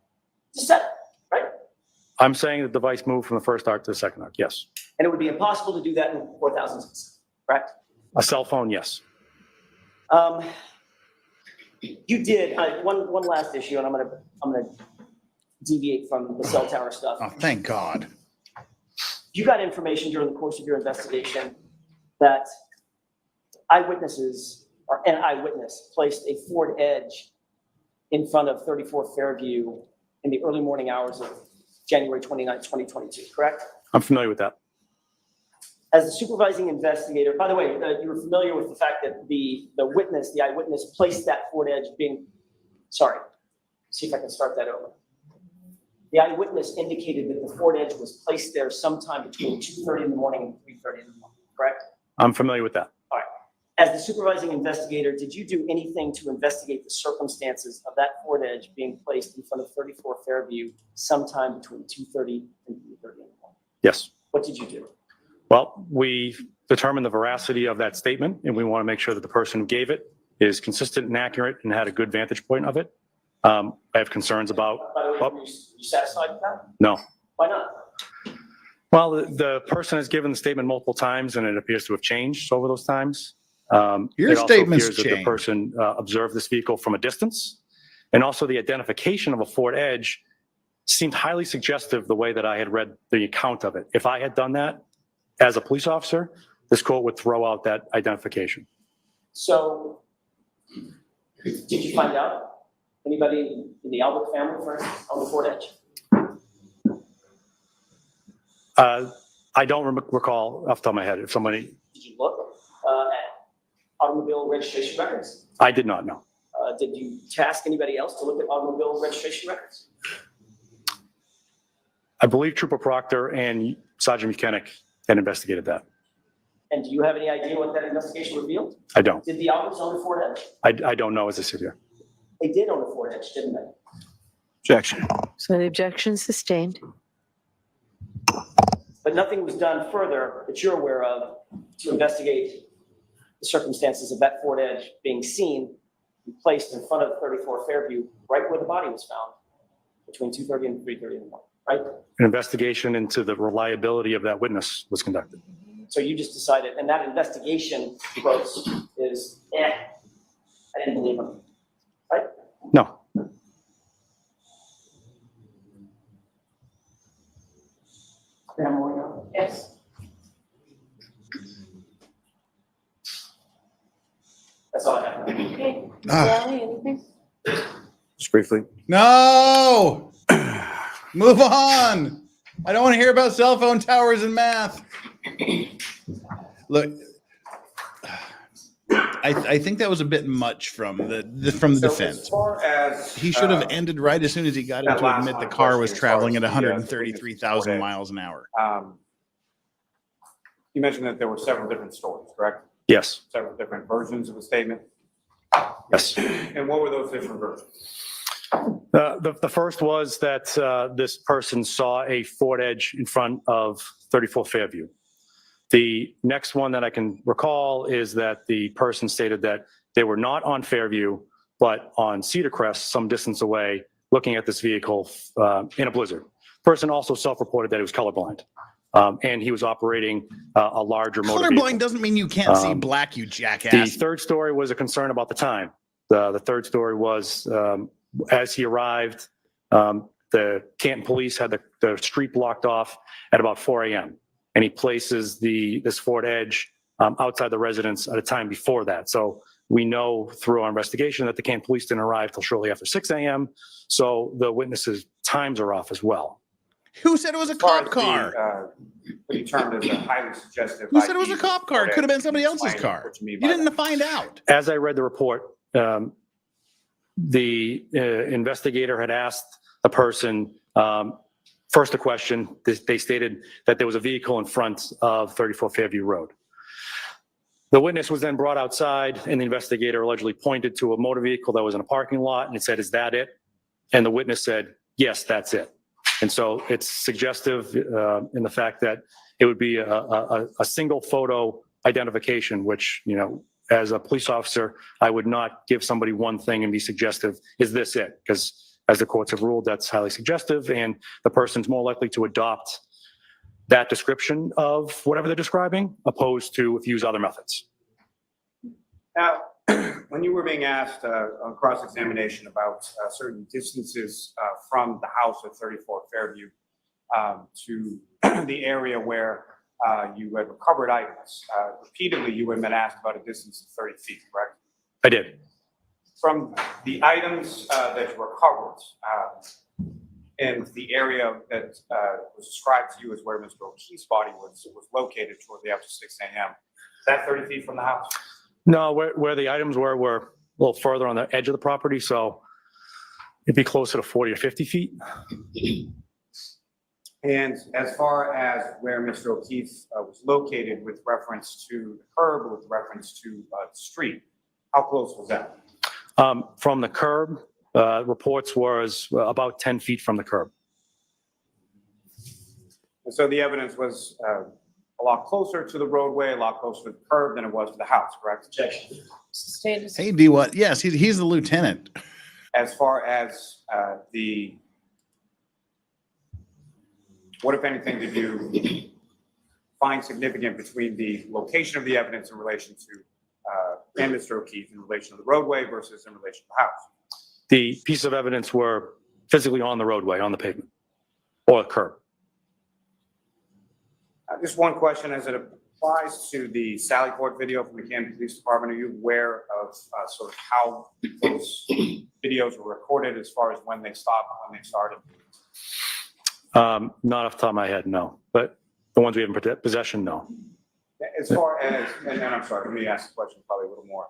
Just said it, right? I'm saying the device moved from the first arc to the second arc. Yes. And it would be impossible to do that in 4,000 seconds, correct? A cell phone. Yes. You did, one last issue, and I'm gonna deviate from the cell tower stuff. Oh, thank God. You got information during the course of your investigation that eyewitnesses, or an eyewitness, placed a Ford Edge in front of 34 Fairview in the early morning hours of January 29th, 2022, correct? I'm familiar with that. As the supervising investigator, by the way, you were familiar with the fact that the eyewitness placed that Ford Edge sorry, see if I can start that over. The eyewitness indicated that the Ford Edge was placed there sometime between 2:30 in the morning and 3:30 in the morning, correct? I'm familiar with that. All right. As the supervising investigator, did you do anything to investigate the circumstances of that Ford Edge being placed in front of 34 Fairview sometime between 2:30 and 3:30 in the morning? Yes. What did you do? Well, we determined the veracity of that statement, and we want to make sure that the person who gave it is consistent and accurate and had a good vantage point of it. I have concerns about. By the way, were you satisfied with that? No. Why not? Well, the person has given the statement multiple times, and it appears to have changed over those times. Your it also statements appears that the change. person observed this vehicle from a distance, and also the identification of a Ford Edge seemed highly suggestive the way that I had read the account of it. If I had done that as a police officer, this court would throw out that identification. So, did you find out anybody in the Albert family, for instance, on the Ford Edge? I don't recall off the top of my head if somebody. Did you look at automobile registration records? I did not know. Did you task anybody else to look at automobile registration records? I believe Trooper Proctor and Sergeant Mechanic had investigated that. And do you have any idea what that investigation revealed? I don't. Did the Alberts own a Ford Edge? I don't know as I sit here. They did own a Ford Edge, didn't they? Objection. So the objection is sustained. But nothing was done further that you're aware of to investigate the circumstances of that Ford Edge being seen and placed in front of 34 Fairview, right where the body was found, between 2:30 and 3:30 in the morning, right? An investigation into the reliability of that witness was conducted. So you just decided, and that investigation is, I didn't believe him, right? No. Yes. That's all I have. Okay, Ah. Zelle, anything? Just briefly. No! Move on. I don't want to hear about cell phone towers and math. Look, I think that was a bit much from the So defense. as far as He should have ended right as soon as he got that into last admit line the of car was questioning as far traveling as at the, 133,000 witness miles an hour. You mentioned that there were several different stories, correct? Yes, Several different versions of the statement. yes. And what were those different versions? The first was that this person saw a Ford Edge in front of 34 Fairview. The next one that I can recall is that the person stated that they were not on Fairview, but on Cedar Crest, some distance away, looking at this vehicle in a blizzard. Person also self-reported that he was colorblind, and he was operating a larger motor vehicle. Colorblind doesn't mean you can't see black, you The jackass. third story was a concern about the time. The third story was as he arrived, the Canton police had the street blocked off at about 4 a.m. and he places this Ford Edge outside the residence at a time before that. So we know through our investigation that the Canton police didn't arrive till shortly after 6 a.m. So the witnesses' times are off as well. Who said it was a As far cop as car? What you termed as a highly suggestive. Who said it was a ID cop car? It could have been somebody else's explain car. what you mean You by didn't that. find out. As I read the report, the investigator had asked the person, first a question. They stated that there was a vehicle in front of 34 Fairview Road. The witness was then brought outside and the investigator allegedly pointed to a motor vehicle that was in a parking lot and it said, "Is that it?" And the witness said, "Yes, that's it." And so it's suggestive in the fact that it would be a single photo identification, which, you know, as a police officer, I would not give somebody one thing and be suggestive, "Is this it?" Because as the courts have ruled, that's highly suggestive and the person's more likely to adopt that description of whatever they're describing, opposed to if you use other methods. Now, when you were being asked on cross-examination about certain distances from the house at 34 Fairview to the area where you had recovered items, repeatedly you had been asked about a distance of 30 feet, correct? I did. From the items that you recovered in the area that was described to you as where Mr. O'Keefe's body was located shortly after 6 a.m., is that 30 feet from the house? No, where the items were a little further on the edge of the property, so it'd be closer to 40 or 50 feet. And as far as where Mr. O'Keefe was located with reference to the curb, with reference to the street, how close was that? From the curb, reports was about 10 feet from the curb. And so the evidence was a lot closer to the roadway, a lot closer to the curb than it was to the house, correct? Objection. Sustained. Hey, D, what? Yes, he's the lieutenant. As far as what, if anything, did you find significant between the location of the evidence in relation to and Mr. O'Keefe in relation to the roadway versus in relation to the house? The pieces of evidence were physically on the roadway, on the pavement, or the curb. Just one question as it applies to the Sally Port video from the Canton Police Department. Are you aware of sort of how those videos were recorded as far as when they stopped, when they started? Not off the top of my head, no. But the ones we have in possession, no. As far as, and I'm sorry, let me ask the question probably a little more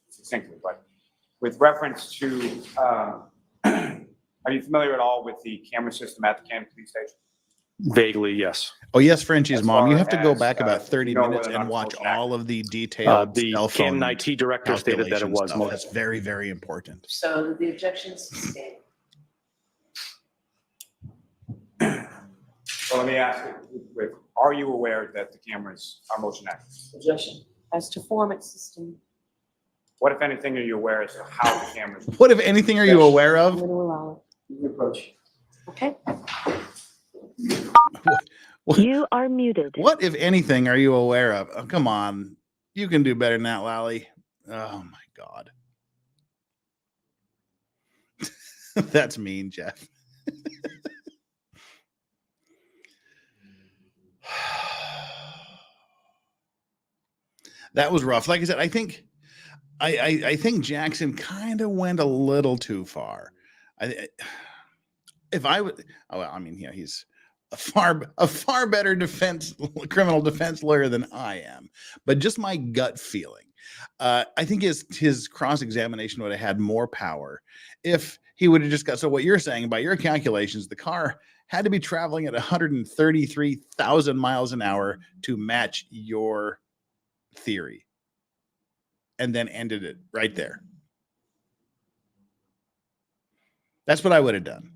succinctly, but with reference to, are you familiar at all with the camera system at the Canton Police Station? Vaguely, yes. Oh, yes, Frenchie's As mom. You far have to go as, back about 30 you know minutes whether or and not watch it's motion all of the detailed The cell phone Canton IT director stated that it calculation was. stuff. That's very, very important. So the objection is sustained. So let me ask you, are you aware that the cameras are motion active? Objection. As to format system, What, if anything, are you aware as to how the cameras? What, if anything, are you aware I'm of? going to allow Your approach. it. Okay? You are muted. What, if anything, are you aware of? Oh, come on. You can do better than that, Lally. Oh, my God. That's mean, Jeff. That was rough. Like I said, I think I think Jackson kind of went a little too far. If I would, oh, well, I mean, yeah, he's a far better criminal defense lawyer than I am. But just my gut feeling, I think his cross examination would have had more power if he would have just got. So what you're saying, by your calculations, the car had to be traveling at 133,000 miles an hour to match your theory, and then ended it right there. That's what I would have done.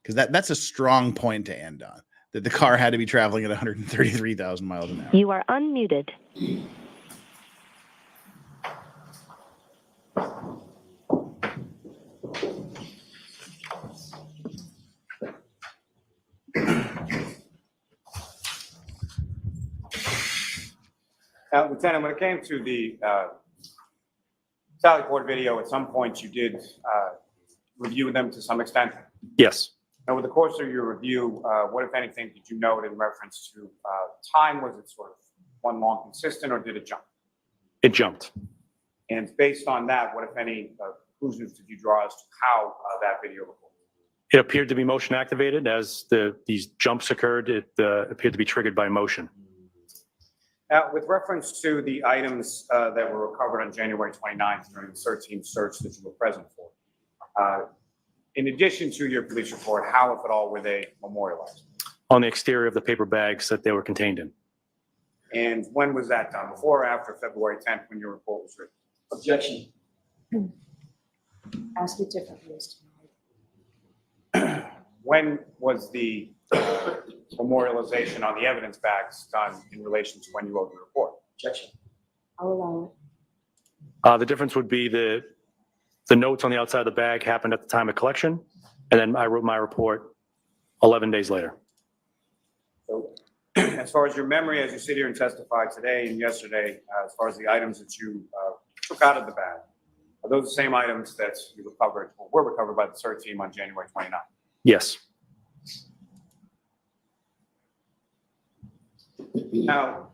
Because that's a strong point to end on, that the car had to be traveling at 133,000 miles an hour. You are unmuted. Lieutenant, when it came to the Sally Port video, at some point you did review them to some extent. Yes. And over the course of your review, what, if anything, did you note in reference to time? Was it sort of one long consistent, or did it jump? It jumped. And based on that, what, if any, conclusions did you draw as to how that video recorded? It appeared to be motion activated. As these jumps occurred, it appeared to be triggered by motion. Now, with reference to the items that were recovered on January 29th during the 13th search that you were present for, in addition to your police report, how, if at all, were they memorialized? On the exterior of the paper bags that they were contained in. And when was that done? Before or after February 10th, when your report was written? Objection. Ask it differently, Mr. Malloy. When was the memorialization on the evidence bags done in relation to when you wrote the report? Objection. I'll allow it. The difference would be the notes on the outside of the bag happened at the time of collection, and then I wrote my report 11 days later. So, as far as your memory, as you sit here and testify today and yesterday, as far as the items that you took out of the bag, are those the same items that you recovered or were recovered by the search team on January 29th? Yes. Now,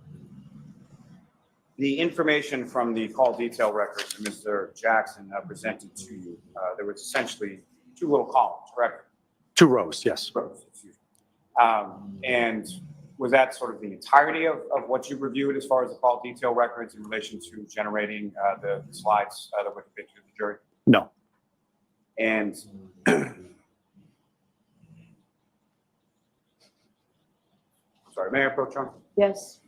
the information from the call detail records that Mr. Jackson presented to you, there was essentially two little columns, correct? 2 rows, yes. Rows, excuse me. And was that sort of the entirety of what you reviewed as far as the call detail records in relation to generating the slides that were depicted to the jury? No. And sorry, may I approach you? Yes.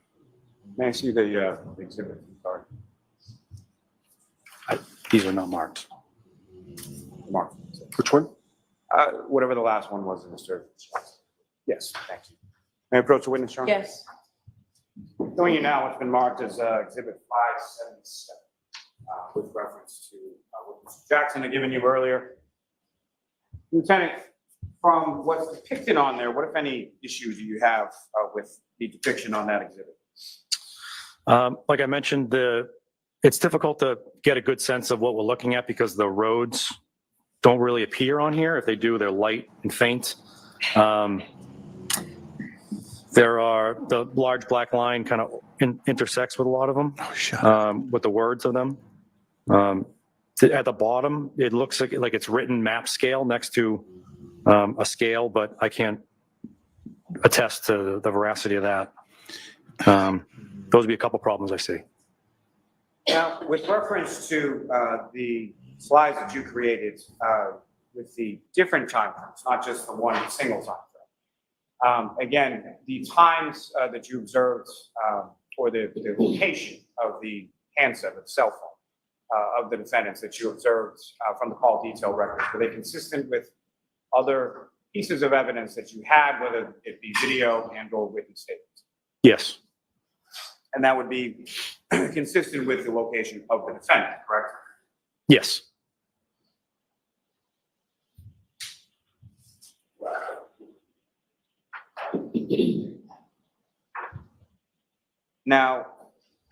May I see the exhibit? Sorry. These are not marked. Mark. Which one? Whatever the last one was, Mr. Yes, thank you. May I approach the witness, John? Yes. Showing you now what's been marked as exhibit 577 with reference to what Mr. Jackson had given you earlier. Lieutenant, from what's depicted on there, what, if any, issues do you have with the depiction on that exhibit? Like I mentioned, it's difficult to get a good sense of what we're looking at because the roads don't really appear on here. If they do, they're light and faint. There are the large black line kind of intersects with a lot of them. Oh, shut up. With the words of them. At the bottom, it looks like it's written map scale next to a scale, but I can't attest to the veracity of that. Those would be a couple problems I see. Now, with reference to the slides that you created with the different time frames, not just the one single time frame. Again, the times that you observed or the location of the handset, of the cell phone of the defendants that you observed from the call detail records, were they consistent with other pieces of evidence that you had, whether it be video and or witness statements? Yes. And that would be consistent with the location of the defendant, correct? Yes. Now,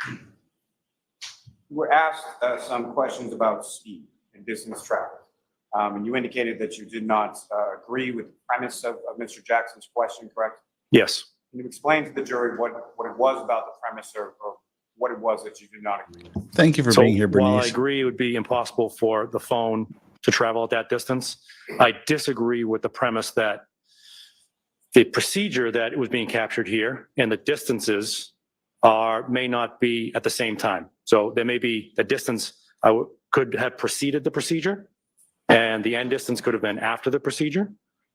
you were asked some questions about speed and distance traveled. And you indicated that you did not agree with the premise of Mr. Jackson's question, correct? Yes. Can you explain to the jury what it was about the premise or what it was that you did not agree with. Thank you for So being here, while I Bernice. agree it would be impossible for the phone to travel at that distance, I disagree with the premise that the procedure that was being captured here and the distances may not be at the same time. So there may be the distance could have preceded the procedure, and the end distance could have been after the procedure.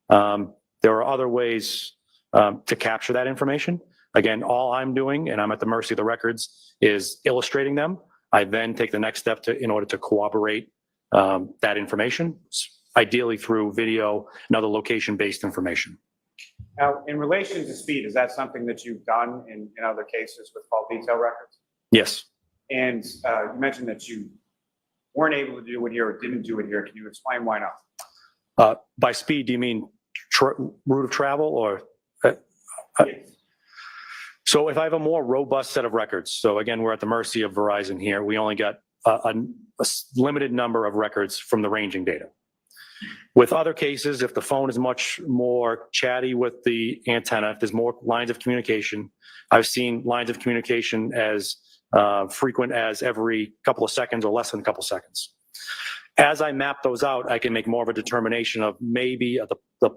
There are other ways to capture that information. Again, all I'm doing, and I'm at the mercy of the records, is illustrating them. I then take the next step in order to corroborate that information, ideally through video and other location-based information. Now, in relation to speed, is that something that you've done in other cases with call detail records? Yes. And you mentioned that you weren't able to do it here or didn't do it here. Can you explain why not? By speed, do you mean route of travel or? So if I have a more robust set of records, so again, we're at the mercy of Verizon here. We only got a limited number of records from the ranging data. With other cases, if the phone is much more chatty with the antenna, if there's more lines of communication, I've seen lines of communication as frequent as every couple of seconds or less than a couple of seconds. As I map those out, I can make more of a determination of maybe the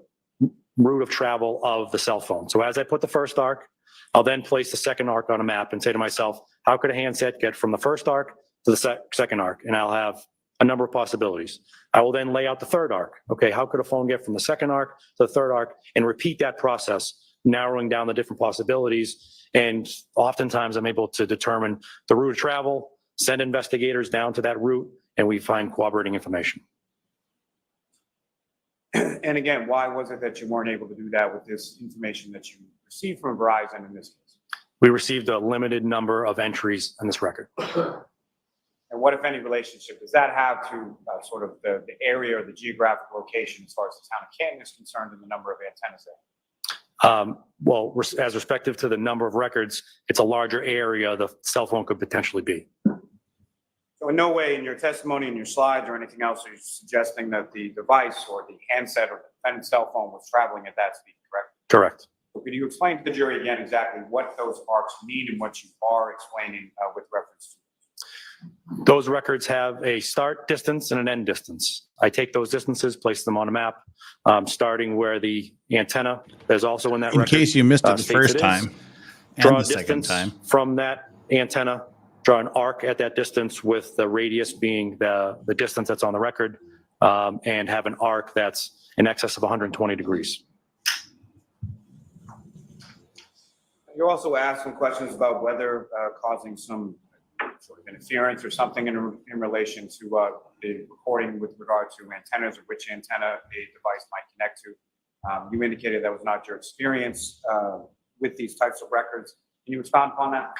route of travel of the cell phone. So as I put the first arc, I'll then place the second arc on a map and say to myself, how could a handset get from the first arc to the second arc? And I'll have a number of possibilities. I will then lay out the third arc. Okay, how could a phone get from the second arc to the third arc, and repeat that process, narrowing down the different possibilities. And oftentimes I'm able to determine the route of travel, send investigators down to that route, and we find corroborating information. And again, why was it that you weren't able to do that with this information that you received from Verizon in this case? We received a limited number of entries on this record. And what, if any, relationship does that have to sort of the area or the geographic location as far as the town of Canton is concerned and the number of antennas there? Well, as respective to the number of records, it's a larger area the cell phone could potentially be. So in no way in your testimony, in your slides or anything else, are you suggesting that the device or the handset or the defendant's cell phone was traveling at that speed, correct? Correct. Could you explain to the jury again exactly what those arcs mean and what you are explaining with reference to? Those records have a start distance and an end distance. I take those distances, place them on a map, starting where the antenna is also in that record. In case you missed it the states first it is. time Draw and a the second distance time. from that antenna, draw an arc at that distance with the radius being the distance that's on the record, and have an arc that's in excess of 120 degrees. You also asked some questions about weather causing some sort of interference or something in relation to the recording with regard to antennas or which antenna a device might connect to. You indicated that was not your experience with these types of records. Can you expound upon that?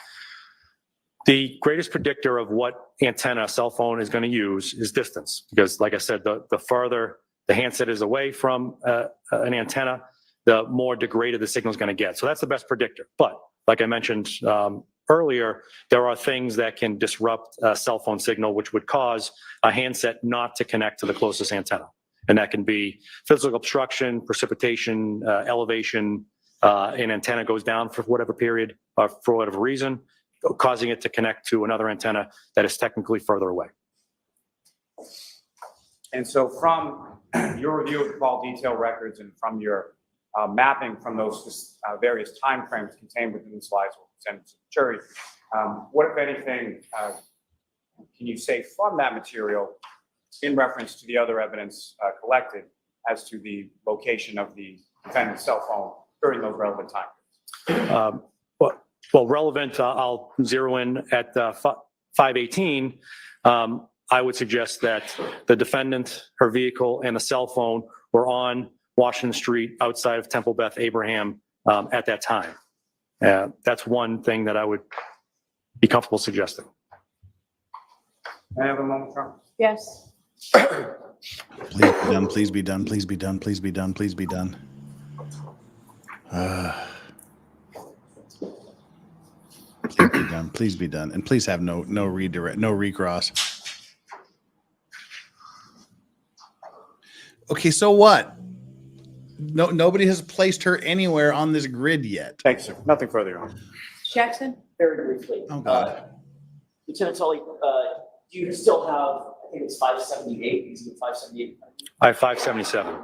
The greatest predictor of what antenna a cell phone is going to use is distance, because like I said, the further the handset is away from an antenna, the more degraded the signal is going to get. So that's the best predictor. But like I mentioned earlier, there are things that can disrupt a cell phone signal, which would cause a handset not to connect to the closest antenna. And that can be physical obstruction, precipitation, elevation, an antenna goes down for whatever period, for whatever reason, causing it to connect to another antenna that is technically further away. And so from your review of the call detail records and from your mapping from those various timeframes contained within the slides we'll send to the jury, what, if anything, can you say from that material in reference to the other evidence collected as to the location of the defendant's cell phone during those relevant time periods? Well, relevant, I'll zero in at 518. I would suggest that the defendant, her vehicle, and the cell phone were on Washington Street outside of Temple Beth Abraham at that time. That's one thing that I would be comfortable suggesting. May I have a moment, Charles? Yes. Please be done. Please be done. Please be done. Please be done. Please be done. Please be done. And please have no redirect, no recross. Okay, so what? Nobody has placed her anywhere on this grid yet. Thanks, sir. Nothing further on. Jackson? Very briefly. Oh, God. Lieutenant Tully, do you still have, I think it's 578, is it 578? I have 577.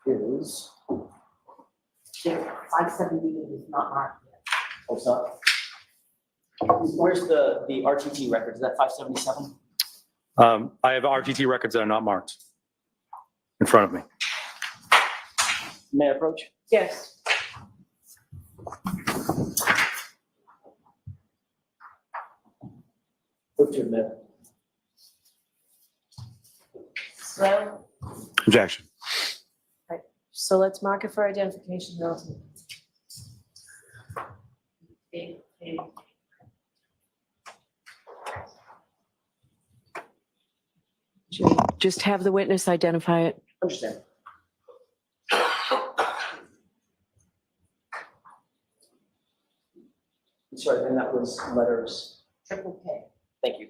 Is, 578 is not marked yet. oh, it's not? Where's the RTT record? Is that 577? I have RTT records that are not marked in front of me. May I approach? Yes. Move to admit. So, Objection. So let's mark it for identification, Milton. Just have the witness identify it. Understand. Sorry, and that was letters. Triple K. Thank you.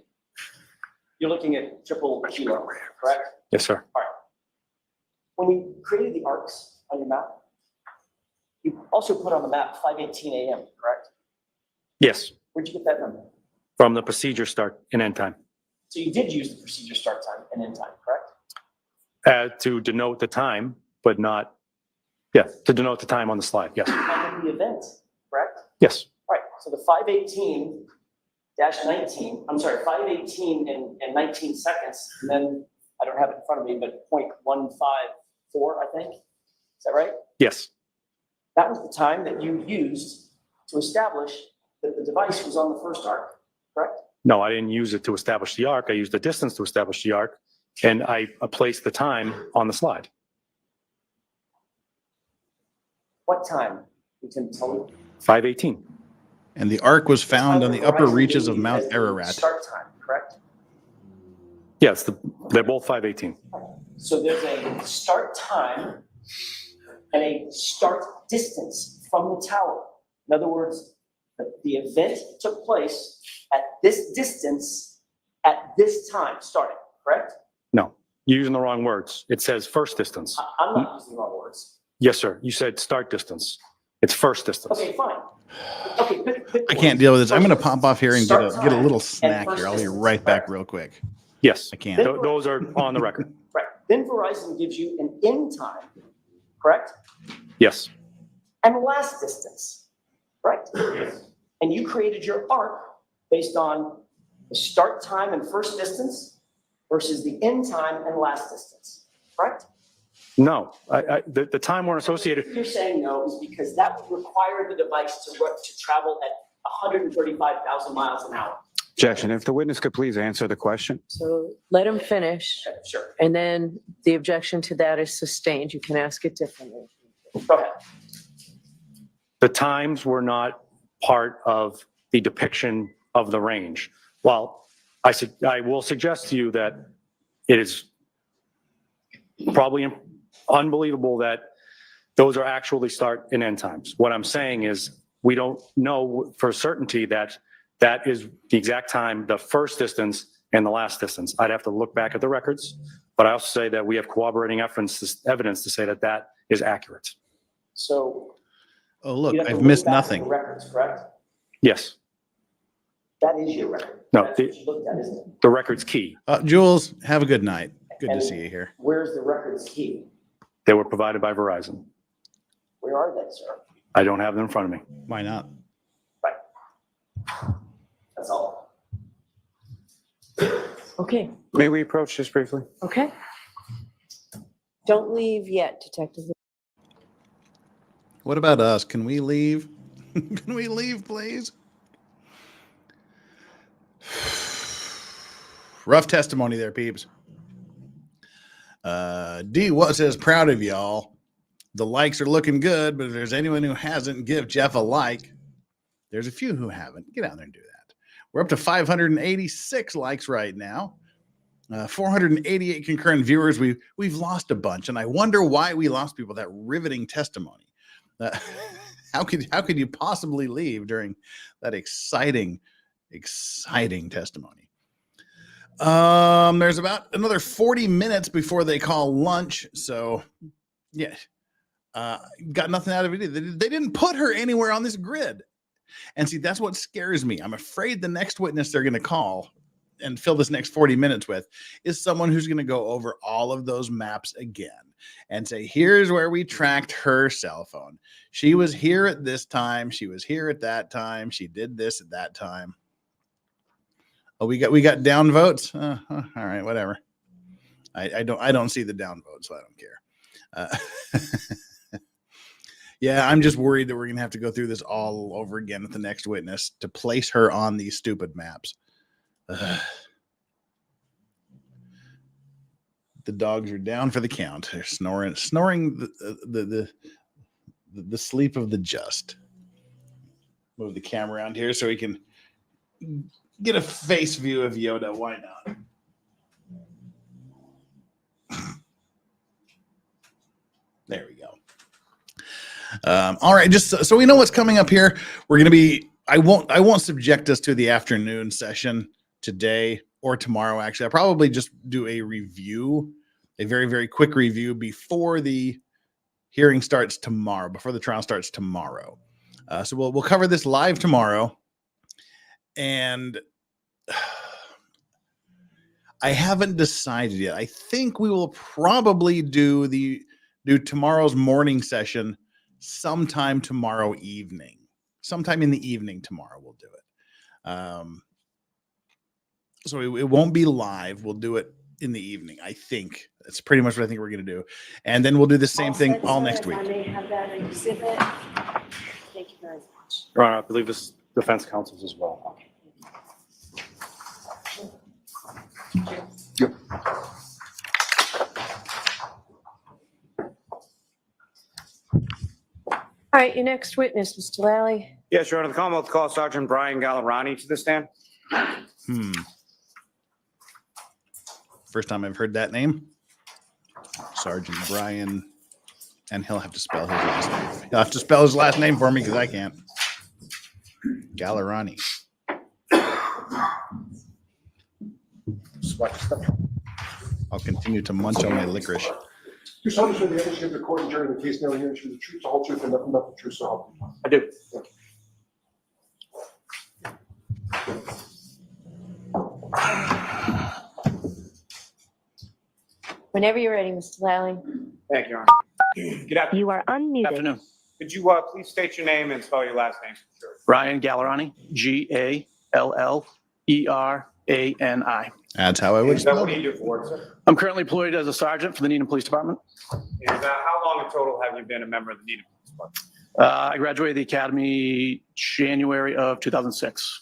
You're looking at triple kilo, correct? Yes, sir. All right. When you created the arcs on your map, you also put on the map 5:18 a.m., correct? Yes, Where'd you get that number? from the procedure start and end time. So you did use the procedure start time and end time, correct? To denote the time, but not, to denote the time on the slide, yes. And the event, correct? Yes, All right, so the 5:18-19, I'm sorry, 5:18 and 19 seconds, and then, I don't have it in front of me, but 0.154, I think. Is that right? yes, That was the time that you used to establish that the device was on the first arc, correct? no, I didn't use it to establish the arc. I used the distance to establish the arc, and I placed the time on the slide. What time? You can tell me. 5:18. And the ark was found on the upper Verizon reaches gave of you Mount as the Ararat. Start time, correct? Yes, they're both 5:18. So there's a start time and a start distance from the tower. In other words, the event took place at this distance at this time starting, correct? No, you're using the wrong words. It says first distance. I'm not using the wrong words. Yes, sir. You said start distance. It's first distance. Okay, fine. Okay, pick I can't deal with this. I'm going to pop off here and get Start a time little and snack first here. I'll be distance, right back correct? real quick. Yes, I can't. those are on the record. Right. Then Verizon gives you an end time, correct? Yes, And last distance, correct? And you created your arc based on the start time and first distance versus the end time and last distance, correct? no, the time weren't associated. You're saying no is because that would require the device to travel at 135,000 miles an hour. Objection. If the witness could please answer the question. So let him finish, Okay, sure. and then the objection to that is sustained. You can ask it differently. Go ahead. The times were not part of the depiction of the range. Well, I will suggest to you that it is probably unbelievable that those are actually start and end times. What I'm saying is we don't know for certainty that that is the exact time, the first distance and the last distance. I'd have to look back at the records, but I also say that we have corroborating evidence to say that that is accurate. So. Oh, look, you'd have to I've look missed back at nothing. the records, correct? Yes, That is your record. No, That's what you looked at, isn't it? the record's key. Jules, have a good night. Good to And see you here. Where's the records key? They were provided by Verizon. Where are they, sir? I don't have them in front of me. Why not? Right. That's all. Okay, May we approach this briefly? okay. Don't leave yet, Detective. What about us? Can we leave? Can we leave, please? Rough testimony there, peeps. D what says proud of y'all. The likes are looking good, but if there's anyone who hasn't, give Jeff a like. There's a few who haven't. Get out there and do that. We're up to 586 likes right now. 488 concurrent viewers. We've lost a bunch, and I wonder why we lost people. That riveting testimony. How could you possibly leave during that exciting testimony? There's about another 40 minutes before they call lunch, so yeah, got nothing out of it either. They didn't put her anywhere on this grid. And see, that's what scares me. I'm afraid the next witness they're going to call and fill this next 40 minutes with is someone who's going to go over all of those maps again and say, here's where we tracked her cell phone. She was here at this time. She was here at that time. She did this at that time. Oh, we got down votes. All right, whatever. I don't see the down votes, so I don't care. Yeah, I'm just worried that we're going to have to go through this all over again with the next witness to place her on these stupid maps. The dogs are down for the count. They're snoring the sleep of the just. Move the camera around here so we can get a face view of Yoda. Why not? There we go. All right, just so we know what's coming up here, we're going to be. I won't subject us to the afternoon session today or tomorrow. Actually, I'll probably just do a review, a very, very quick review before the hearing starts tomorrow, before the trial starts tomorrow. So we'll cover this live tomorrow, and I haven't decided yet. I think we will probably do tomorrow's morning session sometime tomorrow evening. Sometime in the evening tomorrow we'll do it. So it won't be live. We'll do it in the evening. I think that's pretty much what I think we're going to do. And then we'll do the same thing all next week. I may have that exhibit. Thank you very much. Your Honor, I believe this defense counsel's as well. Okay. All right, your next witness, Mr. Lally. Yes, Your Honor, the Commonwealth calls Sergeant Brian Gallerani to the stand. First time I've heard that name. Sergeant Brian, and he'll have to spell his last name. He'll have to spell his last name for me because I can't. Gallerani. I'll continue to munch on my licorice. You saw this when the evidence given to the court during the case now hearing the truth, the whole truth, and nothing but the truth, so help you. I do. Whenever you're ready, Mr. Lally. Thank you, Your Honor. Good afternoon. You are unmuted. Afternoon. Could you please state your name and spell your last name? Sure. Ryan Gallerani, Gallerani. That's how I would And, spell what do it. you do for work, sir? I'm currently employed as a sergeant for the Needham Police Department. And how long in total have you been a member of the Needham Police Department? I graduated the academy January of 2006.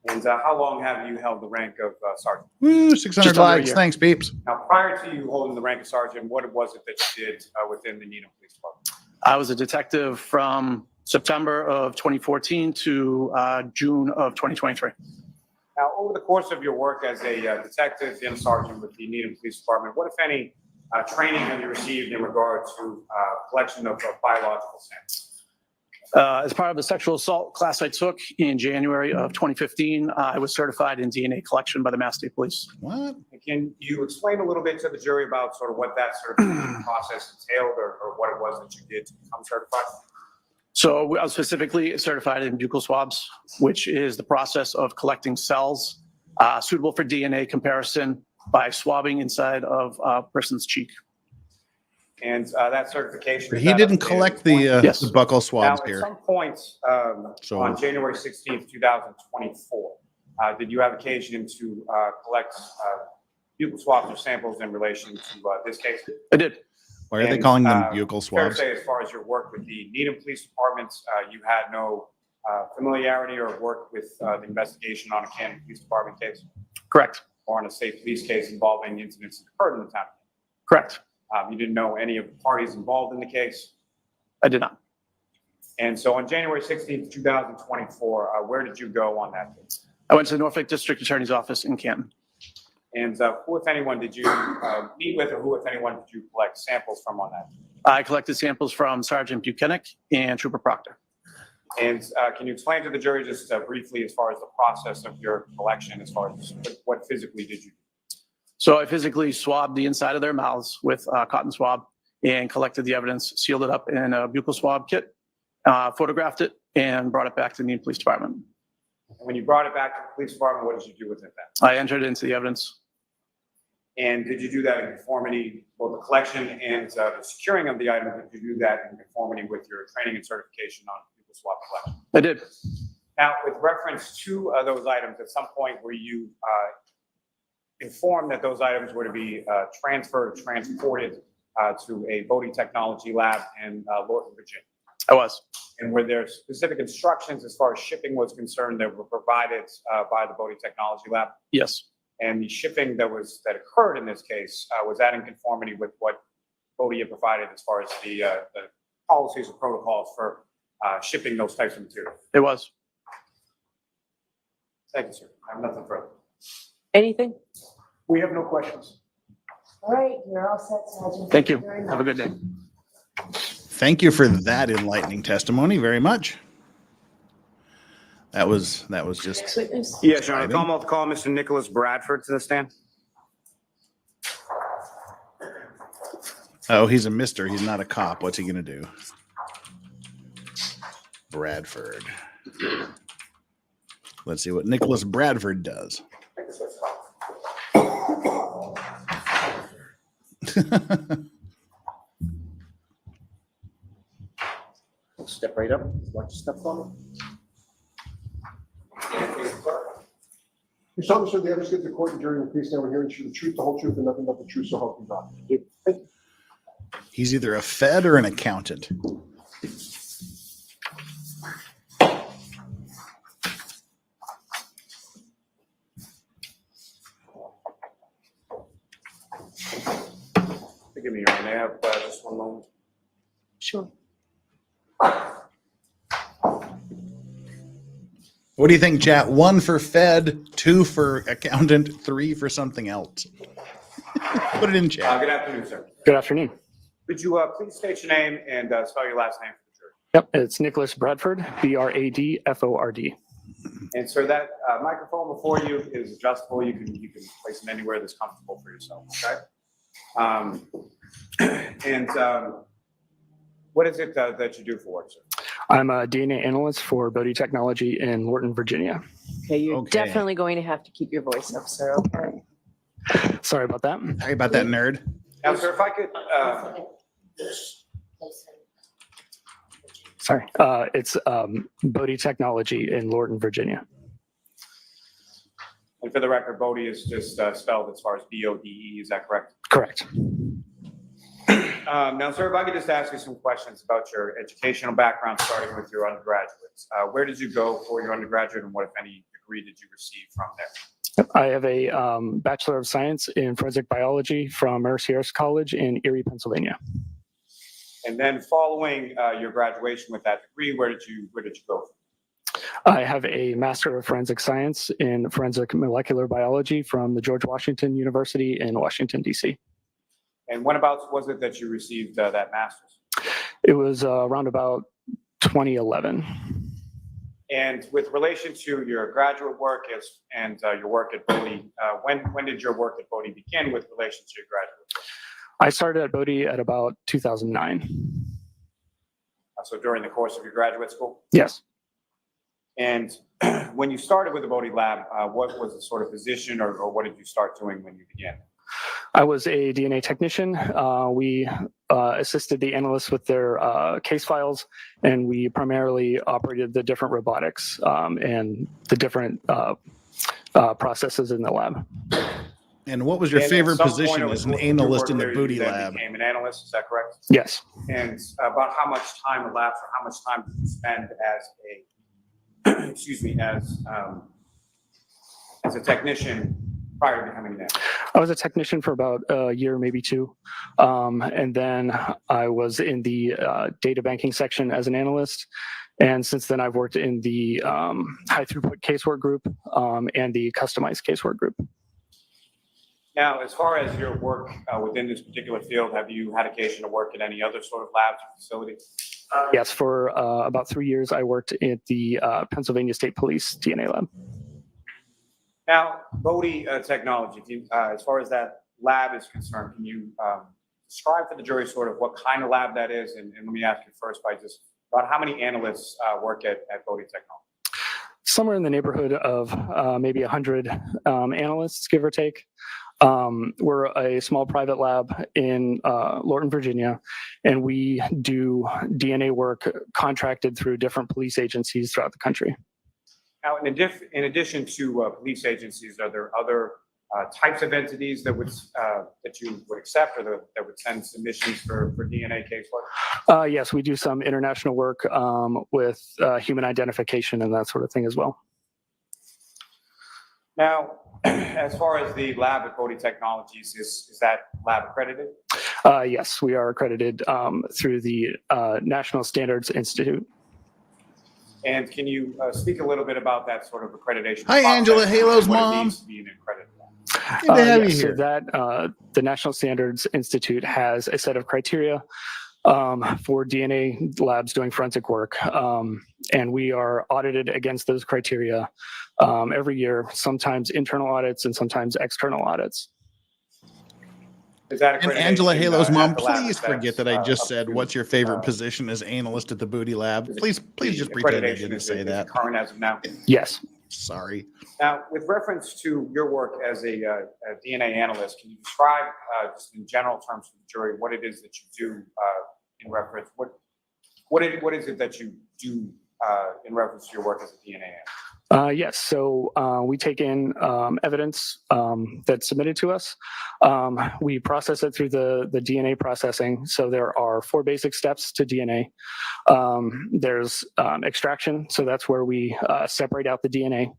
And how long have you held the rank of sergeant? Woo, 600 Just under a likes. year. Thanks, peeps. Now, prior to you holding the rank of sergeant, what was it that you did within the Needham Police Department? I was a detective from September of 2014 to June of 2023. Now, over the course of your work as a detective and sergeant with the Needham Police Department, what, if any, training have you received in regard to collection of biological samples? As part of the sexual assault class I took in January of 2015, I was certified in DNA collection by the Mass State Police. What? Can you explain a little bit to the jury about sort of what that certification process entailed or what it was that you did to become certified? So I was specifically certified in buccal swabs, which is the process of collecting cells suitable for DNA comparison by swabbing inside of a person's cheek. And that certification. But he didn't collect the Yes. the buccal swabs Now, here. at some point So- on January 16th, 2024, did you have occasion to collect buccal swabs or samples in relation to this case? I did. Why are they And, calling them buccal Fair to swabs? say, as far as your work with the Needham Police Department, you had no familiarity or work with the investigation on a Canton Police Department case Correct. or on a state police case involving incidents that occurred in the town? Correct. You didn't know any of the parties involved in the case? I did not. And so on January 16th, 2024, where did you go on that case? I went to the Norfolk District Attorney's Office in Canton. And who, if anyone, did you meet with, or who, if anyone, did you collect samples from on that? I collected samples from Sergeant Buchanan and Trooper Proctor. And can you explain to the jury just briefly as far as the process of your collection, as far as what physically did you do? So I physically swabbed the inside of their mouths with a cotton swab and collected the evidence, sealed it up in a buccal swab kit, photographed it, and brought it back to the Union Police Department. And when you brought it back to the police department, what did you do with it then? I entered it into the evidence. And did you do that in conformity, both the collection and the securing of the item, did you do that in conformity with your training and certification on people swap collection? I did. Now, with reference to those items, at some point were you informed that those items were to be transported to a Bodie Technology Lab in Lorton, Virginia? I was. And were there specific instructions as far as shipping was concerned that were provided by the Bodie Technology Lab? Yes. And the shipping that occurred in this case, was that in conformity with what Bodie had provided as far as the policies or protocols for shipping those types of materials? It was. Thank you, sir. I have nothing further. Anything? We have no questions. All right, you're all set, Sergeant. Thank you. Very Have a much. good day. Thank you for that enlightening testimony very much. That was just Next witness? Yes, Your Honor. Call Mr. Nicholas Bradford to the stand. oh, he's a mister. He's not a cop. What's he gonna do? Bradford. Let's see what Nicholas Bradford does. Step right up. Watch step forward. You solemnly swear the evidence given to the court and jury in the case now and hearing the truth, the whole truth, and nothing but the truth, so help you God. He's either a Fed or an accountant. Forgive me, Your Honor. May I have just one moment? Sure. What do you think, chat? 1 for Fed, 2 for accountant, 3 for something else. Put it in chat. Good afternoon, sir. Good afternoon. Could you please state your name and spell your last name for the jury? Yep, it's Nicholas Bradford, Bradford. And sir, that microphone before you is adjustable. You can place it anywhere that's comfortable for yourself. Okay. What is it that you do for work, sir? I'm a DNA analyst for Bodie Technology in Lorton, Virginia. Okay, you're Okay. definitely going to have to keep your voice up, sir, okay? Sorry about that. Sorry about that, nerd. Now, sir, if I could, Sorry. It's Bodie Technology in Lorton, Virginia. and for the record, Bodie is just spelled as far as B-O-D-E, is that correct? Correct. Now, sir, if I could just ask you some questions about your educational background, starting with your undergraduates. Where did you go for your undergraduate, and what, if any, degree did you receive from there? I have a Bachelor of Science in Forensic Biology from Mercyhurst College in Erie, Pennsylvania. And then following your graduation with that degree, where did you go? I have a Master of Forensic Science in Forensic Molecular Biology from the George Washington University in Washington, D.C. And when about was it that you received that master's? It was around about 2011. And with relation to your graduate work and your work at Bodie, when did your work at Bodie begin with relation to your graduate work? I started at Bodie at about 2009. So during the course of your graduate school? Yes. And when you started with the Bodie lab, what was the sort of position or what did you start doing when you began? I was a DNA technician. We assisted the analysts with their case files, and we primarily operated the different robotics and the different processes in the lab. And what was your And favorite at some position point as over an the course of your analyst work in the there, Booty you then lab? became an analyst, is that correct? Yes. And about how much time elapsed, or how much time did you spend as a, excuse me, as a technician prior to becoming an analyst? I was a technician for about a year, maybe 2. And then I was in the data banking section as an analyst. And since then, I've worked in the high throughput casework group and the customized casework group. Now, as far as your work within this particular field, have you had occasion to work at any other sort of labs or facilities? Yes, for about 3 years, I worked at the Pennsylvania State Police DNA lab. Now, Bodie Technology, as far as that lab is concerned, can you describe for the jury sort of what kind of lab that is? And let me ask you first by just About how many analysts work at Bodie Technology? Somewhere in the neighborhood of maybe 100 analysts, give or take. We're a small private lab in Lorton, Virginia, and we do DNA work contracted through different police agencies throughout the country. Now, in addition to police agencies, are there other types of entities that you would accept, or that would send submissions for DNA casework? Yes, we do some international work with human identification and that sort of thing as well. Now, as far as the lab at Bodie Technologies, is that lab accredited? Yes, we are accredited through the National Standards Institute. And can you speak a little bit about that sort of accreditation? Hi, process Angela, and Halo's what it mom. means to be an accredited lab? Good to have you Yes, so here. that the National Standards Institute has a set of criteria for DNA labs doing forensic work, and we are audited against those criteria every year, sometimes internal audits and sometimes external audits. Is that And accreditation, Angela Halo's at mom, the lab please forget that's, that I just up said, to, what's your favorite position as analyst at the Booty Lab? Please just pretend I didn't say that. Current as of now. Yes. Sorry. Now, with reference to your work as a DNA analyst, can you describe, just in general terms for the jury, what it is that you do in reference? What is it that you do in reference to your work as a DNA analyst? Yes, so we take in evidence that's submitted to us. We process it through the DNA processing. So there are 4 basic steps to DNA. There's extraction, so that's where we separate out the DNA.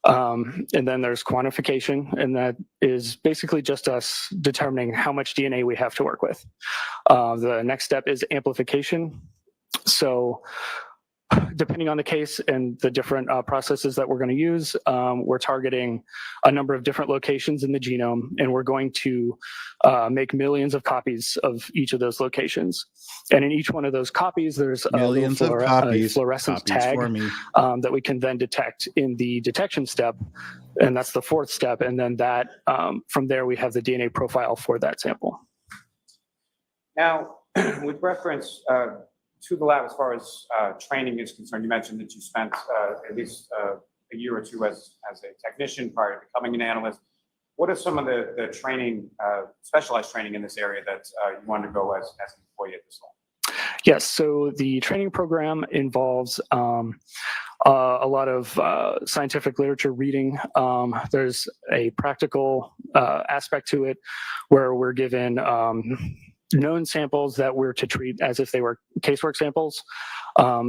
And then there's quantification, and that is basically just us determining how much DNA we have to work with. The next step is amplification. So depending on the case and the different processes that we're going to use, we're targeting a number of different locations in the genome, and we're going to make millions of copies of each of those locations. And in each one of those copies, there's Millions of a copies. fluorescence Copies tag for me. that we can then detect in the detection step, and that's the 4th step. And then that from there, we have the DNA profile for that sample. Now, with reference to the lab, as far as training is concerned, you mentioned that you spent at least a year or two as a technician prior to becoming an analyst. What are some of the training, specialized training in this area that you wanted to go as an employee at this lab? Yes, so the training program involves a lot of scientific literature reading. There's a practical aspect to it where we're given known samples that we're to treat as if they were casework samples.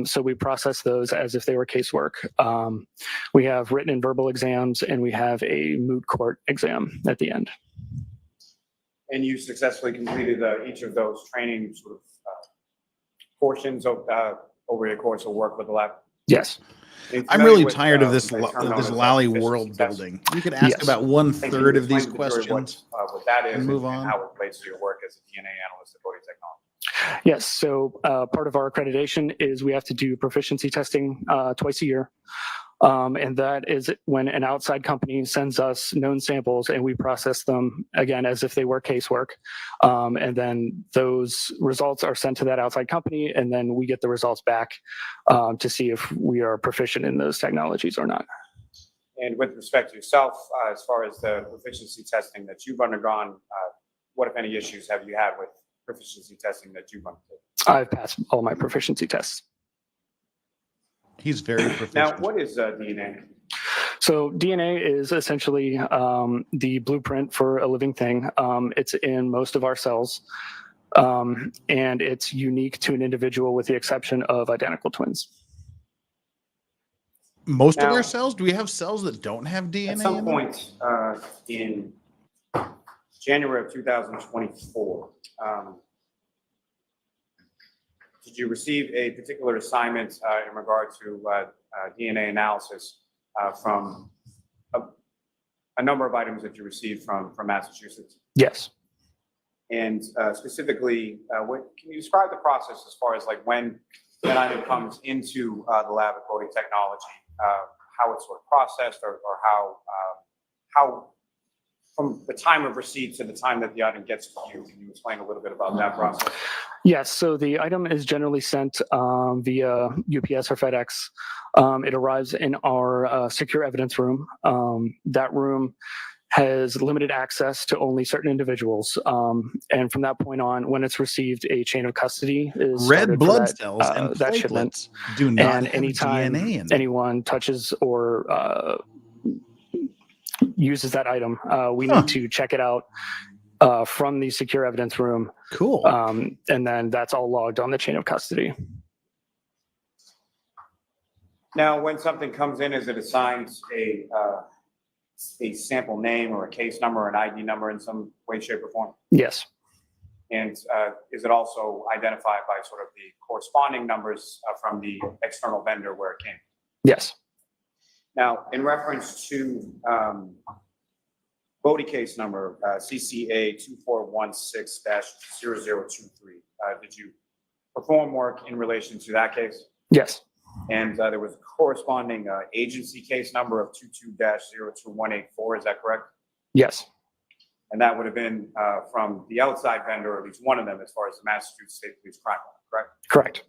So we process those as if they were casework. We have written and verbal exams, and we have a moot court exam at the end. And you successfully completed each of those training sort of portions of, over the course of work with the lab? Yes. I'm really tired of this lally world building. You could ask about 1/3 of these questions what that is and move and on. how it relates to your work as a DNA analyst at Bodie Technology. Yes, so part of our accreditation is we have to do proficiency testing twice a year. And that is when an outside company sends us known samples and we process them, again, as if they were casework. And then those results are sent to that outside company, and then we get the results back to see if we are proficient in those technologies or not. And with respect to yourself, as far as the proficiency testing that you've undergone, what, if any, issues have you had with proficiency testing that you've undertaken? I've passed all my proficiency tests. He's very proficient. Now, what is DNA? So DNA is essentially the blueprint for a living thing. It's in most of our cells, and it's unique to an individual with the exception of identical twins. Most of Now, our cells? Do we have cells that don't have DNA At some in them? point in January of 2024, did you receive a particular assignment in regard to DNA analysis from a number of items that you received from Massachusetts? Yes. And specifically, can you describe the process as far as like when that item comes into the lab at Bodie Technology, how it's sort of processed, or how from the time of receipt to the time that the item gets to you, can you explain a little bit about that process? Yes, so the item is generally sent via UPS or FedEx. It arrives in our secure evidence room. That room has limited access to only certain individuals. And from that point on, when it's received, a chain of custody is Red started blood for cells and that shipment. platelets do not And have anytime DNA in them. anyone touches or uses that item, we Huh. need to check it out from the secure evidence room. Cool. And then that's all logged on the chain of custody. Now, when something comes in, is it assigned a sample name or a case number or an ID number in some way, shape, or form? Yes. And is it also identified by sort of the corresponding numbers from the external vendor where it came? Yes. Now, in reference to Bodie case number CCA 2416-0023, did you perform work in relation to that case? Yes. And there was a corresponding agency case number of 22-02184, is that correct? Yes. And that would have been from the outside vendor, or at least one of them, as far as the Massachusetts State Police crime lab, correct? Correct.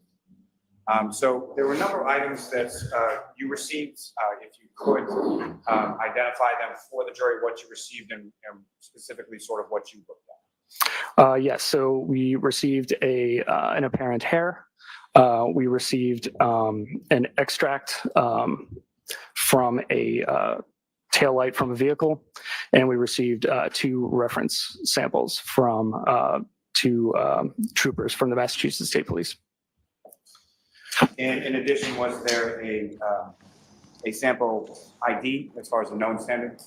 So there were a number of items that you received. If you could identify them for the jury, what you received and specifically sort of what you looked at. Yes. So we received an apparent hair. We received an extract from a taillight from a vehicle, and we received 2 reference samples from 2 troopers from the Massachusetts State Police. And in addition, was there a sample ID as far as a known standard?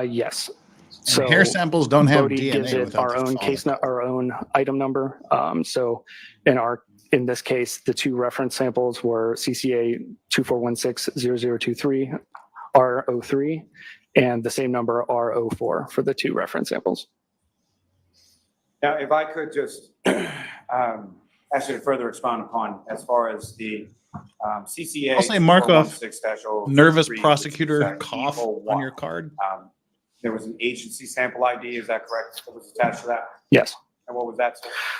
Yes. So hair samples don't have Bodie DNA gives it without our the own follicle. our own item number. So in this case, the 2 reference samples were CCA 2416-0023 R03 and the same number R04 for the 2 reference samples. Now, if I could just ask you to further expound upon as far as the CCA. I'll say mark off 2416-023, nervous which is, prosecutor cough E01. on your card. There was an agency sample ID, is that correct, that was attached to that? Yes. And what was that?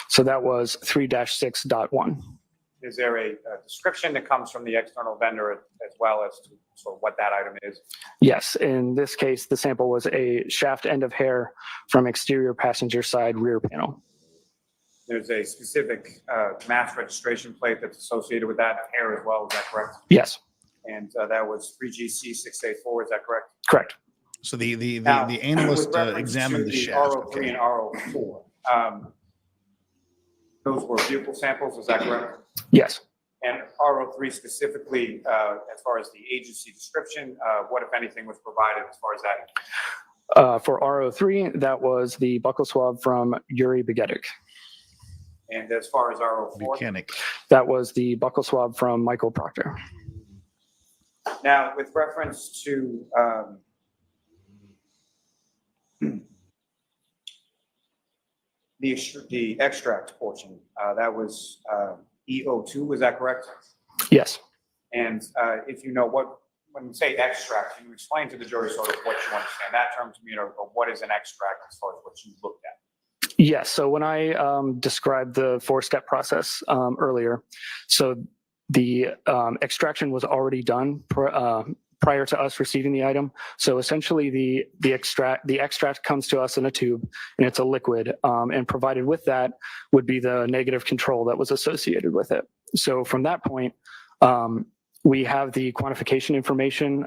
So that was 3-6.1. Is there a description that comes from the external vendor as well as to sort of what that item is? Yes. In this case, the sample was a shaft end of hair from exterior passenger side rear panel. There's a specific mass registration plate that's associated with that hair as well, is that correct? Yes. And that was 3GC684, is that correct? Correct. So the Now, analyst with reference examined to the shaft. RO3 and RO4, those were vehicle samples, is that correct? Yes. And RO3 specifically, as far as the agency description, what, if anything, was provided as far as that? For RO3, that was the buccal swab from Yuri Begetic. And as far as RO4? Mechanic. That was the buccal swab from Michael Proctor. Now, with reference to the extract portion, that was EO2, was that correct? Yes. And if you know when you say extract, can you explain to the jury sort of what you understand that term to me, or what is an extract as far as what you looked at? Yes. So when I described the 4-step process earlier, so the extraction was already done prior to us receiving the item. So essentially the extract comes to us in a tube, and it's a liquid, and provided with that would be the negative control that was associated with it. So from that point, we have the quantification information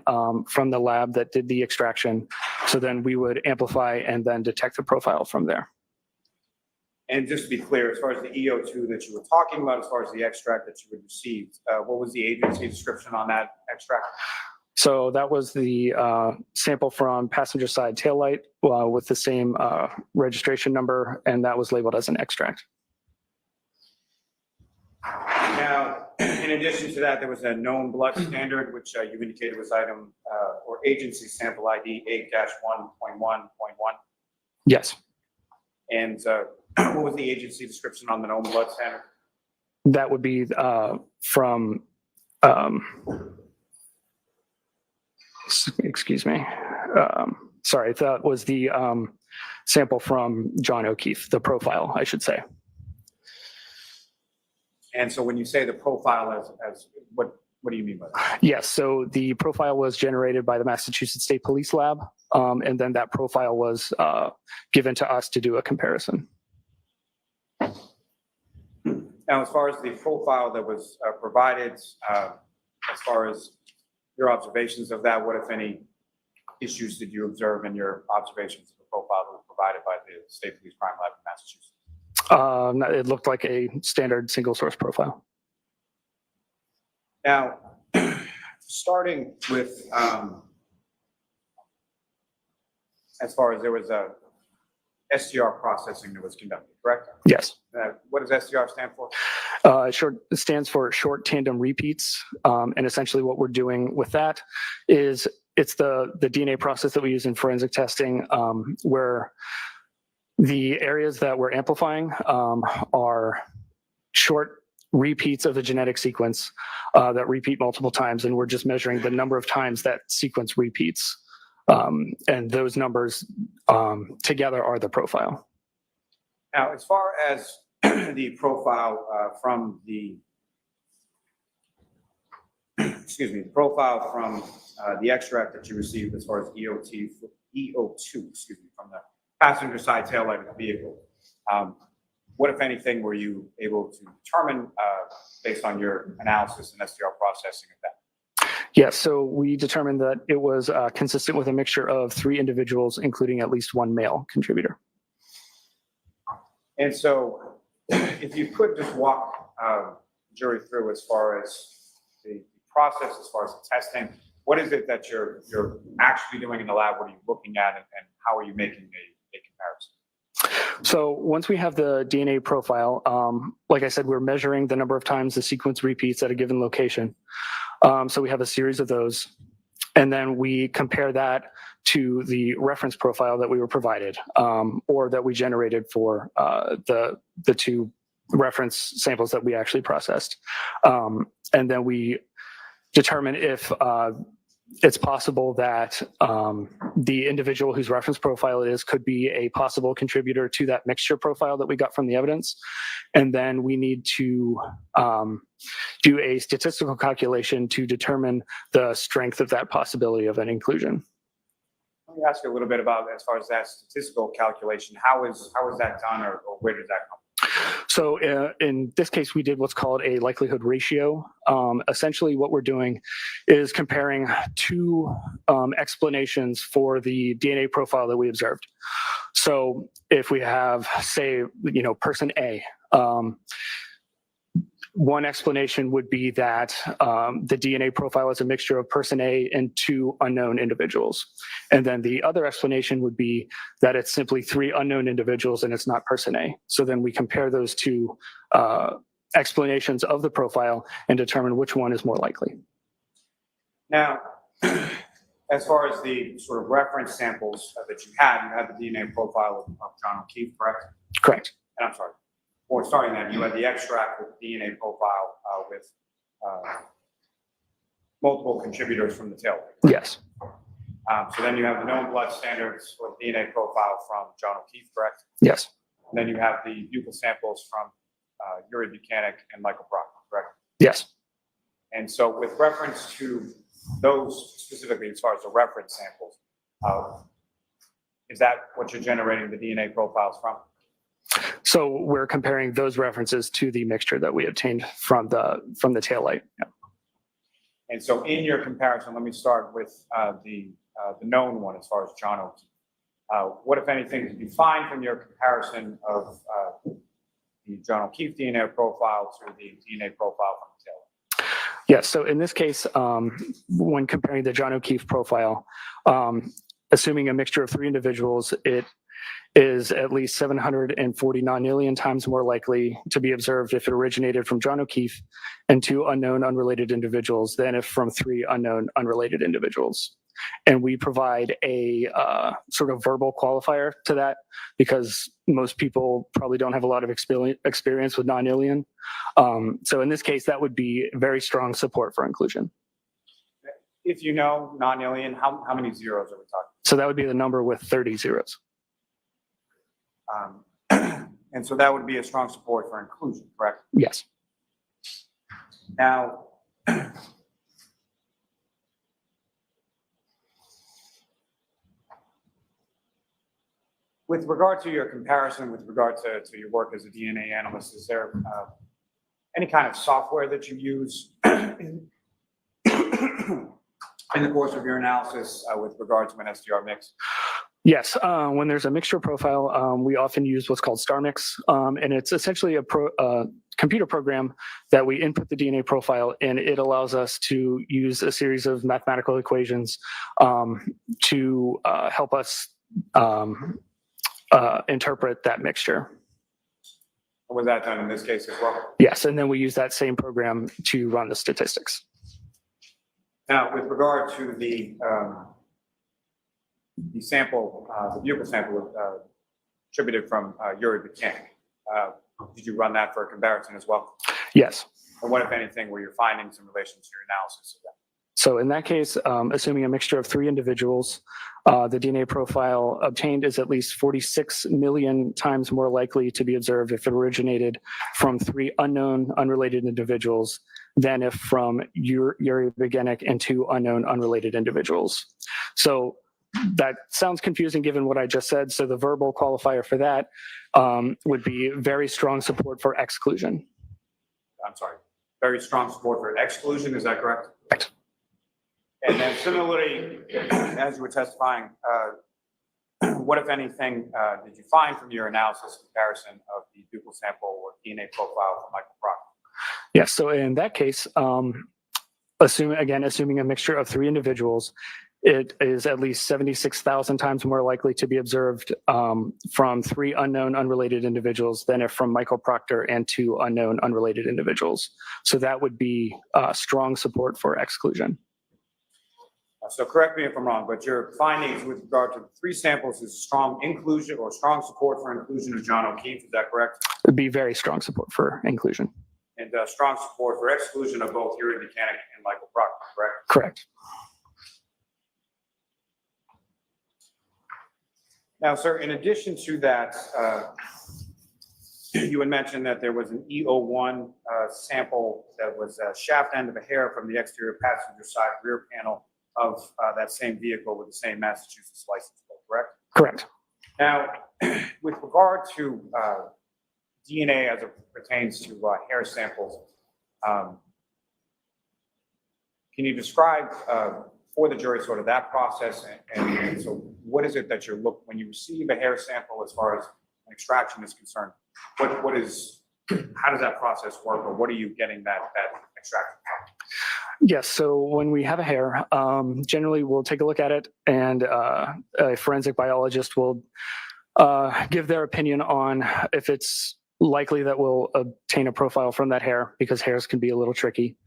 from the lab that did the extraction. So then we would amplify and then detect the profile from there. And just to be clear, as far as the EO2 that you were talking about, as far as the extract that you had received, what was the agency description on that extract? So that was the sample from passenger side taillight with the same registration number, and that was labeled as an extract. Now, in addition to that, there was a known blood standard, which you indicated was item or agency sample ID 8-1.1.1. Yes. And what was the agency description on the known blood standard? That would be from, excuse me, sorry, that was the sample from John O'Keefe, the profile, I should say. And so when you say the profile as what do you mean by that? Yes, so the profile was generated by the Massachusetts State Police Lab, and then that profile was given to us to do a comparison. Now, as far as the profile that was provided, as far as your observations of that, what, if any, issues did you observe in your observations of the profile that was provided by the State Police Crime Lab in Massachusetts? It looked like a standard single source profile. Now, starting with, as far as there was a STR processing that was conducted, correct? Yes. What does STR stand for? It stands for short tandem repeats. And essentially what we're doing with that is it's the DNA process that we use in forensic testing, where the areas that we're amplifying are short repeats of the genetic sequence that repeat multiple times. And we're just measuring the number of times that sequence repeats. And those numbers together are the profile. Now, as far as the profile from the, profile from the extract that you received as far as EO2, from the passenger side tail light of the vehicle, what, if anything, were you able to determine based on your analysis and STR processing of that? Yes, so we determined that it was consistent with a mixture of 3 individuals, including at least 1 male contributor. And so if you could just walk jury through as far as the process, as far as the testing, what is it that you're actually doing in the lab? What are you looking at, and how are you making a comparison? So once we have the DNA profile, like I said, we're measuring the number of times the sequence repeats at a given location. So we have a series of those, and then we compare that to the reference profile that we were provided, or that we generated for the 2 reference samples that we actually processed. And then we determine if it's possible that the individual whose reference profile it is could be a possible contributor to that mixture profile that we got from the evidence. And then we need to do a statistical calculation to determine the strength of that possibility of an inclusion. Let me ask you a little bit about, as far as that statistical calculation, how is that done, or where does that come from? So in this case, we did what's called a likelihood ratio. Essentially, what we're doing is comparing 2 explanations for the DNA profile that we observed. So if we have, say, person A, one explanation would be that the DNA profile is a mixture of person A and 2 unknown individuals. And then the other explanation would be that it's simply 3 unknown individuals and it's not person A. So then we compare those 2 explanations of the profile and determine which one is more likely. Now, as far as the sort of reference samples that you had the DNA profile of John O'Keefe, correct? Correct. And I'm sorry. Or starting that, you had the extract with DNA profile with multiple contributors from the tail. Yes. So then you have the known blood standards with DNA profile from John O'Keefe, correct? Yes. And then you have the buccal samples from Uri Buchanan and Michael Proctor, correct? Yes. And so with reference to those specifically, as far as the reference samples, is that what you're generating the DNA profiles from? So we're comparing those references to the mixture that we obtained from the tail light. Yeah. And so in your comparison, let me start with the known one as far as John O'Keefe. What, if anything, did you find from your comparison of the John O'Keefe DNA profile to the DNA profile from the tail light? Yes. So in this case, when comparing the John O'Keefe profile, assuming a mixture of 3 individuals, it is at least 740 non-alien times more likely to be observed if it originated from John O'Keefe and 2 unknown unrelated individuals than if from 3 unknown unrelated individuals. And we provide a sort of verbal qualifier to that because most people probably don't have a lot of experience with non-alien. So in this case, that would be very strong support for inclusion. If you know non-alien, how many zeros are we talking? So that would be the number with 30 zeros. And so that would be a strong support for inclusion, correct? Yes. Now, with regard to your comparison, with regard to your work as a DNA analyst, is there any kind of software that you use in the course of your analysis with regard to an STR mix? Yes, when there's a mixture profile, we often use what's called StarMix, and it's essentially a computer program that we input the DNA profile, and it allows us to use a series of mathematical equations to help us interpret that mixture. Was that done in this case as well? Yes, and then we use that same program to run the statistics. Now, with regard to the sample, the buccal sample attributed from Yuri Buchanan, did you run that for a comparison as well? Yes. And what, if anything, were your findings in relation to your analysis of that? So in that case, assuming a mixture of 3 individuals, the DNA profile obtained is at least 46 million times more likely to be observed if it originated from 3 unknown, unrelated individuals than if from Yuri Buchanan and 2 unknown, unrelated individuals. So that sounds confusing given what I just said. So the verbal qualifier for that would be very strong support for exclusion. I'm sorry, very strong support for exclusion, is that correct? Correct. And then similarly, as you were testifying, what, if anything, did you find from your analysis comparison of the buccal sample or DNA profile from Michael Proctor? Yes, so in that case, assuming a mixture of 3 individuals, it is at least 76,000 times more likely to be observed from 3 unknown, unrelated individuals than if from Michael Proctor and 2 unknown, unrelated individuals. So that would be strong support for exclusion. So correct me if I'm wrong, but your findings with regard to the 3 samples is strong inclusion or strong support for inclusion of John O'Keefe, is that correct? It would be very strong support for inclusion. And strong support for exclusion of both Yuri Buchanan and Michael Proctor, correct? Correct. Now, sir, in addition to that, you had mentioned that there was an E01 sample that was a shaft end of a hair from the exterior passenger side rear panel of that same vehicle with the same Massachusetts license plate, correct? Correct. Now, with regard to DNA as it pertains to hair samples, can you describe for the jury sort of that process? And so what is it that you're when you receive a hair sample as far as an extraction is concerned, how does that process work, or what are you getting that extraction from? Yes, so when we have a hair, generally we'll take a look at it, and a forensic biologist will give their opinion on if it's likely that we'll obtain a profile from that hair, because hairs can be a little tricky.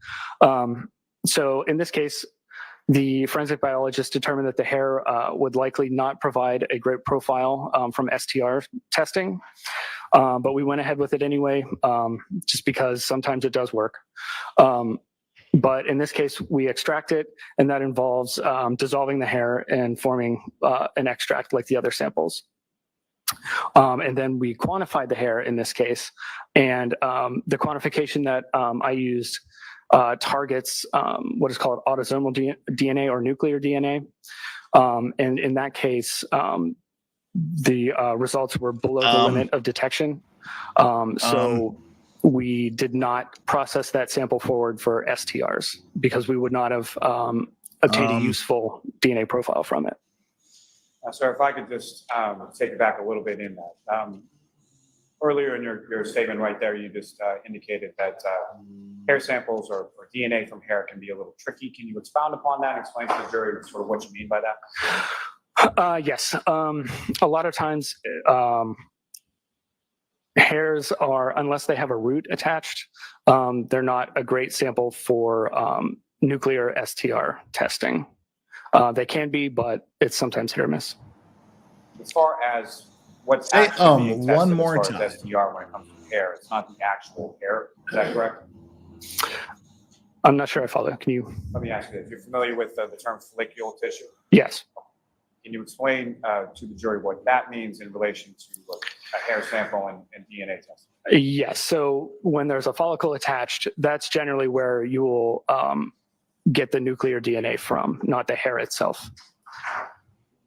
So in this case, the forensic biologist determined that the hair would likely not provide a great profile from STR testing, but we went ahead with it anyway, just because sometimes it does work. But in this case, we extract it, and that involves dissolving the hair and forming an extract like the other samples. And then we quantified the hair in this case, and the quantification that I used targets what is called autosomal DNA or nuclear DNA. And in that case, the results were below the limit of detection. So we did not process that sample forward for STRs because we would not have obtained a useful DNA profile from it. Sir, if I could just take it back a little bit in that. Earlier in your statement right there, you just indicated that hair samples or DNA from hair can be a little tricky. Can you expound upon that and explain to the jury sort of what you mean by that? Yes. A lot of times, hairs are, unless they have a root attached, they're not a great sample for nuclear STR testing. They can be, but it's sometimes hit or miss. As far as what's actually being tested one more as far time. as STR when it comes to hair, it's not the actual hair. Is that correct? I'm not sure I follow. Can you? Let me ask you this. You're familiar with the term follicular tissue? Yes. Can Can you explain to the jury what that means in relation to a hair sample and DNA testing? Yes. So when there's a follicle attached, that's generally where you will get the nuclear DNA from, not the hair itself.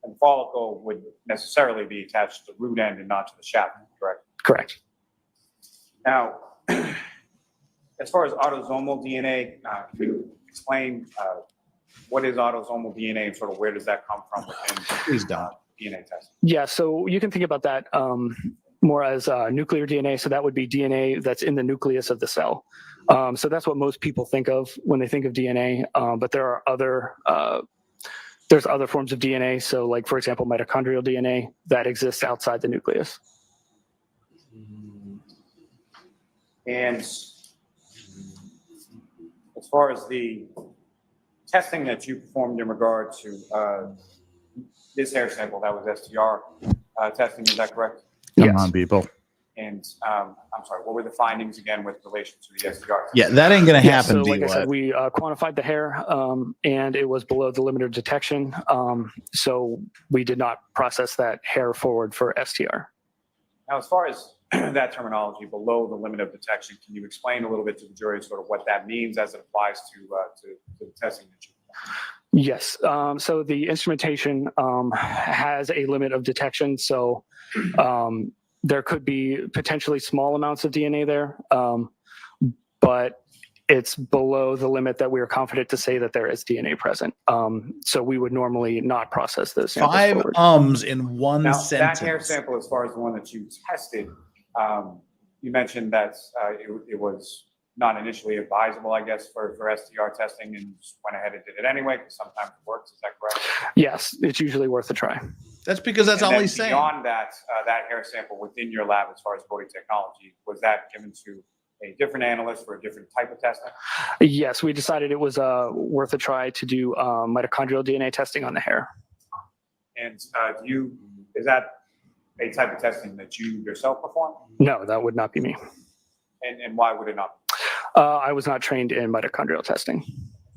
And the follicle would necessarily be attached to the root end and not to the shaft, correct? Correct. Now, as far as autosomal DNA, can you explain what is autosomal DNA and sort of where does that come from within Please don't. DNA testing? Yeah. So you can think about that more as nuclear DNA. So that would be DNA that's in the nucleus of the cell. So that's what most people think of when they think of DNA. But there are there's other forms of DNA. So like, for example, mitochondrial DNA that exists outside the nucleus. And as far as the testing that you performed in regard to this hair sample, that was STR testing, is that correct? Come on, people. And I'm sorry, what were the findings again with relation to the STR? Yeah, that ain't going to happen. So like I said, we quantified the hair and it was below the limit of detection. So we did not process that hair forward for STR. Now, as far as that terminology, below the limit of detection, can you explain a little bit to the jury sort of what that means as it applies to the testing that you performed? Yes. So the instrumentation has a limit of detection. So there could be potentially small amounts of DNA there, but it's below the limit that we are confident to say that there is DNA present. So we would normally not process those samples 5 forward. in one Now, sentence. that hair sample, as far as the one that you tested, you mentioned that it was not initially advisable, I guess, for STR testing, and just went ahead and did it anyway, because sometimes it works. Is that correct? Yes, it's usually worth a try. That's because that's And all then he's saying. Beyond that, that hair sample within your lab, as far as voting technology, was that given to a different analyst for a different type of testing? Yes, we decided it was worth a try to do mitochondrial DNA testing on the hair. And is that a type of testing that you yourself perform? No, that would not be me. And why would it not? I was not trained in mitochondrial testing.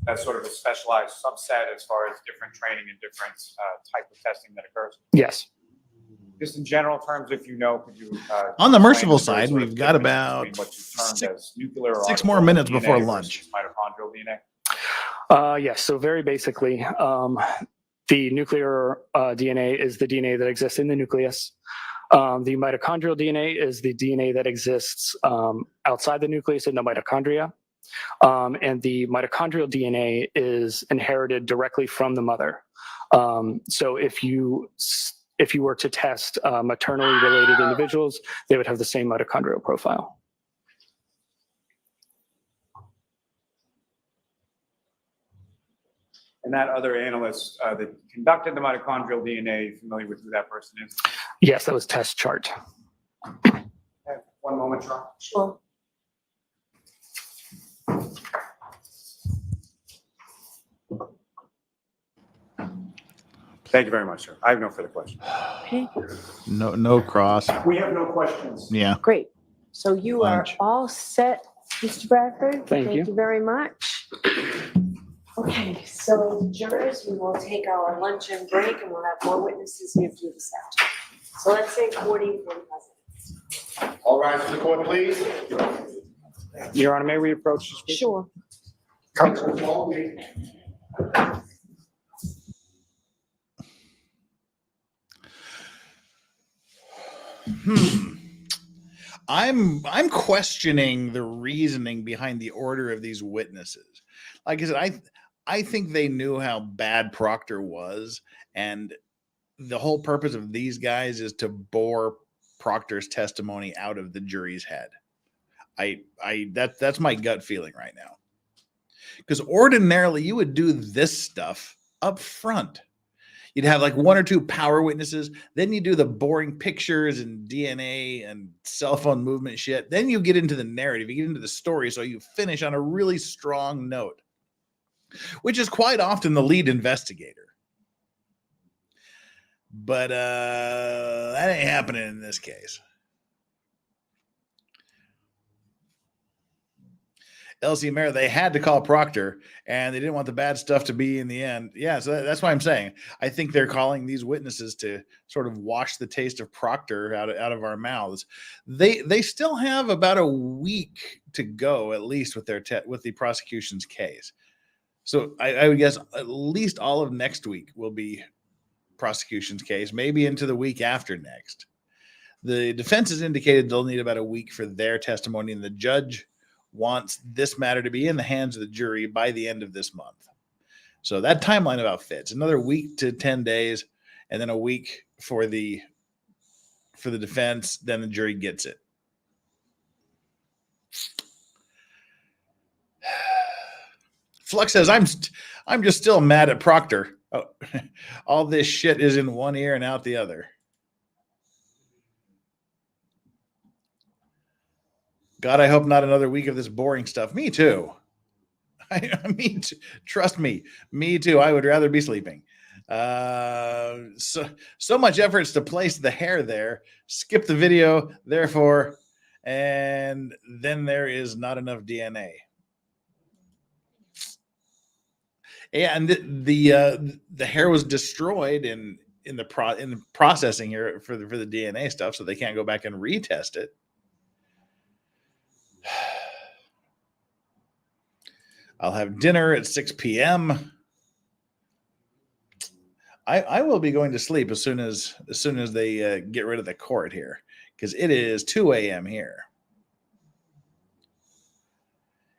That's sort of a specialized subset as far as different training and different type of testing that occurs? Yes. Just in general terms, if you know, could you? On the merciful explain side, sort of we've got difference about between what you termed 6 as nuclear or 6 more autosomal minutes DNA before versus lunch. Mitochondrial DNA. Yes, so very basically, the nuclear DNA is the DNA that exists in the nucleus. The mitochondrial DNA is the DNA that exists outside the nucleus in the mitochondria. And the mitochondrial DNA is inherited directly from the mother. So if you were to test maternally related individuals, they would have the same mitochondrial profile. And that other analyst that conducted the mitochondrial DNA, are you familiar with who that person is? Yes, that was test chart. Okay, one moment, Sean. Sure. Thank you very much, sir. I have no further questions. Okay, No cross. We have no questions. Yeah. great. So you are Lunch. all set, Mr. Bradford? Thank you. Thank you very much. Okay, so jurors, we will take our luncheon break and we'll have more witnesses here for this afternoon. So let's say 40, 45 minutes. All rise to the court, please. Your Honor, may we approach? Sure. Counsel, follow me. I'm questioning the reasoning behind the order of these witnesses. Like I said, I think they knew how bad Proctor was, and the whole purpose of these guys is to bore Proctor's testimony out of the jury's head. That's my gut feeling right now. Because ordinarily you would do this stuff up front. You'd have like 1 or 2 power witnesses. Then you do the boring pictures and DNA and cell phone movement shit. Then you get into the narrative, you get into the story. So you finish on a really strong note, which is quite often the lead investigator. But that ain't happening in this case. Elsie Mayer, they had to call Proctor, and they didn't want the bad stuff to be in the end. Yeah, so that's why I'm saying I think they're calling these witnesses to sort of wash the taste of Proctor out of our mouths. They still have about a week to go, at least with their with the prosecution's case. So I would guess at least all of next week will be prosecution's case, maybe into the week after next. The defense has indicated they'll need about a week for their testimony, and the judge wants this matter to be in the hands of the jury by the end of this month. So that timeline about fits. Another week to 10 days, and then a week for the defense, then the jury gets it. Flux says, I'm just still mad at Proctor. Oh, all this shit is in one ear and out the other. God, I hope not another week of this boring stuff. Me too. Me too. Trust me. Me too. I would rather be sleeping. So much efforts to place the hair there. Skip the video, therefore, and then there is not enough DNA. Yeah, and the hair was destroyed in the processing here for the DNA stuff, so they can't go back and retest it. I'll have dinner at 6 p.m. I will be going to sleep as soon as they get rid of the court here, because it is 2 a.m. here.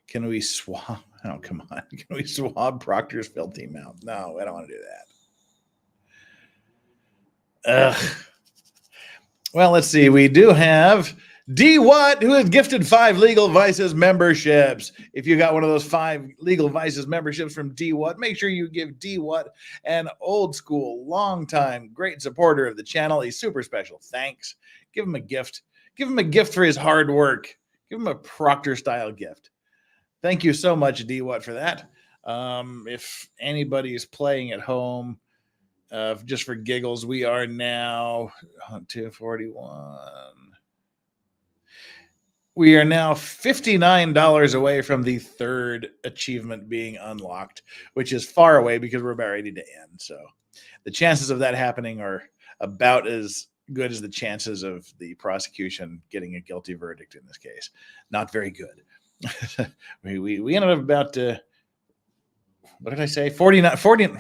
Can we swab? Oh, come on. Can we swab Proctor's filthy mouth? No, I don't want to do that. Ugh. Well, let's see. We do have D. Watt, who has gifted 5 Legal Vices memberships. If you got one of those 5 Legal Vices memberships from D. Watt, make sure you give D. Watt an old school, long time, great supporter of the channel a super special thanks. Give him a gift. Give him a gift for his hard work. Give him a Proctor style gift. Thank you so much, D. Watt, for that. If anybody is playing at home, just for giggles, we are now on 241. We are now $59 away from the 3rd achievement being unlocked, which is far away because we're about ready to end. So the chances of that happening are about as good as the chances of the prosecution getting a guilty verdict in this case. Not very good. we ended up about what did I say? $49, 140,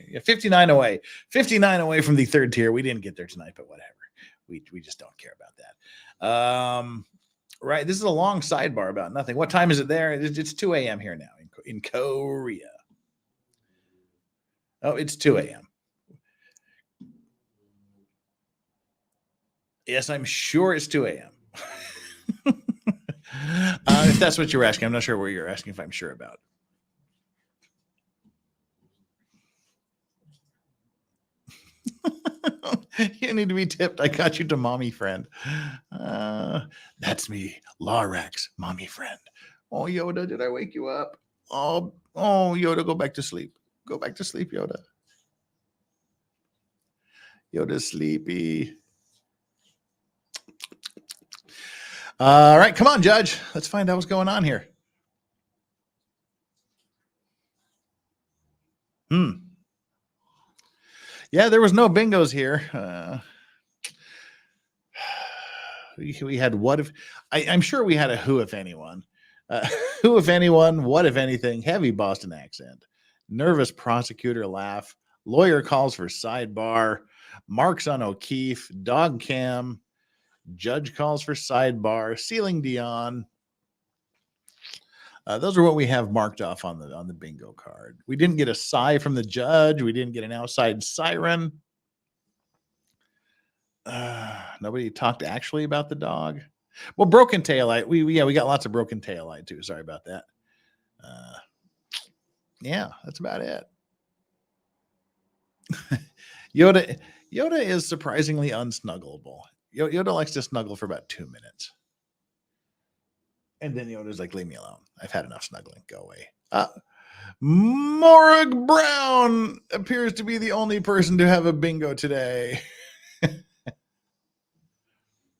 yeah, 59 away. 59 away from the 3rd tier. We didn't get there tonight, but whatever. We just don't care about that. Right. This is a long sidebar about nothing. What time is it there? It's 2 a.m. here now in Korea. Oh, it's 2 a.m. Yes, I'm sure it's 2 a.m. If that's what you're asking, I'm not sure what you're asking if I'm sure about. You need to be tipped. I got you to mommy friend. That's me, Lorax, mommy friend. Oh, Yoda, did I wake you up? Oh, Yoda, go back to sleep. Go back to sleep, Yoda. Yoda's sleepy. All right, come on, Judge. Let's find out what's going on here. Yeah, there was no bingos here. We had what if, I'm sure we had a who if anyone. Who if anyone, what if anything, heavy Boston accent, nervous prosecutor laugh, lawyer calls for sidebar, marks on O'Keefe, dog cam, judge calls for sidebar, ceiling Dion. Those are what we have marked off on the bingo card. We didn't get a sigh from the judge. We didn't get an outside siren. Nobody talked actually about the dog. Well, broken taillight. We got lots of broken taillight too. Sorry about that. Yeah, that's about it. Yoda is surprisingly unsnuggleable. Yoda likes to snuggle for about 2 minutes. And then Yoda's like, leave me alone. I've had enough snuggling. Go away. Morag Brown appears to be the only person to have a bingo today.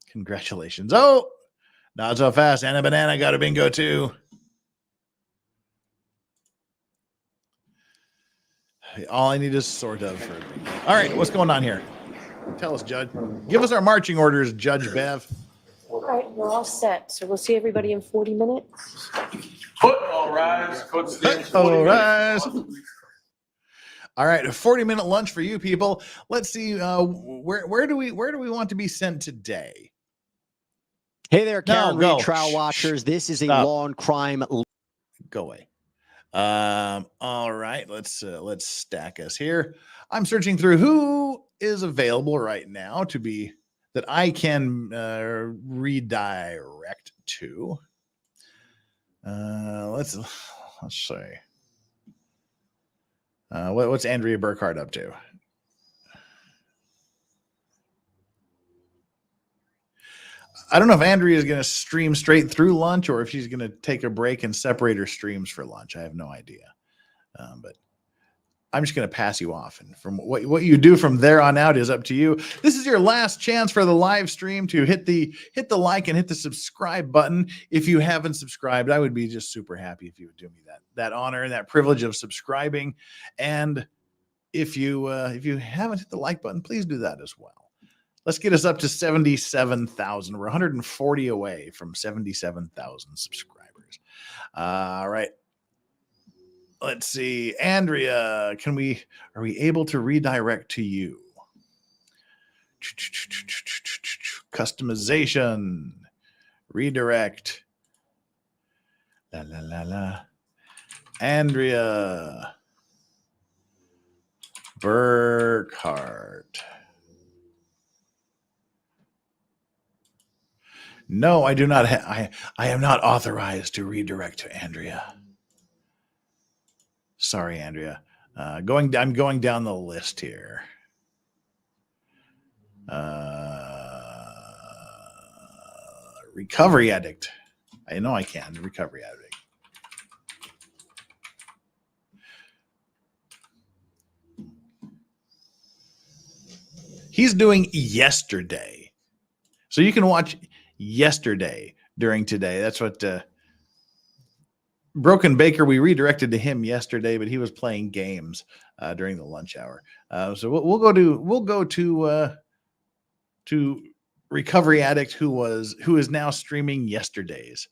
Congratulations. Oh, Not so fast. Anna Banana got a bingo too. All I need is sort of for a bingo. All right, what's going on here? Tell us, Judge. Give us our marching orders, Judge Bev. All right, we're all set. So we'll see everybody in 40 minutes. All rise. All rise. All right, a 40-minute lunch for you people. Let's see, where do we want to be sent today? Hey there, Karen go. Reed, trial watchers. This is a Stop. law and crime. Go away. All right, let's stack us here. I'm searching through who is available right now to be that I can redirect to. Let's see. What's Andrea Burkhardt up to? I don't know if Andrea is going to stream straight through lunch or if she's going to take a break and separate her streams for lunch. I have no idea. But I'm just going to pass you off. And from what you do from there on out is up to you. This is your last chance for the live stream to hit the like and hit the subscribe button. If you haven't subscribed, I would be just super happy if you would do me that honor and that privilege of subscribing. And if you haven't hit the like button, please do that as well. Let's get us up to 77,000. We're 140 away from 77,000 subscribers. All right. Let's see. Andrea, are we able to redirect to you? Customization. Redirect. La la la la. Andrea Burkhardt. No, I do not. I am not authorized to redirect to Andrea. Sorry, Andrea. I'm going down the list here. Recovery addict. I know I can. Recovery addict. He's doing yesterday. So you can watch yesterday during today. That's what Broken Baker, we redirected to him yesterday, but he was playing games during the lunch hour. So we'll go to Recovery Addict, who is now streaming yesterday's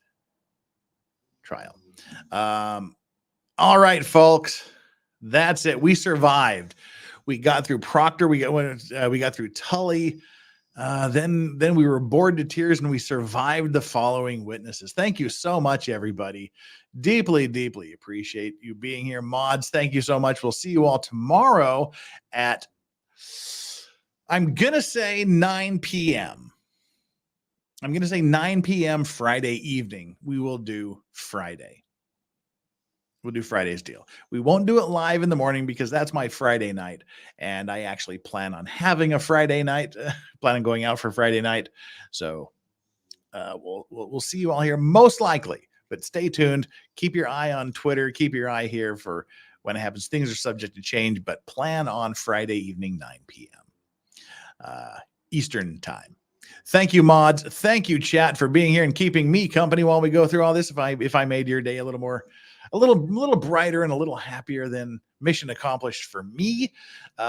trial. All right, folks, that's it. We survived. We got through Proctor. We got through Tully. Then we were bored to tears and we survived the following witnesses. Thank you so much, everybody. Deeply, deeply appreciate you being here. Mods, thank you so much. We'll see you all tomorrow at, I'm going to say 9 p.m. I'm going to say 9 p.m. Friday evening. We will do Friday. We'll do Friday's deal. We won't do it live in the morning because that's my Friday night. And I actually plan on having a Friday night, plan on going out for Friday night. So we'll see you all here most likely, but stay tuned. Keep your eye on Twitter. Keep your eye here for when it happens. Things are subject to change, but plan on Friday evening, 9 p.m. Eastern time. Thank you, mods. Thank you, chat, for being here and keeping me company while we go through all this. If I made your day a little brighter and a little happier, than mission accomplished for me.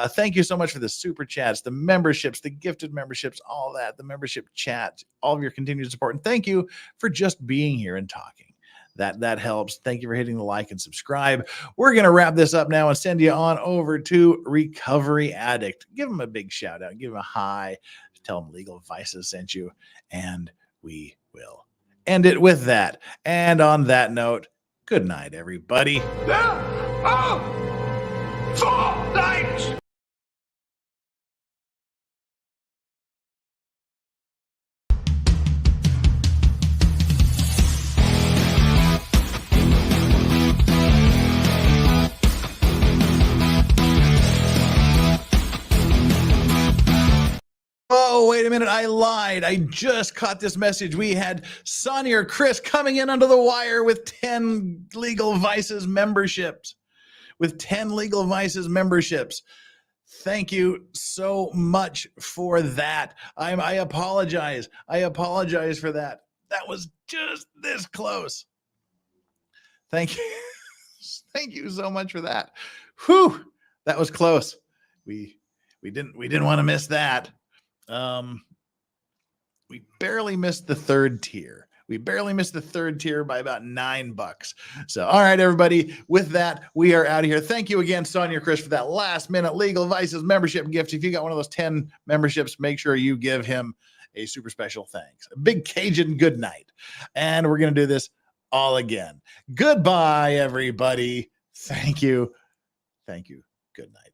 Thank you so much for the super chats, the memberships, the gifted memberships, all that, the membership chat, all of your continued support. And thank you for just being here and talking. That helps. Thank you for hitting the like and subscribe. We're going to wrap this up now and send you on over to Recovery Addict. Give him a big shout out. Give him a hi. Tell him Legal Vices sent you. And we will end it with that. And on that note, good night, everybody. Oh, wait a minute. I lied. I just caught this message. We had Sonny or Chris coming in under the wire with 10 Legal Vices memberships. Thank you so much for that. I apologize. I apologize for that. That was just this close. Thank you. Thank you so much for that. Whew, that was close. We didn't want to miss that. We barely missed the third tier. We barely missed the third tier by about $9. So, all right, everybody. With that, we are out of here. Thank you again, Sonia Chris, for that last-minute Legal Vices membership gift. If you got one of those 10 memberships, make sure you give him a super special thanks. A big Cajun good night. And we're going to do this all again. Goodbye, everybody. Thank you. Thank you. Good night.